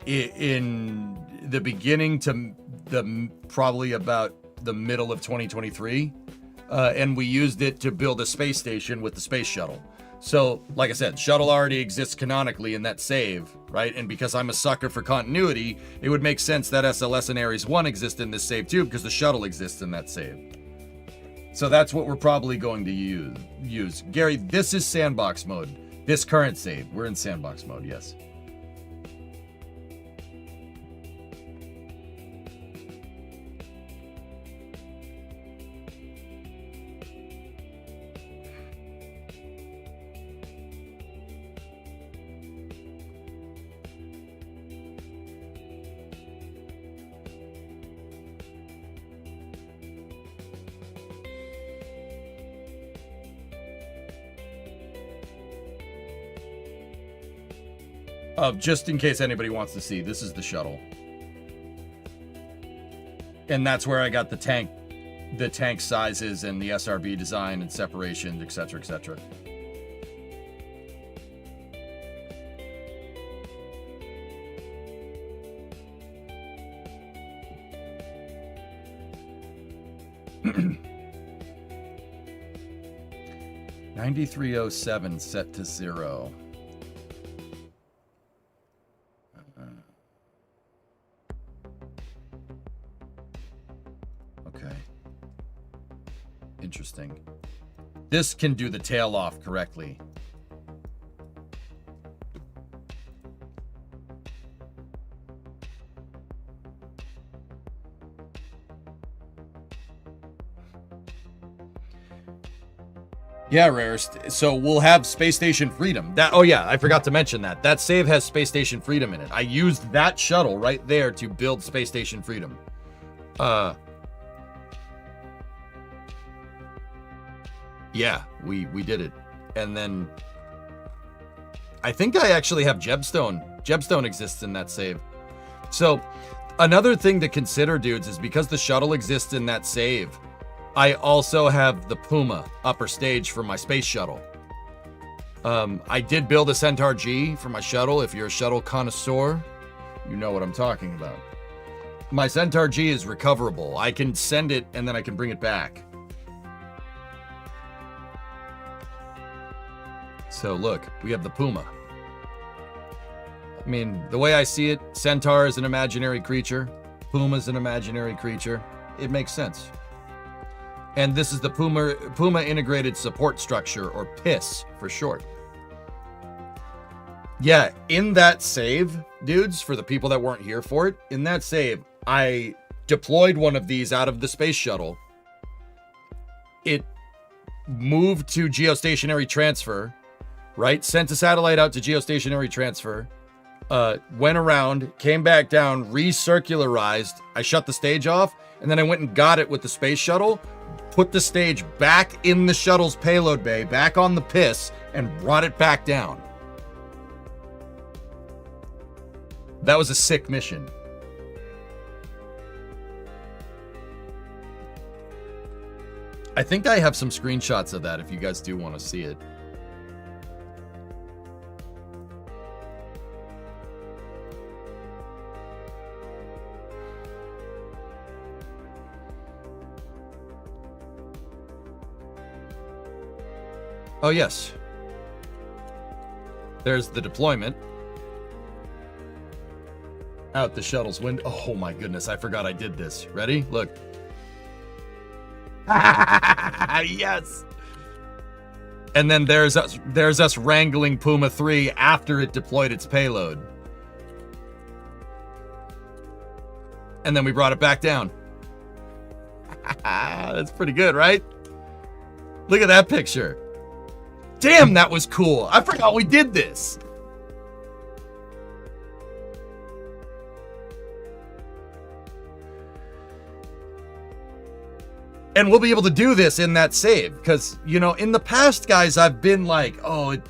in the beginning to probably about the middle of 2023, and we used it to build a space station with the space shuttle. So, like I said, shuttle already exists canonically in that save, right? And because I'm a sucker for continuity, it would make sense that SLS and Ares 1 exist in this save too, because the shuttle exists in that save. So that's what we're probably going to use. Gary, this is sandbox mode. This current save, we're in sandbox mode, yes. Just in case anybody wants to see, this is the shuttle. And that's where I got the tank sizes and the SRB design and separation, etc., etc. $93.07 set to 0. Interesting. This can do the tail off correctly. Yeah, Rarest. So we'll have Space Station Freedom. Oh yeah, I forgot to mention that. That save has Space Station Freedom in it. I used that shuttle right there to build Space Station Freedom. Yeah, we did it. And then I think I actually have Jebstone. Jebstone exists in that save. So another thing to consider, dudes, is because the shuttle exists in that save, I also have the Puma upper stage for my space shuttle. I did build a Centaur G for my shuttle. If you're a shuttle connoisseur, you know what I'm talking about. My Centaur G is recoverable. I can send it and then I can bring it back. So look, we have the Puma. I mean, the way I see it, Centaur is an imaginary creature. Puma is an imaginary creature. It makes sense. And this is the Puma Integrated Support Structure, or PIS for short. Yeah, in that save, dudes, for the people that weren't here for it, in that save, I deployed one of these out of the space shuttle. It moved to geostationary transfer, right? Sent a satellite out to geostationary transfer, went around, came back down, recircularized. I shut the stage off, and then I went and got it with the space shuttle, put the stage back in the shuttle's payload bay, back on the piss, and brought it back down. That was a sick mission. I think I have some screenshots of that if you guys do want to see it. Oh, yes. There's the deployment. Out the shuttle's window. Oh my goodness, I forgot I did this. Ready? Look. Yes. And then there's us wrangling Puma 3 after it deployed its payload. And then we brought it back down. That's pretty good, right? Look at that picture. Damn, that was cool. I forgot we did this. And we'll be able to do this in that save. Because, you know, in the past, guys, I've been like, in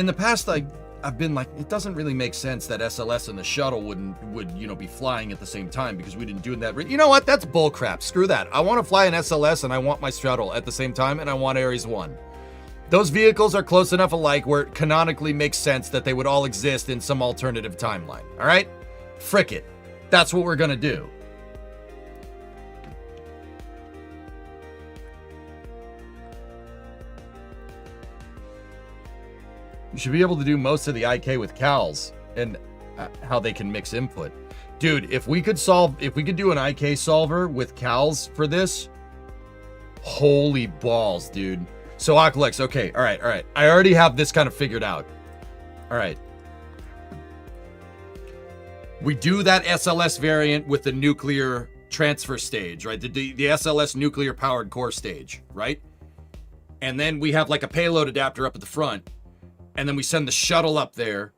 the past, I've been like, it doesn't really make sense that SLS and the shuttle would be flying at the same time because we didn't do that. You know what? That's bullcrap. Screw that. I want to fly an SLS and I want my shuttle at the same time, and I want Ares 1. Those vehicles are close enough alike where it canonically makes sense that they would all exist in some alternative timeline. All right? Frick it. That's what we're going to do. You should be able to do most of the IK with cals and how they can mix input. Dude, if we could do an IK solver with cals for this, holy balls, dude. So Oculex, okay, all right. I already have this kind of figured out. All right. We do that SLS variant with the nuclear transfer stage, right? The SLS nuclear powered core stage, right? And then we have like a payload adapter up at the front. And then we send the shuttle up there,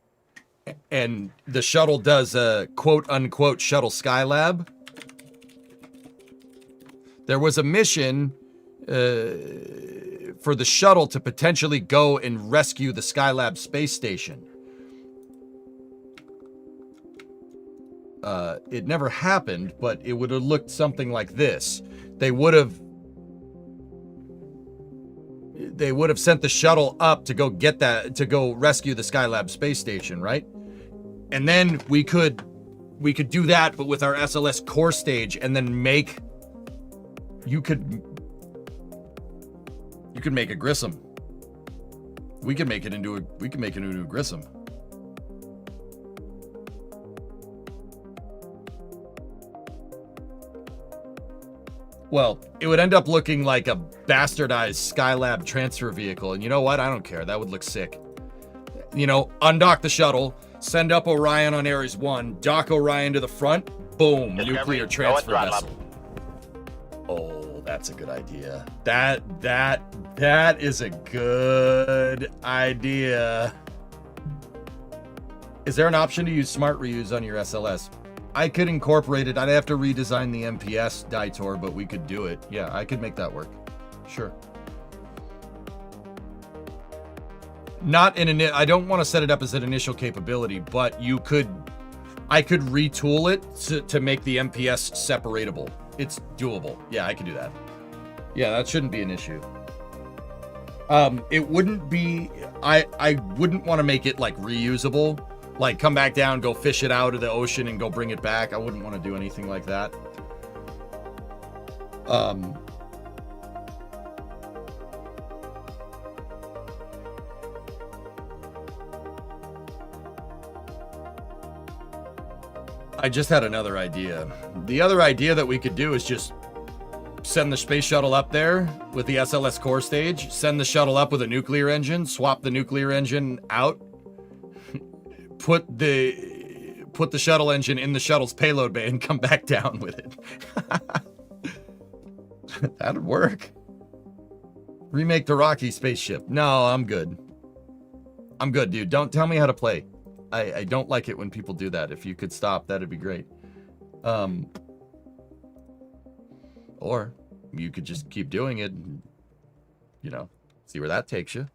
and the shuttle does a quote-unquote shuttle Skylab. There was a mission for the shuttle to potentially go and rescue the Skylab space station. It never happened, but it would have looked something like this. They would have sent the shuttle up to go rescue the Skylab space station, right? And then we could do that, but with our SLS core stage, and then you could make a Grissom. We can make it into a Grissom. Well, it would end up looking like a bastardized Skylab transfer vehicle. And you know what? I don't care. That would look sick. You know, undock the shuttle, send up Orion on Ares 1, dock Orion to the front, boom, nuclear transfer vessel. Oh, that's a good idea. That is a good idea. Is there an option to use smart reuse on your SLS? I could incorporate it. I'd have to redesign the MPS Ditor, but we could do it. Yeah, I could make that work. Sure. I don't want to set it up as an initial capability, but I could retool it to make the MPS separatable. It's doable. Yeah, I could do that. Yeah, that shouldn't be an issue. It wouldn't be, I wouldn't want to make it like reusable. Like, come back down, go fish it out of the ocean, and go bring it back. I wouldn't want to do anything like that. I just had another idea. The other idea that we could do is just send the space shuttle up there with the SLS core stage, send the shuttle up with a nuclear engine, swap the nuclear engine out, put the shuttle engine in the shuttle's payload bay and come back down with it. That'd work. Remake the Rocky spaceship. No, I'm good. I'm good, dude. Don't tell me how to play. I don't like it when people do that. If you could stop, that'd be great. Or you could just keep doing it and, you know, see where that takes you.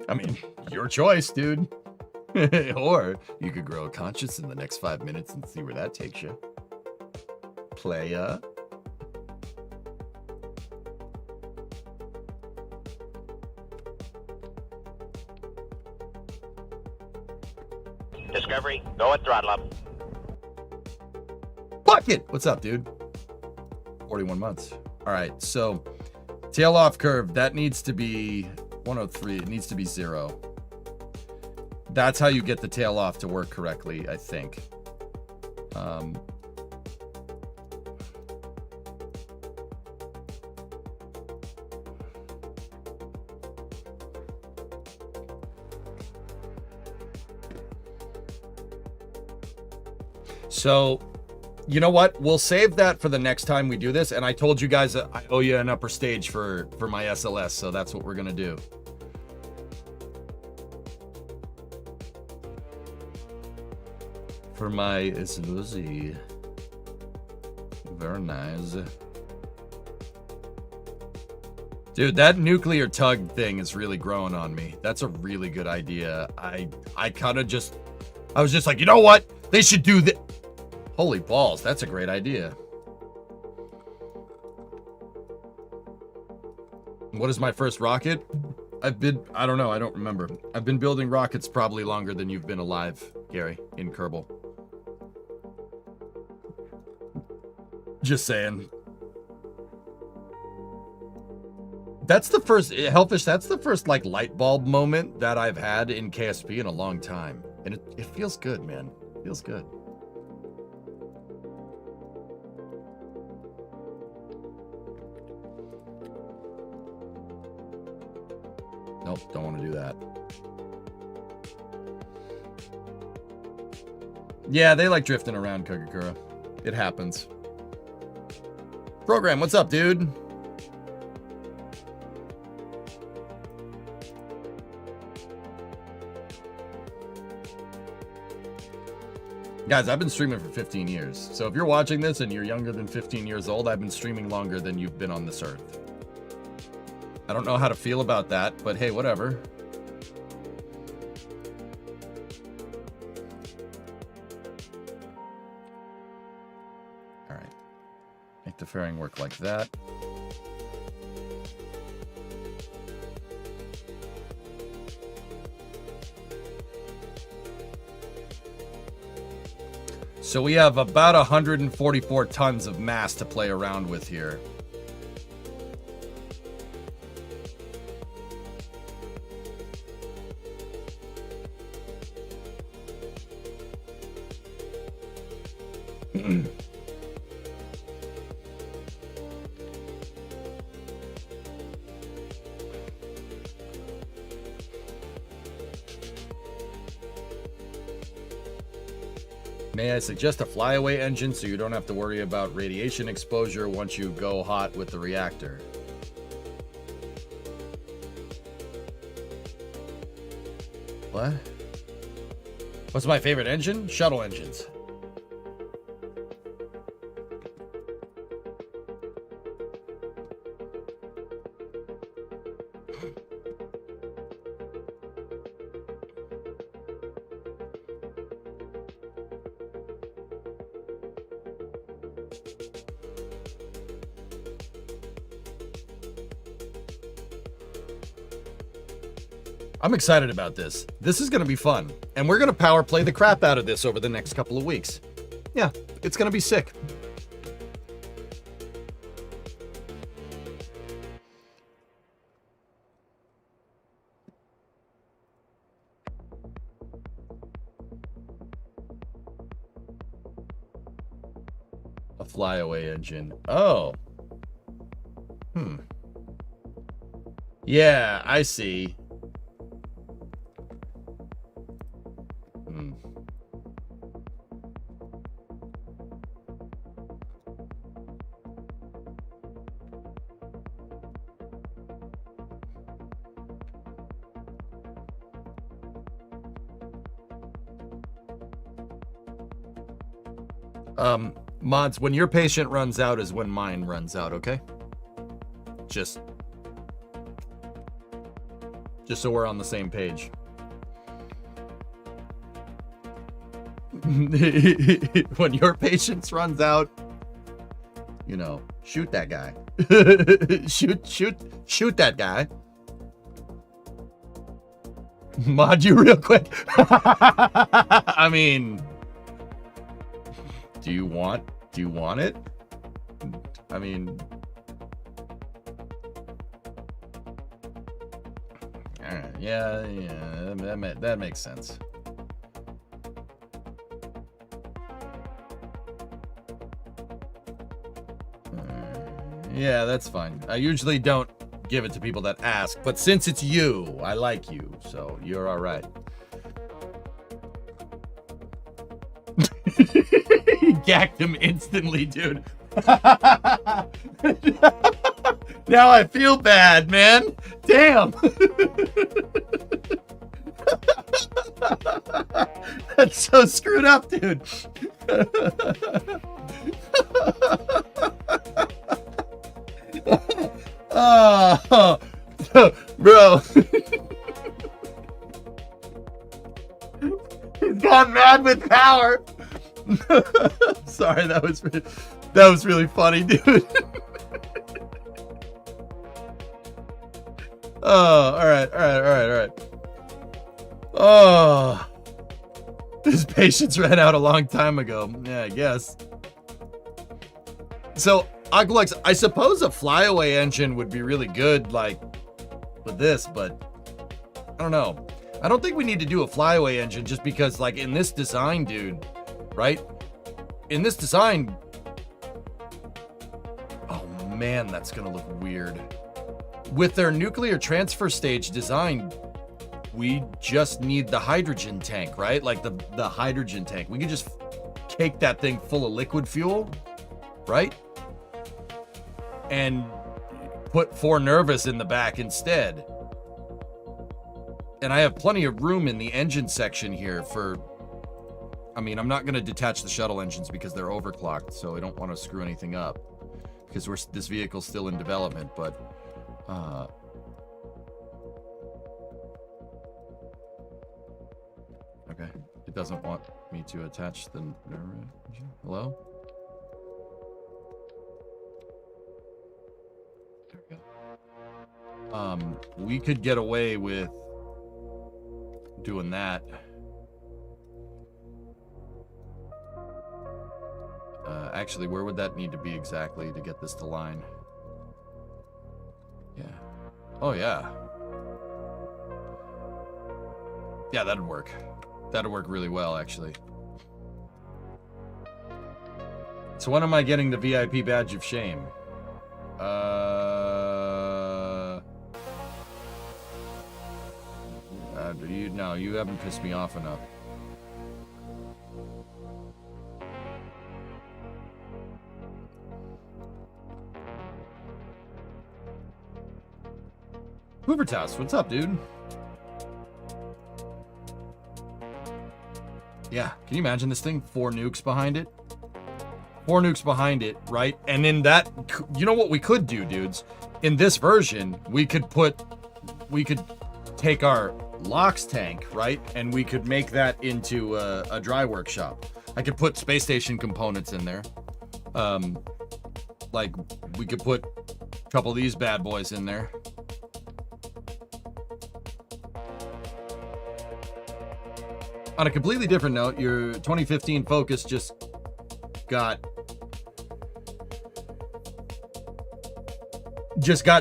I mean, your choice, dude. Or you could grow a conscience in the next 5 minutes and see where that takes you. Playa. Discovery, go at throttle up. Bucket! What's up, dude? 41 months. All right, so tail off curve, that needs to be 103. It needs to be 0. That's how you get the tail off to work correctly, I think. So, you know what? We'll save that for the next time we do this. And I told you guys that I owe you an upper stage for my SLS, so that's what we're gonna do. For my Lucy. Very nice. Dude, that nuclear tug thing is really growing on me. That's a really good idea. I was just like, you know what? They should do that. Holy balls, that's a great idea. What is my first rocket? I don't know, I don't remember. I've been building rockets probably longer than you've been alive, Gary, in Kerbal. Just saying. That's the first, Hellfish, that's the first, like, light bulb moment that I've had in KSP in a long time. And it feels good, man. It feels good. Nope, don't want to do that. Yeah, they like drifting around, Kagakura. It happens. Program, what's up, dude? Guys, I've been streaming for 15 years. So if you're watching this and you're younger than 15 years old, I've been streaming longer than you've been on this earth. I don't know how to feel about that, but hey, whatever. All right. Make the fairing work like that. So we have about 144 tons of mass to play around with here. May I suggest a flyaway engine so you don't have to worry about radiation exposure once you go hot with the reactor? What? What's my favorite engine? Shuttle engines. I'm excited about this. This is going to be fun. And we're going to power play the crap out of this over the next couple of weeks. Yeah, it's going to be sick. a flyaway engine. Oh. Yeah, I see. Mods, when your patient runs out is when mine runs out, okay? Just so we're on the same page. When your patience runs out, you know, shoot that guy. shoot that guy. Mod you real quick. I mean, do you want it? I mean, all right, yeah, that makes sense. Yeah, that's fine. I usually don't give it to people that ask, but since it's you, I like you, so you're all right. He gacked him instantly, dude. Now I feel bad, man. Damn. That's so screwed up, dude. Oh, bro. He's gone mad with power. Sorry, that was really funny, dude. Oh, all right. Oh, this patience ran out a long time ago. Yeah, I guess. So, Aqualux, I suppose a flyaway engine would be really good, like, with this, but I don't know. I don't think we need to do a flyaway engine just because, like, in this design, dude, right? In this design, oh man, that's gonna look weird. With their nuclear transfer stage design, we just need the hydrogen tank, right? Like the hydrogen tank. We could just cake that thing full of liquid fuel, right? And put 4 Nervous in the back instead. And I have plenty of room in the engine section here for, I mean, I'm not going to detach the shuttle engines because they're overclocked, so I don't want to screw anything up because this vehicle's still in development, but okay, it doesn't want me to attach the engine. Hello? There we go. We could get away with doing that. Actually, where would that need to be exactly to get this to line? Yeah. Oh, yeah. Yeah, that'd work. That'd work really well, actually. So when am I getting the VIP badge of shame? No, you haven't pissed me off enough. Hoovertas, what's up, dude? Yeah, can you imagine this thing? 4 nukes behind it? 4 nukes behind it, right? And in that, you know what we could do, dudes? In this version, we could take our LOX tank, right? And we could make that into a dry workshop. I could put space station components in there. Like, we could put a couple of these bad boys in there. On a completely different note, your 2015 Focus just got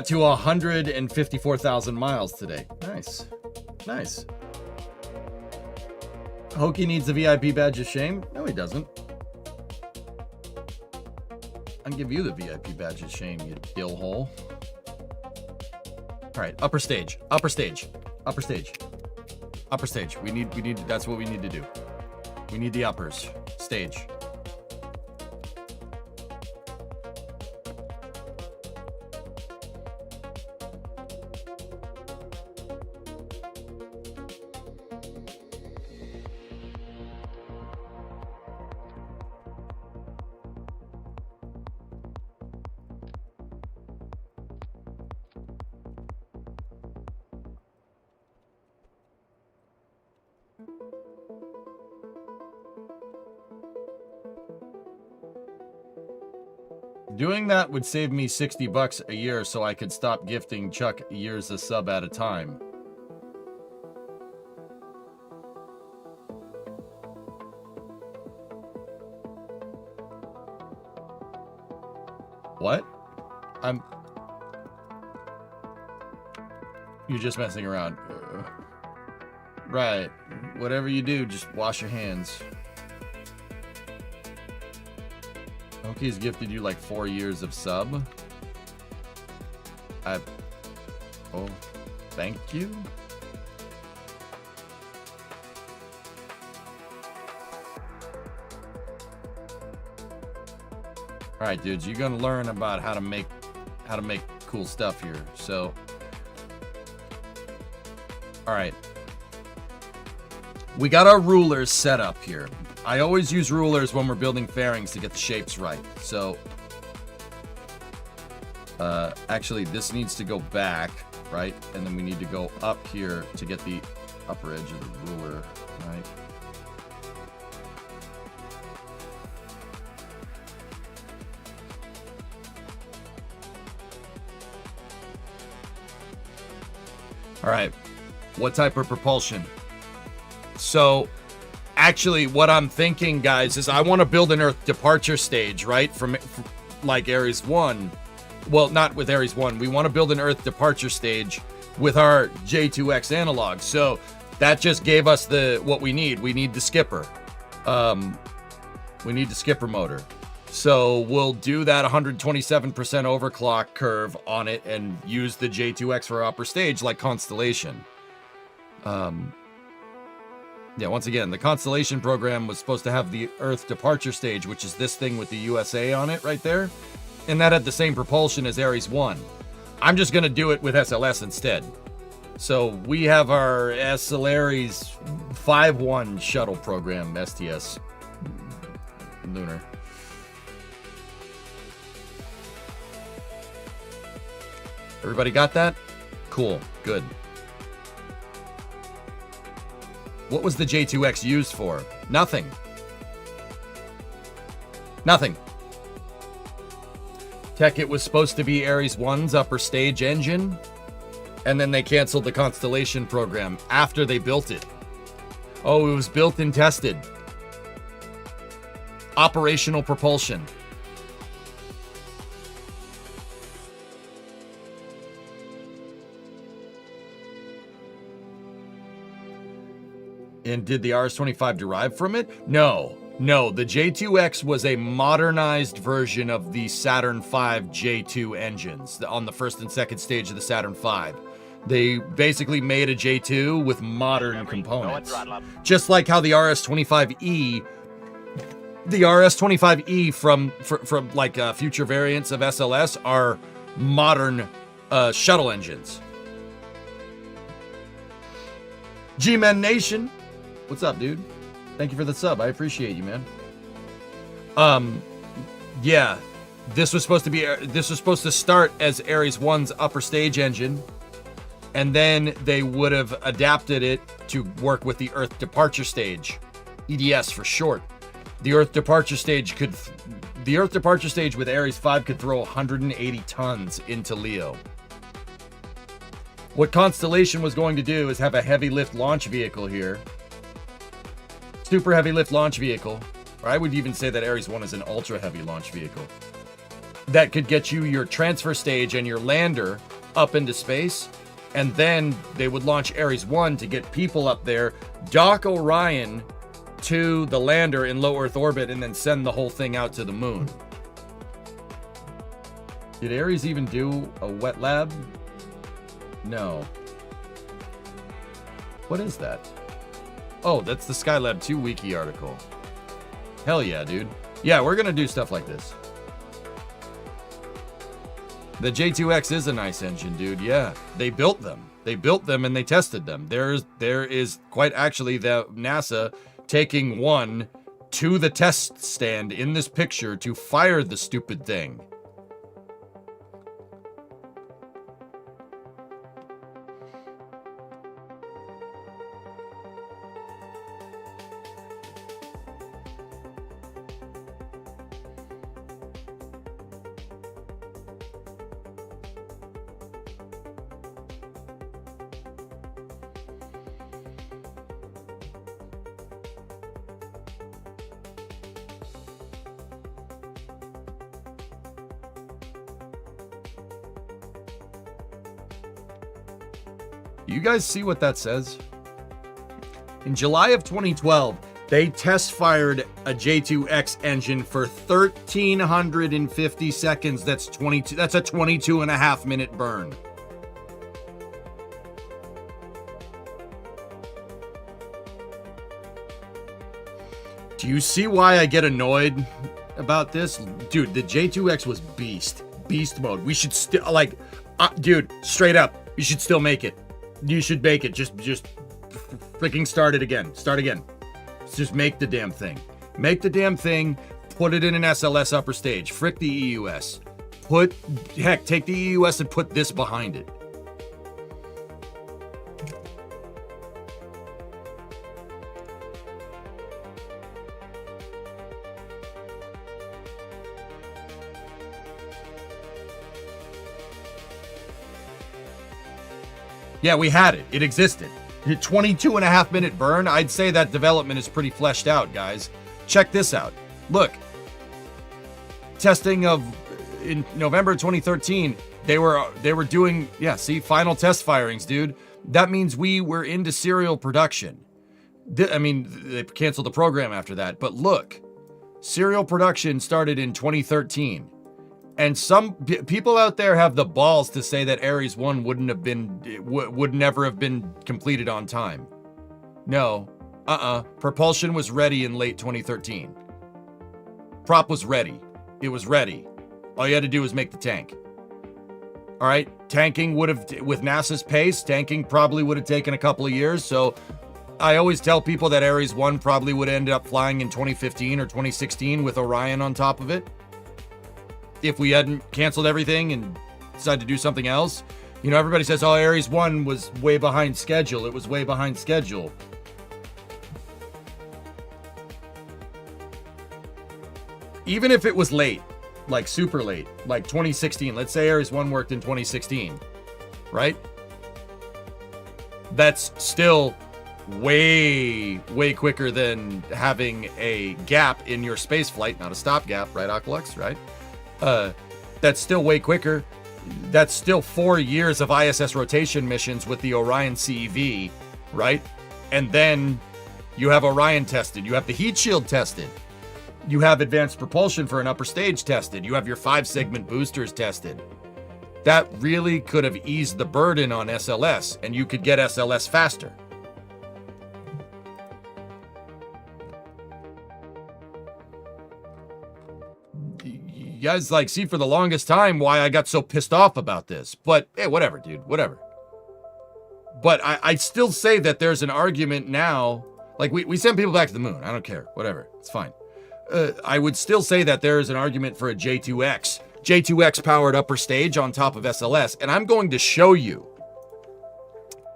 to 154,000 miles today. Nice. Nice. Hokey needs the VIP badge of shame? No, he doesn't. I can give you the VIP badges, Shane, you dill hole. All right, upper stage, upper stage, upper stage, upper stage. We need, that's what we need to do. We need the uppers stage. Doing that would save me $60 a year so I could stop gifting Chuck years a sub at a time. What? You're just messing around. Right. Whatever you do, just wash your hands. Okey's gifted you like 4 years of sub. Oh, thank you. All right, dudes, you're gonna learn about how to make cool stuff here. So, all right, we got our rulers set up here. I always use rulers when we're building fairings to get the shapes right. So, actually, this needs to go back, right? And then we need to go up here to get the upper edge of the ruler, right? All right, what type of propulsion? So, actually, what I'm thinking, guys, is I want to build an Earth departure stage, right? From like Ares 1. Well, not with Ares 1. We want to build an Earth departure stage with our J2X analog. So that just gave us what we need. We need the skipper. We need the skipper motor. So we'll do that 127% overclock curve on it and use the J2X for upper stage like Constellation. Yeah, once again, the Constellation program was supposed to have the Earth departure stage, which is this thing with the USA on it right there. And that had the same propulsion as Ares 1. I'm just going to do it with SLS instead. So we have our SLS 5-1 shuttle program, STS Lunar. Everybody got that? Cool, good. What was the J2X used for? Nothing. Nothing. Tech, it was supposed to be Ares 1's upper stage engine, and then they canceled the Constellation program after they built it. Oh, it was built and tested. Operational propulsion. And did the RS-25 derive from it? No. No, the J2X was a modernized version of the Saturn V J2 engines on the first and second stage of the Saturn V. They basically made a J2 with components. Just like how the RS-25E, from like future variants of SLS are modern shuttle engines. G-Men Nation. What's up, dude? Thank you for the sub. I appreciate you, man. Yeah, this was supposed to start as Ares 1's upper stage engine, and then they would have adapted it to work with the Earth departure stage, EDS for short. The Earth departure stage with Ares 5 could throw 180 tons into Leo. What Constellation was going to do is have a heavy lift launch vehicle here. Super heavy lift launch vehicle. Or I would even say that Ares 1 is an ultra heavy launch vehicle. That could get you your transfer stage and your lander up into space. And then they would launch Ares 1 to get people up there, dock Orion to the lander in low Earth orbit, and then send the whole thing out to the moon. Did Ares even do a wet lab? No. What is that? Oh, that's the Skylab 2 wiki article. Hell yeah, dude. Yeah, we're gonna do stuff like this. The J2X is a nice engine, dude. Yeah, they built them. They built them and they tested them. There is quite actually the NASA taking one to the test stand in this picture to fire the stupid thing. You guys see what that says? In July of 2012, they test fired a J2X engine for 1,350 seconds. That's 22. That's a 22.5-minute burn. Do you see why I get annoyed about this? Dude, the J2X was beast mode. We should still, like, dude, straight up, you should still make it. You should make it. Just freaking start it again. Start again. Just make the damn thing. Make the damn thing. Put it in an SLS upper stage. Frick the EUS. Take the EUS and put this behind it. Yeah, we had it. It existed. 22.5-minute burn. I'd say that development is pretty fleshed out, guys. Check this out. Look. Testing of in November 2013, they were doing, yeah, see, final test firings, dude. That means we were into serial production. I mean, they canceled the program after that, but look. Serial production started in 2013. And some people out there have the balls to say that Ares 1 would never have been completed on time. No. Propulsion was ready in late 2013. Prop was ready. It was ready. All you had to do was make the tank. All right? Tanking would have, with NASA's pace, tanking probably would have taken a couple of years. So I always tell people that Ares 1 probably would end up flying in 2015 or 2016 with Orion on top of it. If we hadn't canceled everything and decided to do something else. You know, everybody says, oh, Ares 1 was way behind schedule. It was way behind schedule. Even if it was late, like super late, like 2016, let's say Ares 1 worked in 2016, right? That's still way quicker than having a gap in your space flight, not a stopgap, right, Oculux, right? That's still way quicker. That's still 4 years of ISS rotation missions with the Orion CEV, right? And then you have Orion tested. You have the heat shield tested. You have advanced propulsion for an upper stage tested. You have your 5-segment boosters tested. That really could have eased the burden on SLS, and you could get SLS faster. You guys, like, see for the longest time why I got so pissed off about this. But, hey, whatever, dude, whatever. But I still say that there's an argument now. Like, we send people back to the moon. I don't care. Whatever. It's fine. I would still say that there is an argument for a J2X. J2X powered upper stage on top of SLS. And I'm going to show you.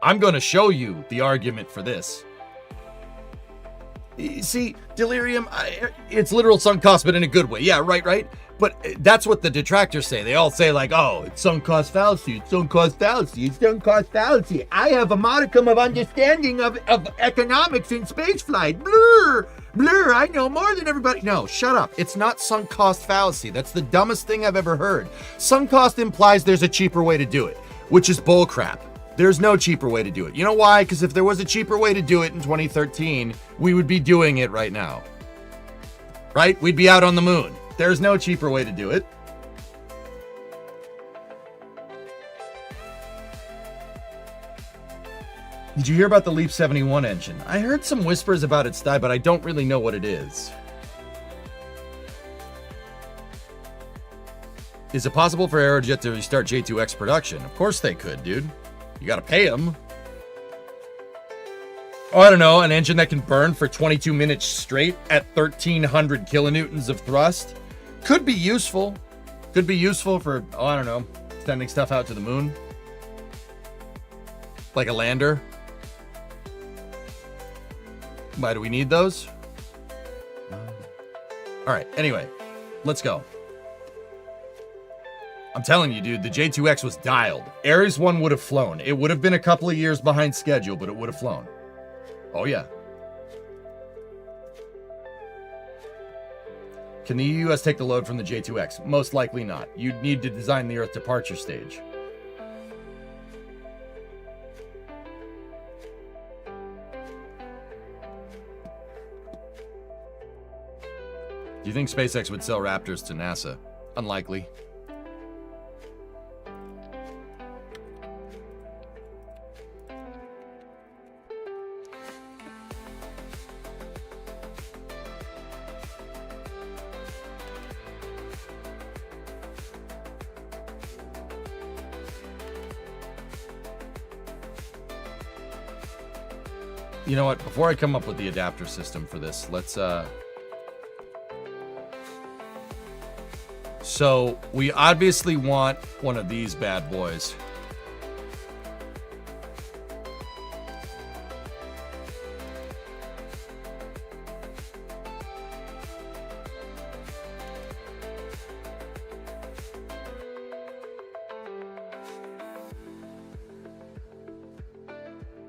I'm going to show you the argument for this. See, delirium, it's literal sunk cost, but in a good way. Yeah, right. But that's what the detractors say. They all say, like, oh, it's sunk cost fallacy. It's sunk cost fallacy. It's sunk cost fallacy. I have a modicum of understanding of economics in spaceflight. Blur, I know more than everybody. No, shut up. It's not sunk cost fallacy. That's the dumbest thing I've ever heard. Sunk cost implies there's a cheaper way to do it, which is bullcrap. There's no cheaper way to do it. You know why? Because if there was a cheaper way to do it in 2013, we would be doing it right now. Right? We'd be out on the moon. There's no cheaper way to do it. Did you hear about the Leap 71 engine? I heard some whispers about its die, but I don't really know what it is. Is it possible for Aerojet to restart J2X production? Of course they could, dude. You gotta pay them. Oh, I don't know, an engine that can burn for 22 minutes straight at 1,300 kilonewtons of thrust? Could be useful. Could be useful for, oh, I don't know, sending stuff out to the moon. Like a lander. Why do we need those? All right, anyway, let's go. I'm telling you, dude, the J2X was dialed. Ares 1 would have flown. It would have been a couple of years behind schedule, but it would have flown. Oh, yeah. Can the US take the load from the J2X? Most likely not. You'd need to design the Earth departure stage. Do you think SpaceX would sell Raptors to NASA? Unlikely. You know what? Before I come up with the adapter system for this, let's so we obviously want one of these bad boys.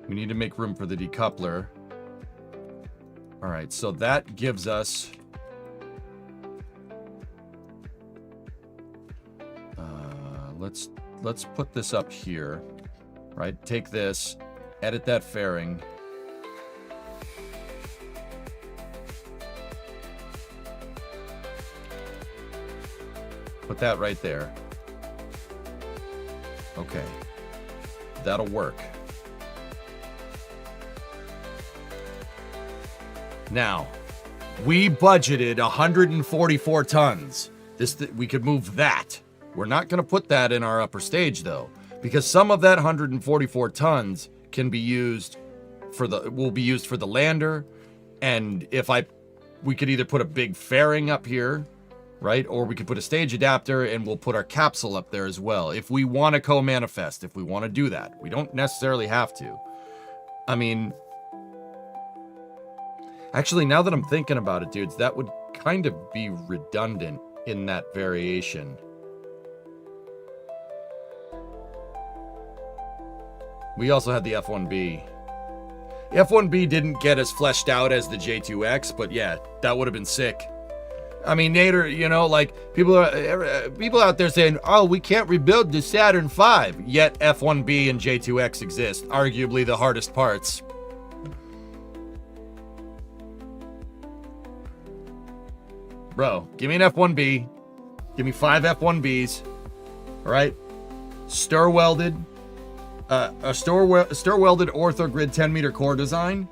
We need to make room for the decoupler. All right, so that gives us let's put this up here, right? Take this, edit that fairing. Put that right there. Okay, that'll work. Now, we budgeted 144 tons. We could move that. We're not going to put that in our upper stage, though, because some of that 144 tons can be used for will be used for the lander. And we could either put a big fairing up here, right? Or we could put a stage adapter and we'll put our capsule up there as well. If we want to co-manifest, if we want to do that, we don't necessarily have to. I mean, actually, now that I'm thinking about it, dudes, that would kind of be redundant in that variation. We also had the F1B. The F1B didn't get as fleshed out as the J2X, but yeah, that would have been sick. I mean, Nader, you know, like, people out there saying, oh, we can't rebuild the Saturn V, yet F1B and J2X exist, arguably the hardest parts. Bro, give me an F1B. Give me 5 F1Bs. All right? Stir-welded. A stir-welded orthogrid 10-meter core design.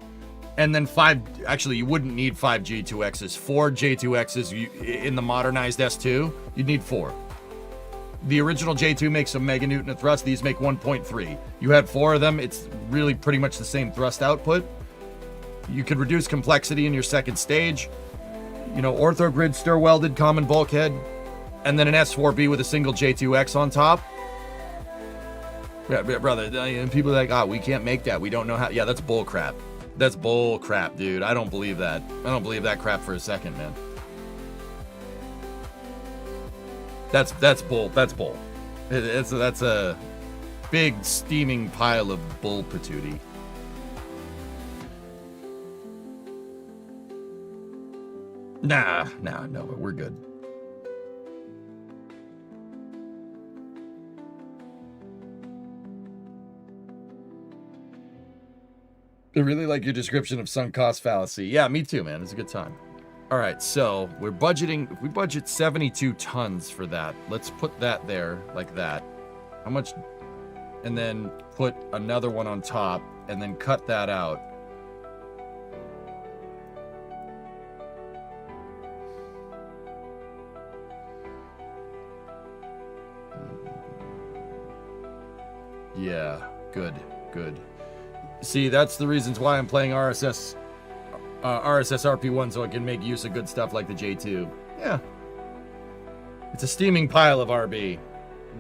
And then 5... Actually, you wouldn't need 5 J2Xs. 4 J2Xs in the modernized S2. You'd need 4. The original J2 makes a meganewton of thrust. These make 1.3. You had 4 of them. It's really pretty much the same thrust output. You could reduce complexity in your second stage. You know, orthogrid stir-welded common bulkhead, and then an S4B with a single J2X on top. Yeah, brother, and people are like, oh, we can't make that. We don't know how. Yeah, that's bull crap. That's bull crap, dude. I don't believe that. I don't believe that crap for a second, man. That's bull. That's bull. That's a big steaming pile of bull patootie. No, we're good. I really like your description of sunk cost fallacy. Yeah, me too, man. It's a good time. All right, so we're budgeting. If we budget 72 tons for that, let's put that there like that. How much? And then put another one on top and then cut that out. Yeah, good. See, that's the reasons why I'm playing RSS RP1, so I can make use of good stuff like the J2. Yeah. It's a steaming pile of RB.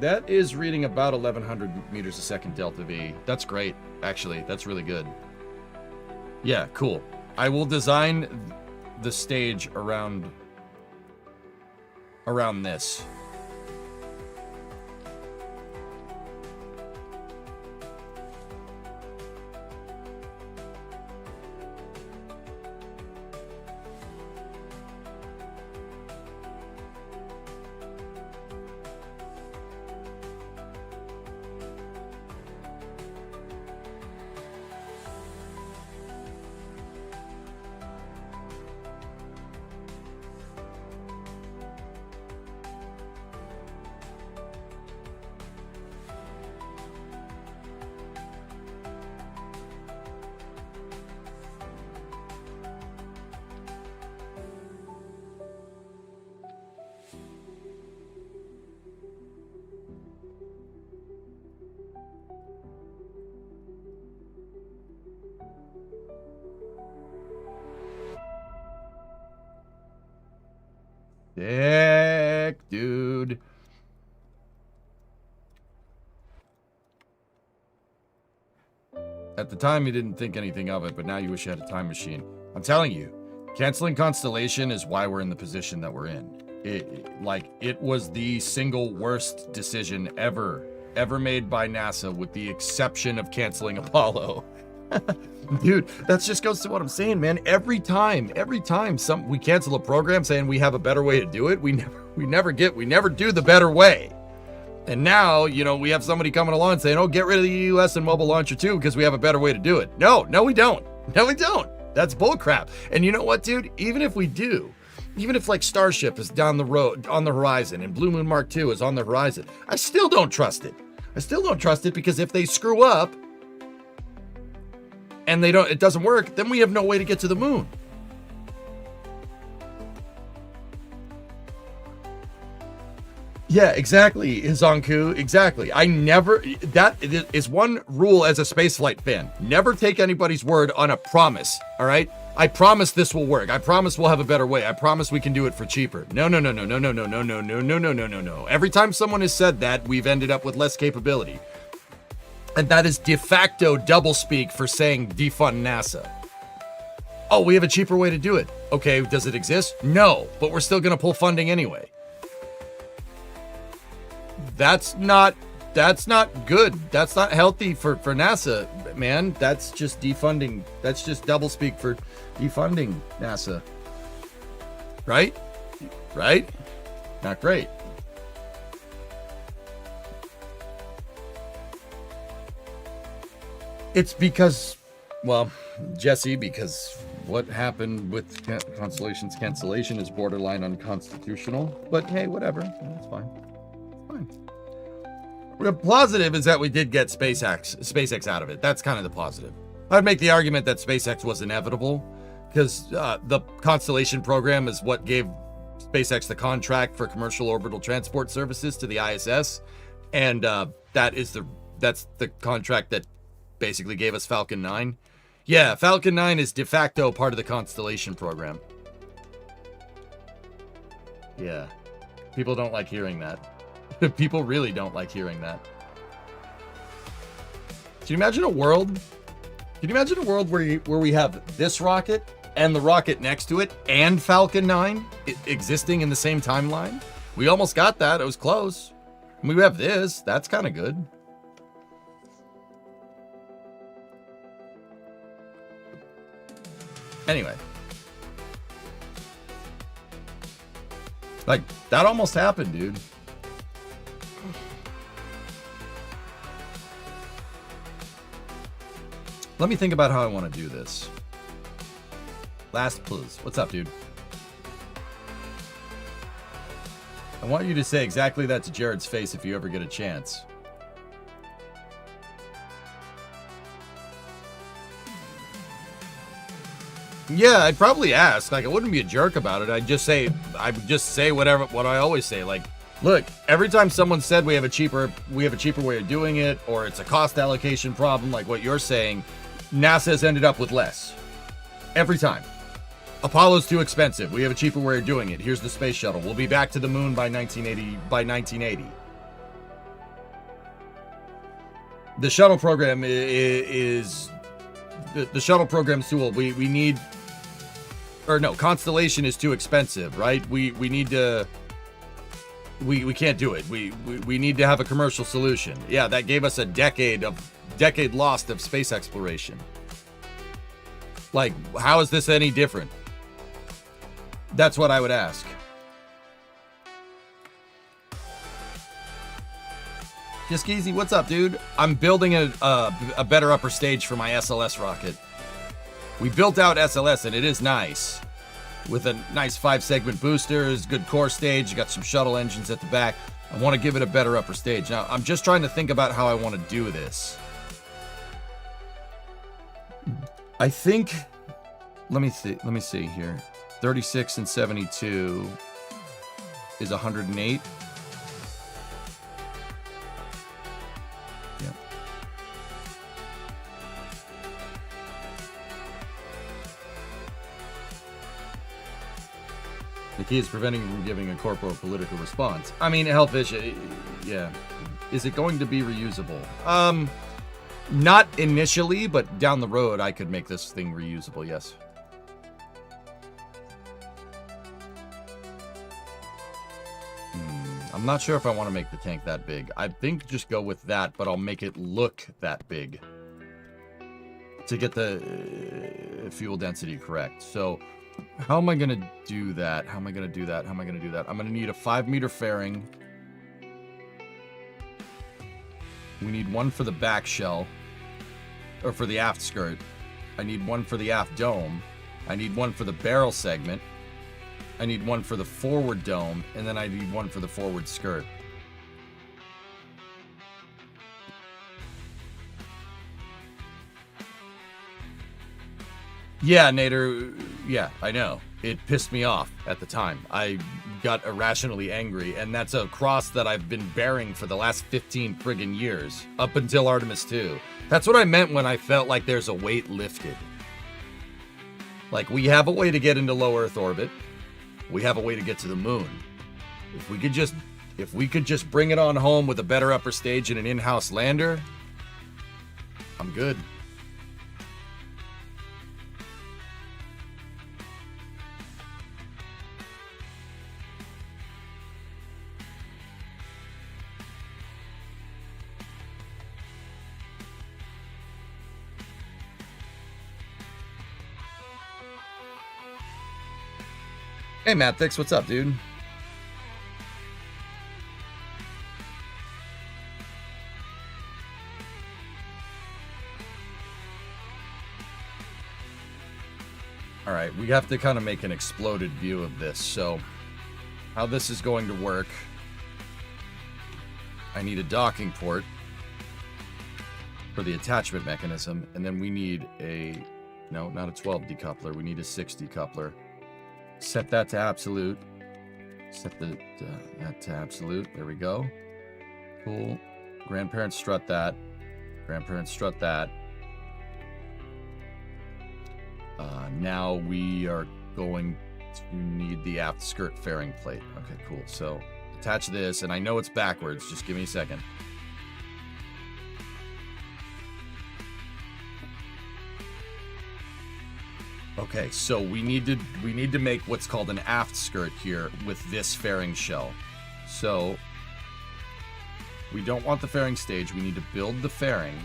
That is reading about 1100 meters a second delta V. That's great, actually. That's really good. Yeah, cool. I will design the stage around this. Sick, dude. At the time, you didn't think anything of it, but now you wish you had a time machine. I'm telling you, canceling Constellation is why we're in the position that we're in. It was the single worst decision ever made by NASA, with the exception of canceling Apollo. Dude, that just goes to what I'm saying, man. Every time we cancel a program saying we have a better way to do it, we never do the better way. And now, you know, we have somebody coming along saying, "Oh, get rid of the US and mobile launcher too because we have a better way to do it." No, we don't. That's bullcrap. And you know what, dude? Even if we do, even if like Starship is down the road on the horizon and Blue Moon Mark II is on the horizon, I still don't trust it. Because if they screw up and it doesn't work, then we have no way to get to the moon. Yeah, exactly, Zonku, exactly. That is one rule as a spaceflight fan. Never take anybody's word on a promise, all right? I promise this will work. I promise we'll have a better way. I promise we can do it for cheaper. No. Every time someone has said that, we've ended up with less capability. And that is de facto doublespeak for saying defund NASA. Oh, we have a cheaper way to do it. Okay, does it exist? No, but we're still going to pull funding anyway. That's not good. That's not healthy for NASA, man. That's just defunding. That's just doublespeak for defunding NASA. Right? Not great. It's because, well, Jesse, because what happened with Constellation's cancellation is borderline unconstitutional. But hey, whatever. It's fine. The positive is that we did get SpaceX out of it. That's kind of the positive. I'd make the argument that SpaceX was inevitable because the Constellation program is what gave SpaceX the contract for commercial orbital transport services to the ISS, and that's the contract that basically gave us Falcon 9. Yeah, Falcon 9 is de facto part of the Constellation program. Yeah, people don't like hearing that. People really don't like hearing that. Can you imagine a world? Where we have this rocket and the rocket next to it and Falcon 9 existing in the same timeline? We almost got that. It was close. And we have this. That's kind of good. Anyway. Like, that almost happened, dude. Let me think about how I want to do this. Last please. What's up, dude? I want you to say exactly that to Jared's face if you ever get a chance. Yeah, I'd probably ask. Like, I wouldn't be a jerk about it. I'd just say what I always say. Like, look, every time someone said we have a cheaper way of doing it, or it's a cost allocation problem, like what you're saying, NASA's ended up with less. Every time. Apollo's too expensive. We have a cheaper way of doing it. Here's the space shuttle. We'll be back to the moon by 1980. The shuttle program is the shuttle program's too old. We need, or no, Constellation is too expensive, right? We need to. We can't do it. We need to have a commercial solution. Yeah, that gave us a decade lost of space exploration. Like, how is this any different? That's what I would ask. Jiskizi, what's up, dude? I'm building a better upper stage for my SLS rocket. We built out SLS, and it is nice. With a nice 5-segment boosters, good core stage, got some shuttle engines at the back. I want to give it a better upper stage. Now, I'm just trying to think about how I want to do this. I think, let me see here. 36 and 72 is 108. Yeah. The key is preventing you from giving a corporal political response. I mean, Hellfish, yeah. Is it going to be reusable? Not initially, but down the road, I could make this thing reusable, yes. I'm not sure if I want to make the tank that big. I think just go with that, but I'll make it look that big to get the fuel density correct. So how am I going to do that? I'm going to need a 5-meter fairing. We need one for the back shell, or for the aft skirt. I need one for the aft dome. I need one for the barrel segment. I need one for the forward dome, and then I need one for the forward skirt. Yeah, Nader, yeah, I know. It pissed me off at the time. I got irrationally angry, and that's a cross that I've been bearing for the last 15 friggin' years, up until Artemis 2. That's what I meant when I felt like there's a weight lifted. Like, we have a way to get into low Earth orbit. We have a way to get to the moon. If we could just bring it on home with a better upper stage and an in-house lander, I'm good. Hey, Matt Thix, what's up, dude? All right, we have to kind of make an exploded view of this. So, how this is going to work, I need a docking port for the attachment mechanism, and then we need a, no, not a 12 decoupler, we need a 6 decoupler. Set that to absolute. Set that to absolute. There we go. Cool. Grandparents strut that. Grandparents strut that. Now we are going to need the aft skirt fairing plate. Okay, cool. So attach this, and I know it's backwards. Just give me a second. Okay, so we need to make what's called an aft skirt here with this fairing shell. So we don't want the fairing stage. We need to build the fairing.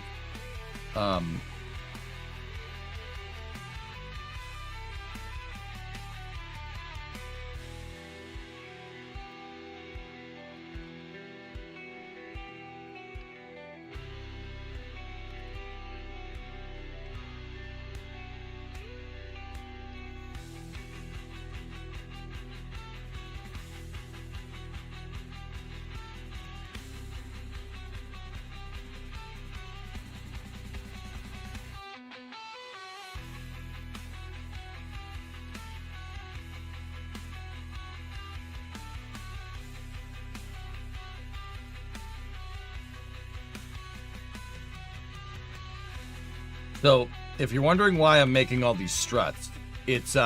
So, if you're wondering why I'm making all these struts, it's,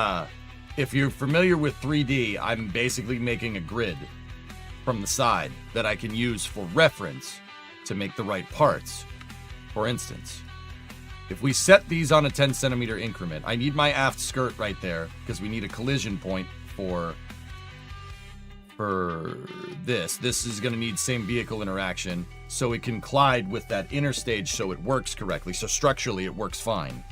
if you're familiar with 3D, I'm basically making a grid from the side that I can use for reference to make the right parts. For instance, if we set these on a 10 centimeter increment, I need my aft skirt right there because we need a collision point for this. This is going to need same vehicle interaction so it can collide with that inner stage so it works correctly. So structurally it works fine.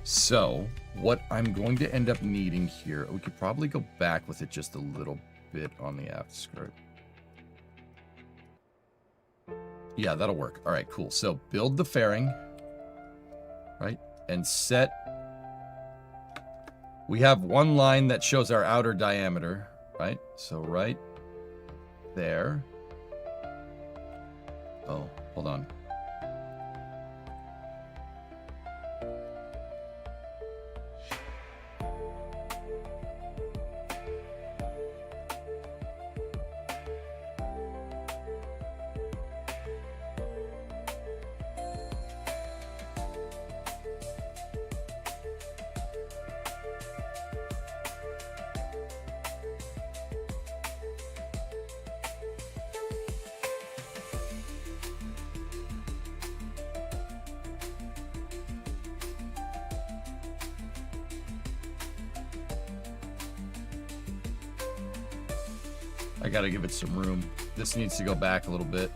So what I'm going to end up needing here, we could probably go back with it just a little bit on the aft skirt. Yeah, that'll work. All right, cool. So build the fairing, right? And set. We have one line that shows our outer diameter, right? So right there. Oh, hold on. I gotta give it some room. This needs to go back a little bit.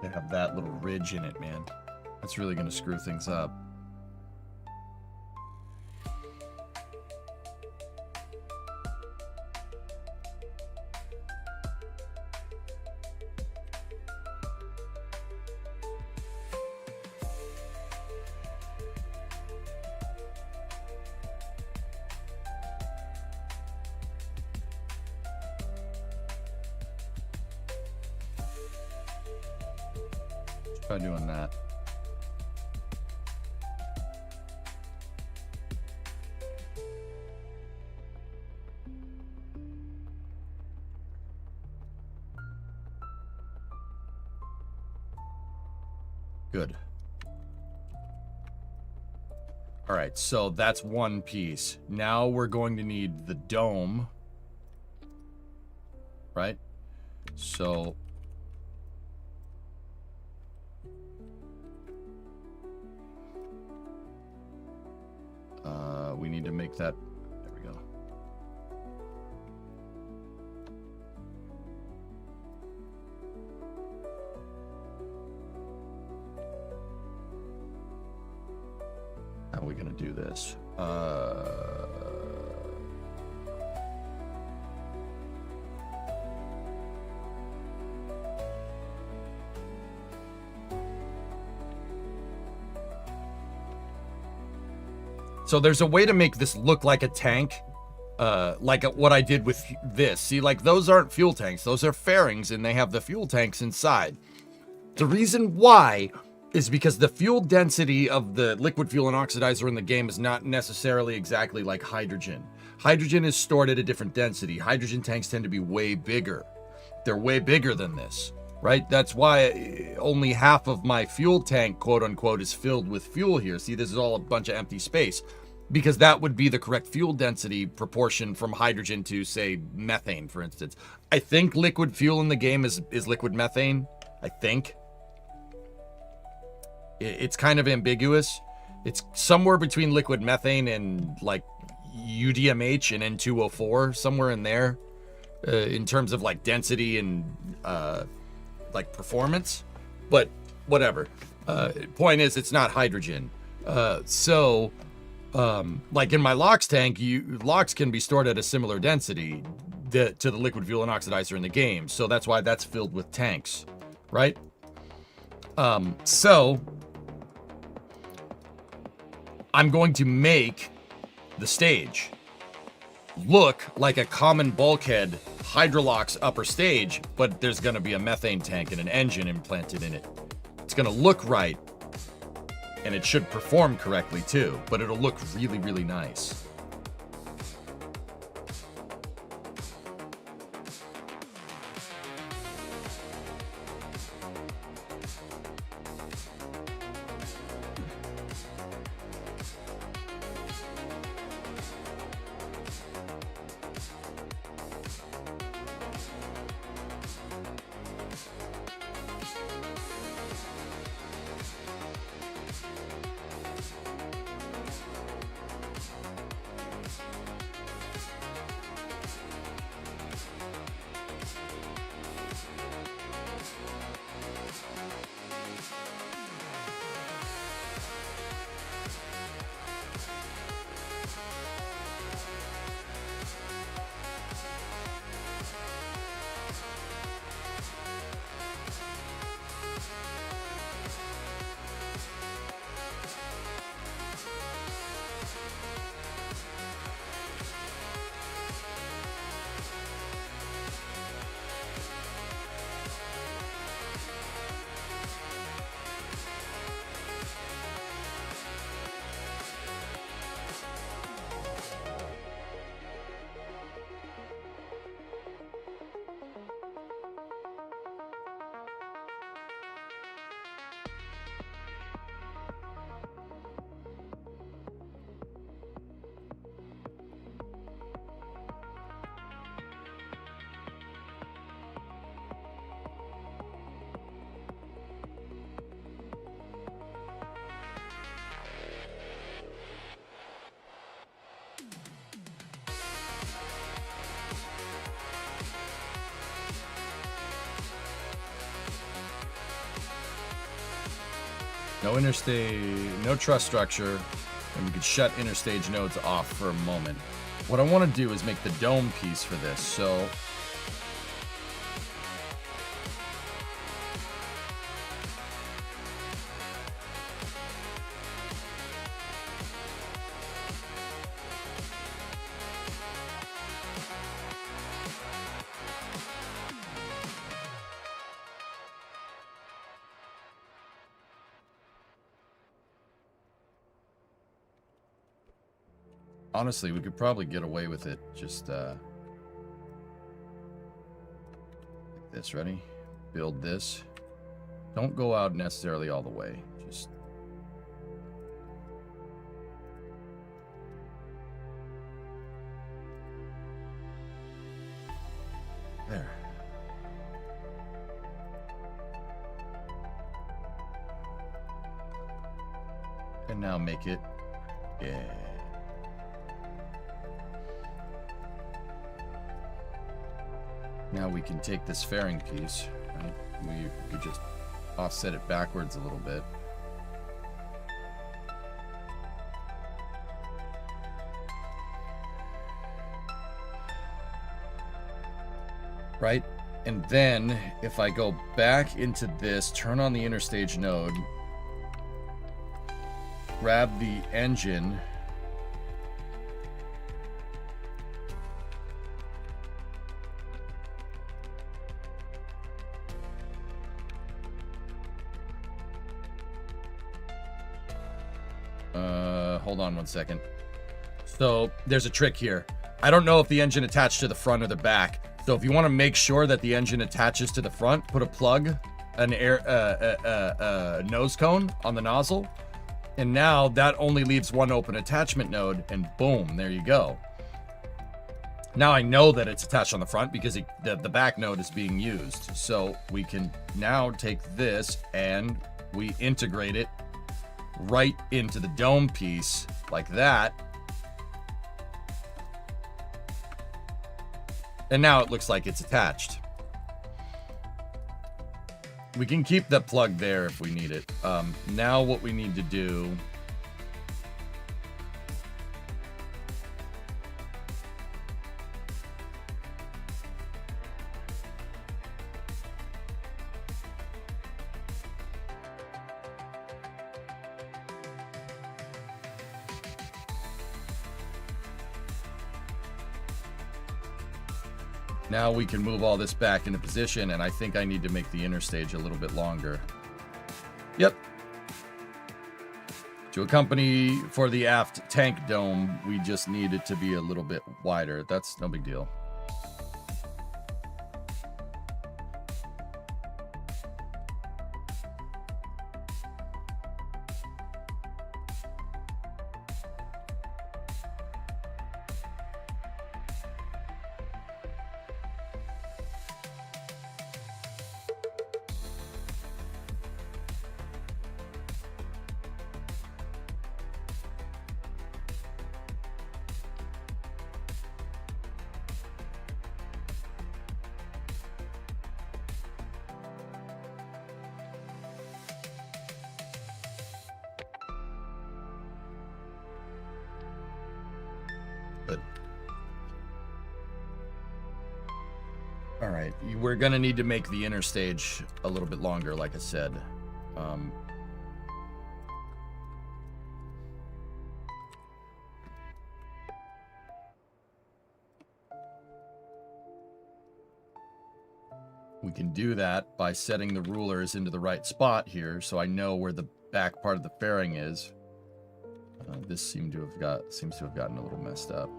They have that little ridge in it, man. That's really going to screw things up. Try doing that. Good. All right, so that's one piece. Now we're going to need the dome, right? So we need to make that. There we go. How are we going to do this? So there's a way to make this look like a tank, like what I did with this. See, like those aren't fuel tanks. Those are fairings, and they have the fuel tanks inside. The reason why is because the fuel density of the liquid fuel and oxidizer in the game is not necessarily exactly like hydrogen. Hydrogen is stored at a different density. Hydrogen tanks tend to be way bigger. They're way bigger than this, right? That's why only half of my fuel tank, quote unquote, is filled with fuel here. See, this is all a bunch of empty space. Because that would be the correct fuel density proportion from hydrogen to, say, methane, for instance. I think liquid fuel in the game is liquid methane. I think. It's kind of ambiguous. It's somewhere between liquid methane and, like, UDMH and N2O4, somewhere in there, in terms of, like, density and, like, performance. But whatever. Point is, it's not hydrogen. Like in my LOX tank, LOX can be stored at a similar density to the liquid fuel and oxidizer in the game. So that's why that's filled with tanks, right? So I'm going to make the stage. look like a common bulkhead Hydrolox upper stage, but there's going to be a methane tank and an engine implanted in it. It's going to look right, and it should perform correctly too, but it'll look really, really nice. No interstage, no truss structure, and we could shut interstage nodes off for a moment. What I want to do is make the dome piece for this, so honestly, we could probably get away with it just like this. Ready? Build this. Don't go out necessarily all the way. Just there. And now make it, yeah. Now we can take this fairing piece, right? We could just offset it backwards a little bit. Right? And then if I go back into this, turn on the interstage node, grab the engine, hold on one second. So there's a trick here. I don't know if the engine attached to the front or the back. So if you want to make sure that the engine attaches to the front, put a plug, an air nose cone on the nozzle, and now that only leaves one open attachment node, and boom, there you go. Now I know that it's attached on the front because the back node is being used. So we can now take this and we integrate it right into the dome piece like that. And now it looks like it's attached. We can keep that plug there if we need it. Now what we need to do Now we can move all this back into position, and I think I need to make the interstage a little bit longer. Yep. To accompany for the aft tank dome, we just need it to be a little bit wider. That's no big deal. All right, we're gonna need to make the interstage a little bit longer, like I said. We can do that by setting the rulers into the right spot here, so I know where the back part of the fairing is. This seems to have gotten a little messed up.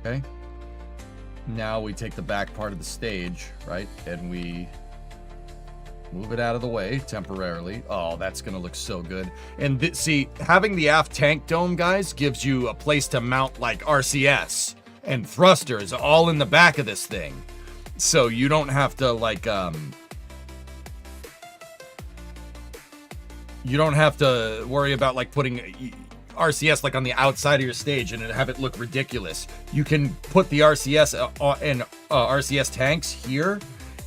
Okay. Now we take the back part of the stage, right? And we move it out of the way temporarily. Oh, that's going to look so good. And see, having the aft tank dome, guys, gives you a place to mount like RCS and thrusters all in the back of this thing. So you don't have to like, you don't have to worry about like putting RCS like on the outside of your stage and have it look ridiculous. You can put the RCS and RCS tanks here,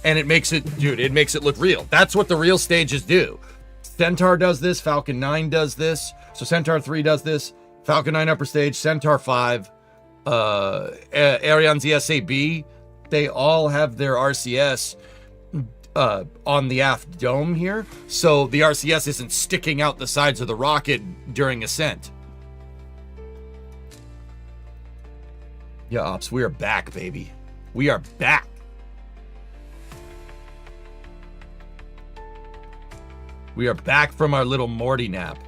and it makes it, dude, it makes it look real. That's what the real stages do. Centaur does this, Falcon 9 does this, so Centaur 3 does this, Falcon 9 upper stage, Centaur 5, Ariane's ESA-B, they all have their RCS on the aft dome here, so the RCS isn't sticking out the sides of the rocket during ascent. Yeah, Ops, we are back, baby. We are back. We are back from our little Morty nap.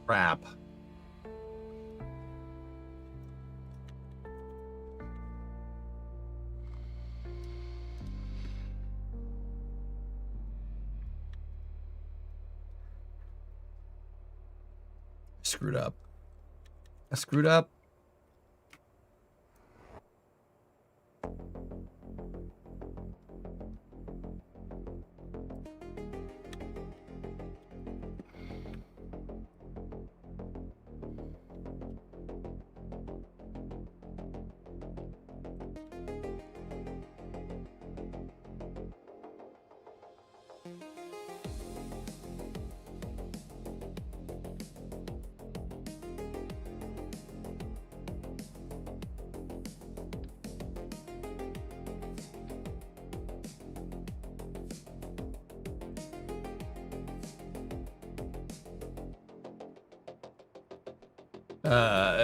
Crap. Screwed up. I screwed up.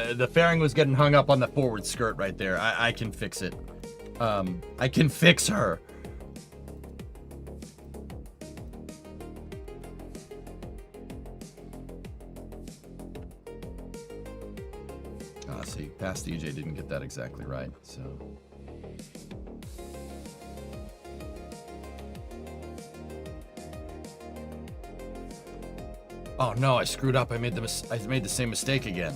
The fairing was getting hung up on the forward skirt right there. I can fix it. I can fix her. See, past DJ didn't get that exactly right, so. Oh no, I screwed up. I made the same mistake again.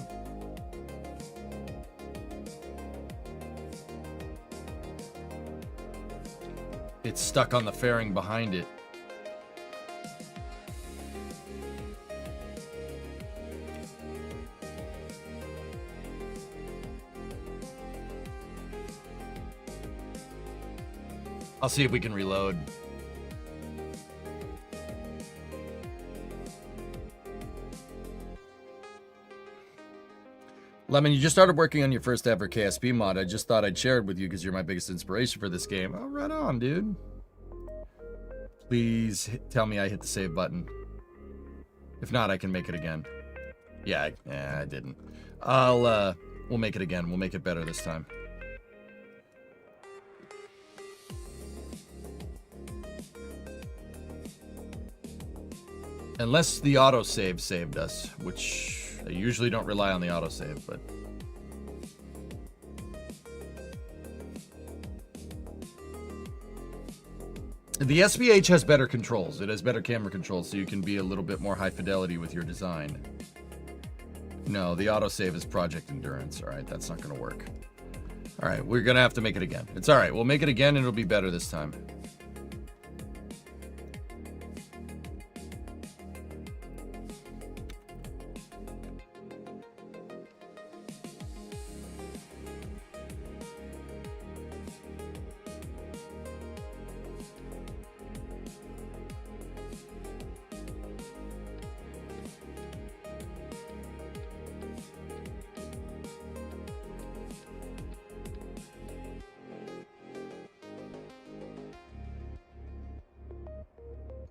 It's stuck on the fairing behind it. I'll see if we can reload. Lemon, you just started working on your first ever KSP mod. I just thought I'd share it with you because you're my biggest inspiration for this game. Oh, right on, dude. Please tell me I hit the save button. If not, I can make it again. Yeah, I didn't. We'll make it again. We'll make it better this time. Unless the autosave saved us, which I usually don't rely on the autosave, but... The SVH has better controls. It has better camera controls, so you can be a little bit more high fidelity with your design. No, the autosave is Project Endurance. All right, that's not going to work. All right, we're going to have to make it again. It's all right. We'll make it again, and it'll be better this time.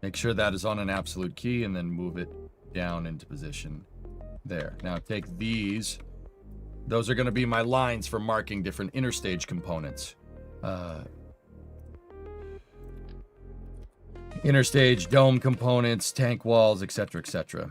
Make sure that is on an absolute key and then move it down into position there. Now take these. Those are going to be my lines for marking different interstage components. Interstage, dome components, tank walls, etc., etc.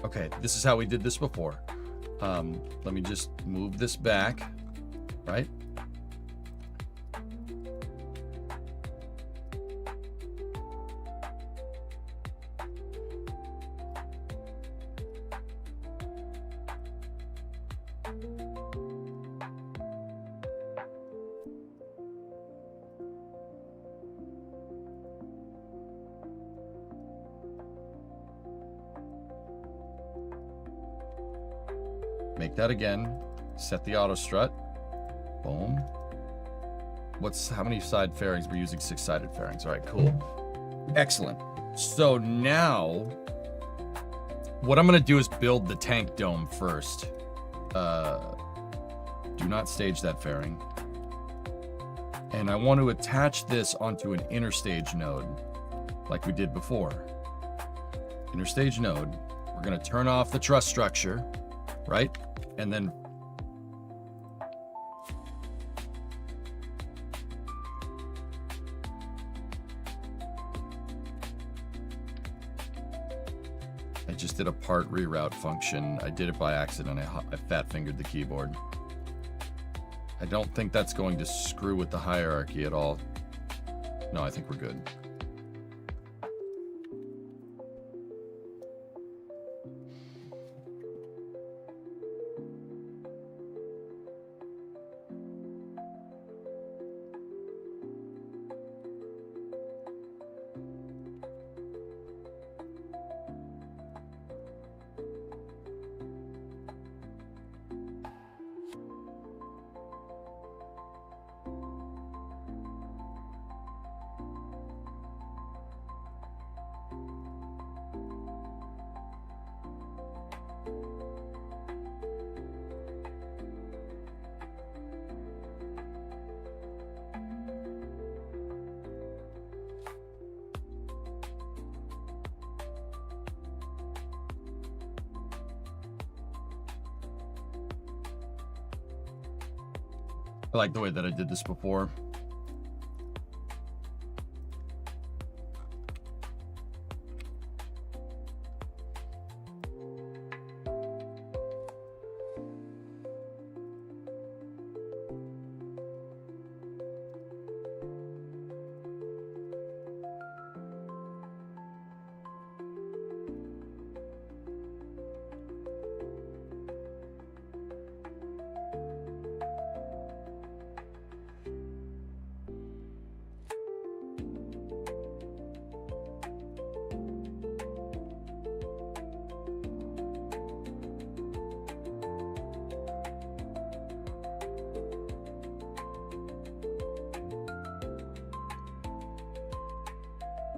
Okay, this is how we did this before. Let me just move this back, right? Make that again. Set the auto strut. Boom. How many side fairings? We're using 6-sided fairings. All right, cool. Excellent. So now, what I'm going to do is build the tank dome first. Do not stage that fairing. And I want to attach this onto an interstage node, like we did before. Interstage node. We're going to turn off the truss structure, right? And then I just did a part reroute function. I did it by accident. I fat fingered the keyboard. I don't think that's going to screw with the hierarchy at all. No, I think we're good. I like the way that I did this before.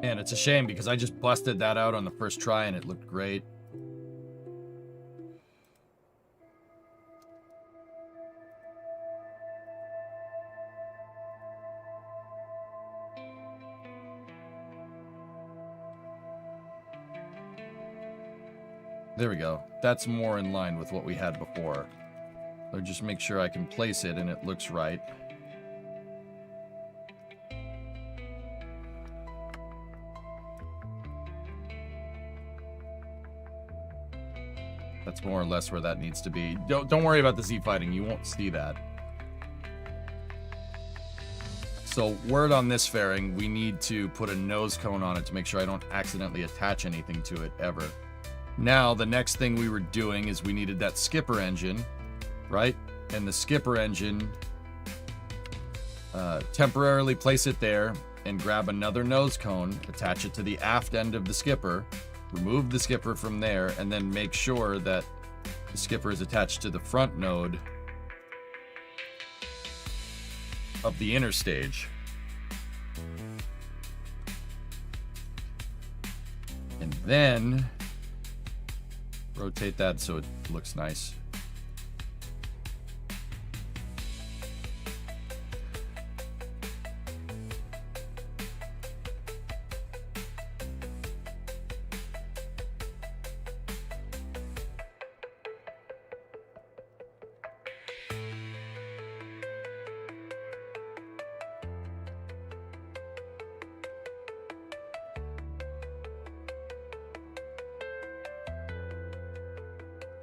Man, it's a shame because I just busted that out on the first try and it looked great. There we go. That's more in line with what we had before. So just make sure I can place it and it looks right. That's more or less where that needs to be. Don't worry about the Z fighting. You won't see that. So word on this fairing, we need to put a nose cone on it to make sure I don't accidentally attach anything to it ever. Now, the next thing we were doing is we needed that skipper engine, right? And the skipper engine, temporarily place it there and grab another nose cone, attach it to the aft end of the skipper, remove the skipper from there, and then make sure that the skipper is attached to the front node of the inner stage. And then rotate that so it looks nice.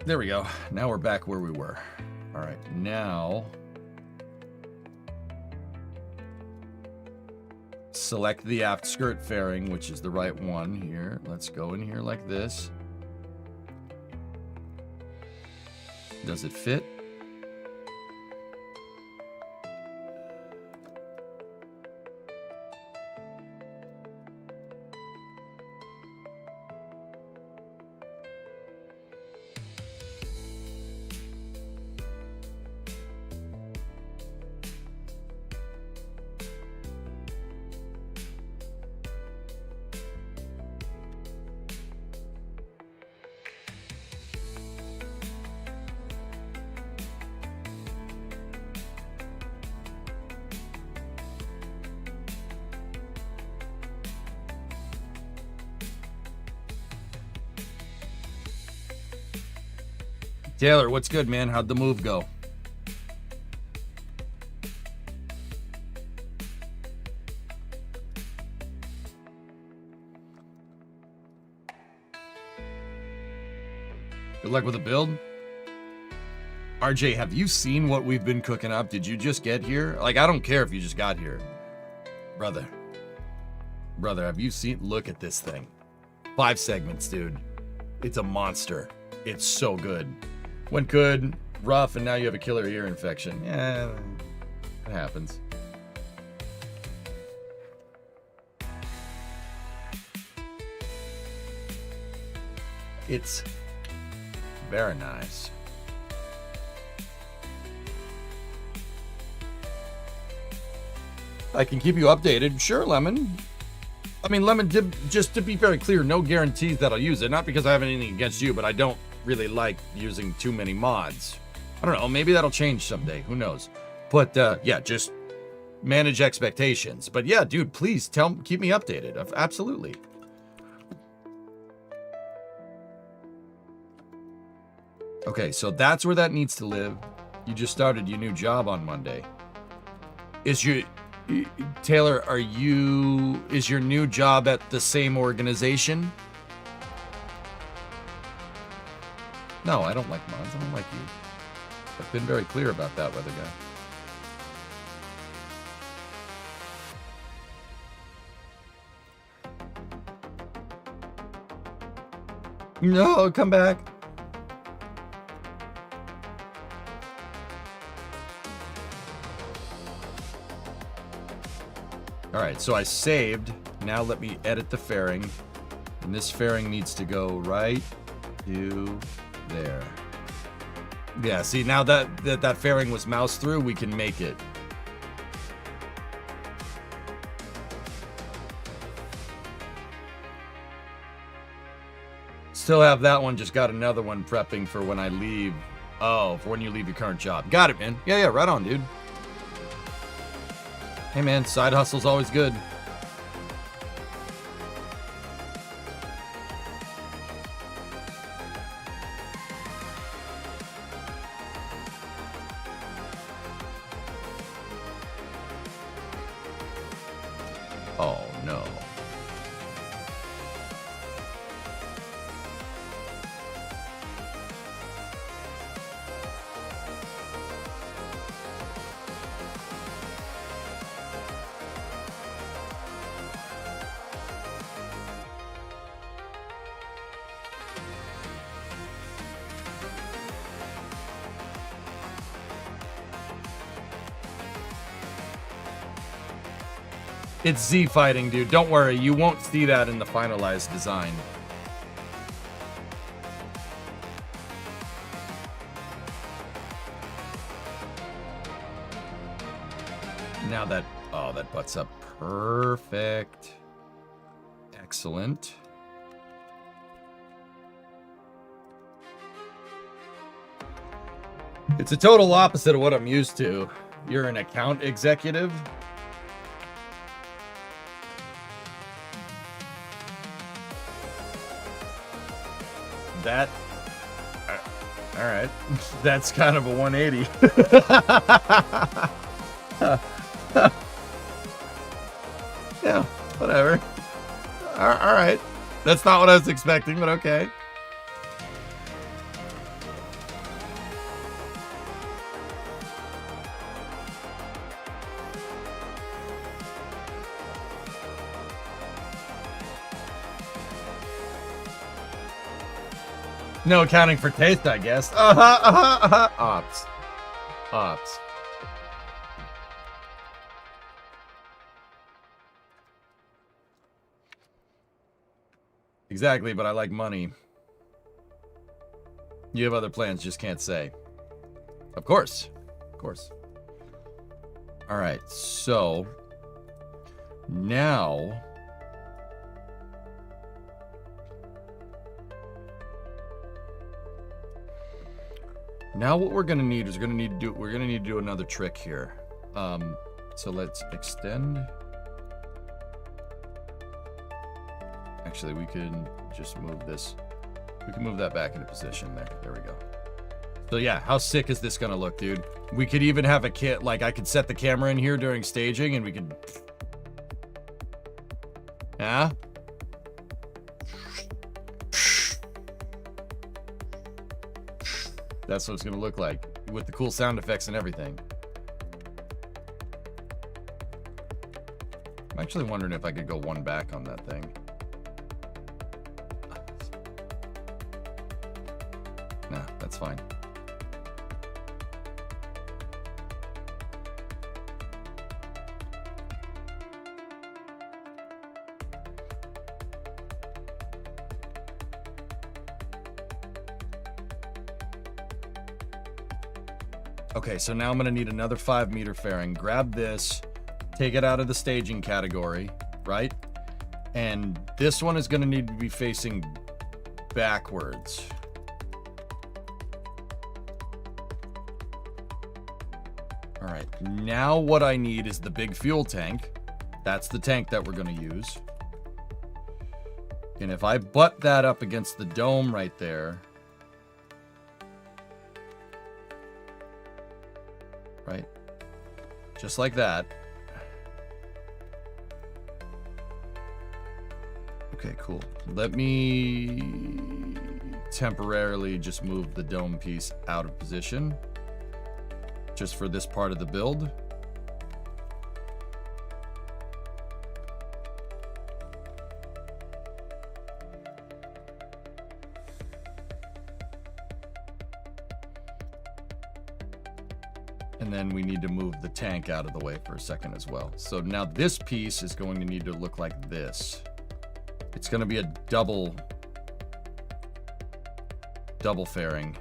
There we go. Now we're back where we were. All right, now select the aft skirt fairing, which is the right one here. Let's go in here like this. Does it fit? Taylor, what's good, man? How'd the move go? Good luck with the build. RJ, have you seen what we've been cooking up? Did you just get here? Like, I don't care if you just got here. Brother, have you seen? Look at this thing. 5 segments, dude. It's a monster. It's so good. Went good, rough, and now you have a killer ear infection. Yeah, it happens. It's very nice. I can keep you updated. Sure, Lemon. I mean, Lemon, just to be very clear, no guarantees that I'll use it. Not because I have anything against you, but I don't really like using too many mods. I don't know, maybe that'll change someday, who knows. But yeah, just manage expectations. But yeah, dude, please keep me updated. Absolutely. Okay, so that's where that needs to live. You just started your new job on Monday. Is your Taylor, is your new job at the same organization? No, I don't like mods. I don't like you. I've been very clear about that, weather guy. No, come back. All right, so I saved. Now let me edit the fairing. And this fairing needs to go right to there. Yeah, see, now that fairing was moused through, we can make it. Still have that one, just got another one prepping for when I leave. Oh, for when you leave your current job. Got it, man. Yeah, right on, dude. Hey, man, side hustle's always good. Oh, no. It's Z fighting, dude. Don't worry, you won't see that in the finalized design. Now that, oh, that butts up perfect. Excellent. It's a total opposite of what I'm used to. You're an account executive. That, all right, that's kind of a 180. Yeah, whatever. All right, that's not what I was expecting, but okay. No accounting for taste, I guess. Ops. Ops. Exactly, but I like money. You have other plans, just can't say. Of course. Of course. All right, so now what we're gonna need is we're gonna need to do another trick here. So let's extend. Actually, we can just move this. We can move that back into position there. There we go. So yeah, how sick is this gonna look, dude? We could even have a kit, like I could set the camera in here during staging and we could. Yeah? That's what it's gonna look like with the cool sound effects and everything. I'm actually wondering if I could go one back on that thing. Nah, that's fine. Okay, so now I'm gonna need another 5-meter fairing. Grab this, take it out of the staging category, right? And this one is gonna need to be facing backwards. All right, now what I need is the big fuel tank. That's the tank that we're gonna use. And if I butt that up against the dome right there, right? Just like that. Okay, cool. Let me temporarily just move the dome piece out of position just for this part of the build. And then we need to move the tank out of the way for a second as well. So now this piece is going to need to look like this. It's going to be a double fairing.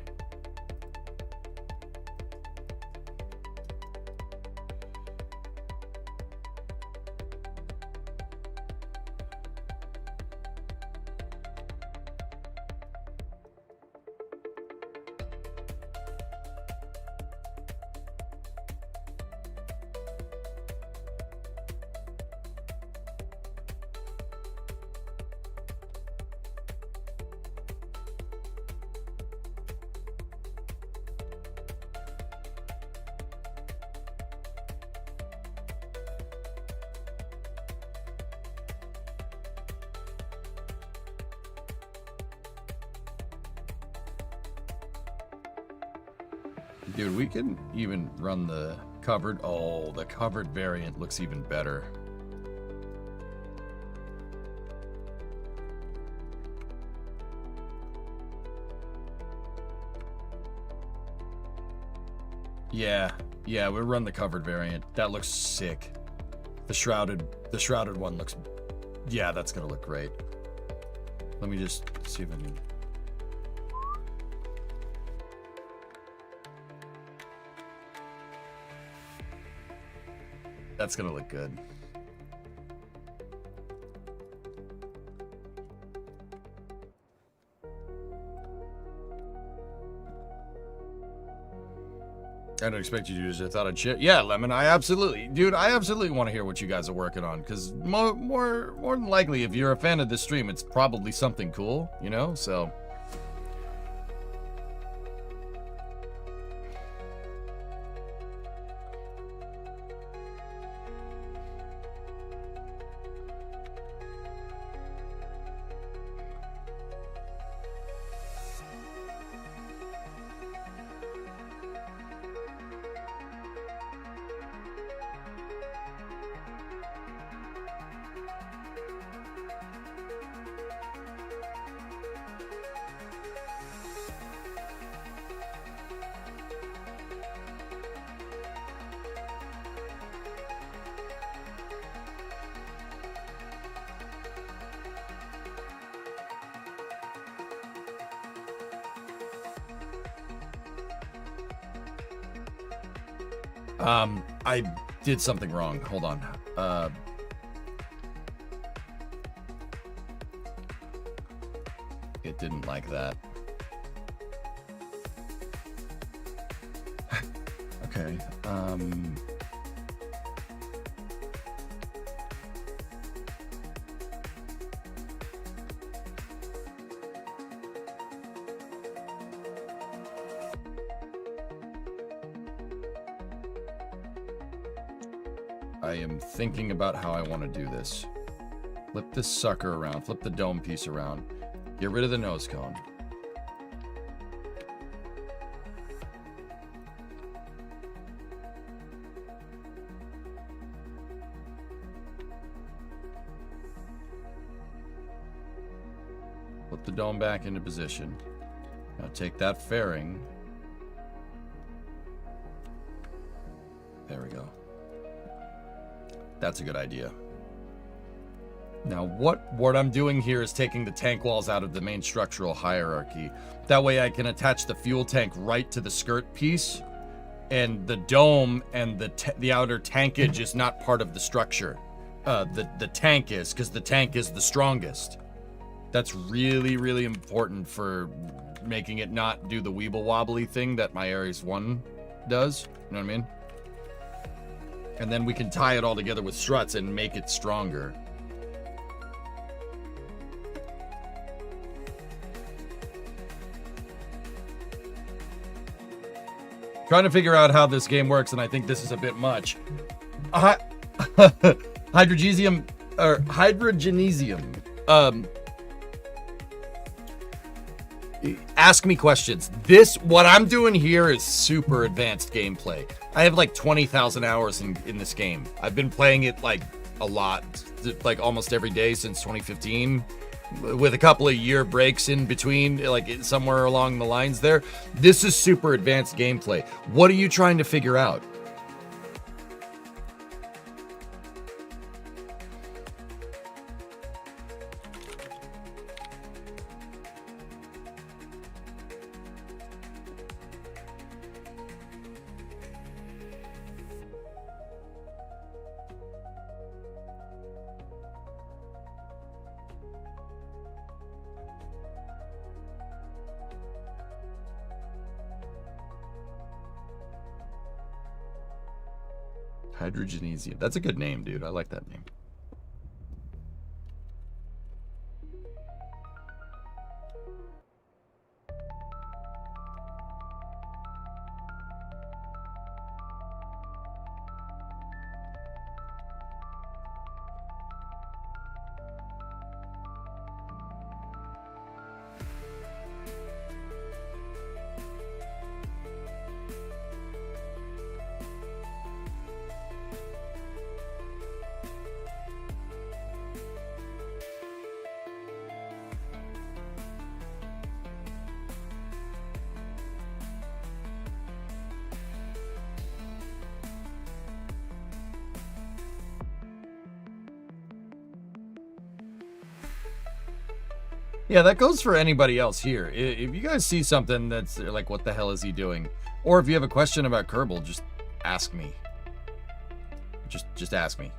Dude, we can even run the covered. Oh, the covered variant looks even better. Yeah, we'll run the covered variant. That looks sick. The shrouded one looks, yeah, that's gonna look great. Let me just see if I can. That's gonna look good. I don't expect you to use it. I thought I'd share. Yeah, Lemon, I absolutely want to hear what you guys are working on, because more than likely, if you're a fan of this stream, it's probably something cool, you know? So. I did something wrong. Hold on. It didn't like that. Okay. I am thinking about how I want to do this. Flip this sucker around. Flip the dome piece around. Get rid of the nose cone. Flip the dome back into position. Now take that fairing. There we go. That's a good idea. Now, what I'm doing here is taking the tank walls out of the main structural hierarchy. That way I can attach the fuel tank right to the skirt piece, and the dome and the outer tankage is not part of the structure. The tank is, because the tank is the strongest. That's really, really important for making it not do the weeble wobbly thing that my Ares 1 does. You know what I mean? And then we can tie it all together with struts and make it stronger. Trying to figure out how this game works, and I think this is a bit much. hydrogesium or hydrogenesium. Ask me questions. What I'm doing here is super advanced gameplay. I have like 20,000 hours in this game. I've been playing it like a lot, like almost every day since 2015, with a couple of year breaks in between, like somewhere along the lines there. This is super advanced gameplay. What are you trying to figure out? Hydrogenesium. That's a good name, dude. I like that name. Yeah, that goes for anybody else here. If you guys see something that's like, what the hell is he doing? Or if you have a question about Kerbal, just ask me. Just ask me.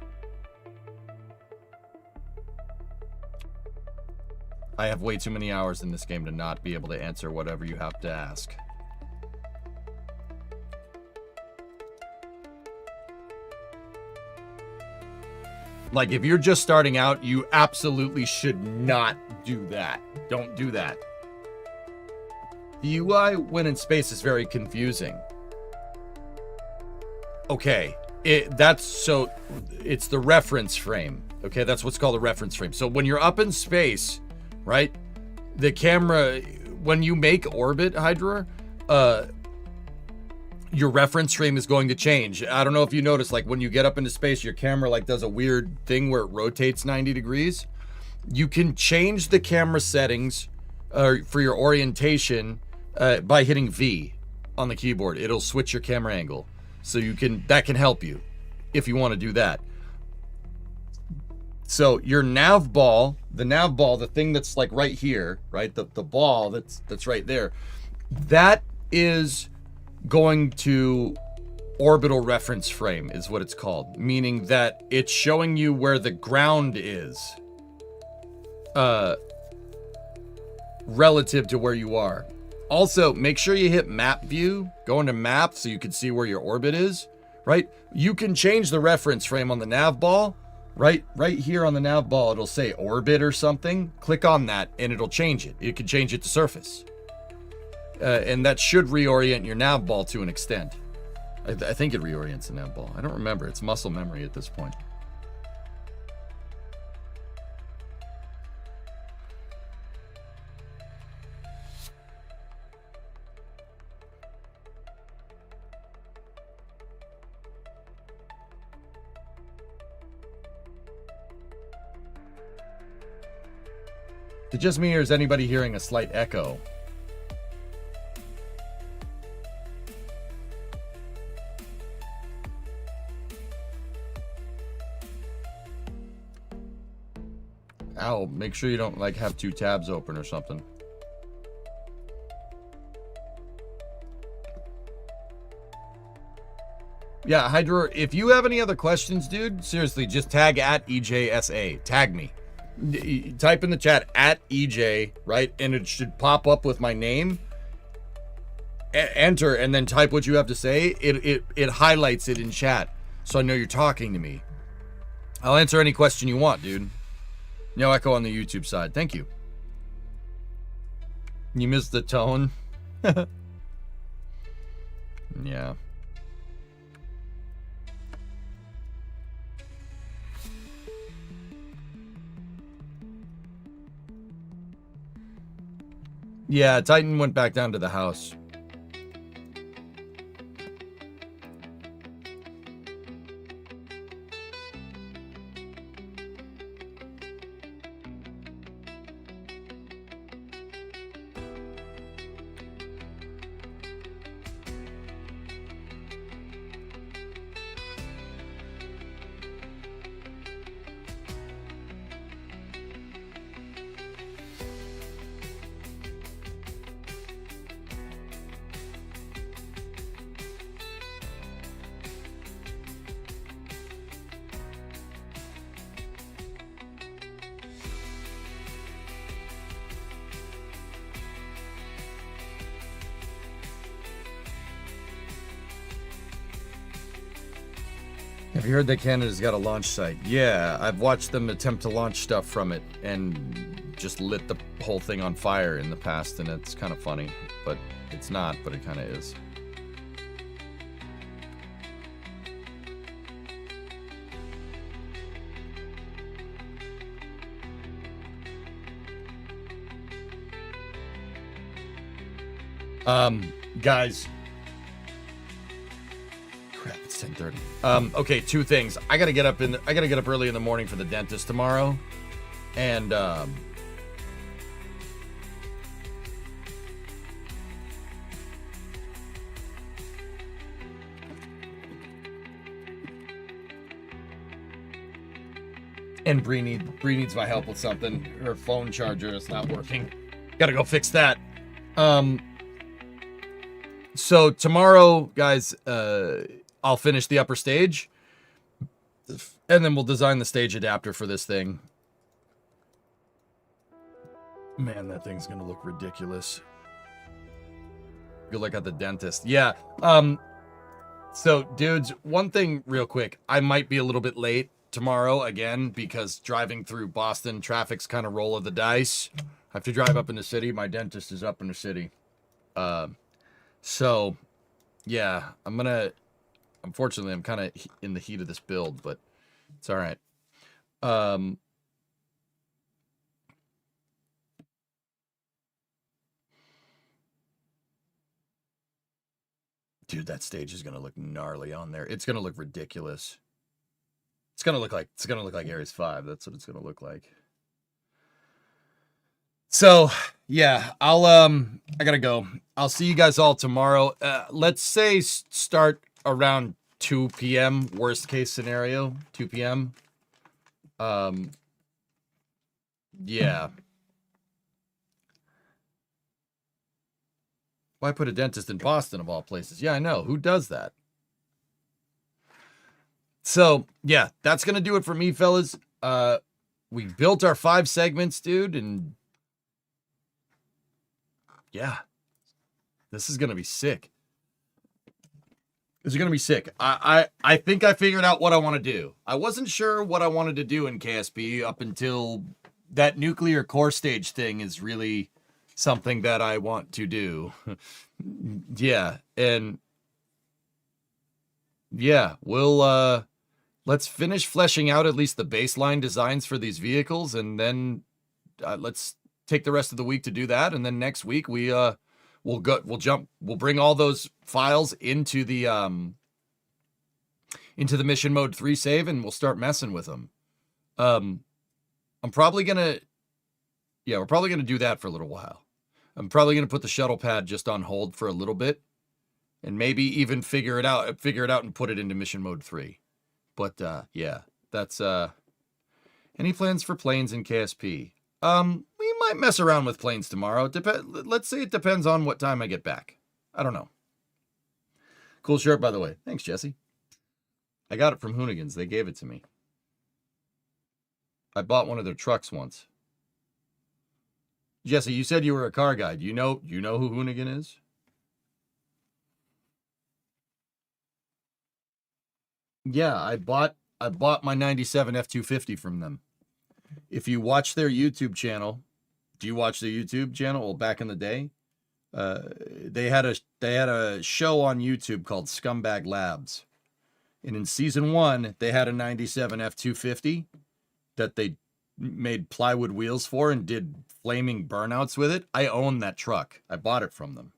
I have way too many hours in this game to not be able to answer whatever you have to ask. Like, if you're just starting out, you absolutely should not do that. Don't do that. The UI when in space is very confusing. Okay, it's the reference frame. Okay, that's what's called a reference frame. So when you're up in space, right, the camera, when you make orbit, Hydra, your reference frame is going to change. I don't know if you notice, like when you get up into space, your camera like does a weird thing where it rotates 90 degrees. You can change the camera settings for your orientation by hitting V on the keyboard. It'll switch your camera angle. So that can help you if you want to do that. So your nav ball, the thing that's like right here, right? The ball that's right there, that is going to orbital reference frame is what it's called, meaning that it's showing you where the ground is relative to where you are. Also, make sure you hit map view, go into map so you can see where your orbit is, right? You can change the reference frame on the nav ball. Right here on the nav ball, it'll say orbit or something. Click on that and it'll change it. It can change it to surface. And that should reorient your nav ball to an extent. I think it reorients the nav ball. I don't remember. It's muscle memory at this point. Is it just me or is anybody hearing a slight echo? Ow, make sure you don't like have two tabs open or something. Yeah, Hydra, if you have any other questions, dude, seriously, just tag at EJSA. Tag me. Type in the chat at EJ, right? And it should pop up with my name. Enter and then type what you have to say. It highlights it in chat, so I know you're talking to me. I'll answer any question you want, dude. No echo on the YouTube side. Thank you. You missed the tone. Yeah. Yeah, Titan went back down to the house. Have you heard that Canada's got a launch site? Yeah, I've watched them attempt to launch stuff from it and just lit the whole thing on fire in the past, and it's kind of funny. But it's not, but it kind of is. Guys. Crap, it's 10:30. Okay, two things. I gotta get up early in the morning for the dentist tomorrow. And Bree needs my help with something. Her phone charger is not working. Gotta go fix that. So tomorrow, guys, I'll finish the upper stage, and then we'll design the stage adapter for this thing. Man, that thing's gonna look ridiculous. Good luck at the dentist. Yeah. So, dudes, one thing real quick. I might be a little bit late tomorrow again because driving through Boston, traffic's kind of roll of the dice. I have to drive up in the city. My dentist is up in the city. So, yeah, unfortunately, I'm kind of in the heat of this build, but it's all right. Dude, that stage is going to look gnarly on there. It's going to look ridiculous. It's going to look like Ares 5. That's what it's going to look like. So, yeah, I gotta go. I'll see you guys all tomorrow. Let's say start around 2 p.m. Worst case scenario, 2 p.m. Yeah. Why put a dentist in Boston of all places? Yeah, I know. Who does that? So, yeah, that's gonna do it for me, fellas. We built our 5 segments, dude, and yeah, this is gonna be sick. This is gonna be sick. I think I figured out what I want to do. I wasn't sure what I wanted to do in KSP up until that nuclear core stage thing is really something that I want to do. Yeah, and yeah, we'll let's finish fleshing out at least the baseline designs for these vehicles, and then let's take the rest of the week to do that, and then next week we'll bring all those files into the mission mode 3 save, and we'll start messing with them. We're probably gonna do that for a little while. I'm probably gonna put the shuttle pad just on hold for a little bit, and maybe even figure it out and put it into mission mode 3. But yeah, that's any plans for planes in KSP? We might mess around with planes tomorrow. Let's say it depends on what time I get back. I don't know. Cool shirt, by the way. Thanks, Jesse. I got it from Hoonigan's. They gave it to me. I bought one of their trucks once. Jesse, you said you were a car guy. Do you know who Hoonigan is? Yeah, I bought my 97 F-250 from them. If you watch their YouTube channel, do you watch their YouTube channel? Well, back in the day, they had a show on YouTube called Scumbag Labs, and in season 1, they had a 97 F-250 that they made plywood wheels for and did flaming burnouts with it. I own that truck. I bought it from them.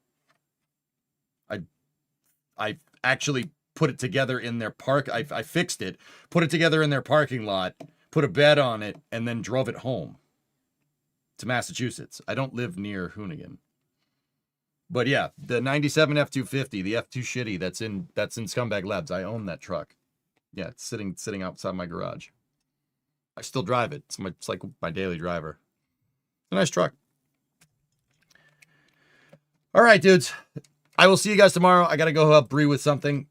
I actually put it together in their I fixed it, put it together in their parking lot, put a bed on it, and then drove it home to Massachusetts. I don't live near Hoonigan. But yeah, the 97 F250, the F2 Shitty, that's in Scumbag Labs. I own that truck. Yeah, it's sitting outside my garage. I still drive it. It's like my daily driver. It's a nice truck. All right, dudes. I will see you guys tomorrow. I got to go help Bree with something.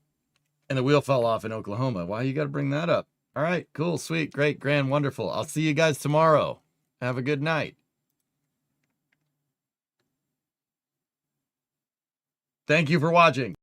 And the wheel fell off in Oklahoma. Why you got to bring that up? All right, cool, sweet, great, grand, wonderful. I'll see you guys tomorrow. Have a good night. Thank you for watching.